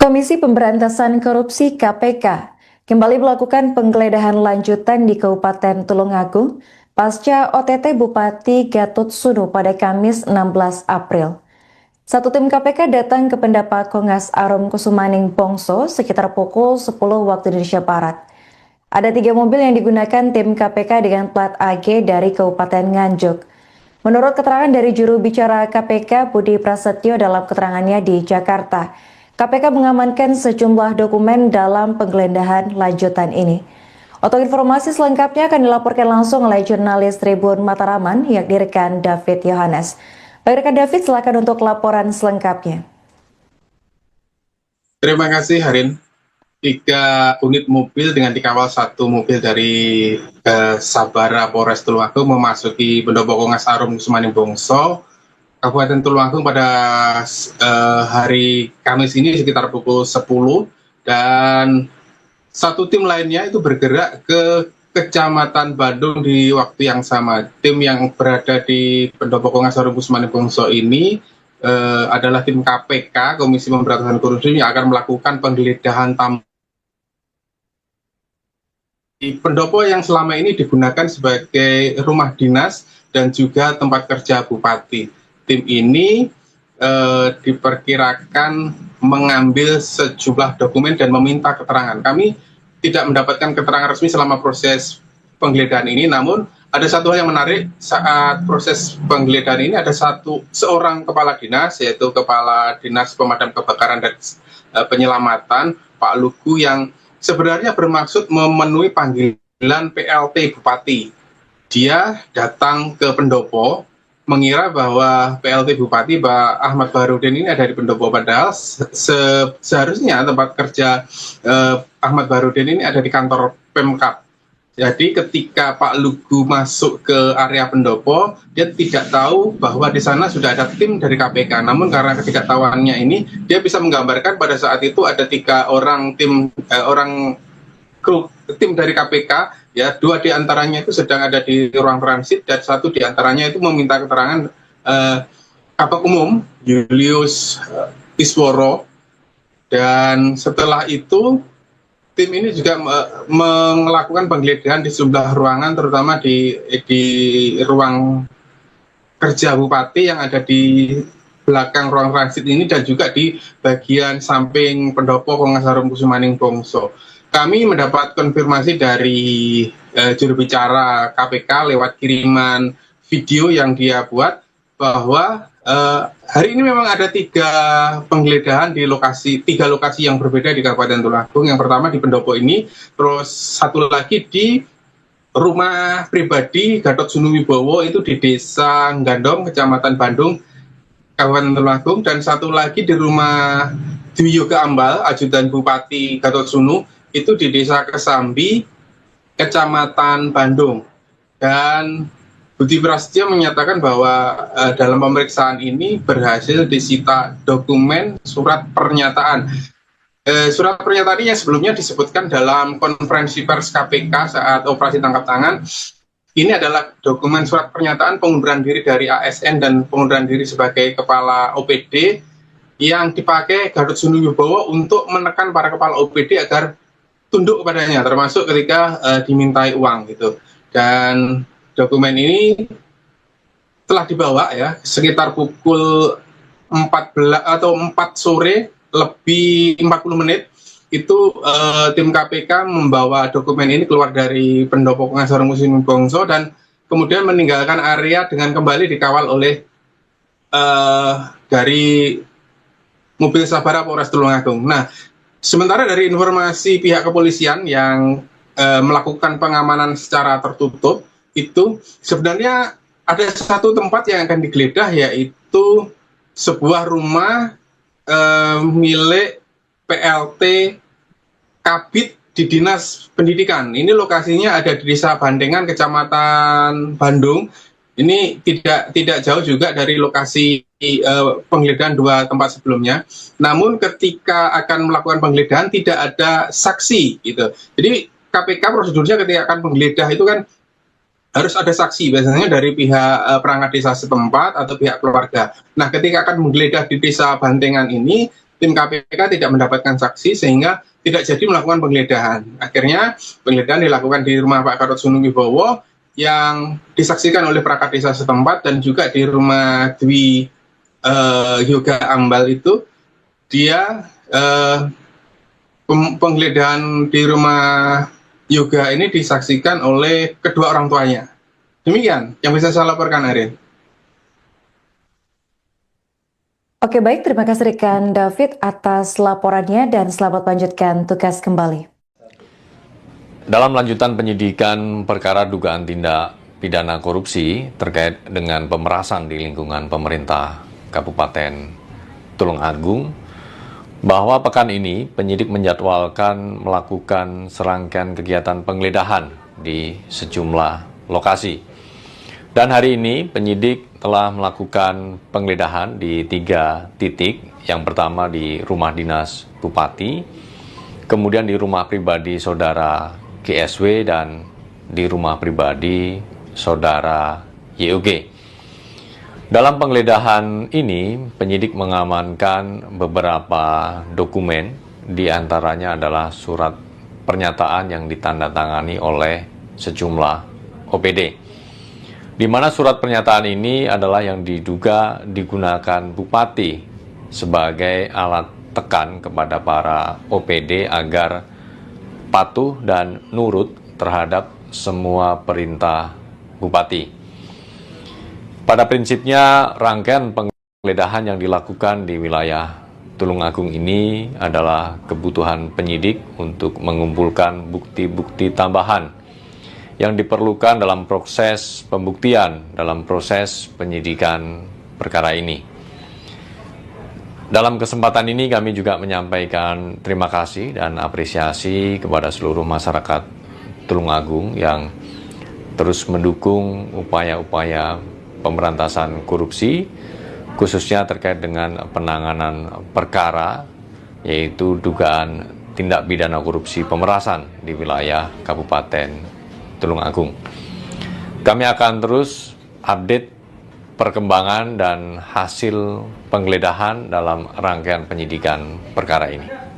Komisi Pemberantasan Korupsi KPK kembali melakukan penggeledahan lanjutan di Kabupaten Tulungagung pasca OTT Bupati Gatot Sunu pada Kamis 16 April. Satu tim KPK datang ke Pendapat Kongas Arum Kusumaning Bongso sekitar pukul 10 waktu Indonesia Barat. Ada 3 mobil yang digunakan tim KPK dengan plat AG dari Kabupaten Nganjuk. Menurut keterangan dari juru bicara KPK Budi Prasetyo dalam keterangannya di Jakarta, KPK mengamankan sejumlah dokumen dalam penggeledahan lanjutan ini. Untuk informasi selengkapnya akan dilaporkan langsung oleh jurnalis Tribun Mataraman, yakni rekan David Yohanes. Baik rekan David, silakan untuk laporan selengkapnya.
Terima kasih Harin. 3 unit mobil dengan dikawal 1 mobil dari Sabara Polres Tulungagung memasuki Pendopo Kongas Arum Kusumaning Bongso, Kabupaten Tulungagung pada hari Kamis ini sekitar pukul 10, dan 1 tim lainnya itu bergerak ke Kecamatan Bandung di waktu yang sama. Tim yang berada di Pendopo Kongas Arum Kusumaning Bongso ini adalah tim KPK, Komisi Pemberantasan Korupsi, yang akan melakukan penggeledahan di pendopo yang selama ini digunakan sebagai rumah dinas dan juga tempat kerja bupati. Tim ini diperkirakan mengambil sejumlah dokumen dan meminta keterangan. Kami tidak mendapatkan keterangan resmi selama proses penggeledahan ini, namun ada satu hal yang menarik saat proses penggeledahan ini. Ada seorang kepala dinas, yaitu Kepala Dinas Pemadam Kebakaran dan Penyelamatan, Pak Lugu, yang sebenarnya bermaksud memenuhi panggilan PLT Bupati. Dia datang ke pendopo mengira bahwa PLT Bupati Pak Ahmad Baharudin ini ada di pendopo, padahal seharusnya tempat kerja Ahmad Baharudin ini ada di kantor Pemkab. Jadi ketika Pak Lugu masuk ke area pendopo, dia tidak tahu bahwa di sana sudah ada tim dari KPK. Namun karena ketidaktahuannya ini, dia bisa menggambarkan pada saat itu ada 3 orang tim dari KPK, ya, 2 diantaranya itu sedang ada di ruang transit dan 1 diantaranya itu meminta keterangan Kabak Umum Julius Isworo. Dan setelah itu tim ini juga melakukan penggeledahan di sejumlah ruangan, terutama di ruang kerja bupati yang ada di belakang ruang transit ini dan juga di bagian samping pendopo Kongas Arum Kusumaning Bongso. Kami mendapat konfirmasi dari juru bicara KPK lewat kiriman video yang dia buat bahwa hari ini memang ada 3 penggeledahan di 3 lokasi yang berbeda di Kabupaten Tulungagung. Yang pertama di pendopo ini, terus 1 lagi di rumah pribadi Gatot Sunu Wibowo itu di Desa Gandong, Kecamatan Bandung, Kabupaten Tulungagung, dan 1 lagi di rumah Dwi Yoga Ambal, ajudan Bupati Gatot Sunu, itu di Desa Kesambi, Kecamatan Bandung. Dan Budi Prasetyo menyatakan bahwa dalam pemeriksaan ini berhasil disita dokumen surat pernyataan. Surat pernyataan ini yang sebelumnya disebutkan dalam konferensi pers KPK saat operasi tangkap tangan. Ini adalah dokumen surat pernyataan pengunduran diri dari ASN dan pengunduran diri sebagai kepala OPD yang dipakai Gatot Sunu Wibowo untuk menekan para kepala OPD agar tunduk kepadanya, termasuk ketika dimintai uang gitu. Dan dokumen ini telah dibawa ya sekitar pukul 14 atau 4 sore lebih 40 menit itu tim KPK membawa dokumen ini keluar dari Pendopo Pengacara Muslim Bongso dan kemudian meninggalkan area dengan kembali dikawal oleh dari mobil Sabara Polres Tulungagung. Nah, sementara dari informasi pihak kepolisian yang melakukan pengamanan secara tertutup itu sebenarnya ada satu tempat yang akan digeledah, yaitu sebuah rumah milik PLT Kabid di Dinas Pendidikan. Ini lokasinya ada di Desa Bandengan, Kecamatan Bandung. Ini tidak jauh juga dari lokasi penggeledahan dua tempat sebelumnya. Namun ketika akan melakukan penggeledahan tidak ada saksi gitu. Jadi KPK prosedurnya ketika akan menggeledah itu kan harus ada saksi, biasanya dari pihak perangkat desa setempat atau pihak keluarga. Nah, ketika akan menggeledah di Desa Bandengan ini, tim KPK tidak mendapatkan saksi sehingga tidak jadi melakukan penggeledahan. Akhirnya penggeledahan dilakukan di rumah Pak Gatot Subroto yang disaksikan oleh perangkat desa setempat dan juga di rumah Dwi Yoga Ambal itu dia penggeledahan di rumah Yoga ini disaksikan oleh kedua orang tuanya. Demikian yang bisa saya laporkan, Arin.
Oke, baik, terima kasih rekan David atas laporannya dan selamat lanjutkan tugas kembali.
Dalam lanjutan penyidikan perkara dugaan tindak pidana korupsi terkait dengan pemerasan di lingkungan pemerintah Kabupaten Tulungagung, bahwa pekan ini penyidik menjadwalkan melakukan serangkaian kegiatan penggeledahan di sejumlah lokasi. Dan hari ini penyidik telah melakukan penggeledahan di 3 titik. Yang pertama di rumah dinas Bupati, kemudian di rumah pribadi saudara GSW dan di rumah pribadi saudara YOG. Dalam penggeledahan ini, penyidik mengamankan beberapa dokumen, di antaranya adalah surat pernyataan yang ditandatangani oleh sejumlah OPD. Di mana surat pernyataan ini adalah yang diduga digunakan Bupati sebagai alat tekan kepada para OPD agar patuh dan nurut terhadap semua perintah Bupati. Pada prinsipnya, rangkaian penggeledahan yang dilakukan di wilayah Tulungagung ini adalah kebutuhan penyidik untuk mengumpulkan bukti-bukti tambahan yang diperlukan dalam proses pembuktian, dalam proses penyidikan perkara ini. Dalam kesempatan ini kami juga menyampaikan terima kasih dan apresiasi kepada seluruh masyarakat Tulungagung yang terus mendukung upaya-upaya pemberantasan korupsi, khususnya terkait dengan penanganan perkara, yaitu dugaan tindak pidana korupsi pemerasan di wilayah Kabupaten Tulungagung. Kami akan terus update perkembangan dan hasil penggeledahan dalam rangkaian penyidikan perkara ini.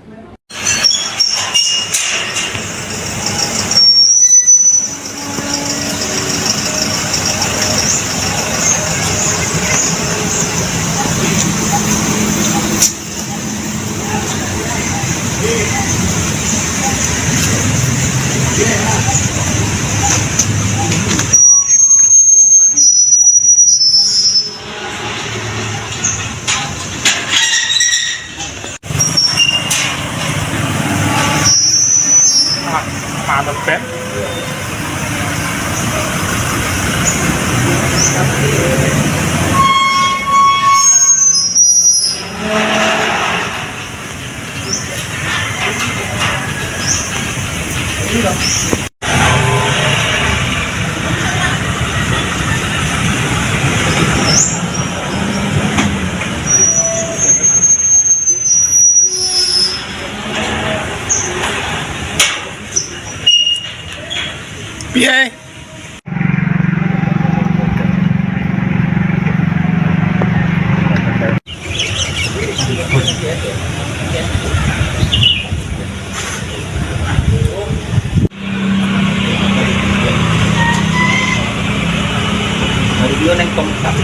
Video neng tongkat.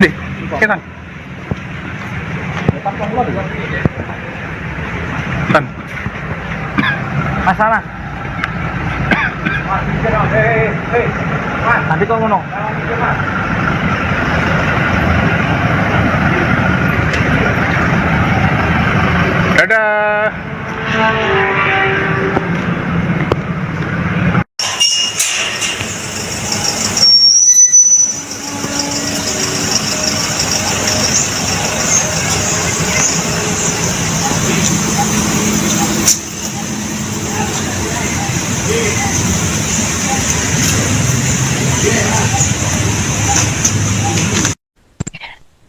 Deh, Tan. Tan.
Masalah. Nanti kau ngono.
Dadah.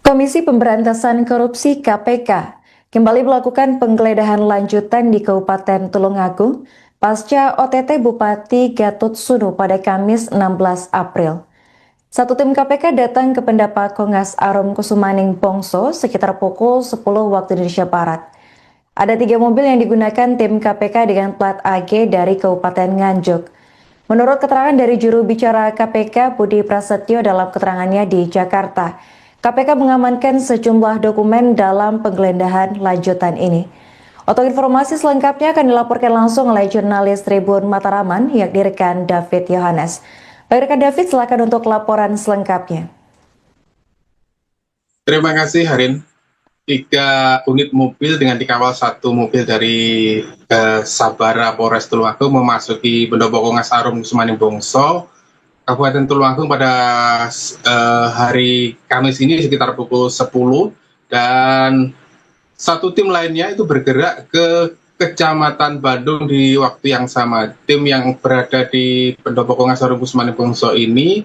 Komisi Pemberantasan Korupsi KPK kembali melakukan penggeledahan lanjutan di Kabupaten Tulungagung pasca OTT Bupati Gatot Sunu pada Kamis 16 April. Satu tim KPK datang ke Pendopo Kongas Arum Kusumaning Bongso sekitar pukul 10 waktu Indonesia Barat. Ada 3 mobil yang digunakan tim KPK dengan plat AG dari Kabupaten Nganjuk. Menurut keterangan dari juru bicara KPK Budi Prasetyo dalam keterangannya di Jakarta, KPK mengamankan sejumlah dokumen dalam penggeledahan lanjutan ini. Untuk informasi selengkapnya akan dilaporkan langsung oleh jurnalis Tribun Mataraman, yakni rekan David Yohanes. Baik rekan David, silakan untuk laporan selengkapnya.
Terima kasih Harin. 3 unit mobil dengan dikawal 1 mobil dari Sabara Polres Tulungagung memasuki Pendopo Kongas Arum Kusumaning Bongso, Kabupaten Tulungagung pada hari Kamis ini sekitar pukul 10, dan 1 tim lainnya itu bergerak ke Kecamatan Bandung di waktu yang sama. Tim yang berada di Pendopo Kongas Arum Kusumaning Bongso ini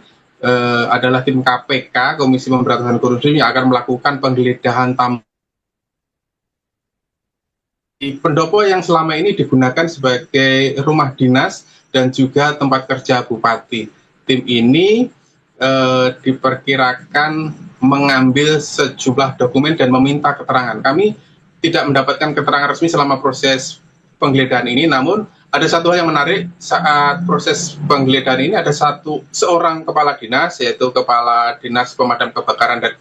adalah tim KPK, Komisi Pemberantasan Korupsi, yang akan melakukan penggeledahan di pendopo yang selama ini digunakan sebagai rumah dinas dan juga tempat kerja bupati. Tim ini diperkirakan mengambil sejumlah dokumen dan meminta keterangan. Kami tidak mendapatkan keterangan resmi selama proses penggeledahan ini, namun ada satu hal yang menarik saat proses penggeledahan ini. Ada seorang kepala dinas, yaitu Kepala Dinas Pemadam Kebakaran dan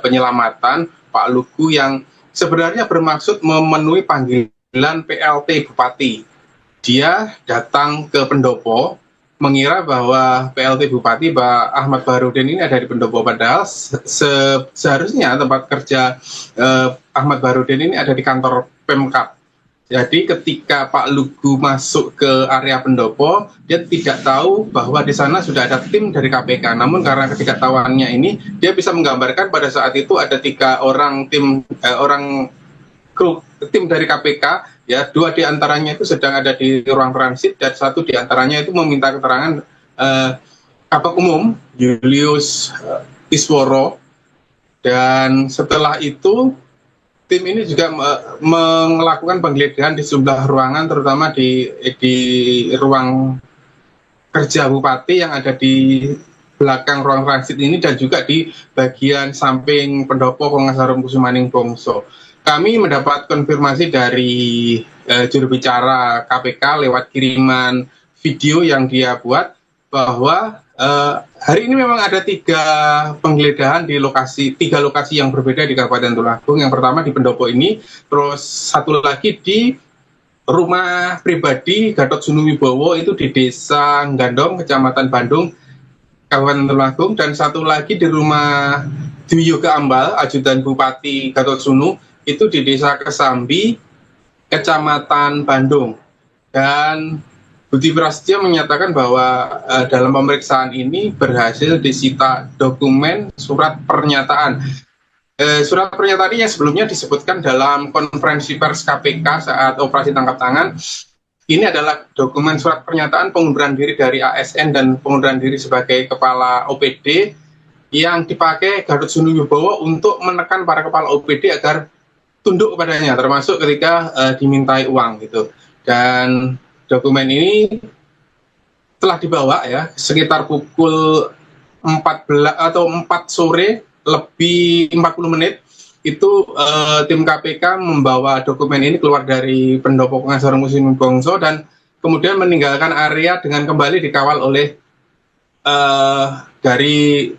Penyelamatan, Pak Lugu, yang sebenarnya bermaksud memenuhi panggilan PLT Bupati. Dia datang ke pendopo mengira bahwa PLT Bupati Pak Ahmad Baharudin ini ada di pendopo, padahal seharusnya tempat kerja Ahmad Baharudin ini ada di kantor Pemkab. Jadi ketika Pak Lugu masuk ke area pendopo, dia tidak tahu bahwa di sana sudah ada tim dari KPK. Namun karena ketidaktahuannya ini, dia bisa menggambarkan pada saat itu ada 3 orang tim dari KPK, ya, 2 diantaranya itu sedang ada di ruang transit dan 1 diantaranya itu meminta keterangan Kabak Umum Julius Isworo. Dan setelah itu tim ini juga melakukan penggeledahan di sejumlah ruangan, terutama di ruang kerja bupati yang ada di belakang ruang transit ini, dan juga di bagian samping Pendopo Kongas Arum Kusumaning Bongso. Kami mendapat konfirmasi dari juru bicara KPK lewat kiriman video yang dia buat bahwa hari ini memang ada 3 penggeledahan di 3 lokasi yang berbeda di Kabupaten Tulungagung. Yang pertama di pendopo ini, terus 1 lagi di rumah pribadi Gatot Sunu Wibowo itu di Desa Gandong, Kecamatan Bandung, Kabupaten Tulungagung, dan 1 lagi di rumah Dwi Yoga Ambal, ajudan Bupati Gatot Sunu, itu di Desa Kesambi, Kecamatan Bandung. Dan Budi Prasetyo menyatakan bahwa dalam pemeriksaan ini berhasil disita dokumen surat pernyataan Surat pernyataan ini yang sebelumnya disebutkan dalam konferensi pers KPK saat operasi tangkap tangan. Ini adalah dokumen surat pernyataan pengunduran diri dari ASN dan pengunduran diri sebagai kepala OPD yang dipakai Gatot Subroto untuk menekan para kepala OPD agar tunduk kepadanya, termasuk ketika dimintai uang gitu. Dan dokumen ini telah dibawa ya sekitar pukul 14 atau 4 sore lebih 40 menit itu tim KPK membawa dokumen ini keluar dari pendopo pengacara Muslim Bongso dan kemudian meninggalkan area dengan kembali dikawal oleh dari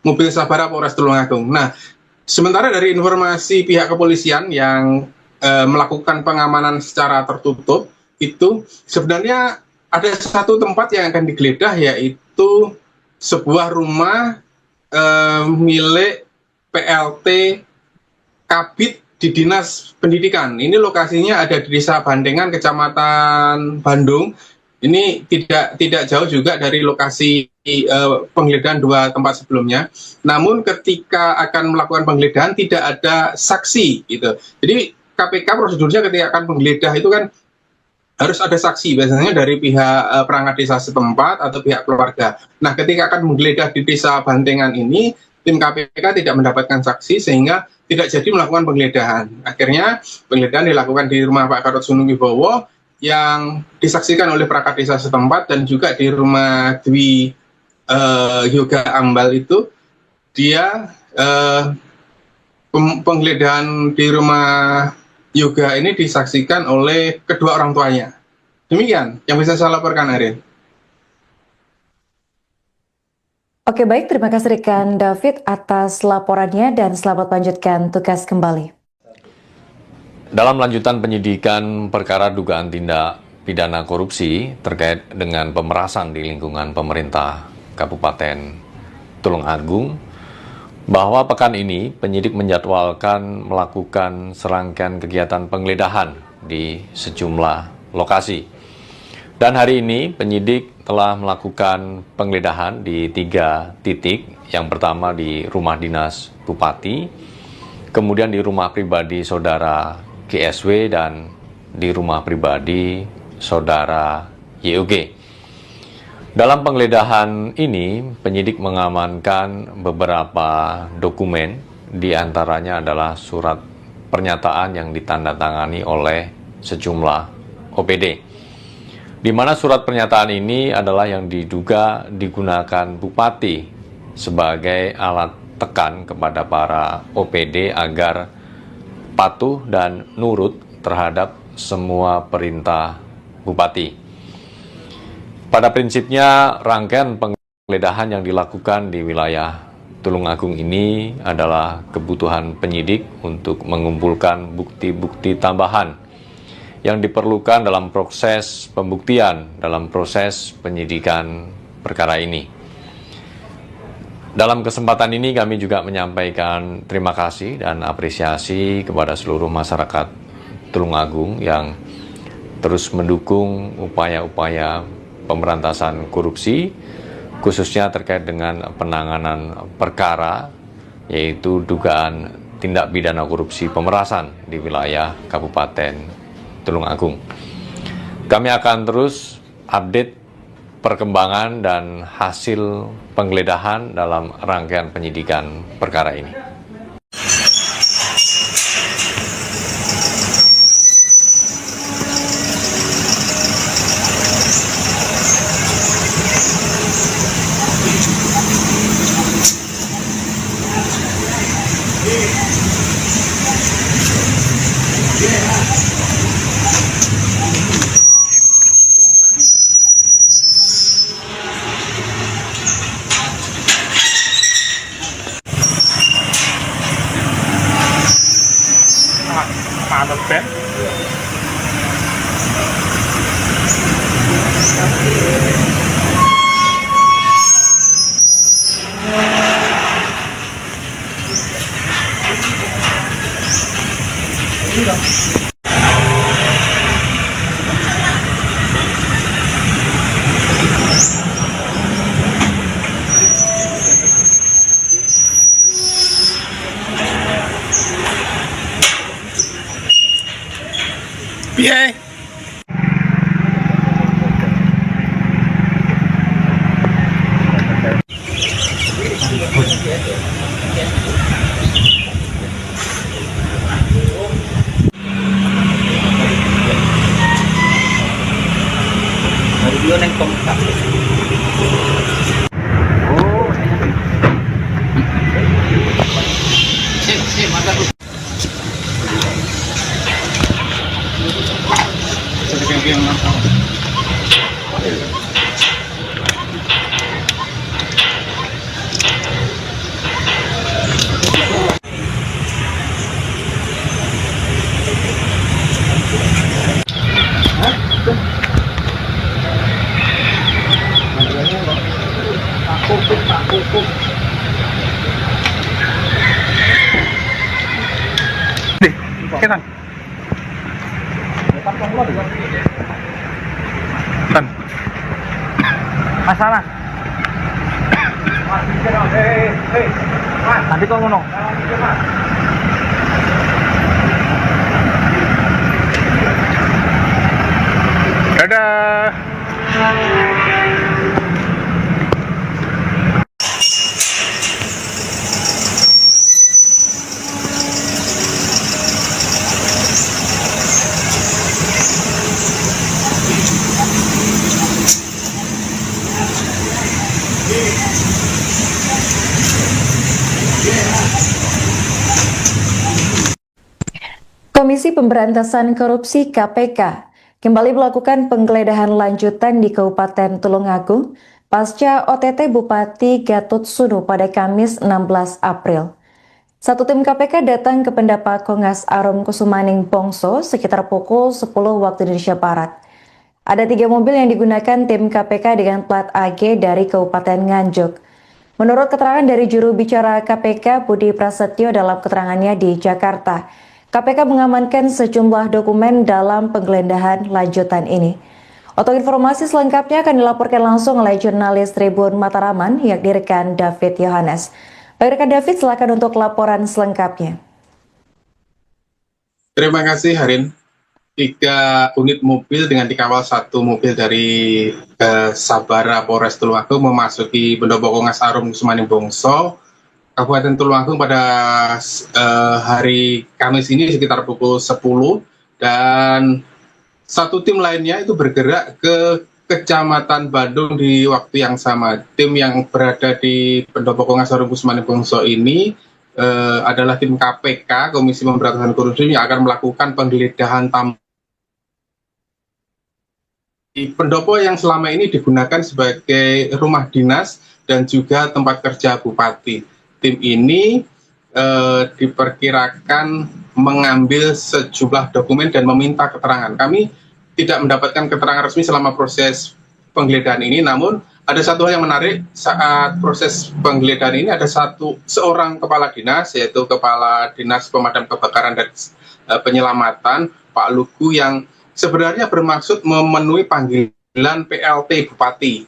mobil Sabara Polres Tulungagung. Nah, sementara dari informasi pihak kepolisian yang melakukan pengamanan secara tertutup itu sebenarnya ada satu tempat yang akan digeledah, yaitu sebuah rumah milik PLT Kabid di Dinas Pendidikan. Ini lokasinya ada di Desa Bandengan, Kecamatan Bandung. Ini tidak jauh juga dari lokasi penggeledahan dua tempat sebelumnya. Namun ketika akan melakukan penggeledahan tidak ada saksi gitu. Jadi KPK prosedurnya ketika akan menggeledah itu kan harus ada saksi, biasanya dari pihak perangkat desa setempat atau pihak keluarga. Nah, ketika akan menggeledah di Desa Bandengan ini, tim KPK tidak mendapatkan saksi sehingga tidak jadi melakukan penggeledahan. Akhirnya penggeledahan dilakukan di rumah Pak Gatot Subroto yang disaksikan oleh perangkat desa setempat dan juga di rumah Dwi Yoga Ambal itu dia penggeledahan di rumah Yoga ini disaksikan oleh kedua orang tuanya. Demikian yang bisa saya laporkan, Ariel.
Oke, baik, terima kasih rekan David atas laporannya dan selamat lanjutkan tugas kembali.
Dalam lanjutan penyidikan perkara dugaan tindak pidana korupsi terkait dengan pemerasan di lingkungan pemerintah Kabupaten Tulungagung, bahwa pekan ini penyidik menjadwalkan melakukan serangkaian kegiatan penggeledahan di sejumlah lokasi. Dan hari ini penyidik telah melakukan penggeledahan di 3 titik. Yang pertama di rumah dinas Bupati, kemudian di rumah pribadi saudara GSW dan di rumah pribadi saudara YOG. Dalam penggeledahan ini, penyidik mengamankan beberapa dokumen, diantaranya adalah surat pernyataan yang ditandatangani oleh sejumlah OPD. Di mana surat pernyataan ini adalah yang diduga digunakan Bupati sebagai alat tekan kepada para OPD agar patuh dan nurut terhadap semua perintah Bupati. Pada prinsipnya, rangkaian penggeledahan yang dilakukan di wilayah Tulungagung ini adalah kebutuhan penyidik untuk mengumpulkan bukti-bukti tambahan yang diperlukan dalam proses pembuktian, dalam proses penyidikan perkara ini. Dalam kesempatan ini kami juga menyampaikan terima kasih dan apresiasi kepada seluruh masyarakat Tulungagung yang terus mendukung upaya-upaya pemberantasan korupsi, khususnya terkait dengan penanganan perkara, yaitu dugaan tindak pidana korupsi pemerasan di wilayah Kabupaten Tulungagung. Kami akan terus update perkembangan dan hasil penggeledahan dalam rangkaian penyidikan perkara ini.
Ada pen. Piye?
Yun ang tongkat.
Tan. Tan.
Masalah. Nanti kau ngomong.
Dadah.
Komisi Pemberantasan Korupsi KPK kembali melakukan penggeledahan lanjutan di Kabupaten Tulungagung pasca OTT Bupati Gatot Sunu pada Kamis 16 April. Satu tim KPK datang ke Pendopo Kongas Arum Kusumaning Bongso sekitar pukul 10 waktu Indonesia Barat. Ada 3 mobil yang digunakan tim KPK dengan plat AG dari Kabupaten Nganjuk. Menurut keterangan dari juru bicara KPK Budi Prasetyo dalam keterangannya di Jakarta, KPK mengamankan sejumlah dokumen dalam penggeledahan lanjutan ini. Untuk informasi selengkapnya akan dilaporkan langsung oleh jurnalis Tribun Mataraman, yakni rekan David Yohanes. Baik rekan David, silakan untuk laporan selengkapnya.
Terima kasih Harin. 3 unit mobil dengan dikawal 1 mobil dari Sabara Polres Tulungagung memasuki Pendopo Kongas Arum Kusumaning Bongso, Kabupaten Tulungagung pada hari Kamis ini sekitar pukul 10, dan 1 tim lainnya itu bergerak ke Kecamatan Bandung di waktu yang sama. Tim yang berada di Pendopo Kongas Arum Kusumaning Bongso ini adalah tim KPK, Komisi Pemberantasan Korupsi, yang akan melakukan penggeledahan di pendopo yang selama ini digunakan sebagai rumah dinas dan juga tempat kerja bupati. Tim ini diperkirakan mengambil sejumlah dokumen dan meminta keterangan. Kami tidak mendapatkan keterangan resmi selama proses penggeledahan ini, namun ada satu hal yang menarik saat proses penggeledahan ini. Ada seorang kepala dinas, yaitu Kepala Dinas Pemadam Kebakaran dan Penyelamatan, Pak Lugu, yang sebenarnya bermaksud memenuhi panggilan PLT Bupati.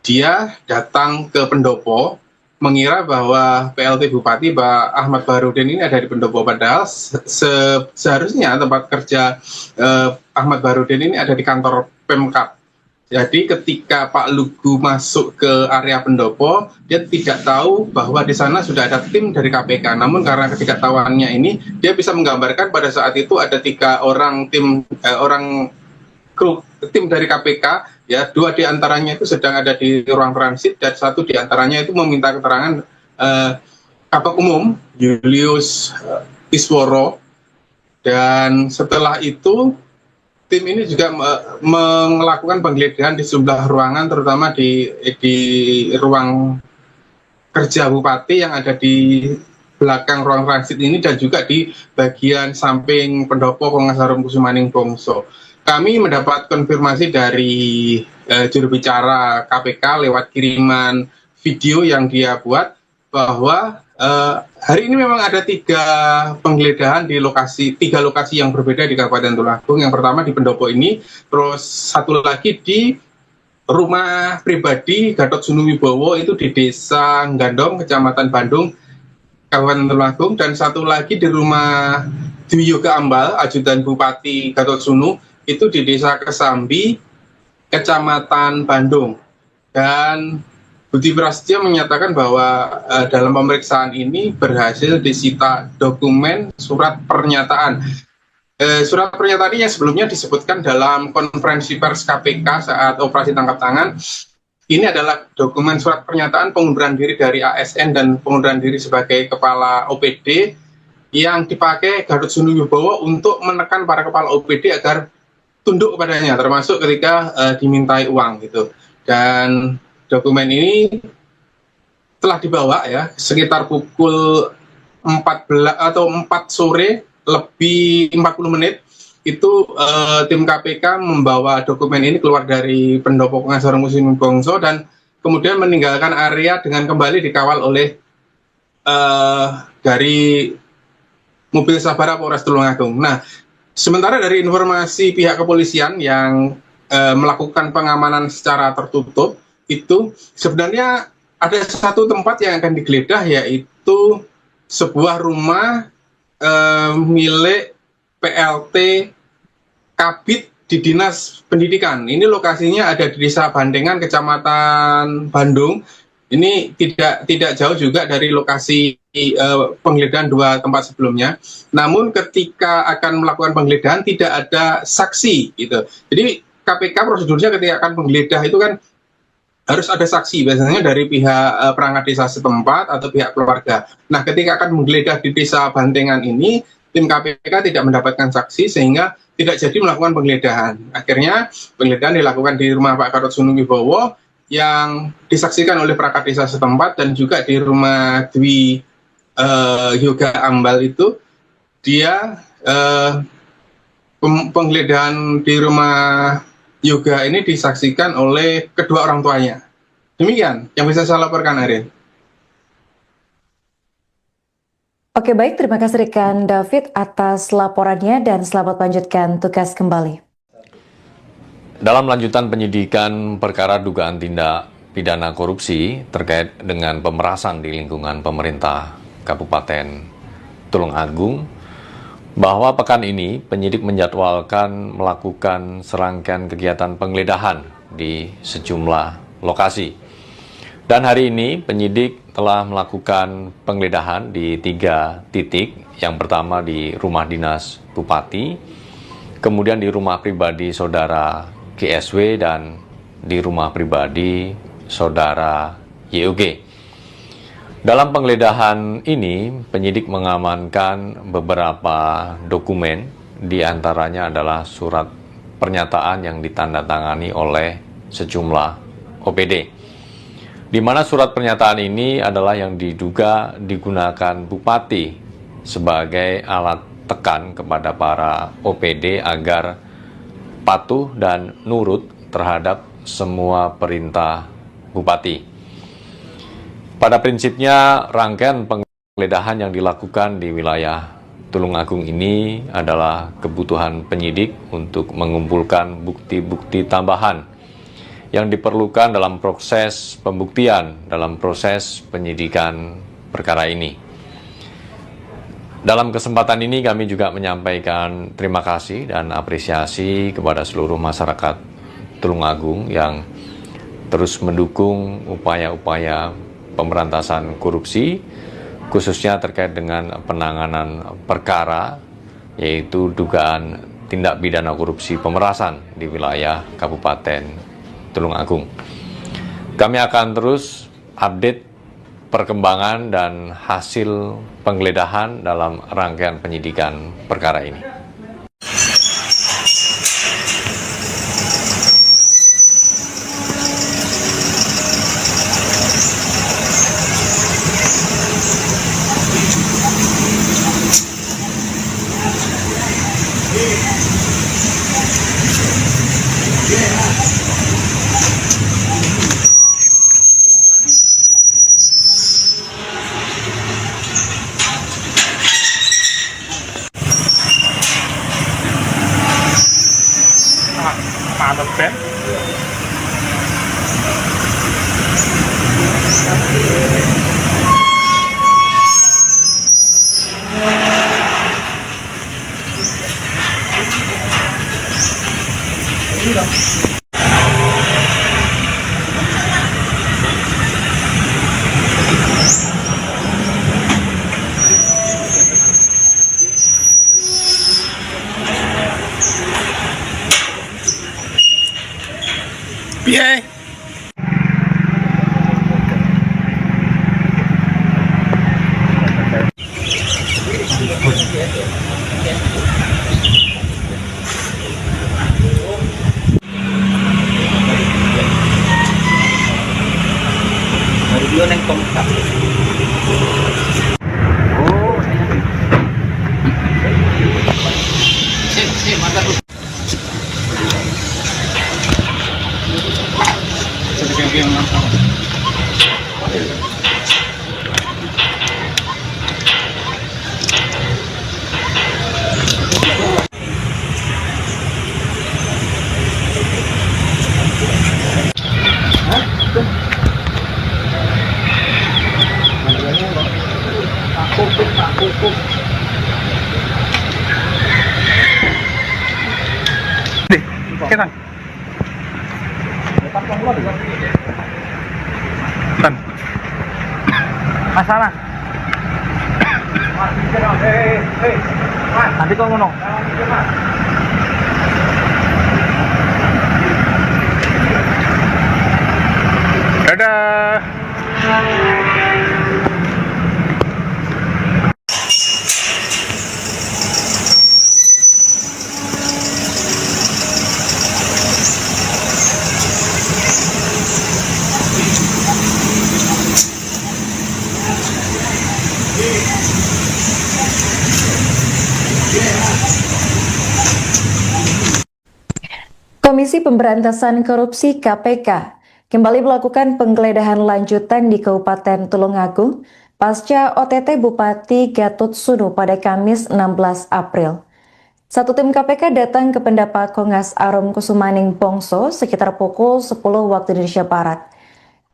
Dia datang ke pendopo mengira bahwa PLT Bupati Ahmad Baharudin ini ada di pendopo, padahal seharusnya tempat kerja Ahmad Baharudin ini ada di kantor Pemkab. Jadi ketika Pak Lugu masuk ke area pendopo, dia tidak tahu bahwa di sana sudah ada tim dari KPK. Namun karena ketidaktahuannya ini, dia bisa menggambarkan pada saat itu ada 3 orang tim dari KPK, ya, 2 diantaranya itu sedang ada di ruang transit dan 1 diantaranya itu meminta keterangan Kabak Umum Julius Isworo. Dan setelah itu tim ini juga melakukan penggeledahan di sejumlah ruangan, terutama di ruang kerja bupati yang ada di belakang ruang transit ini, dan juga di bagian samping Pendopo Kongas Arum Kusumaning Bongso. Kami mendapat konfirmasi dari juru bicara KPK lewat kiriman video yang dia buat bahwa hari ini memang ada 3 penggeledahan di 3 lokasi yang berbeda di Kabupaten Tulungagung. Yang pertama di pendopo ini, terus 1 lagi di rumah pribadi Gatot Sunu Wibowo itu di Desa Gandong, Kecamatan Bandung, Kabupaten Tulungagung, dan 1 lagi di rumah Dwi Yoga Ambal, ajudan Bupati Gatotsundu, itu di Desa Kesambi, Kecamatan Bandung. Dan Budi Prasetyo menyatakan bahwa dalam pemeriksaan ini berhasil disita dokumen surat pernyataan. Surat pernyataan ini yang sebelumnya disebutkan dalam konferensi pers KPK saat operasi tangkap tangan. Ini adalah dokumen surat pernyataan pengunduran diri dari ASN dan pengunduran diri sebagai kepala OPD yang dipakai Gatotsundu Wibowo untuk menekan para kepala OPD agar tunduk kepadanya, termasuk ketika dimintai uang gitu. Dan dokumen ini telah dibawa ya sekitar pukul 14 atau 4 sore lebih 40 menit itu tim KPK membawa dokumen ini keluar dari pendopo pengacara Musim Bongso dan kemudian meninggalkan area dengan kembali dikawal oleh dari mobil Sabara Polres Tulungagung. Nah, sementara dari informasi pihak kepolisian yang melakukan pengamanan secara tertutup, itu sebenarnya ada satu tempat yang akan digeledah, yaitu sebuah rumah milik PLT Kabid di Dinas Pendidikan. Ini lokasinya ada di Desa Bandengan, Kecamatan Bandung. Ini tidak jauh juga dari lokasi penggeledahan dua tempat sebelumnya. Namun ketika akan melakukan penggeledahan tidak ada saksi gitu. Jadi KPK prosedurnya ketika akan menggeledah itu kan harus ada saksi, biasanya dari pihak perangkat desa setempat atau pihak keluarga. Nah, ketika akan menggeledah di Desa Bandengan ini, tim KPK tidak mendapatkan saksi sehingga tidak jadi melakukan penggeledahan. Akhirnya penggeledahan dilakukan di rumah Pak Gatotsundu Wibowo yang disaksikan oleh perangkat desa setempat dan juga di rumah Dwi Yoga Ambal itu dia penggeledahan di rumah Yoga ini disaksikan oleh kedua orang tuanya. Demikian yang bisa saya laporkan, Ariel.
Oke, baik, terima kasih rekan David atas laporannya dan selamat lanjutkan tugas kembali.
Dalam lanjutan penyidikan perkara dugaan tindak pidana korupsi terkait dengan pemerasan di lingkungan pemerintah Kabupaten Tulungagung, bahwa pekan ini penyidik menjadwalkan melakukan serangkaian kegiatan penggeledahan di sejumlah lokasi. Dan hari ini penyidik telah melakukan penggeledahan di 3 titik. Yang pertama di rumah dinas Bupati, kemudian di rumah pribadi saudara GSW dan di rumah pribadi saudara YOG. Dalam penggeledahan ini, penyidik mengamankan beberapa dokumen, diantaranya adalah surat pernyataan yang ditandatangani oleh sejumlah OPD. Di mana surat pernyataan ini adalah yang diduga digunakan Bupati sebagai alat tekan kepada para OPD agar patuh dan nurut terhadap semua perintah Bupati. Pada prinsipnya, rangkaian penggeledahan yang dilakukan di wilayah Tulungagung ini adalah kebutuhan penyidik untuk mengumpulkan bukti-bukti tambahan yang diperlukan dalam proses pembuktian, dalam proses penyidikan perkara ini. Dalam kesempatan ini kami juga menyampaikan terima kasih dan apresiasi kepada seluruh masyarakat Tulungagung yang terus mendukung upaya-upaya pemberantasan korupsi, khususnya terkait dengan penanganan perkara, yaitu dugaan tindak pidana korupsi pemerasan di wilayah Kabupaten Tulungagung. Kami akan terus update perkembangan dan hasil penggeledahan dalam rangkaian penyidikan perkara ini.
Mantap, Ben. Piye?
Yun ang tongkat.
Kita. Tan.
Masalah. Nanti kau ngomong.
Dadah.
Komisi Pemberantasan Korupsi KPK kembali melakukan penggeledahan lanjutan di Kabupaten Tulungagung pasca OTT Bupati Gatot Sunu pada Kamis 16 April. Satu tim KPK datang ke Pendapat Kongas Arum Kusumaning Bongso sekitar pukul 10 waktu Indonesia Barat.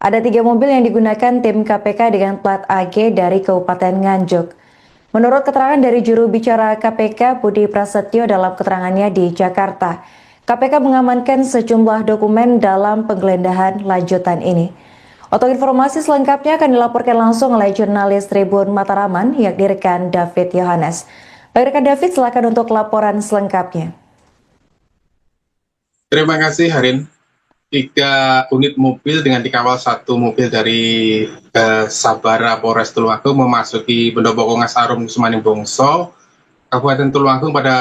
Ada 3 mobil yang digunakan tim KPK dengan plat AG dari Kabupaten Nganjuk. Menurut keterangan dari juru bicara KPK Budi Prasetyo dalam keterangannya di Jakarta, KPK mengamankan sejumlah dokumen dalam penggeledahan lanjutan ini. Untuk informasi selengkapnya akan dilaporkan langsung oleh jurnalis Tribun Mataraman yang direkan David Yohanes. Baik rekan David, silakan untuk laporan selengkapnya.
Terima kasih Harin. 3 unit mobil dengan dikawal 1 mobil dari Sabara Polres Tulungagung memasuki Pendopo Kongas Arum Kusumaning Bongso, Kabupaten Tulungagung pada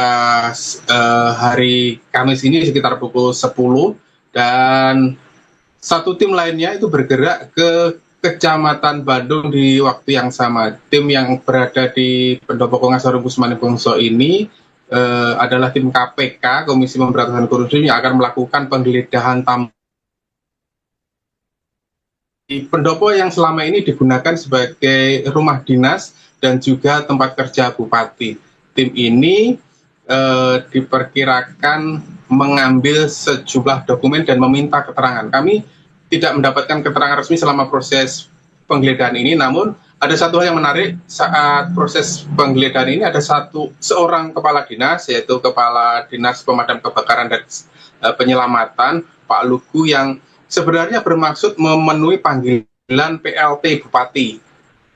hari Kamis ini sekitar pukul 10, dan 1 tim lainnya itu bergerak ke Kecamatan Bandung di waktu yang sama. Tim yang berada di Pendopo Kongas Arum Kusumaning Bongso ini adalah tim KPK, Komisi Pemberantasan Korupsi, yang akan melakukan penggeledahan di pendopo yang selama ini digunakan sebagai rumah dinas dan juga tempat kerja bupati. Tim ini diperkirakan mengambil sejumlah dokumen dan meminta keterangan. Kami tidak mendapatkan keterangan resmi selama proses penggeledahan ini, namun ada satu hal yang menarik saat proses penggeledahan ini. Ada seorang kepala dinas, yaitu Kepala Dinas Pemadam Kebakaran dan Penyelamatan, Pak Lugu, yang sebenarnya bermaksud memenuhi panggilan PLT Bupati.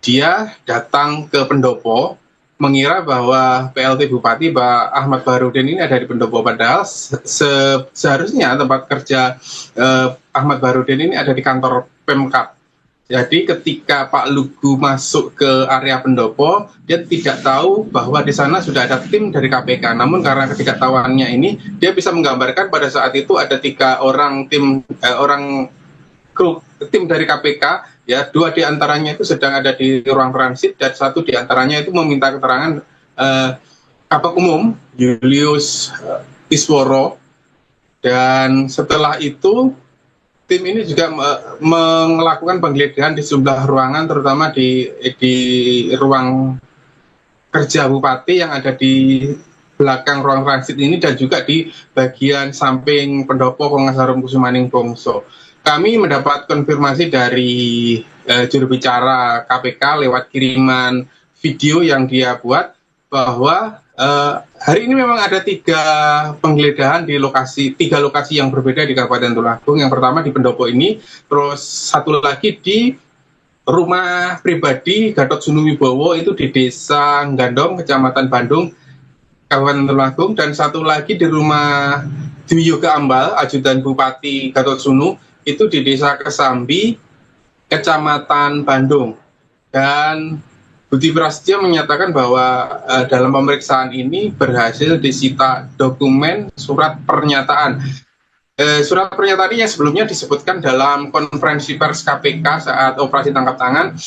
Dia datang ke pendopo mengira bahwa PLT Bupati Pak Ahmad Baharudin ini ada di pendopo, padahal seharusnya tempat kerja Ahmad Baharudin ini ada di kantor Pemkab. Jadi ketika Pak Lugu masuk ke area pendopo, dia tidak tahu bahwa di sana sudah ada tim dari KPK. Namun karena ketidaktahuannya ini, dia bisa menggambarkan pada saat itu ada 3 orang tim dari KPK, ya, 2 diantaranya itu sedang ada di ruang transit dan 1 diantaranya itu meminta keterangan Kabak Umum Julius Isworo. Dan setelah itu tim ini juga melakukan penggeledahan di sejumlah ruangan, terutama di ruang kerja bupati yang ada di belakang ruang transit ini, dan juga di bagian samping pendopo Kongas Arum Kusumaning Bongso. Kami mendapat konfirmasi dari juru bicara KPK lewat kiriman video yang dia buat, bahwa Hari ini memang ada 3 penggeledahan di tiga lokasi yang berbeda di Kabupaten Tulungagung. Yang pertama di Pendopo ini, terus satu lagi di rumah pribadi Gatot Sunuwibowo itu di Desa Gandong, Kecamatan Bandung, Kabupaten Tulungagung, dan satu lagi di rumah Dwi Yoga Ambal, ajudan Bupati Gatot Sunu, itu di Desa Kesambi, Kecamatan Bandung. Dan Budi Prasetyo menyatakan bahwa dalam pemeriksaan ini berhasil disita dokumen surat pernyataan. Surat pernyataan ini yang sebelumnya disebutkan dalam konferensi pers KPK saat operasi tangkap tangan.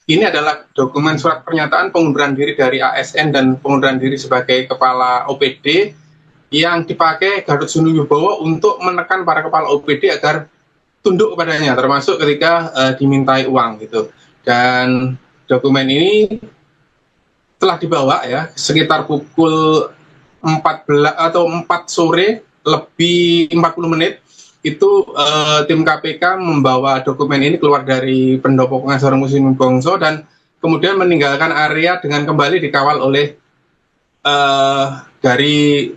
Ini adalah dokumen surat pernyataan pengunduran diri dari ASN dan pengunduran diri sebagai kepala OPD yang dipakai Gatot Sunuwibowo untuk menekan para kepala OPD agar tunduk kepadanya, termasuk ketika dimintai uang gitu. Dan dokumen ini telah dibawa ya sekitar pukul 14 atau 4 sore lebih 40 menit itu tim KPK membawa dokumen ini keluar dari Pendopo Pengasaran Musim Bongso dan kemudian meninggalkan area dengan kembali dikawal oleh dari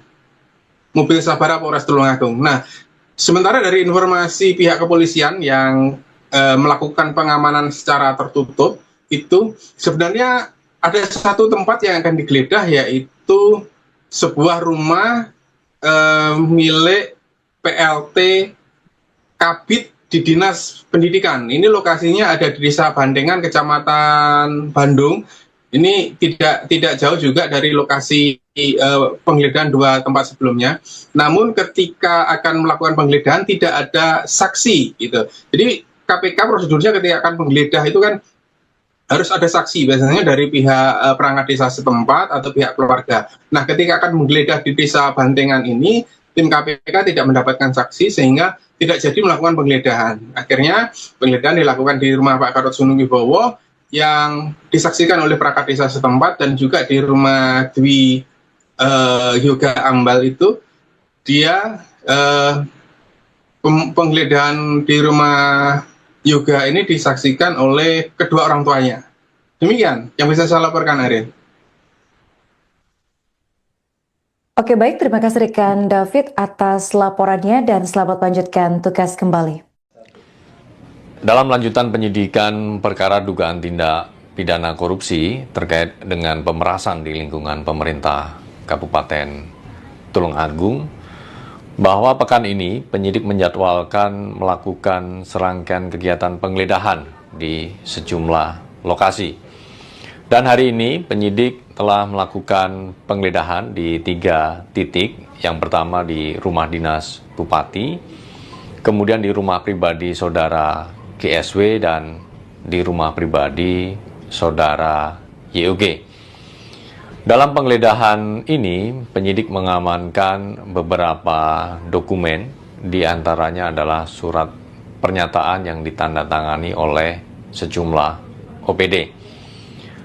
mobil Sabara Polres Tulungagung. Nah, sementara dari informasi pihak kepolisian yang melakukan pengamanan secara tertutup, itu sebenarnya ada satu tempat yang akan digeledah, yaitu sebuah rumah milik PLT Kabid di Dinas Pendidikan. Ini lokasinya ada di Desa Bandengan, Kecamatan Bandung. Ini tidak jauh juga dari lokasi penggeledahan 2 tempat sebelumnya. Namun ketika akan melakukan penggeledahan tidak ada saksi gitu. Jadi KPK prosedurnya ketika akan menggeledah itu kan harus ada saksi, biasanya dari pihak perangkat desa setempat atau pihak keluarga. Nah, ketika akan menggeledah di Desa Bandengan ini, tim KPK tidak mendapatkan saksi sehingga tidak jadi melakukan penggeledahan. Akhirnya penggeledahan dilakukan di rumah Pak Gatot Sunuwibowo yang disaksikan oleh perangkat desa setempat dan juga di rumah Dwi Yoga Ambal itu dia penggeledahan di rumah Yoga ini disaksikan oleh kedua orang tuanya. Demikian yang bisa saya laporkan, Ariel.
Oke, baik, terima kasih rekan David atas laporannya dan selamat lanjutkan tugas kembali.
Dalam lanjutan penyidikan perkara dugaan tindak pidana korupsi terkait dengan pemerasan di lingkungan pemerintah Kabupaten Tulungagung, bahwa pekan ini penyidik menjadwalkan melakukan serangkaian kegiatan penggeledahan di sejumlah lokasi. Dan hari ini penyidik telah melakukan penggeledahan di 3 titik. Yang pertama di rumah dinas Bupati, kemudian di rumah pribadi saudara GSW dan di rumah pribadi saudara YOG. Dalam penggeledahan ini, penyidik mengamankan beberapa dokumen, diantaranya adalah surat pernyataan yang ditandatangani oleh sejumlah OPD.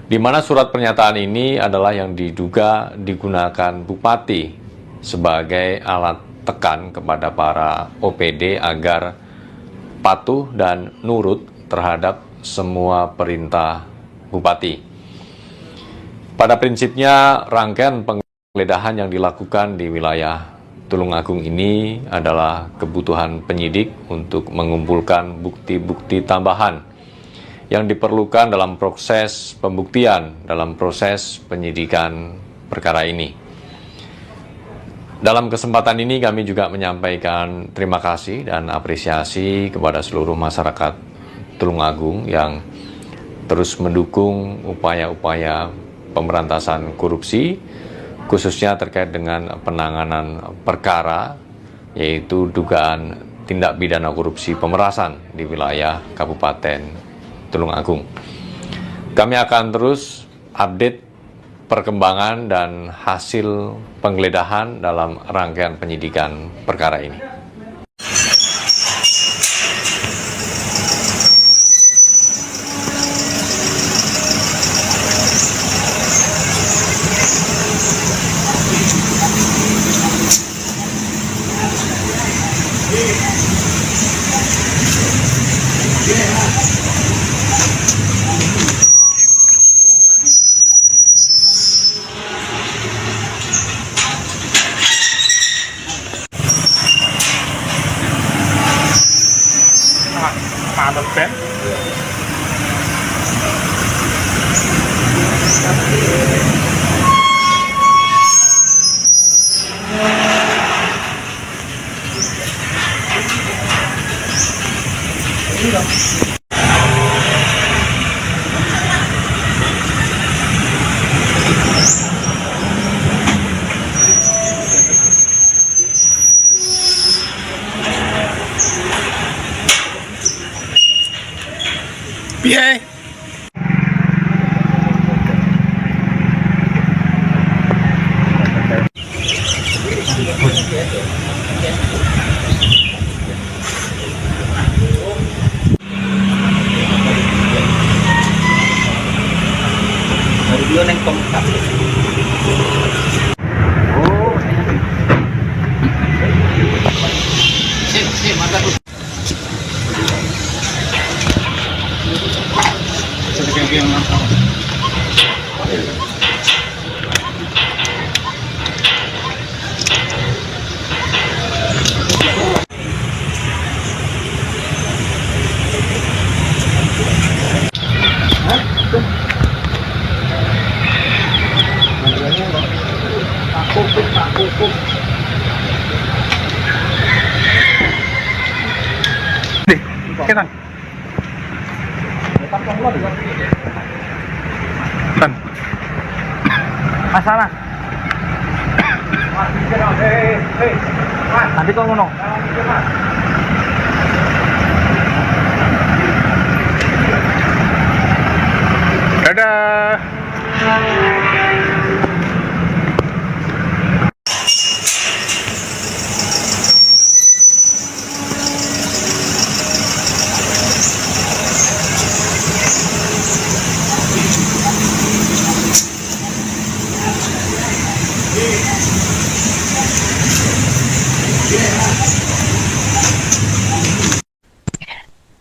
Di mana surat pernyataan ini adalah yang diduga digunakan Bupati sebagai alat tekan kepada para OPD agar patuh dan nurut terhadap semua perintah Bupati. Pada prinsipnya, rangkaian penggeledahan yang dilakukan di wilayah Tulungagung ini adalah kebutuhan penyidik untuk mengumpulkan bukti-bukti tambahan yang diperlukan dalam proses pembuktian, dalam proses penyidikan perkara ini. Dalam kesempatan ini kami juga menyampaikan terima kasih dan apresiasi kepada seluruh masyarakat Tulungagung yang terus mendukung upaya-upaya pemberantasan korupsi, khususnya terkait dengan penanganan perkara, yaitu dugaan tindak pidana korupsi pemerasan di wilayah Kabupaten Tulungagung. Kami akan terus update perkembangan dan hasil penggeledahan dalam rangkaian penyidikan perkara ini.
Ben. Piye? Tan. Tan.
Masalah. Nanti kau ngono.
Dadah.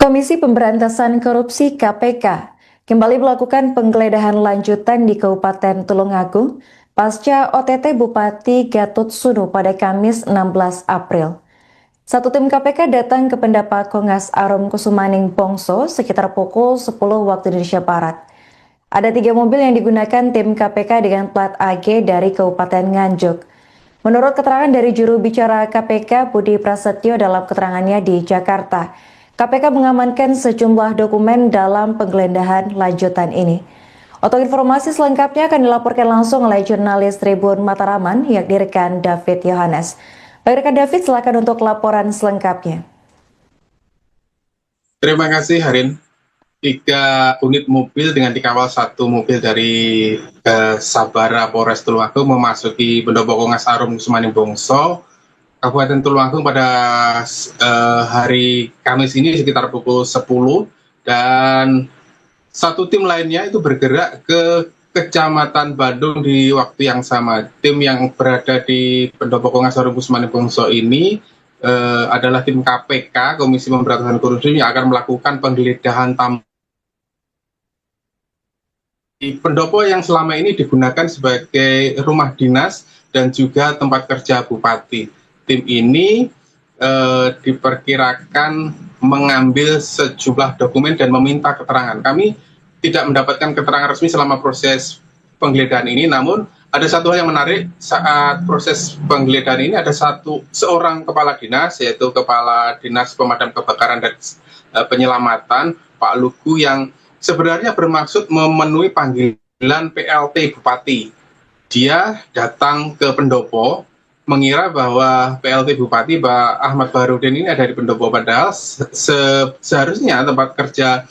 Komisi Pemberantasan Korupsi KPK kembali melakukan penggeledahan lanjutan di Kabupaten Tulungagung pasca OTT Bupati Gatot Sunu pada Kamis 16 April. Satu tim KPK datang ke Pendapat Kongas Arum Kusumaning Bongso sekitar pukul 10 waktu Indonesia Barat. Ada 3 mobil yang digunakan tim KPK dengan plat AG dari Kabupaten Nganjuk. Menurut keterangan dari juru bicara KPK Budi Prasetyo dalam keterangannya di Jakarta, KPK mengamankan sejumlah dokumen dalam penggeledahan lanjutan ini. Untuk informasi selengkapnya akan dilaporkan langsung oleh jurnalis Tribun Mataraman, yakni rekan David Yohanes. Baik rekan David, silakan untuk laporan selengkapnya.
Terima kasih Harin. 3 unit mobil dengan dikawal 1 mobil dari Sabara Polres Tulungagung memasuki Pendopo Kongas Arum Kusumaning Bongso, Kabupaten Tulungagung pada hari Kamis ini sekitar pukul 10, dan 1 tim lainnya itu bergerak ke Kecamatan Bandung di waktu yang sama. Tim yang berada di Pendopo Kongas Arum Kusumaning Bongso ini adalah tim KPK, Komisi Pemberantasan Korupsi, yang akan melakukan penggeledahan di pendopo yang selama ini digunakan sebagai rumah dinas dan juga tempat kerja bupati. Tim ini diperkirakan mengambil sejumlah dokumen dan meminta keterangan. Kami tidak mendapatkan keterangan resmi selama proses penggeledahan ini, namun ada satu hal yang menarik saat proses penggeledahan ini. Ada seorang kepala dinas, yaitu Kepala Dinas Pemadam Kebakaran dan Penyelamatan, Pak Lugu, yang sebenarnya bermaksud memenuhi panggilan PLT Bupati. Dia datang ke pendopo mengira bahwa PLT Bupati Pak Ahmad Baharudin ini ada di pendopo, padahal seharusnya tempat kerja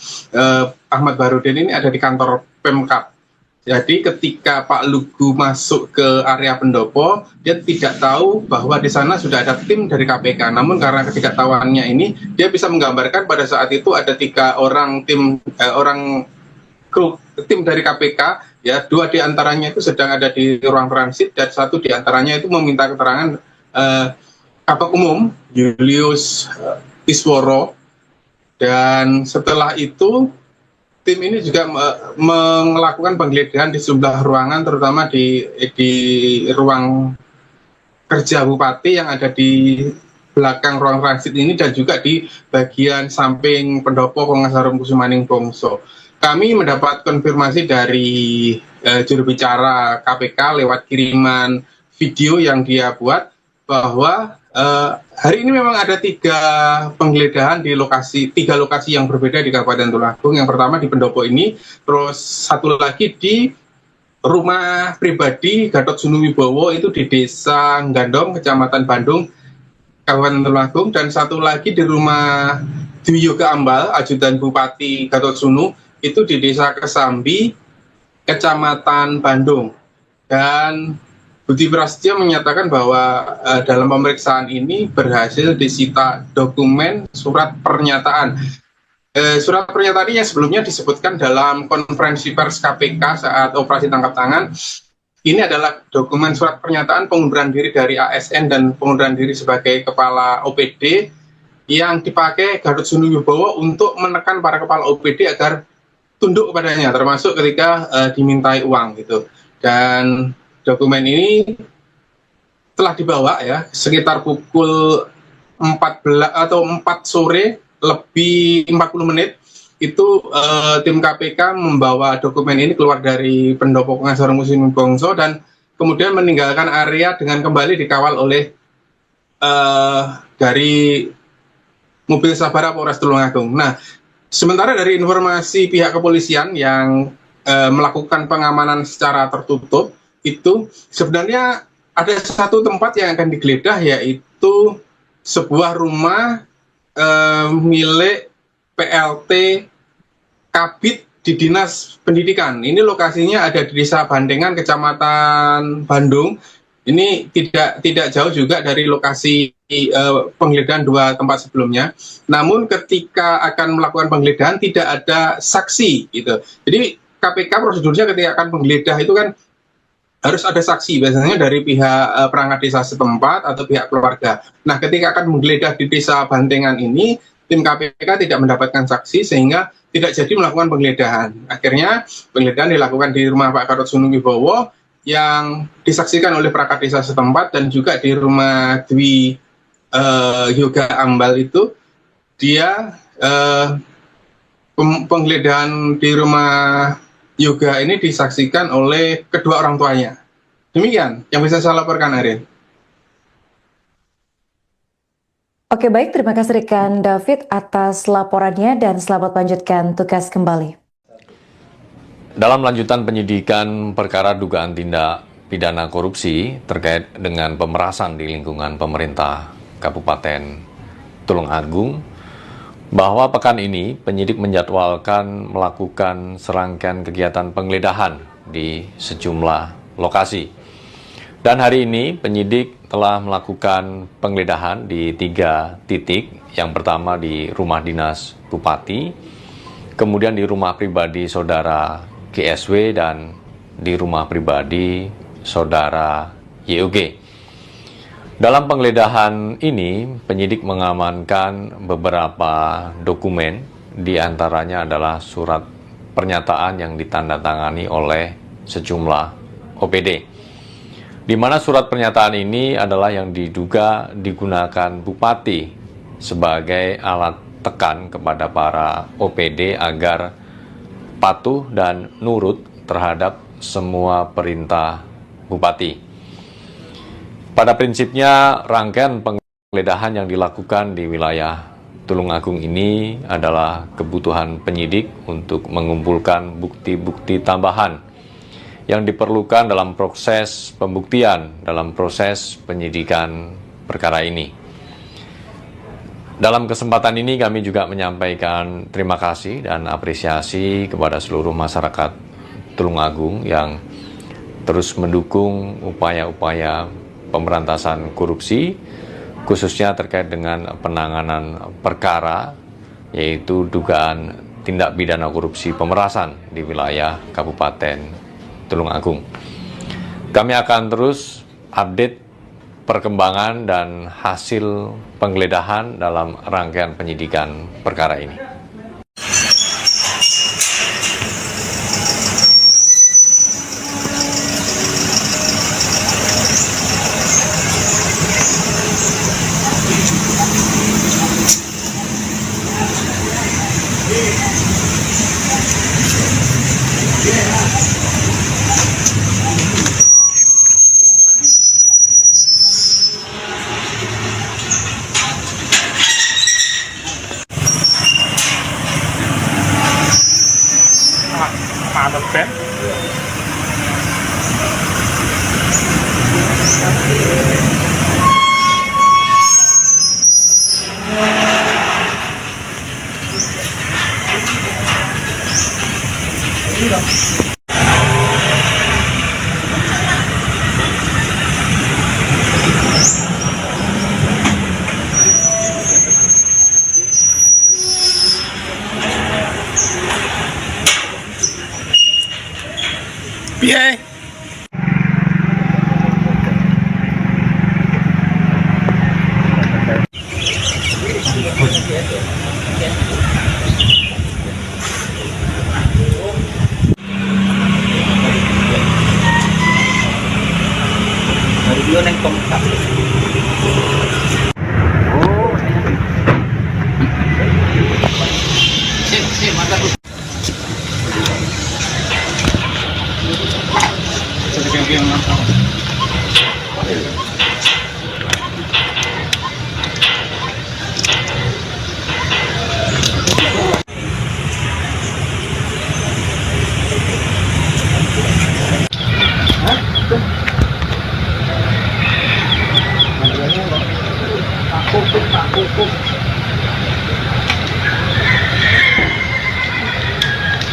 Ahmad Baharudin ini ada di kantor Pemkab. Jadi ketika Pak Lugu masuk ke area pendopo, dia tidak tahu bahwa di sana sudah ada tim dari KPK. Namun karena ketidaktahuannya ini, dia bisa menggambarkan pada saat itu ada 3 orang tim dari KPK, ya, 2 diantaranya itu sedang ada di ruang transit dan 1 diantaranya itu meminta keterangan Kabak Umum Julius Isworo. Dan setelah itu tim ini juga melakukan penggeledahan di sejumlah ruangan, terutama di ruang kerja bupati yang ada di belakang ruang transit ini dan juga di bagian samping pendopo Pengasarum Kusumaning Bongso. Kami mendapat konfirmasi dari juru bicara KPK lewat kiriman video yang dia buat bahwa hari ini memang ada 3 penggeledahan di tiga lokasi yang berbeda di Kabupaten Tulungagung. Yang pertama di pendopo ini, terus satu lagi di rumah pribadi Gatot Sunuwibowo itu di Desa Gandong, Kecamatan Bandung, Kabupaten Tulungagung, dan satu lagi di rumah Dwi Yoga Ambal, ajudan Bupati Gatot Sunu, itu di Desa Kesambi, Kecamatan Bandung. Dan Budi Prasetyo menyatakan bahwa dalam pemeriksaan ini berhasil disita dokumen surat pernyataan. Surat pernyataan ini yang sebelumnya disebutkan dalam konferensi pers KPK saat operasi tangkap tangan. Ini adalah dokumen surat pernyataan pengunduran diri dari ASN dan pengunduran diri sebagai kepala OPD yang dipakai Gatot Sunuwibowo untuk menekan para kepala OPD agar tunduk kepadanya, termasuk ketika dimintai uang gitu. Dan dokumen ini telah dibawa ya sekitar pukul 14 atau 4 sore lebih 40 menit. Itu tim KPK membawa dokumen ini keluar dari pendopo Pengasarum Kusumaning Bongso dan kemudian meninggalkan area dengan kembali dikawal oleh dari mobil Sabara Polres Tulungagung. Nah, sementara dari informasi pihak kepolisian yang melakukan pengamanan secara tertutup, itu sebenarnya ada satu tempat yang akan digeledah, yaitu sebuah rumah milik PLT Kabid di Dinas Pendidikan. Ini lokasinya ada di Desa Bandengan, Kecamatan Bandung. Ini tidak jauh juga dari lokasi penggeledahan 2 tempat sebelumnya. Namun ketika akan melakukan penggeledahan tidak ada saksi gitu. Jadi KPK prosedurnya ketika akan penggeledah itu kan harus ada saksi, biasanya dari pihak perangkat desa setempat atau pihak keluarga. Nah, ketika akan menggeledah di Desa Bandengan ini, tim KPK tidak mendapatkan saksi sehingga tidak jadi melakukan penggeledahan. Akhirnya penggeledahan dilakukan di rumah Pak Gatot Sunuwibowo yang disaksikan oleh perangkat desa setempat dan juga di rumah Dwi Yoga Ambal itu dia penggeledahan di rumah Yoga ini disaksikan oleh kedua orang tuanya. Demikian yang bisa saya laporkan, Ariel.
Oke, baik, terima kasih rekan David atas laporannya dan selamat lanjutkan tugas kembali.
Dalam lanjutan penyidikan perkara dugaan tindak pidana korupsi terkait dengan pemerasan di lingkungan pemerintah Kabupaten Tulungagung, bahwa pekan ini penyidik menjadwalkan melakukan serangkaian kegiatan penggeledahan di sejumlah lokasi. Dan hari ini penyidik telah melakukan penggeledahan di 3 titik. Yang pertama di rumah dinas Bupati, kemudian di rumah pribadi saudara GSW, dan di rumah pribadi saudara YOG. Dalam penggeledahan ini, penyidik mengamankan beberapa dokumen, di antaranya adalah surat pernyataan yang ditandatangani oleh sejumlah OPD. Di mana surat pernyataan ini adalah yang diduga digunakan Bupati sebagai alat tekan kepada para OPD agar patuh dan nurut terhadap semua perintah Bupati. Pada prinsipnya, rangkaian penggeledahan yang dilakukan di wilayah Tulungagung ini adalah kebutuhan penyidik untuk mengumpulkan bukti-bukti tambahan yang diperlukan dalam proses pembuktian, dalam proses penyidikan perkara ini. Dalam kesempatan ini kami juga menyampaikan terima kasih dan apresiasi kepada seluruh masyarakat Tulungagung yang terus mendukung upaya-upaya pemberantasan korupsi, khususnya terkait dengan penanganan perkara, yaitu dugaan tindak pidana korupsi pemerasan di wilayah Kabupaten Tulungagung. Kami akan terus update perkembangan dan hasil penggeledahan dalam rangkaian penyidikan perkara ini.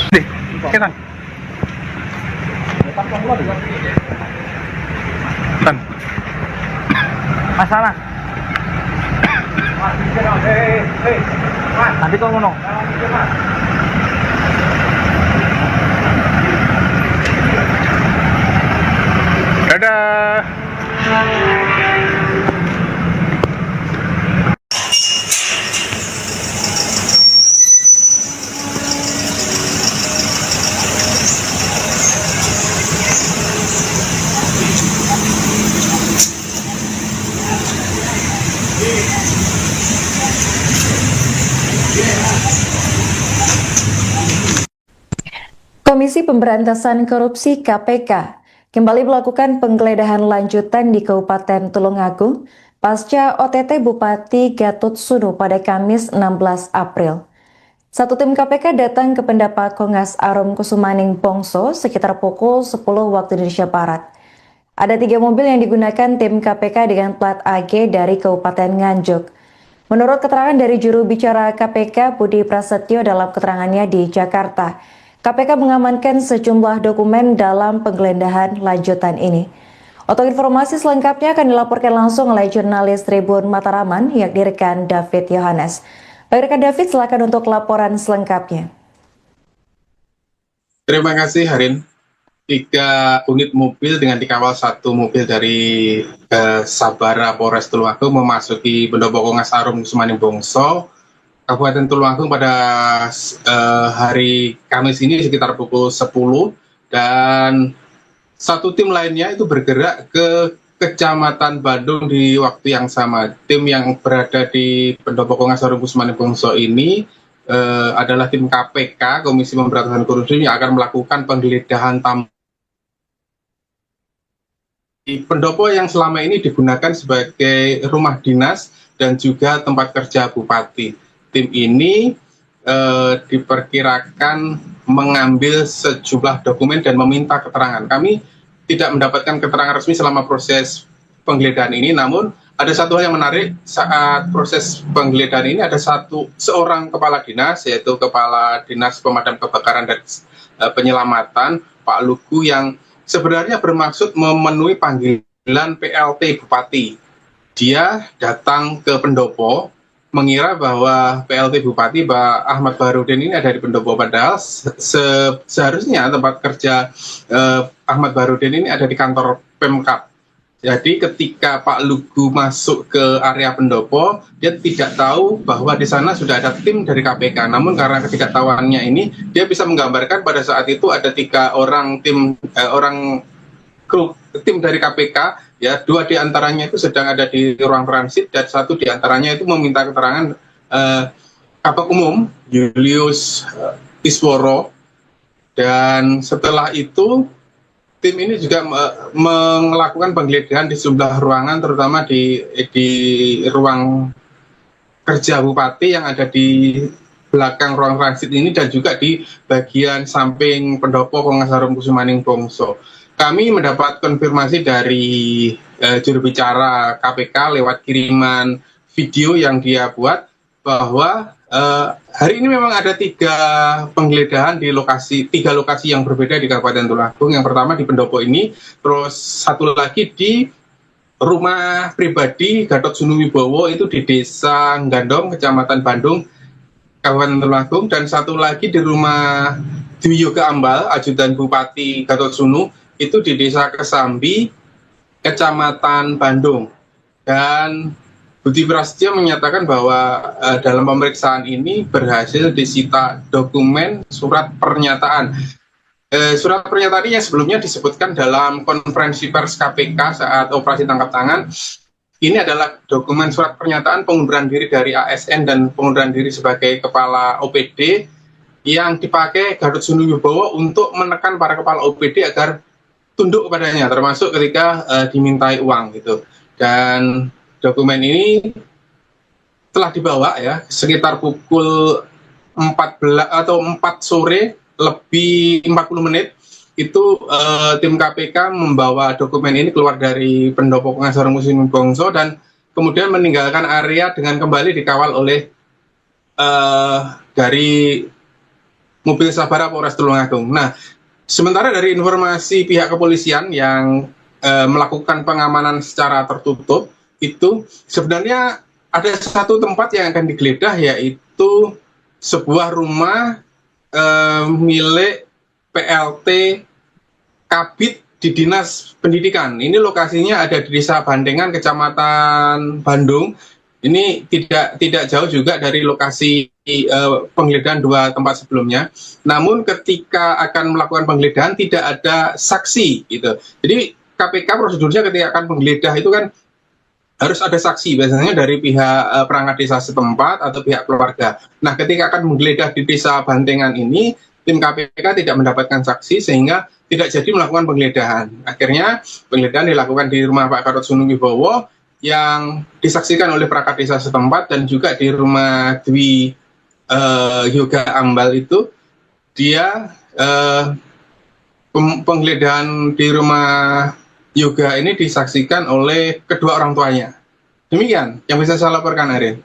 Deh, oke Tan. Tan.
Masalah. Nanti kau ngomong.
Dadah.
Komisi Pemberantasan Korupsi KPK kembali melakukan penggeledahan lanjutan di Kabupaten Tulungagung pasca OTT Bupati Gatot Sunu pada Kamis 16 April. Satu tim KPK datang ke Pendapat Kongas Arum Kusumaning Bongso sekitar pukul 10 waktu Indonesia Barat. Ada 3 mobil yang digunakan tim KPK dengan plat AG dari Kabupaten Nganjuk. Menurut keterangan dari juru bicara KPK Budi Prasetyo dalam keterangannya di Jakarta, KPK mengamankan sejumlah dokumen dalam penggeledahan lanjutan ini. Untuk informasi selengkapnya akan dilaporkan langsung oleh jurnalis Tribun Mataraman yang direkan David Yohanes. Baik rekan David, silakan untuk laporan selengkapnya.
Terima kasih Harin. 3 unit mobil dengan dikawal 1 mobil dari Sabara Polres Tulungagung memasuki Pendopo Kongas Arum Kusumaning Bongso, Kabupaten Tulungagung pada hari Kamis ini sekitar pukul 10, dan 1 tim lainnya itu bergerak ke Kecamatan Bandung di waktu yang sama. Tim yang berada di Pendopo Kongas Arum Kusumaning Bongso ini adalah tim KPK, Komisi Pemberantasan Korupsi, yang akan melakukan penggeledahan di pendopo yang selama ini digunakan sebagai rumah dinas dan juga tempat kerja bupati. Tim ini diperkirakan mengambil sejumlah dokumen dan meminta keterangan. Kami tidak mendapatkan keterangan resmi selama proses penggeledahan ini, namun ada satu hal yang menarik saat proses penggeledahan ini. Ada seorang kepala dinas, yaitu Kepala Dinas Pemadam Kebakaran dan Penyelamatan, Pak Lugu, yang sebenarnya bermaksud memenuhi panggilan PLT Bupati. Dia datang ke pendopo mengira bahwa PLT Bupati Pak Ahmad Baharudin ini ada di pendopo, padahal seharusnya tempat kerja Ahmad Baharudin ini ada di kantor Pemkab. Jadi ketika Pak Lugu masuk ke area pendopo, dia tidak tahu bahwa di sana sudah ada tim dari KPK. Namun karena ketidaktahuannya ini, dia bisa menggambarkan pada saat itu ada 3 orang tim dari KPK, ya, 2 diantaranya itu sedang ada di ruang transit dan 1 diantaranya itu meminta keterangan Kabak Umum Julius Isworo. Dan setelah itu tim ini juga melakukan penggeledahan di sejumlah ruangan, terutama di ruang kerja bupati yang ada di belakang ruang transit ini, dan juga di bagian samping pendopo Kongas Arum Kusumaning Bongso. Kami mendapat konfirmasi dari juru bicara KPK lewat kiriman video yang dia buat bahwa hari ini memang ada 3 penggeledahan di 3 lokasi yang berbeda di Kabupaten Tulungagung. Yang pertama di pendopo ini, terus 1 lagi di rumah pribadi Gatot Sunu Wibowo itu di Desa Gandong, Kecamatan Bandung, Kabupaten Tulungagung, dan 1 lagi di rumah Dwi Yoga Ambal, ajudan Bupati Gatot Sunu, itu di Desa Kesambi, Kecamatan Bandung. Dan Budi Prasetyo menyatakan bahwa dalam pemeriksaan ini berhasil disita dokumen surat pernyataan. Surat pernyataan yang sebelumnya disebutkan dalam konferensi pers KPK saat operasi tangkap tangan, ini adalah dokumen surat pernyataan pengunduran diri dari ASN dan pengunduran diri sebagai kepala OPD yang dipakai Gatot Subroto untuk menekan para kepala OPD agar tunduk kepadanya, termasuk ketika dimintai uang gitu. Dan dokumen ini telah dibawa ya sekitar pukul 14 atau 4 sore lebih 40 menit itu tim KPK membawa dokumen ini keluar dari Pendopo Pengacara Muslim Bongso dan kemudian meninggalkan area dengan kembali dikawal oleh dari mobil Sabara Polres Tulungagung. Nah, sementara dari informasi pihak kepolisian yang melakukan pengamanan secara tertutup itu sebenarnya ada satu tempat yang akan digeledah, yaitu sebuah rumah milik PLT Kabid di Dinas Pendidikan. Ini lokasinya ada di Desa Bandengan, Kecamatan Bandung. Ini tidak jauh juga dari lokasi penggeledahan dua tempat sebelumnya. Namun ketika akan melakukan penggeledahan tidak ada saksi gitu. Jadi KPK prosedurnya ketika akan menggeledah itu kan harus ada saksi, biasanya dari pihak perangkat desa setempat atau pihak keluarga. Nah, ketika akan menggeledah di Desa Bandengan ini, tim KPK tidak mendapatkan saksi sehingga tidak jadi melakukan penggeledahan. Akhirnya penggeledahan dilakukan di rumah Pak Gatot Subroto yang disaksikan oleh perangkat desa setempat dan juga di rumah Dwi Yoga Ambal itu dia penggeledahan di rumah Yoga ini disaksikan oleh kedua orang tuanya. Demikian yang bisa saya laporkan, Ariel.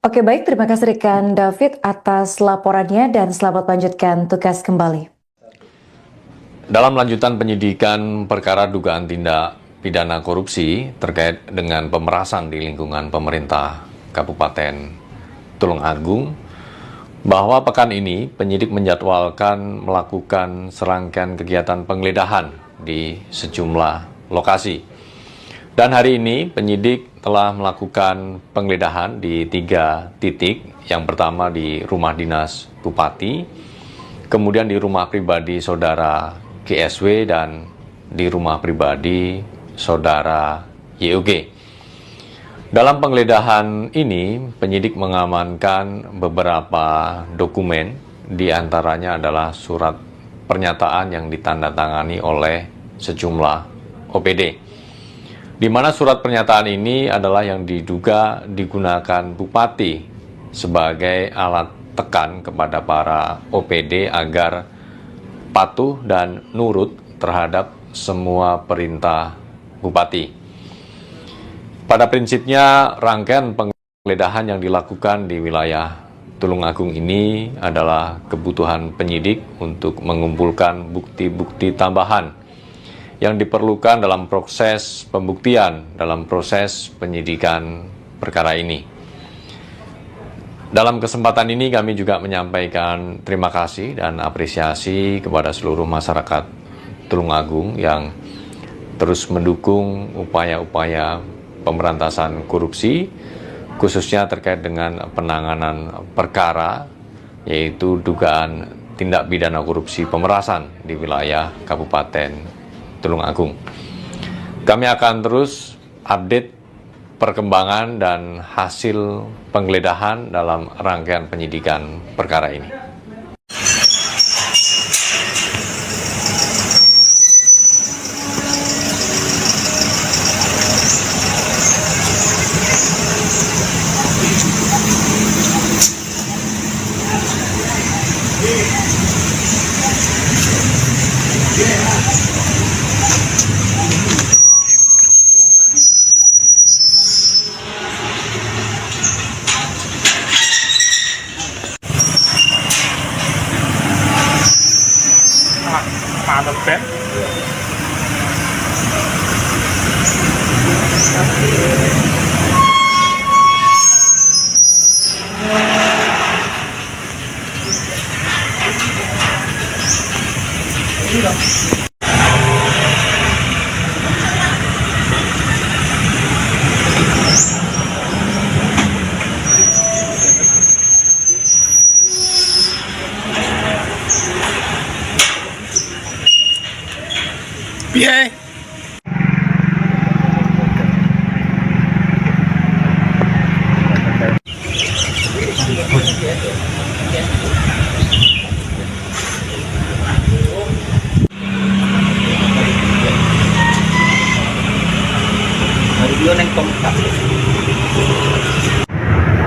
Oke, baik, terima kasih rekan David atas laporannya dan selamat lanjutkan tugas kembali.
Dalam lanjutan penyidikan perkara dugaan tindak pidana korupsi terkait dengan pemerasan di lingkungan pemerintah Kabupaten Tulungagung, bahwa pekan ini penyidik menjadwalkan melakukan serangkaian kegiatan penggeledahan di sejumlah lokasi. Dan hari ini penyidik telah melakukan penggeledahan di 3 titik. Yang pertama di rumah dinas Bupati, kemudian di rumah pribadi saudara GSW dan di rumah pribadi saudara YOG. Dalam penggeledahan ini, penyidik mengamankan beberapa dokumen, di antaranya adalah surat pernyataan yang ditandatangani oleh sejumlah OPD. Di mana surat pernyataan ini adalah yang diduga digunakan Bupati sebagai alat tekan kepada para OPD agar patuh dan nurut terhadap semua perintah Bupati. Pada prinsipnya, rangkaian penggeledahan yang dilakukan di wilayah Tulungagung ini adalah kebutuhan penyidik untuk mengumpulkan bukti-bukti tambahan yang diperlukan dalam proses pembuktian, dalam proses penyidikan perkara ini. Dalam kesempatan ini kami juga menyampaikan terima kasih dan apresiasi kepada seluruh masyarakat Tulungagung yang terus mendukung upaya-upaya pemberantasan korupsi, khususnya terkait dengan penanganan perkara, yaitu dugaan tindak pidana korupsi pemerasan di wilayah Kabupaten Tulungagung. Kami akan terus update perkembangan dan hasil penggeledahan dalam rangkaian penyidikan perkara ini.
Audio neng tongkat.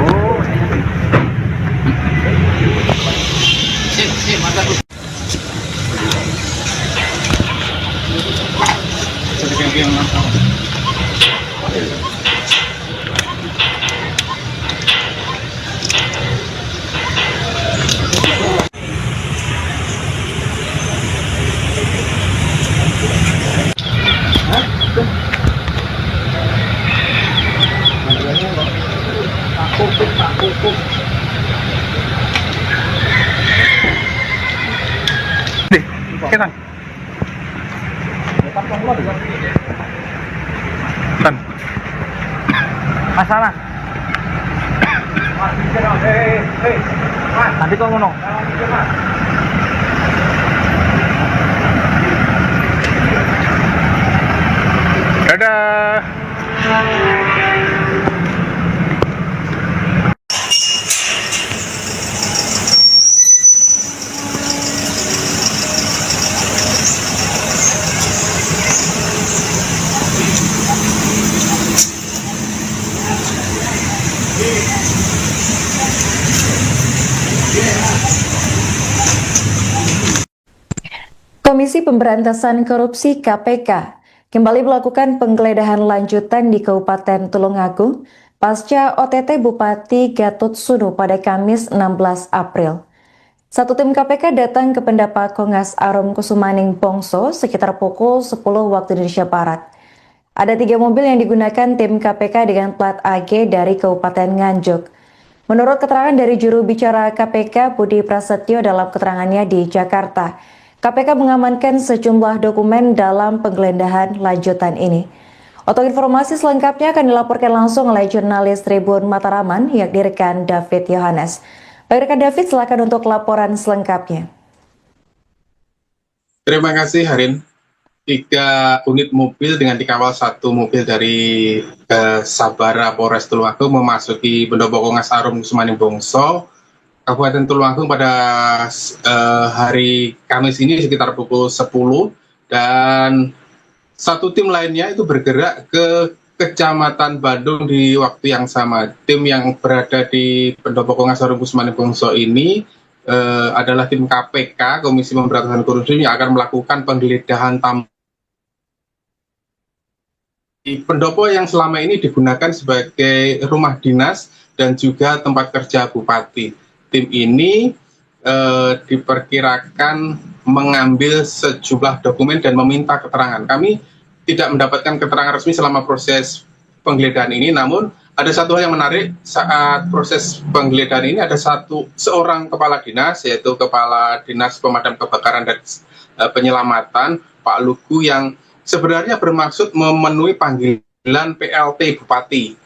Oh,
Sip, mantap. Yang mantap.
Deh, ketan. Tan.
masalah. Nanti kau ngono.
Dadah.
Komisi Pemberantasan Korupsi KPK kembali melakukan penggeledahan lanjutan di Kabupaten Tulungagung pasca OTT Bupati Gatot Sunu pada Kamis 16 April. Satu tim KPK datang ke Pendapat Kongas Arum Kusumaning Bongso sekitar pukul 10 waktu Indonesia Barat. Ada 3 mobil yang digunakan tim KPK dengan plat AG dari Kabupaten Nganjuk. Menurut keterangan dari juru bicara KPK Budi Prasetyo dalam keterangannya di Jakarta, KPK mengamankan sejumlah dokumen dalam penggeledahan lanjutan ini. Untuk informasi selengkapnya akan dilaporkan langsung oleh jurnalis Tribun Mataraman yakni rekan David Yohanes. Baik rekan David, silakan untuk laporan selengkapnya.
Terima kasih Harin. 3 unit mobil dengan dikawal 1 mobil dari Sabara Polres Tulungagung memasuki Pendopo Kongas Arum Kusumaning Bongso, Kabupaten Tulungagung pada hari Kamis ini sekitar pukul 10, dan 1 tim lainnya itu bergerak ke Kecamatan Bandung di waktu yang sama. Tim yang berada di Pendopo Kongas Arum Kusumaning Bongso ini adalah tim KPK, Komisi Pemberantasan Korupsi, yang akan melakukan penggeledahan di pendopo yang selama ini digunakan sebagai rumah dinas dan juga tempat kerja bupati. Tim ini diperkirakan mengambil sejumlah dokumen dan meminta keterangan. Kami tidak mendapatkan keterangan resmi selama proses penggeledahan ini, namun ada satu hal yang menarik saat proses penggeledahan ini. Ada seorang kepala dinas, yaitu Kepala Dinas Pemadam Kebakaran dan Penyelamatan, Pak Lugu, yang sebenarnya bermaksud memenuhi panggilan PLT Bupati.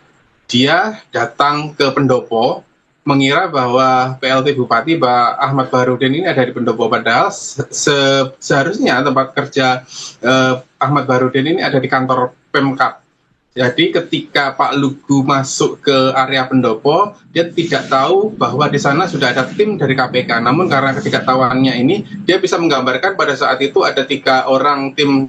Dia datang ke pendopo mengira bahwa PLT Bupati Pak Ahmad Baharudin ini ada di pendopo, padahal seharusnya tempat kerja Ahmad Baharudin ini ada di kantor Pemkab. Jadi ketika Pak Lugu masuk ke area pendopo, dia tidak tahu bahwa di sana sudah ada tim dari KPK. Namun karena ketidaktahuannya ini, dia bisa menggambarkan pada saat itu ada 3 orang tim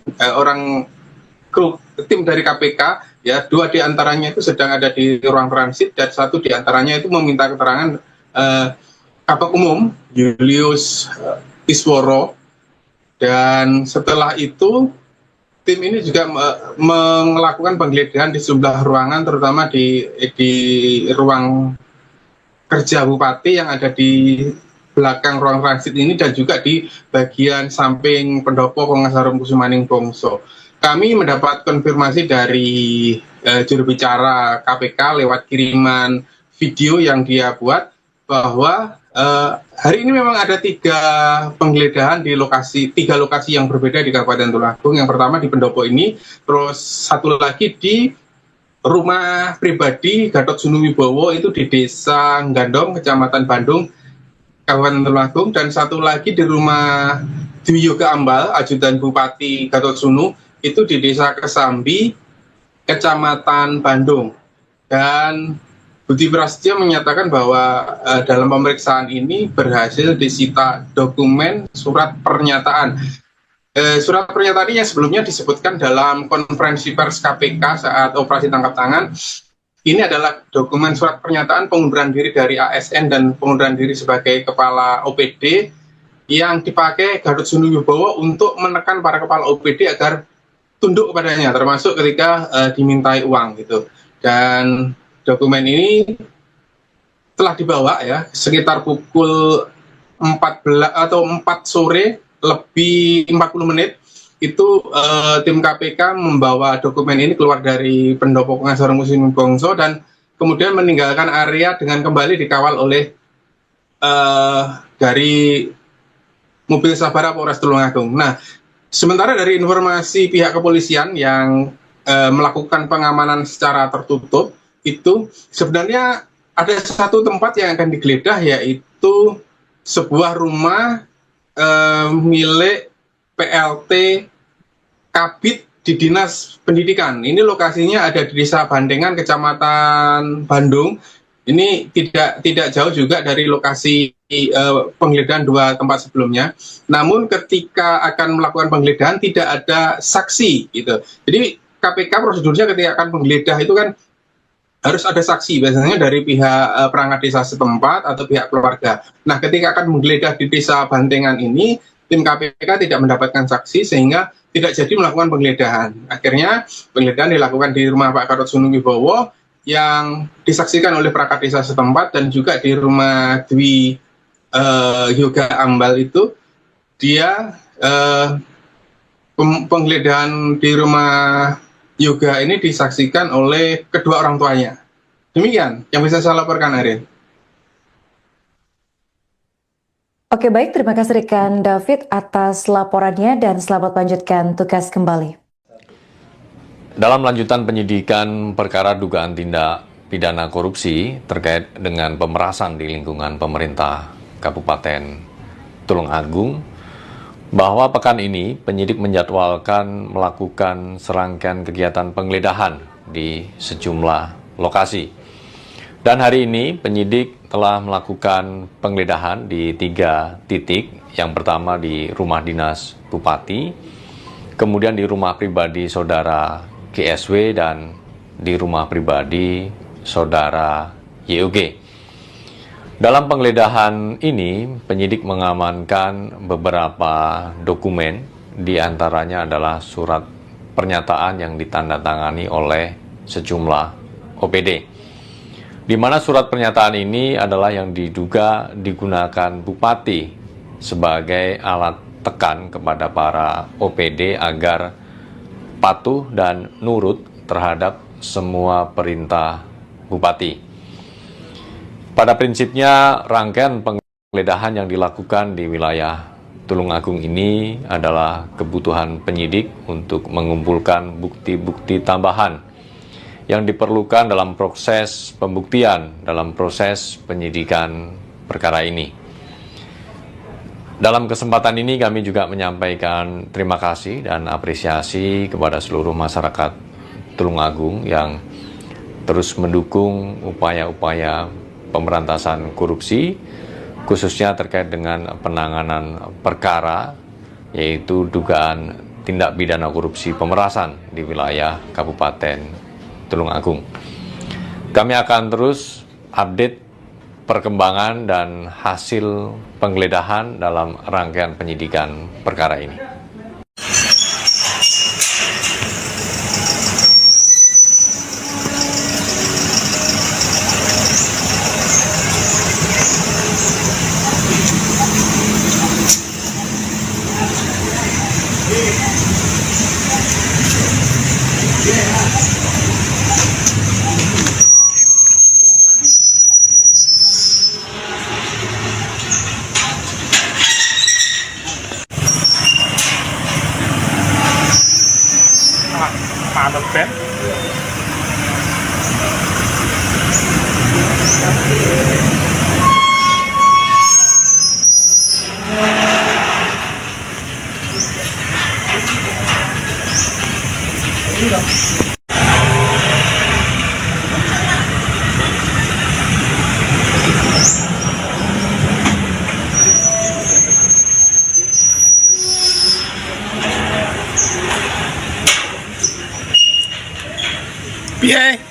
dari KPK, ya, 2 diantaranya itu sedang ada di ruang transit dan 1 diantaranya itu meminta keterangan Kabak Umum Julius Isworo. Dan setelah itu tim ini juga melakukan penggeledahan di sejumlah ruangan, terutama di ruang kerja bupati yang ada di belakang ruang transit ini, dan juga di bagian samping pendopo Kongas Arum Kusumaning Bongso. Kami mendapat konfirmasi dari juru bicara KPK lewat kiriman video yang dia buat bahwa hari ini memang ada 3 penggeledahan di 3 lokasi yang berbeda di Kabupaten Tulungagung. Yang pertama di pendopo ini, terus 1 lagi di rumah pribadi Gatot Sunu Wibowo itu di Desa Gandong, Kecamatan Bandung, Kabupaten Tulungagung, dan 1 lagi di rumah Dwi Yoga Ambal, ajudan Bupati Gatot Sunu, itu di Desa Kesambi, Kecamatan Bandung. Dan Budi Prasetyo menyatakan bahwa dalam pemeriksaan ini berhasil disita dokumen surat pernyataan surat pernyataan ini yang sebelumnya disebutkan dalam konferensi pers KPK saat operasi tangkap tangan. Ini adalah dokumen surat pernyataan pengunduran diri dari ASN dan pengunduran diri sebagai kepala OPD yang dipakai Gatot Subroto untuk menekan para kepala OPD agar tunduk kepadanya, termasuk ketika dimintai uang gitu. Dan dokumen ini telah dibawa ya sekitar pukul 14 atau 4 sore lebih 40 menit itu tim KPK membawa dokumen ini keluar dari pendopo pengacara Muslim Bongso dan kemudian meninggalkan area dengan kembali dikawal oleh dari mobil Sabara Polres Tulungagung. Nah, sementara dari informasi pihak kepolisian yang melakukan pengamanan secara tertutup itu sebenarnya ada satu tempat yang akan digeledah, yaitu sebuah rumah milik PLT Kabid di Dinas Pendidikan. Ini lokasinya ada di Desa Bandengan, Kecamatan Bandung. Ini tidak jauh juga dari lokasi penggeledahan dua tempat sebelumnya. Namun ketika akan melakukan penggeledahan tidak ada saksi gitu. Jadi KPK prosedurnya ketika akan menggeledah itu kan harus ada saksi, biasanya dari pihak perangkat desa setempat atau pihak keluarga. Nah, ketika akan menggeledah di Desa Bandengan ini, tim KPK tidak mendapatkan saksi sehingga tidak jadi melakukan penggeledahan. Akhirnya penggeledahan dilakukan di rumah Pak Gatot Subroto yang disaksikan oleh perangkat desa setempat dan juga di rumah Dwi Yoga Ambal itu dia penggeledahan di rumah Yoga ini disaksikan oleh kedua orang tuanya. Demikian yang bisa saya laporkan, Ariel.
Oke, baik, terima kasih rekan David atas laporannya dan selamat lanjutkan tugas kembali.
Dalam lanjutan penyidikan perkara dugaan tindak pidana korupsi terkait dengan pemerasan di lingkungan pemerintah Kabupaten Tulungagung, bahwa pekan ini penyidik menjadwalkan melakukan serangkaian kegiatan penggeledahan di sejumlah lokasi. Dan hari ini penyidik telah melakukan penggeledahan di 3 titik. Yang pertama di rumah dinas Bupati, kemudian di rumah pribadi saudara GSW dan di rumah pribadi saudara YOG. Dalam penggeledahan ini, penyidik mengamankan beberapa dokumen, diantaranya adalah surat pernyataan yang ditandatangani oleh sejumlah OPD. Di mana surat pernyataan ini adalah yang diduga digunakan Bupati sebagai alat tekan kepada para OPD agar patuh dan nurut terhadap semua perintah Bupati. Pada prinsipnya, rangkaian penggeledahan yang dilakukan di wilayah Tulungagung ini adalah kebutuhan penyidik untuk mengumpulkan bukti-bukti tambahan yang diperlukan dalam proses pembuktian, dalam proses penyidikan perkara ini. Dalam kesempatan ini kami juga menyampaikan terima kasih dan apresiasi kepada seluruh masyarakat Tulungagung yang terus mendukung upaya-upaya pemberantasan korupsi, khususnya terkait dengan penanganan perkara, yaitu dugaan tindak pidana korupsi pemerasan di wilayah Kabupaten Tulungagung. Kami akan terus update perkembangan dan hasil penggeledahan dalam rangkaian penyidikan perkara ini.
Ada pen. Piye?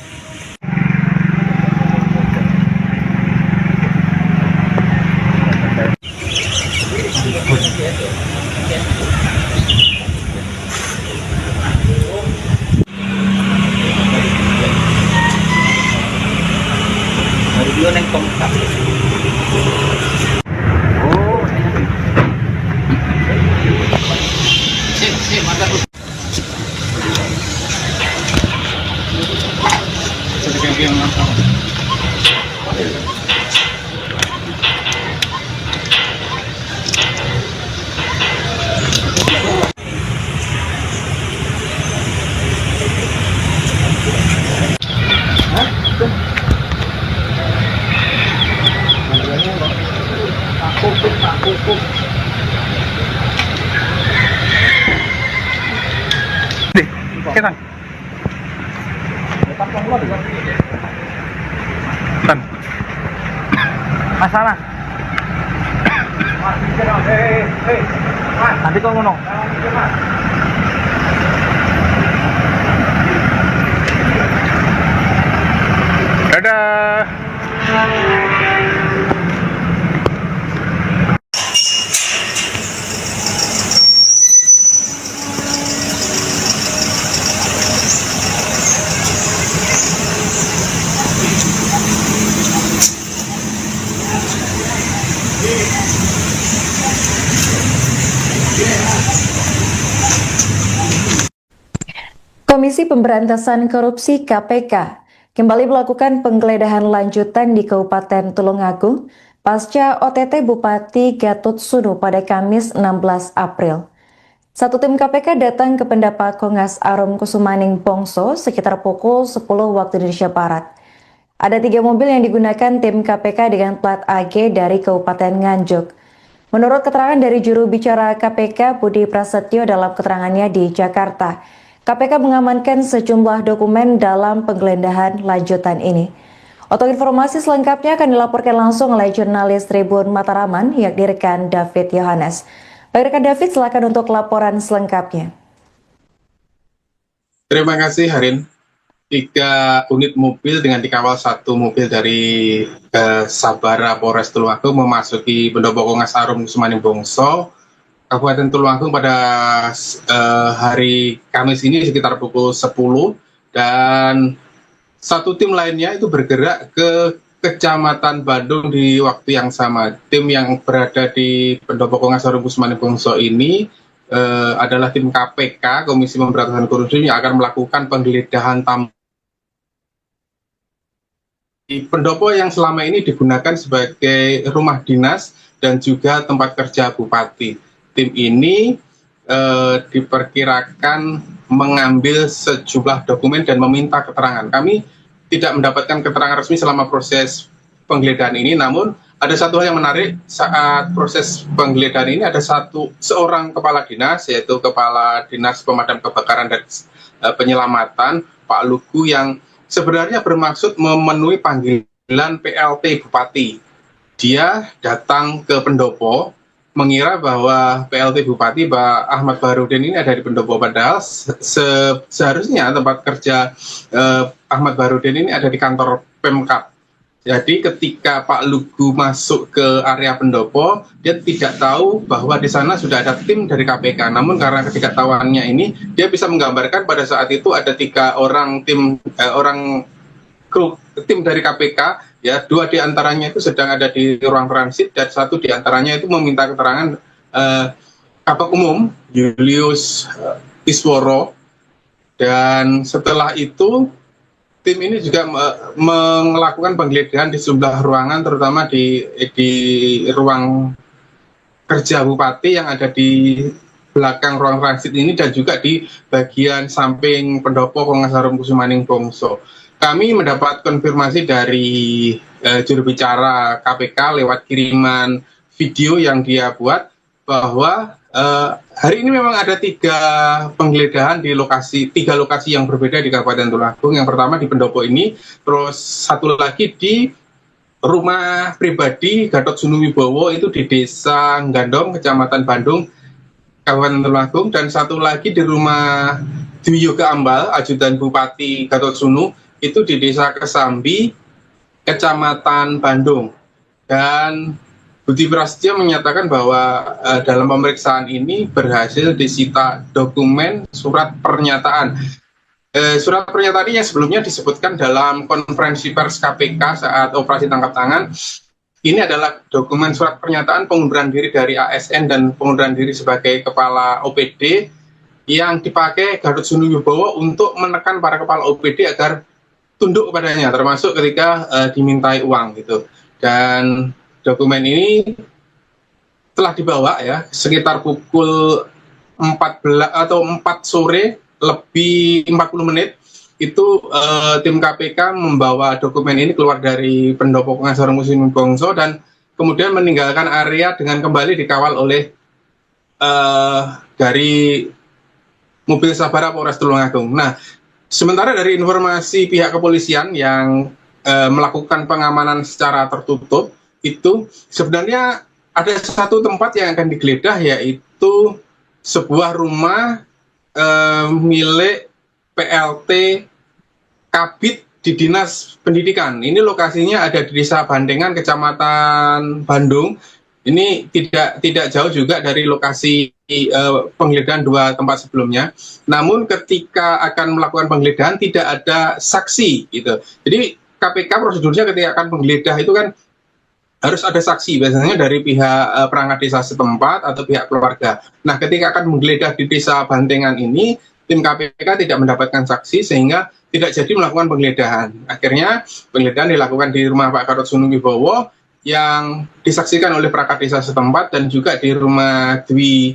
Kita. Tan.
Masalah. Nanti kau ngomong.
Dadah.
Komisi Pemberantasan Korupsi KPK kembali melakukan penggeledahan lanjutan di Kabupaten Tulungagung pasca OTT Bupati Gatot Sunu pada Kamis 16 April. Satu tim KPK datang ke Pendapat Kongas Arum Kusumaning Bongso sekitar pukul 10 waktu Indonesia Barat. Ada 3 mobil yang digunakan tim KPK dengan plat AG dari Kabupaten Nganjuk. Menurut keterangan dari juru bicara KPK Budi Prasetyo dalam keterangannya di Jakarta, KPK mengamankan sejumlah dokumen dalam penggeledahan lanjutan ini. Untuk informasi selengkapnya akan dilaporkan langsung oleh jurnalis Tribun Mataraman, yakni rekan David Yohanes. Baik rekan David, silakan untuk laporan selengkapnya.
Terima kasih Harin. 3 unit mobil dengan dikawal 1 mobil dari Sabara Polres Tulungagung memasuki Pendopo Kongas Arum Kusumaning Bongso, Kabupaten Tulungagung pada hari Kamis ini sekitar pukul 10, dan 1 tim lainnya itu bergerak ke Kecamatan Bandung di waktu yang sama. Tim yang berada di Pendopo Kongas Arum Kusumaning Bongso ini adalah tim KPK, Komisi Pemberantasan Korupsi, yang akan melakukan penggeledahan di pendopo yang selama ini digunakan sebagai rumah dinas dan juga tempat kerja bupati. Tim ini diperkirakan mengambil sejumlah dokumen dan meminta keterangan. Kami tidak mendapatkan keterangan resmi selama proses penggeledahan ini, namun ada satu hal yang menarik saat proses penggeledahan ini. Ada seorang kepala dinas, yaitu Kepala Dinas Pemadam Kebakaran dan Penyelamatan, Pak Lugu, yang sebenarnya bermaksud memenuhi panggilan PLT Bupati. Dia datang ke pendopo mengira bahwa PLT Bupati Pak Ahmad Baharudin ini ada di pendopo, padahal seharusnya tempat kerja Ahmad Baharudin ini ada di kantor Pemkab. Jadi ketika Pak Lugu masuk ke area pendopo, dia tidak tahu bahwa di sana sudah ada tim dari KPK. Namun karena ketidaktahuannya ini, dia bisa menggambarkan pada saat itu ada 3 orang tim dari KPK, ya, 2 diantaranya itu sedang ada di ruang transit dan 1 diantaranya itu meminta keterangan Kabak Umum Julius Isworo. Dan setelah itu tim ini juga melakukan penggeledahan di sejumlah ruangan, terutama di ruang kerja bupati yang ada di belakang ruang transit ini, dan juga di bagian samping pendopo Kongas Arum Kusumaning Bongso. Kami mendapat konfirmasi dari juru bicara KPK lewat kiriman video yang dia buat bahwa hari ini memang ada 3 penggeledahan di 3 lokasi yang berbeda di Kabupaten Tulungagung. Yang pertama di pendopo ini, terus 1 lagi di rumah pribadi Gatot Sunu Wibowo itu di Desa Gandong, Kecamatan Bandung, Kabupaten Tulungagung, dan 1 lagi di rumah Dwi Yoga Ambal, ajudan Bupati Gatot itu di Desa Kesambi, Kecamatan Bandung. Dan Budi Prasetyo menyatakan bahwa dalam pemeriksaan ini berhasil disita dokumen surat pernyataan. Surat pernyataan ini yang sebelumnya disebutkan dalam konferensi pers KPK saat operasi tangkap tangan. Ini adalah dokumen surat pernyataan pengunduran diri dari ASN dan pengunduran diri sebagai kepala OPD yang dipakai Gatot Wibowo untuk menekan para kepala OPD agar tunduk kepadanya, termasuk ketika dimintai uang gitu. Dan dokumen ini telah dibawa ya sekitar pukul 14 atau 4 sore lebih 40 menit itu tim KPK membawa dokumen ini keluar dari pendopo pengacara Muslim Bongso dan kemudian meninggalkan area dengan kembali dikawal oleh dari mobil Sabara Polres Tulungagung. Nah, sementara dari informasi pihak kepolisian yang melakukan pengamanan secara tertutup itu sebenarnya ada satu tempat yang akan digeledah, yaitu sebuah rumah milik PLT Kabid di Dinas Pendidikan. Ini lokasinya ada di Desa Bandengan, Kecamatan Bandung. Ini tidak jauh juga dari lokasi penggeledahan dua tempat sebelumnya. Namun ketika akan melakukan penggeledahan tidak ada saksi gitu. Jadi KPK prosedurnya ketika akan menggeledah itu kan harus ada saksi, biasanya dari pihak perangkat desa setempat atau pihak keluarga. Nah, ketika akan menggeledah di Desa Bandengan ini, tim KPK tidak mendapatkan saksi sehingga tidak jadi melakukan penggeledahan. Akhirnya penggeledahan dilakukan di rumah Pak Gatot Wibowo yang disaksikan oleh perangkat desa setempat dan juga di rumah Dwi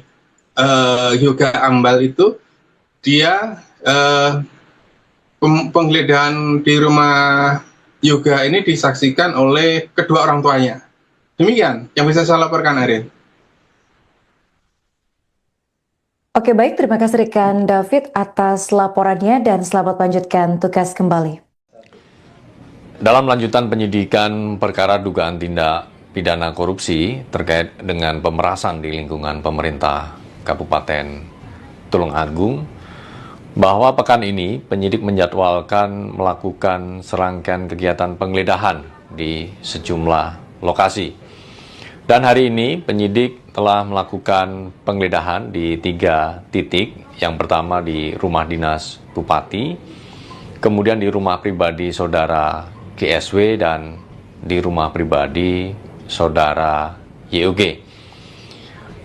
Yoga Ambal itu dia penggeledahan di rumah Yoga ini disaksikan oleh kedua orang tuanya. Demikian yang bisa saya laporkan, Arin.
Oke, baik, terima kasih rekan David atas laporannya dan selamat lanjutkan tugas kembali.
Dalam lanjutan penyidikan perkara dugaan tindak pidana korupsi terkait dengan pemerasan di lingkungan pemerintah Kabupaten Tulungagung, bahwa pekan ini penyidik menjadwalkan melakukan serangkaian kegiatan penggeledahan di sejumlah lokasi. Dan hari ini penyidik telah melakukan penggeledahan di 3 titik. Yang pertama di rumah dinas Bupati, kemudian di rumah pribadi saudara GSW dan di rumah pribadi saudara YOG.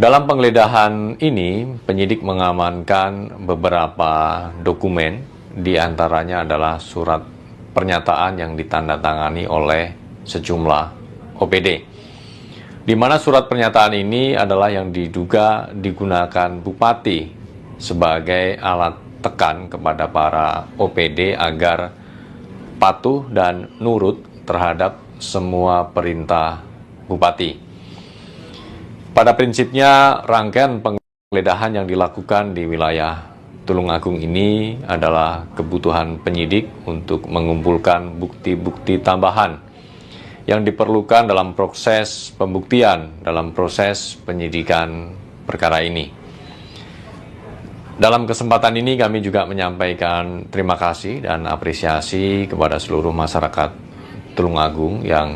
Dalam penggeledahan ini, penyidik mengamankan beberapa dokumen, diantaranya adalah surat pernyataan yang ditandatangani oleh sejumlah OPD. Di mana surat pernyataan ini adalah yang diduga digunakan Bupati sebagai alat tekan kepada para OPD agar patuh dan nurut terhadap semua perintah Bupati. Pada prinsipnya, rangkaian penggeledahan yang dilakukan di wilayah Tulungagung ini adalah kebutuhan penyidik untuk mengumpulkan bukti-bukti tambahan yang diperlukan dalam proses pembuktian, dalam proses penyidikan perkara ini. Dalam kesempatan ini kami juga menyampaikan terima kasih dan apresiasi kepada seluruh masyarakat Tulungagung yang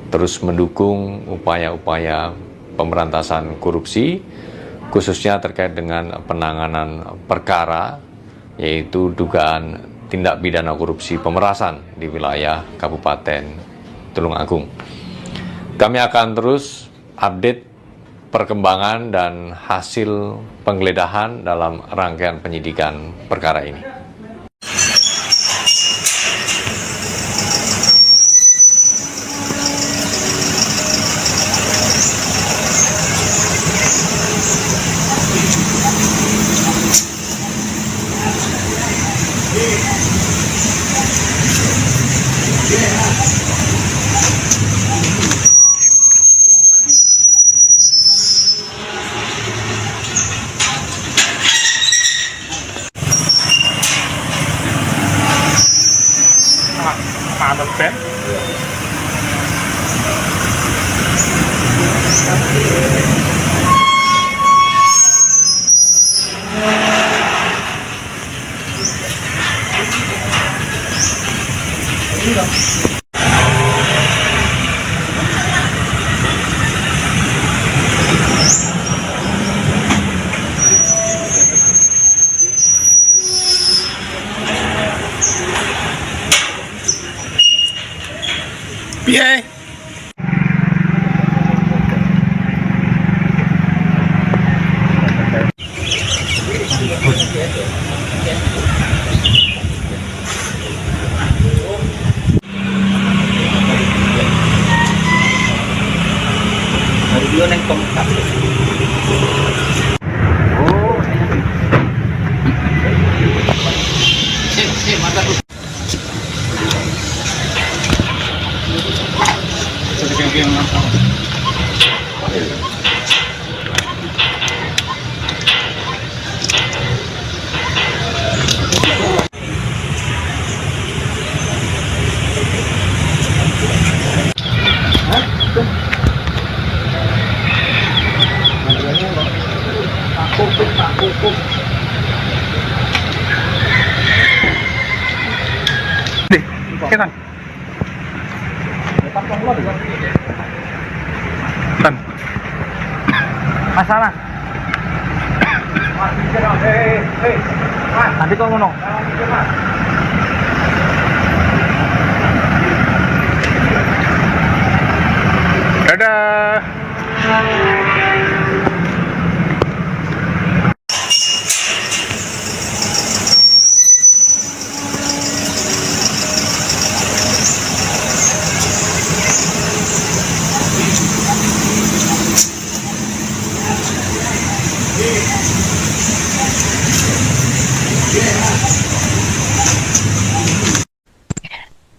terus mendukung upaya-upaya pemberantasan korupsi, khususnya terkait dengan penanganan perkara, yaitu dugaan tindak pidana korupsi pemerasan di wilayah Kabupaten Tulungagung. Kami akan terus update perkembangan dan hasil penggeledahan dalam rangkaian penyidikan perkara ini.
Ada pen.
Piye?
Ketan. Tan.
Masalah. Nanti kau ngomong.
Dadah.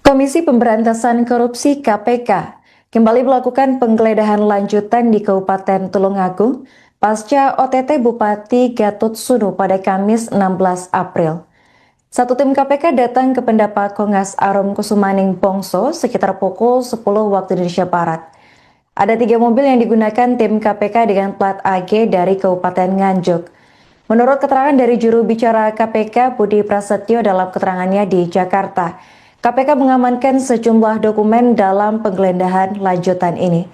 Komisi Pemberantasan Korupsi KPK kembali melakukan penggeledahan lanjutan di Kabupaten Tulungagung pasca OTT Bupati Gatot Sunu pada Kamis 16 April. Satu tim KPK datang ke Pendapat Kongas Arum Kusumaning Bongso sekitar pukul 10 waktu Indonesia Barat. Ada 3 mobil yang digunakan tim KPK dengan plat AG dari Kabupaten Nganjuk. Menurut keterangan dari juru bicara KPK Budi Prasetyo dalam keterangannya di Jakarta, KPK mengamankan sejumlah dokumen dalam penggeledahan lanjutan ini.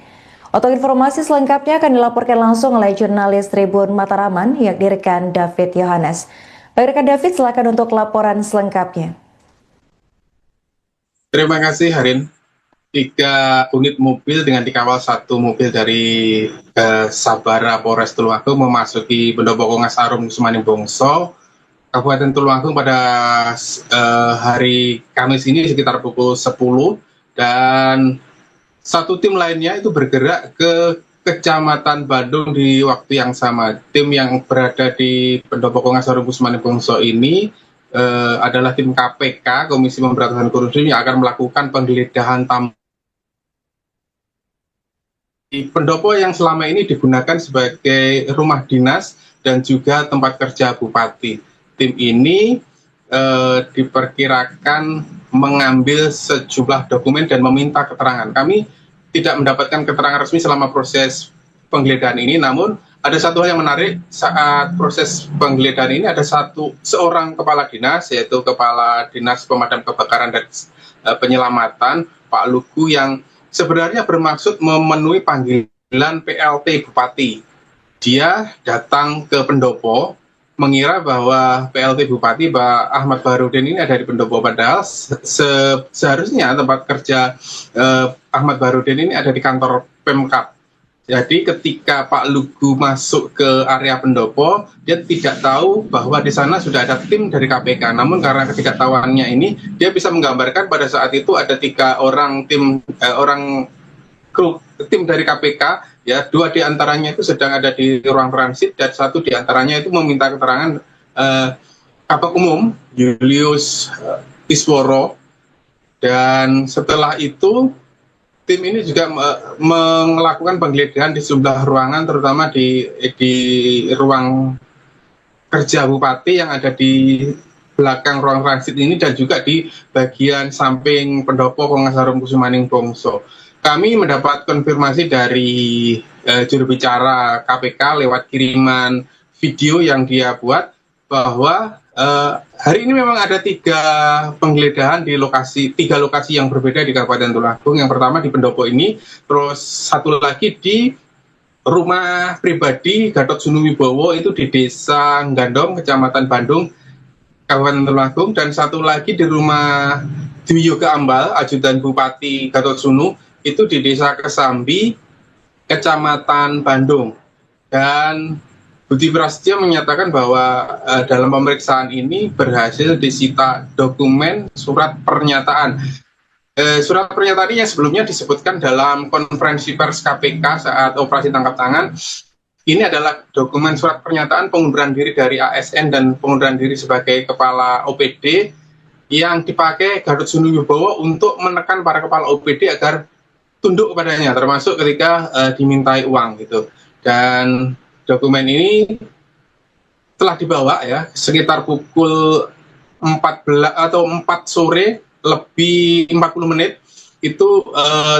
Untuk informasi selengkapnya akan dilaporkan langsung oleh jurnalis Tribun Mataraman yang direkan David Yohanes. Baik rekan David, silakan untuk laporan selengkapnya.
Terima kasih Harin. 3 unit mobil dengan dikawal 1 mobil dari Sabara Polres Tulungagung memasuki Pendopo Kongas Arum Kusumaning Bongso, Kabupaten Tulungagung pada hari Kamis ini sekitar pukul 10, dan 1 tim lainnya itu bergerak ke Kecamatan Bandung di waktu yang sama. Tim yang berada di Pendopo Kongas Arum Kusumaning Bongso ini adalah tim KPK, Komisi Pemberantasan Korupsi, yang akan melakukan penggeledahan di pendopo yang selama ini digunakan sebagai rumah dinas dan juga tempat kerja bupati. Tim ini diperkirakan mengambil sejumlah dokumen dan meminta keterangan. Kami tidak mendapatkan keterangan resmi selama proses penggeledahan ini, namun ada satu hal yang menarik saat proses penggeledahan ini. Ada seorang kepala dinas, yaitu Kepala Dinas Pemadam Kebakaran dan Penyelamatan, Pak Lugu, yang sebenarnya bermaksud memenuhi panggilan PLT Bupati. Dia datang ke pendopo mengira bahwa PLT Bupati Pak Ahmad Baharudin ini ada di pendopo, padahal seharusnya tempat kerja Ahmad Baharudin ini ada di kantor Pemkab. Jadi ketika Pak Lugu masuk ke area pendopo, dia tidak tahu bahwa di sana sudah ada tim dari KPK. Namun karena ketidaktahuannya ini, dia bisa menggambarkan pada saat itu ada 3 orang tim dari KPK, ya, 2 diantaranya itu sedang ada di ruang transit dan 1 diantaranya itu meminta keterangan Kabak Umum Julius Isworo. Dan setelah itu tim ini juga melakukan penggeledahan di sejumlah ruangan, terutama di ruang kerja bupati yang ada di belakang ruang transit ini, dan juga di bagian samping pendopo Kongas Arum Kusumaning Bongso. Kami mendapat konfirmasi dari juru bicara KPK lewat kiriman video yang dia buat bahwa Hari ini memang ada 3 penggeledahan di tiga lokasi yang berbeda di Kabupaten Tulungagung. Yang pertama di Pendopo ini, terus satu lagi di rumah pribadi Gatot Sunuwibowo itu di Desa Gandong, Kecamatan Bandung, Kabupaten Tulungagung, dan satu lagi di rumah Dwi Yoga Ambal, ajudan Bupati Gatot Sunu, itu di Desa Kesambi, Kecamatan Bandung. Dan Budi Prasetyo menyatakan bahwa dalam pemeriksaan ini berhasil disita dokumen surat pernyataan. Surat pernyataan ini yang sebelumnya disebutkan dalam konferensi pers KPK saat operasi tangkap tangan. Ini adalah dokumen surat pernyataan pengunduran diri dari ASN dan pengunduran diri sebagai kepala OPD yang dipakai Gatot Sunuwibowo untuk menekan para kepala OPD agar tunduk kepadanya, termasuk ketika dimintai uang gitu. Dan dokumen ini telah dibawa ya sekitar pukul 4 sore lebih 40 menit itu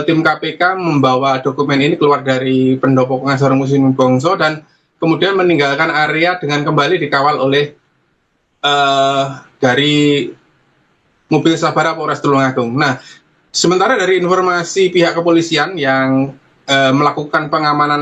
tim KPK membawa dokumen ini keluar dari Pendopo Pengasaran Musim Bongso dan kemudian meninggalkan area dengan kembali dikawal oleh dari mobil Sabara Polres Tulungagung. Nah, sementara dari informasi pihak kepolisian yang melakukan pengamanan